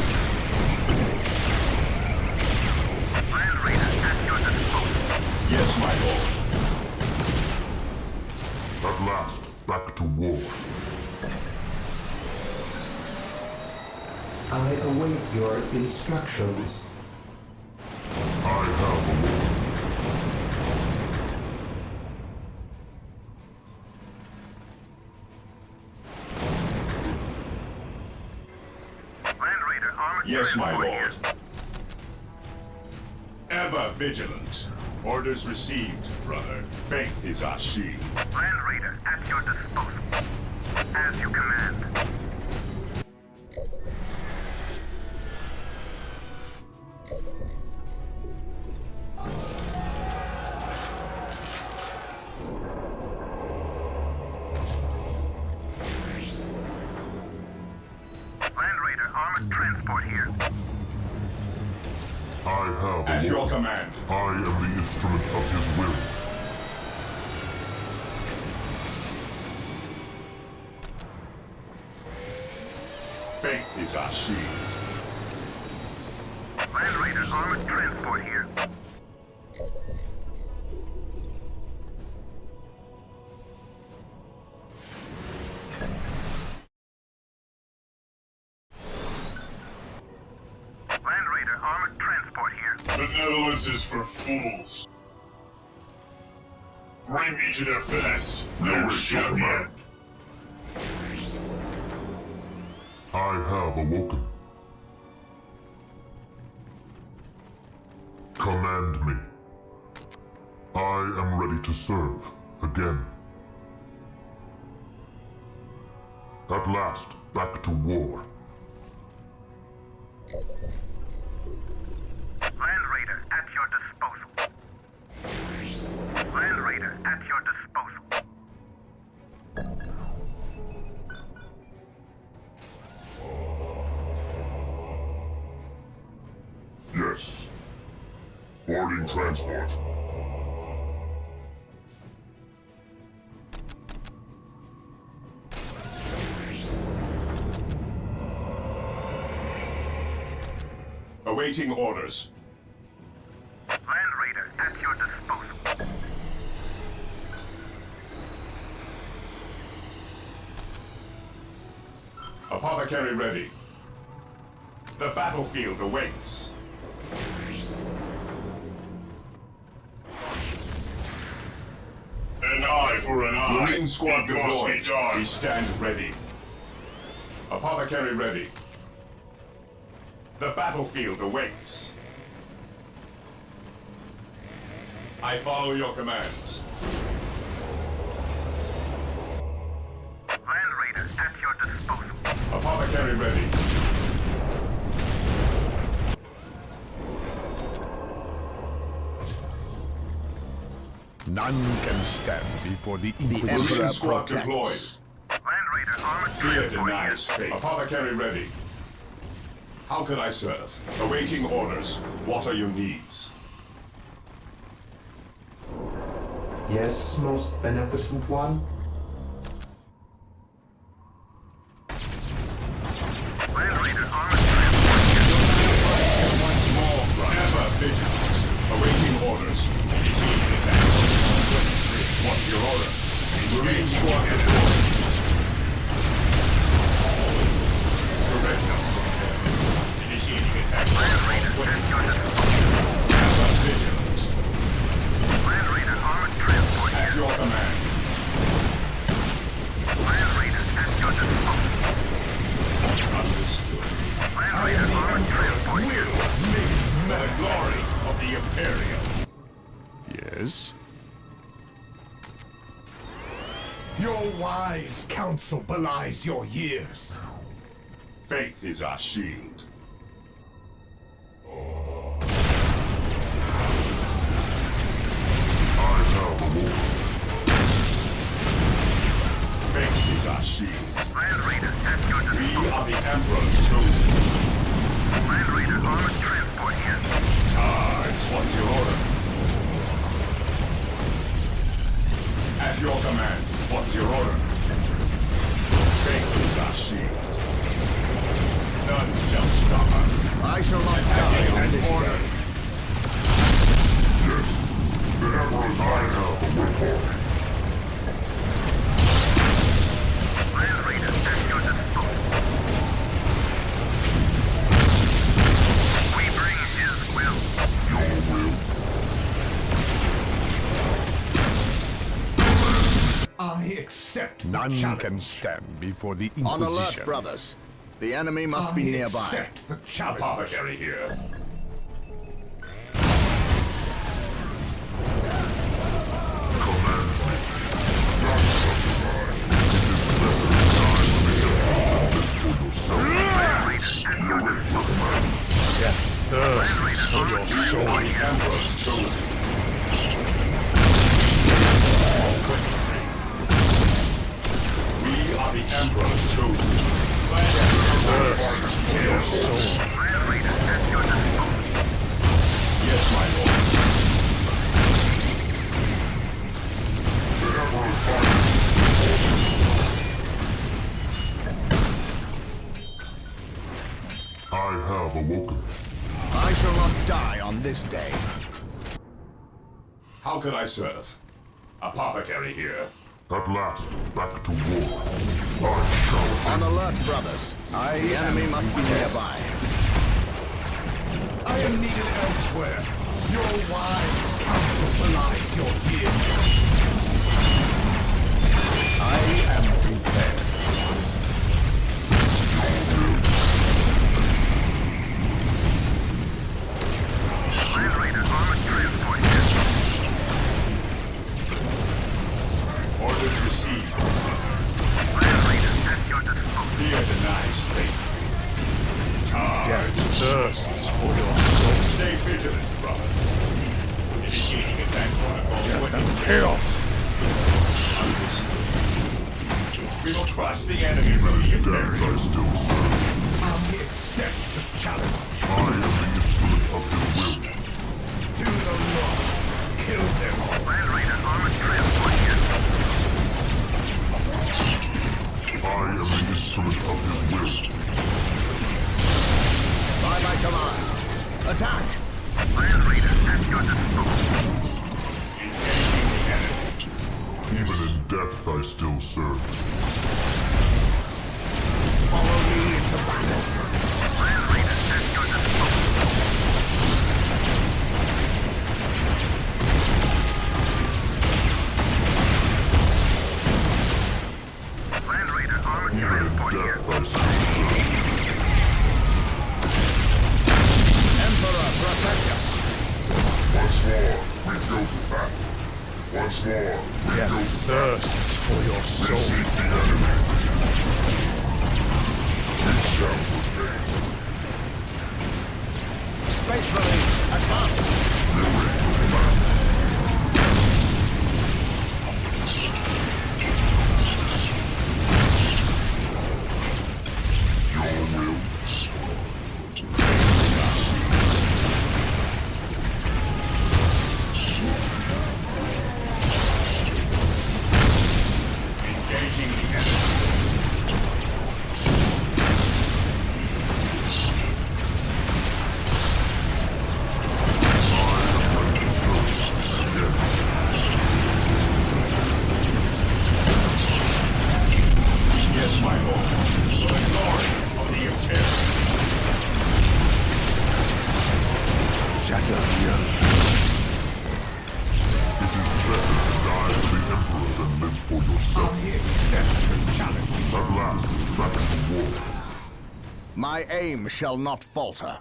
Land Raider at your disposal. Yes, my lord. At last, back to war. I await your instructions. I have a war. Land Raider armored Yes, my transport lord. here. Ever vigilant. Orders received, brother. Faith is our shield. Land Raider at your disposal. As you command. Land Raider armored transport here. I have At a your war. command. I am the instrument of his will. Faith is our shield. Land Raider armored transport here. Land Raider armored transport here. Benevolence is for fools. Bring me to their best. Never shall command. I have awoken. Command me. I am ready to serve again. At last, back to war. Land Raider at your disposal. Land Raider at your disposal. Yes. Boarding transport. Awaiting orders. Land Raider at your disposal. Apothecary ready. The battlefield awaits. An eye for an eye. Marine squad It must be deployed. done. We stand ready. Apothecary ready. The battlefield awaits. I follow your commands. Land Raider at your disposal. Apothecary ready. None can stand before the Inquisition. Marine squad deployed. Land Raider armored Fear transport denies here. faith. Apothecary ready. How can I serve? Awaiting orders. What are your needs? Yes, most beneficent one. Land Raider armored transport Ever vigilant. Awaiting orders. What's your order? Marine squad deployed. Direct us. Initiating attack. Land Raider at your disposal. Ever vigilant. Land Raider armored transport At here. your command. Land Raider at your disposal. Understood. Land Raider armored transport here. For the glory of the Imperium. Yes? Your wise counsel belies your years. Faith is our shield. Faith is our shield. Land Raider at your We disposal. are the Emperor's chosen. Land Raider armored transport here. Charge. What's your order? At your command. What's your order? Faith is our shield. None shall stop us. I shall not die on this day. Yes, the Emperor's eye have a report. Land Raider at your disposal. We bring his will. Your will. I accept the None challenge. can stand before the Inquisition. On alert, brothers. The enemy must be I nearby. accept the challenge. Apothecary here. Thirst for your soul. The Emperor's chosen. We are the Emperor's chosen. Thirst for your soul. Land Raider at your disposal. Yes, my lord. The Emperor's eye. I have awoken. I shall not die on this day. How can I serve? Apothecary here. At last, back to war. I shall On alert, brothers. The enemy must be nearby. I am needed elsewhere. Your wise counsel belies your years. I am prepared. Land Raider armored transport here. Orders received. Land Raider at your disposal. Fear denies faith. Death thirsts for your soul. Stay vigilant, brothers. Initiating attack protocol. Death and chaos. Understood. We will crush the enemy from the death Imperium. I still serve. I accept the challenge. I am the instrument of his will. To the lost. Kill them all. Land Raider armored transport here. I am the instrument of his will. By my command. Attack! Land Raider at your disposal. Even in death, I still serve. Follow me into battle. Land Raider at your disposal. Land Raider armored transport here. I still serve. Emperor, protect us. Once more, we go to battle. Once more, we go to thirsts for your soul. Receive the enemy. We shall prevail. Space Marines, advance! Fury to command. Your will. Engaging the enemy. Yes, my lord. For the glory of the Imperium. Shatter the earth. It is better to die for the Emperor than live for yourself. I accept the challenge. At last, back to war. My aim shall not falter.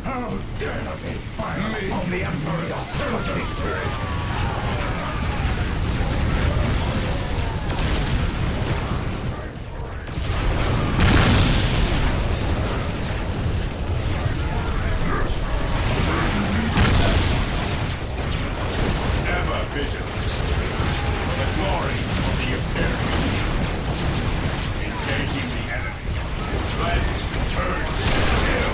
How dare they fire upon the Emperor's victory? Ever vigilant. For the glory of the Imperium. Engaging the enemy. Let's turn kill.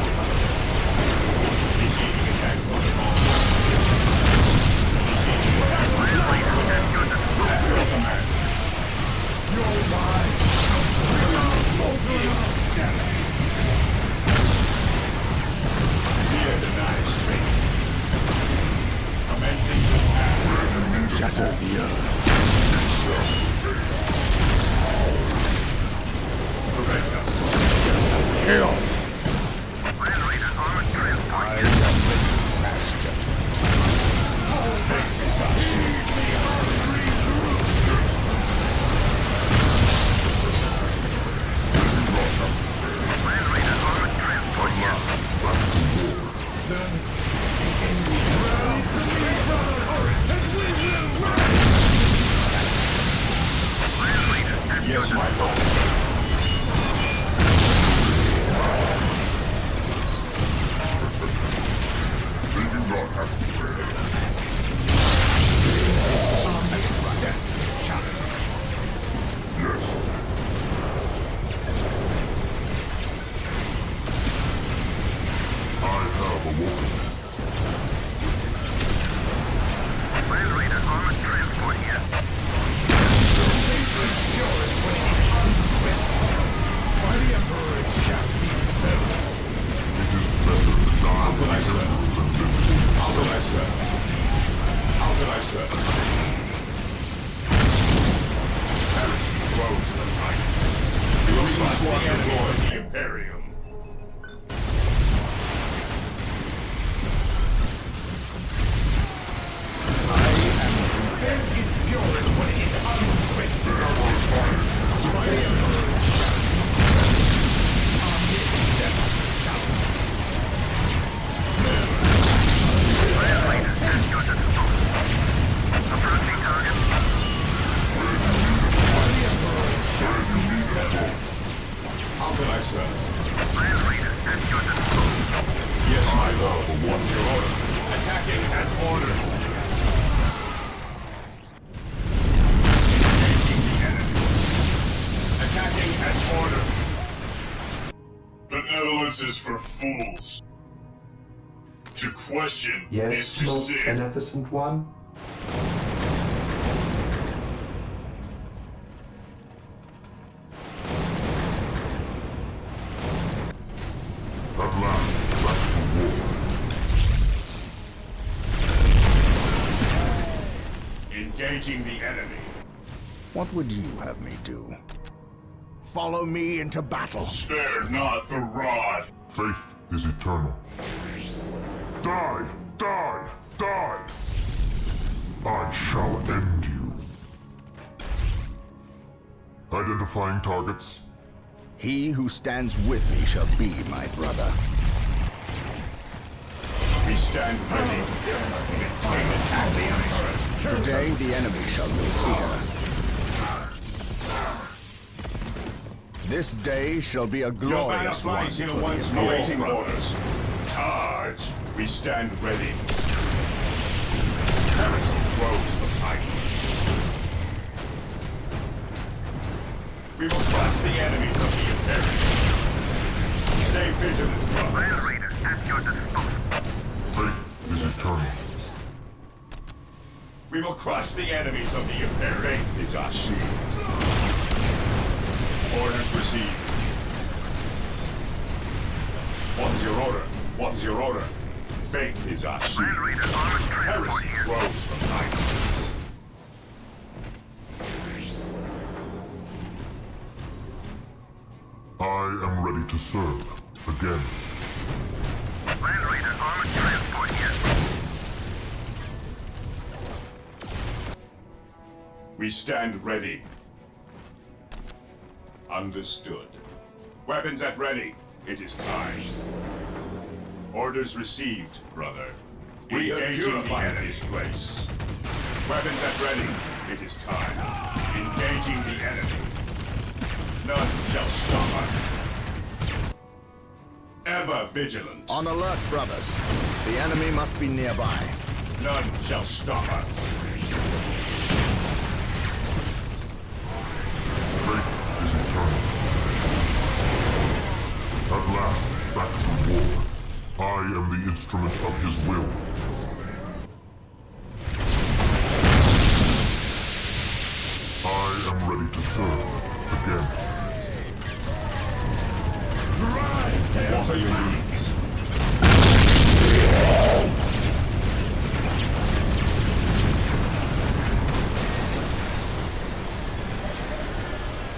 Beginning attack protocol. At your command. Your lives will falter in a step. Fear denies faith. Commencing attack. Shatter the earth. Prevent us. Kill. Land Raider armored transport I here. am ready, master. Land Raider armored transport here. Sir, the enemy has and we will run! Land Raider at your Yes, my lord. They do not have to pray. Accept the challenge. Yes. I have awoken. Land Raider armored transport here. Faithless purest when it is unquestioned. By the Emperor it shall be so. It is better to die How for can the I serve? Emperor than live for How yourself. can I serve? How can I serve? Heresy flows to the fight. We must deploy the Imperium. Faith is purest when it is unquestioned. By the Emperor it shall be so. I accept the challenge. Land Raider at your disposal. Approaching target. By the Emperor it shall be so. How can I serve? Land Raider at your disposal. Yes, my lord. What's your order? Attacking as ordered. Engaging the enemy. Attacking as ordered. Benevolence is for fools. To question is Yes, to most sin. beneficent one? At last, back to war. Engaging the enemy. What would you have me do? Follow me into battle. Spare not the rod. Faith is eternal. Die! Die! Die! I shall end you. Identifying targets. He who stands with me shall be my brother. We stand ready. Attack the enemy. Today the enemy shall know fear. This day shall be a glorious one for the awaiting orders. Charge! We stand ready. Heresy grows behind us. We will crush the enemies of the Imperium. Stay vigilant, brothers. Rail Raider at your disposal. Faith is eternal. We will crush the enemies of the Imperium. Faith is our shield. Orders received. What is your order? What is your order? Faith is our shield. Heresy grows behind us. I am ready to serve again. Land Raider armored transport here. We stand ready. Understood. Weapons at ready. It is time. Orders received, brother. We have Engaging the purified enemy. this place. Weapons at ready. It is time. Engaging the enemy. None shall stop us. Ever vigilant. On alert, brothers. The enemy must be nearby. None shall stop us. Faith is eternal. At last, back to war. I am the instrument of his will. I am ready to serve again. Drive their What are your needs?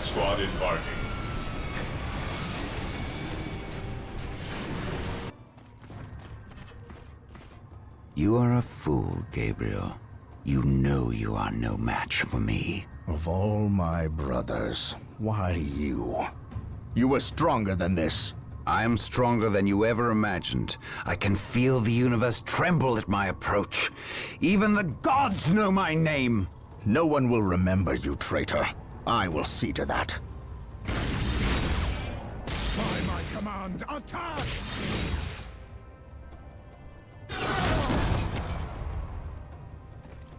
Squad embarking. You are a fool, Gabriel. You know you are no match for me. Of all my brothers, why you? You were stronger than this. I am stronger than you ever imagined. I can feel the universe tremble at my approach. Even the gods know my name. No one will remember you, traitor. I will see to that. By my command, attack!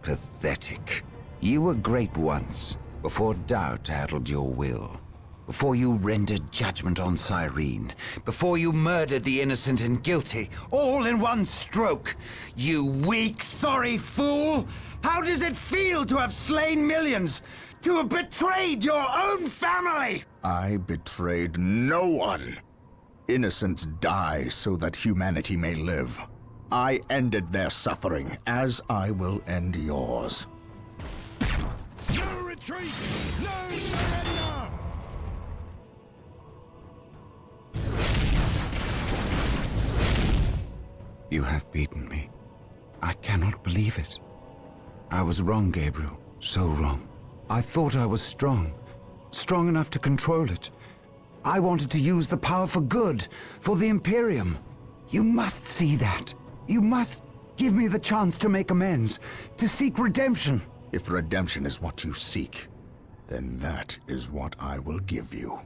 Pathetic. You were great once, before doubt addled your will. Before you rendered judgment on Cyrene. Before you murdered the innocent and guilty, all in one stroke. You weak, sorry fool! How does it feel to have slain millions? To have betrayed your own family? I betrayed no one. Innocents die so that humanity may live. I ended their suffering, as I will end yours. No retreat! No surrender! You have beaten me. I cannot believe it. I was wrong, Gabriel. So wrong. I thought I was strong. Strong enough to control it. I wanted to use the power for good, for the Imperium. You must see that. You must give me the chance to make amends, to seek redemption. If redemption is what you seek, then that is what I will give you.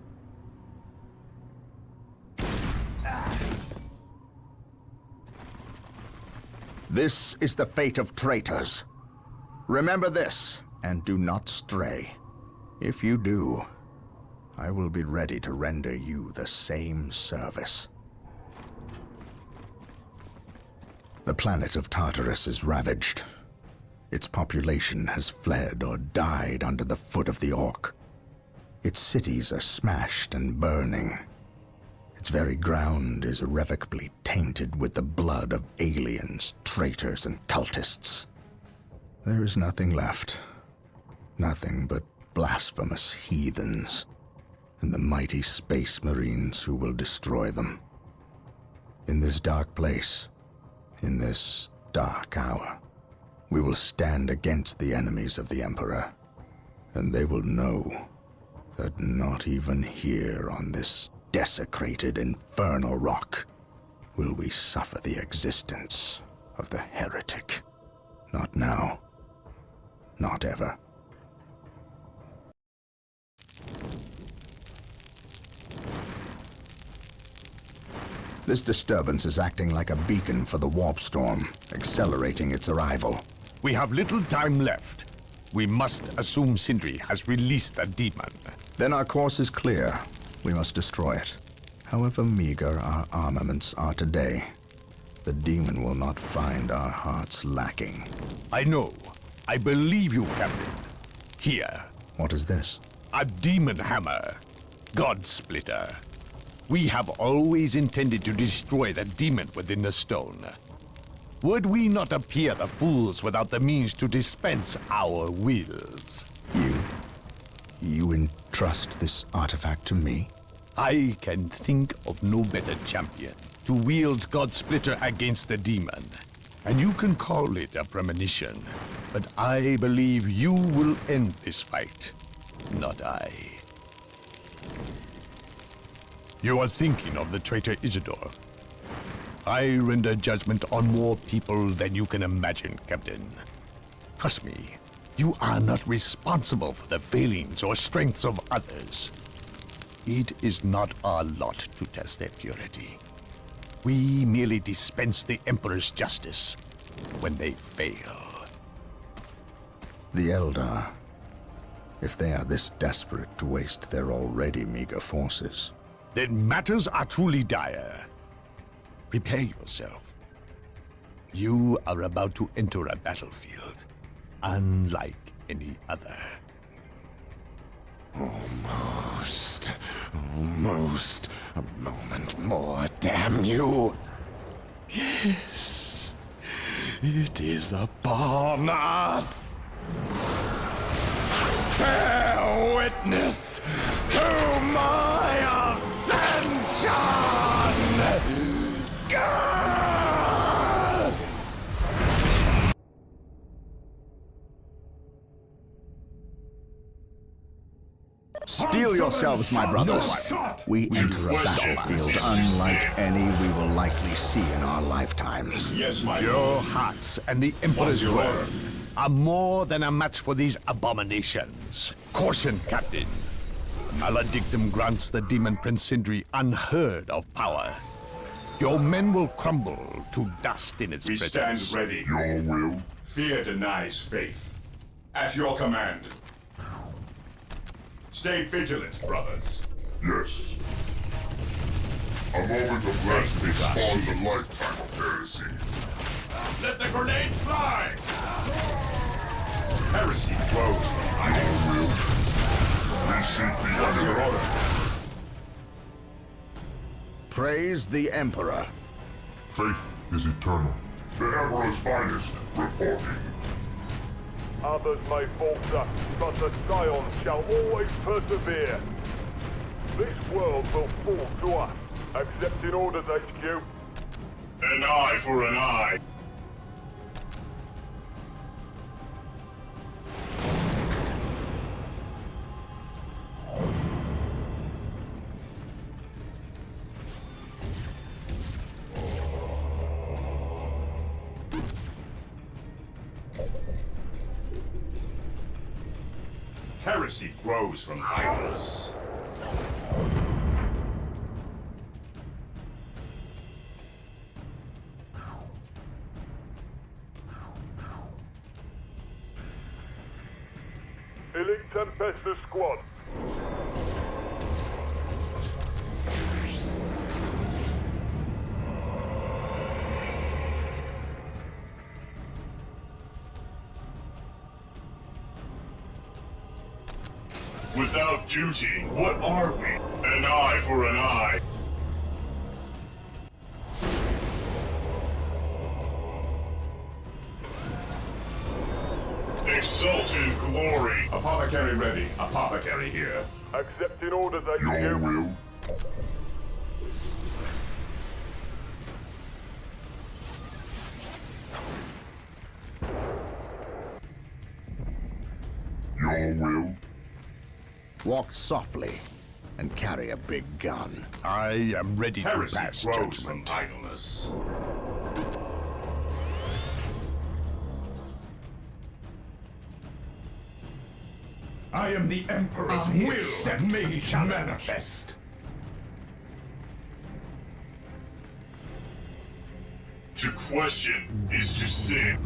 This is the fate of traitors. Remember this, and do not stray. If you do, I will be ready to render you the same service. The planet of Tartarus is ravaged. Its population has fled or died under the foot of the Ork. Its cities are smashed and burning. Its very ground is irrevocably tainted with the blood of aliens, traitors, and cultists. There is nothing left. Nothing but blasphemous heathens and the mighty space marines who will destroy them. In this dark place, in this dark hour, we will stand against the enemies of the Emperor, and they will know that not even here on this desecrated infernal rock will we suffer the existence of the heretic. Not now. Not ever. This disturbance is acting like a beacon for the warp storm, accelerating its arrival. We have little time left. We must assume Sindri has released the demon. Then our course is clear. We must destroy it. However meager our armaments are today, the demon will not find our hearts lacking. I know. I believe you, Captain. Here. What is this? A demon hammer. God Splitter. We have always intended to destroy the demon within the stone. Would we not appear the fools without the means to dispense our wills? You entrust this artifact to me? I can think of no better champion to wield God Splitter against the demon. And you can call it a premonition, but I believe you will end this fight, not I. You are thinking of the traitor Isidore. I render judgment on more people than you can imagine, Captain. Trust me, you are not responsible for the failings or strengths of others. It is not our lot to test their purity. We merely dispense the Emperor's justice when they fail. The Eldar, if they are this desperate to waste their already meager forces, then matters are truly dire. Prepare yourself. You are about to enter a battlefield, unlike any other. Almost. A moment more, damn you. Yes. It is upon us. Bear witness to my ascension! Steel yourselves, my brothers. We enter a battlefield unlike any we will likely see in our lifetimes. Yes, my Your lord. hearts and the Emperor's word are more than a match for these abominations. Caution, Captain. Maledictum grants the demon Prince Sindri unheard of power. Your men will crumble to dust in its We presence. stand ready. Your will? Fear denies faith. At your command. Stay vigilant, brothers. Yes. A moment of rest may spawn a lifetime of heresy. Let the grenades fly! Heresy grows from Your will? We seek the What's your enemy. order? Praise the Emperor. Faith is eternal. The Emperor's finest reporting. Others may falter, but the Scions shall always persevere. This world will fall to us. Accepting orders, HQ. An eye for an eye. Heresy grows from idleness. Elite Tempestor Squad. Without duty, what are we? An eye for an eye. exalted glory. Apothecary ready. Apothecary here. Accepting orders, Your HQ. will. Your will. Walk softly and carry a big gun. I am ready to Heresy pass grows from judgment. idleness. I am the Emperor's will made manifest. To question is to sin.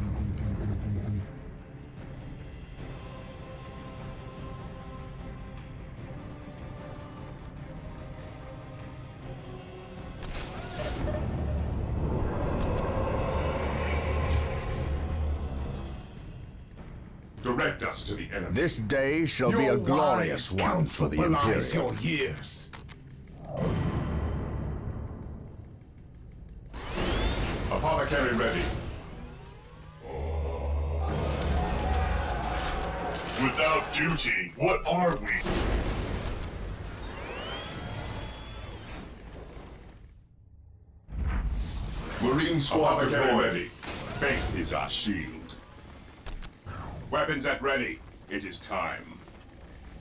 Direct us to the enemy. This day shall be a glorious one for the belies Imperial. your years. Apothecary ready. Without duty, what are we? Marine squad Apothecary deployed. ready. Faith is our shield. Weapons at ready. It is time.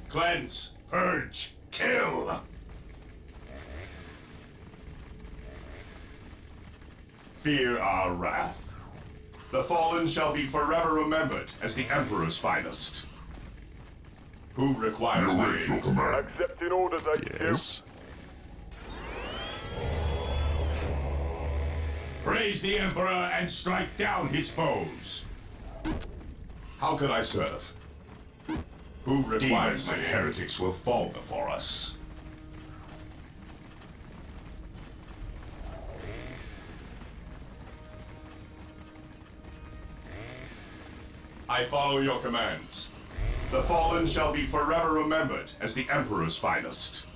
Cleanse, purge, kill! Fear our wrath. The fallen shall be forever remembered as the Emperor's finest. Who requires You my await your aid? command. Accepting orders, HQ. Yes? Praise the Emperor and strike down his foes. How can I serve? Who requires my heretics will fall before us. I follow your commands. The fallen shall be forever remembered as the Emperor's finest.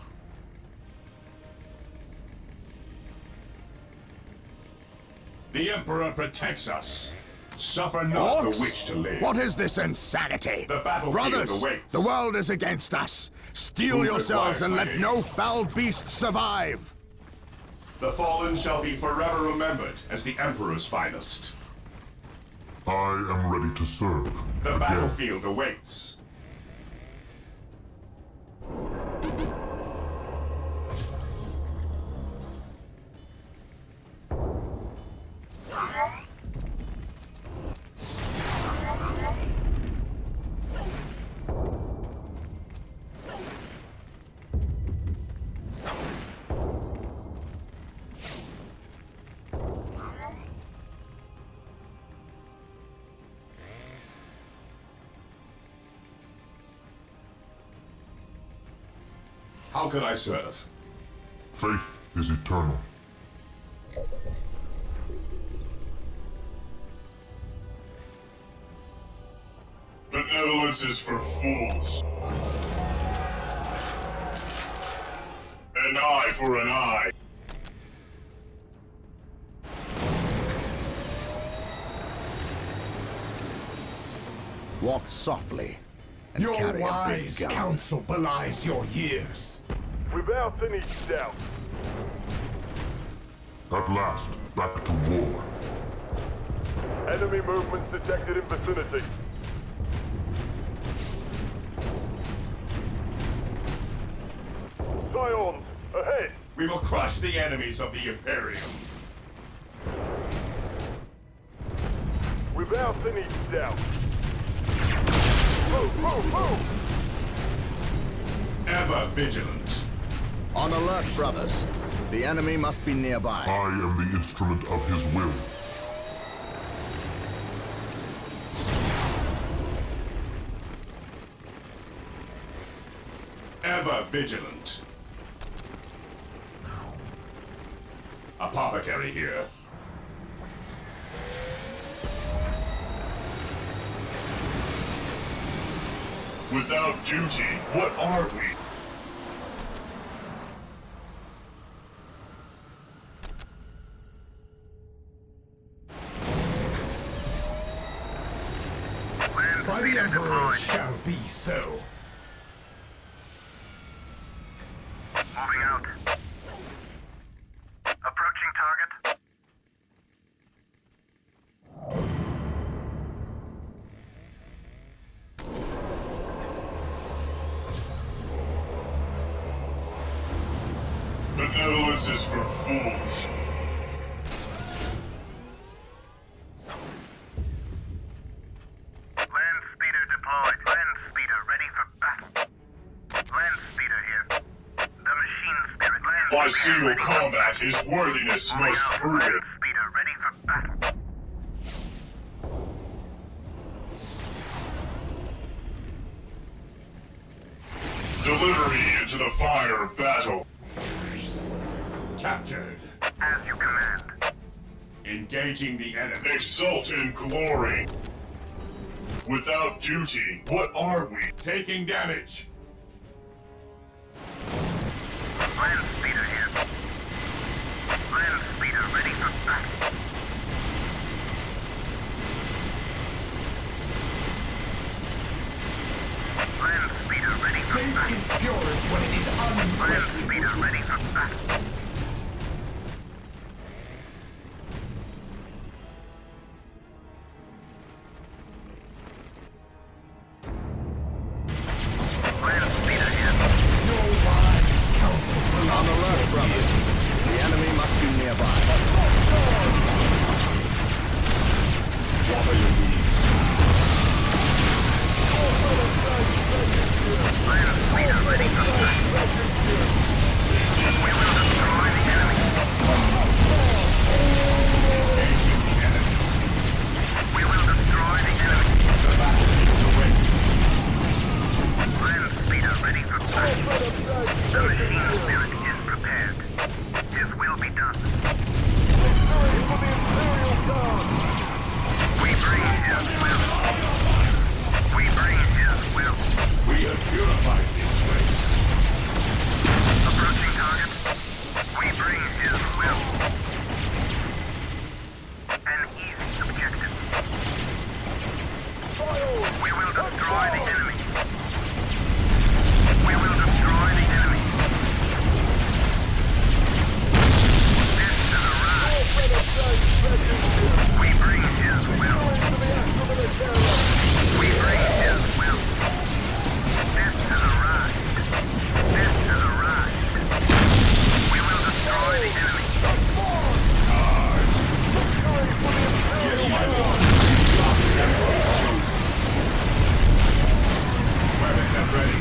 The Emperor protects us. Suffer not the Orks? witch to live. What is this insanity? The battlefield Brothers, awaits. the world is against us. Steel Who yourselves and requires let my no aid? foul beast survive. The fallen shall be forever remembered as the Emperor's finest. I am ready to serve. The Again. battlefield awaits. How can I serve? Faith is eternal. Benevolence is for fools. An eye for an eye. Walk softly and Your carry a wise big gun. counsel belies your years. Without any doubt. At last, back to war. Enemy movements detected in vicinity. Scions, ahead! We will crush the enemies of the Imperium. Without any doubt. Move, move, move! Ever vigilant. On alert, brothers. The enemy must be nearby. I am the instrument of his will. Ever vigilant. Apothecary here. Without duty, what are we? Cleanse By the Emperor it shall be so. Moving out. Approaching target. Benevolence is for fools. Land speeder deployed. Land speeder ready for battle. Land speeder here. The machine spirit. Land By speeder single ready for combat, his worthiness Moving most out. proven. Land speeder ready for battle. Deliver me into the fire of battle. Captured. As you command. Engaging the enemy. Exult in glory. Without duty, what are we? Taking damage. Land speeder here. Land speeder ready for battle. Land speeder ready for Faith battle. is purest when it is Land unquestioned. speeder ready for battle. Land speeder here. Your wise counsel On the left, brothers. The enemy must be nearby. What are your needs? Land speeder ready for battle. We will destroy the enemy. We will destroy the enemy. Land speeder ready for battle. The machine spirit is prepared. His will be done. We bring his will. We bring his will. We have purified this place. Approaching target. We bring his will. An easy objective. We will destroy the enemy. We will destroy the enemy. This is a ride. We bring his will. We bring his will. This is a ride. This is a ride. We will destroy the enemy. Yes, my lord. Weapons at ready.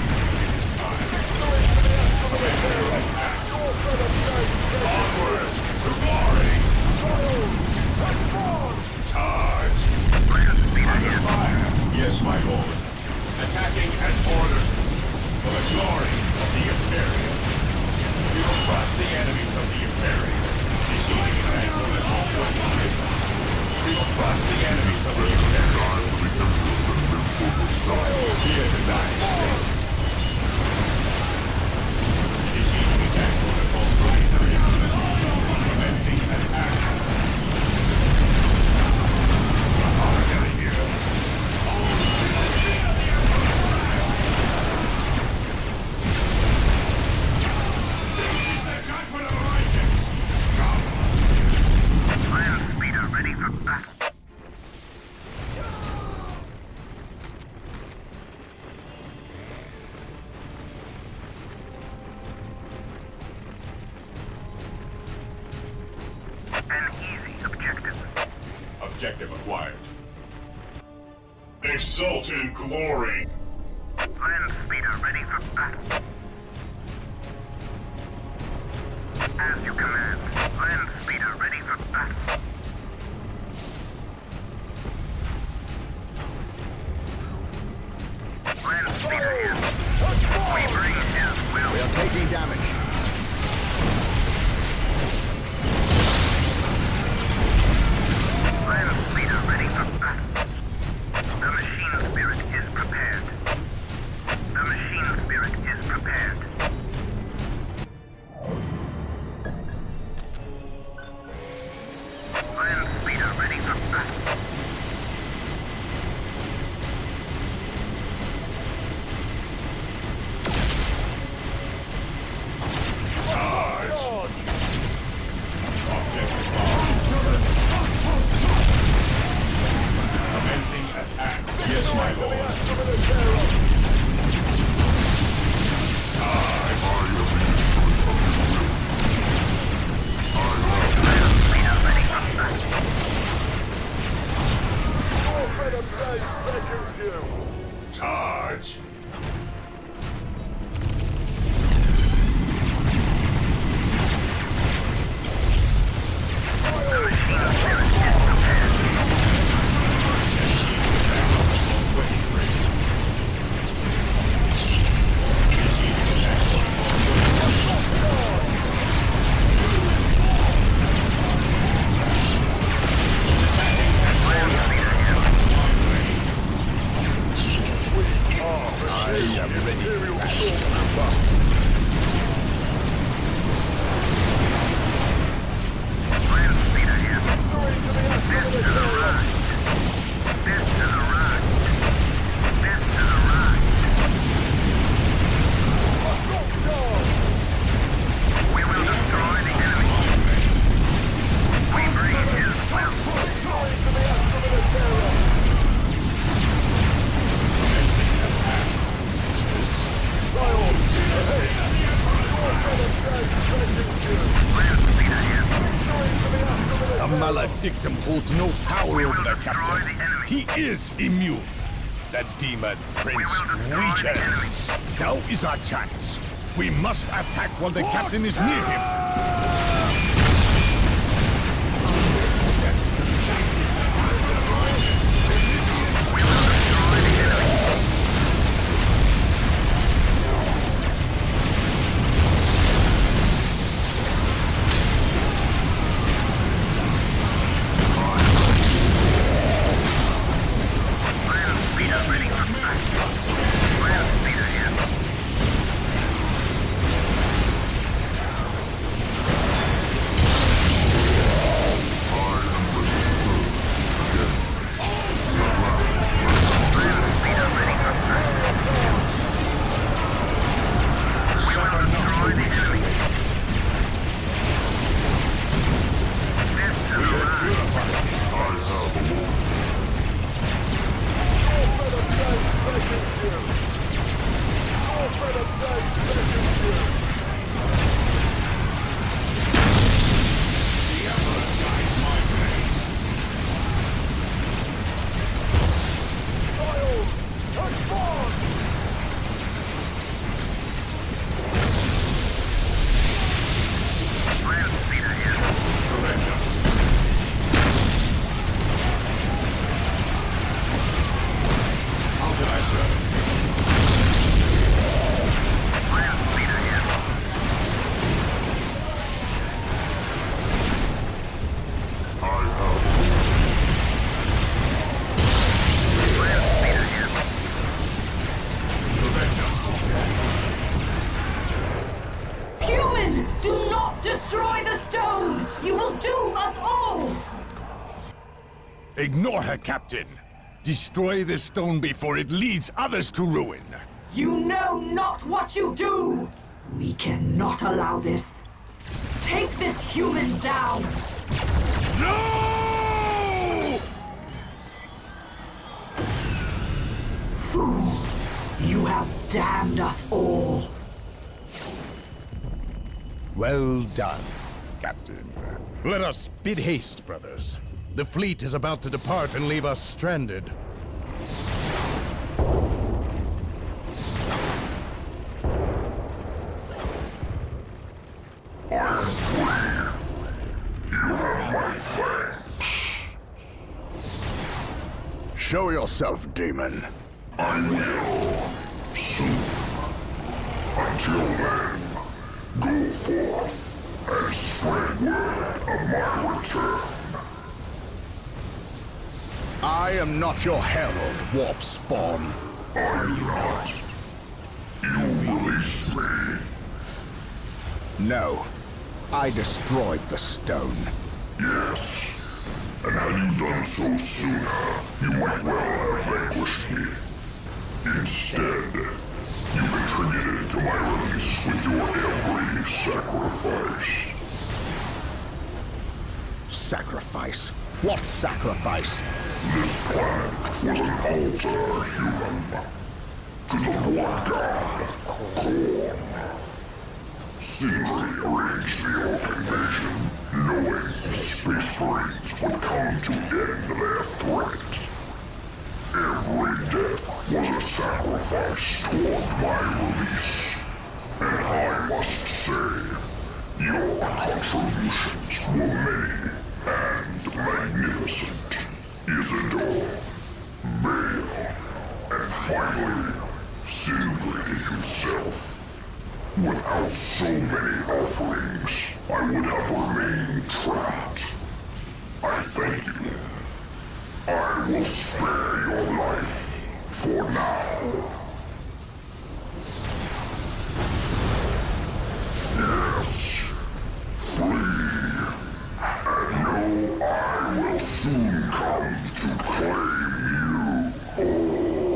Onward to glory. Charge. Land speeder Under here. fire. Yes, my lord. Attacking as ordered. For the glory of the Imperium. We will crush the enemies of the Imperium. Destroying them with all your might. We will crush the enemies of the Imperium. Here to die. Initiating attack protocol primary. Commencing attack. Artillery here. This is the judgment of the righteous, scum! Land speeder ready for battle. An easy objective. Objective acquired. Exult in glory. Land speeder ready for battle. As you command. Land speeder ready for battle. Land speeder here. We bring his will. We are taking damage. Land speeder ready for battle. The machine spirit is prepared. The machine spirit is prepared. Land speeder ready for battle. Charge! The maledictum holds no power over the captain. He is immune. The demon prince weakens. Now is our chance. We must attack while the captain is near him. Ignore her, Captain. Destroy this stone before it leads others to ruin. You know not what you do! We cannot allow this. Take this human down! No! Fool! You have damned us all. Well done, Captain. Let us bid haste, brothers. The fleet is about to depart and leave us stranded. I am free. You have my thanks. Show yourself, demon. I will. Soon. Until then, go forth and spread word of my return. I am not your herald, warp spawn. I'm not. You released me. No. I destroyed the stone. Yes. And had you done so sooner, you might well have vanquished me. Instead, you contributed to my release with your every sacrifice. Sacrifice? What sacrifice? This planet was an altar, human. To the blood god, Korn. Sindri arranged the Ork invasion, knowing the Space Marines would come to end their threat. Every death was a sacrifice toward my release. And I must say, your contributions were many and magnificent. Isidore, Bale, and finally, Sindri himself. Without so many offerings, I would have remained trapped. I thank you. I will spare your life for now. Yes, flee, and know I will soon come to claim you all.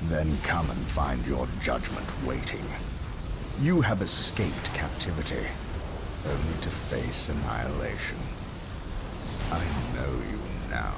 Then come and find your judgment waiting. You have escaped captivity, only to face annihilation. I know you now.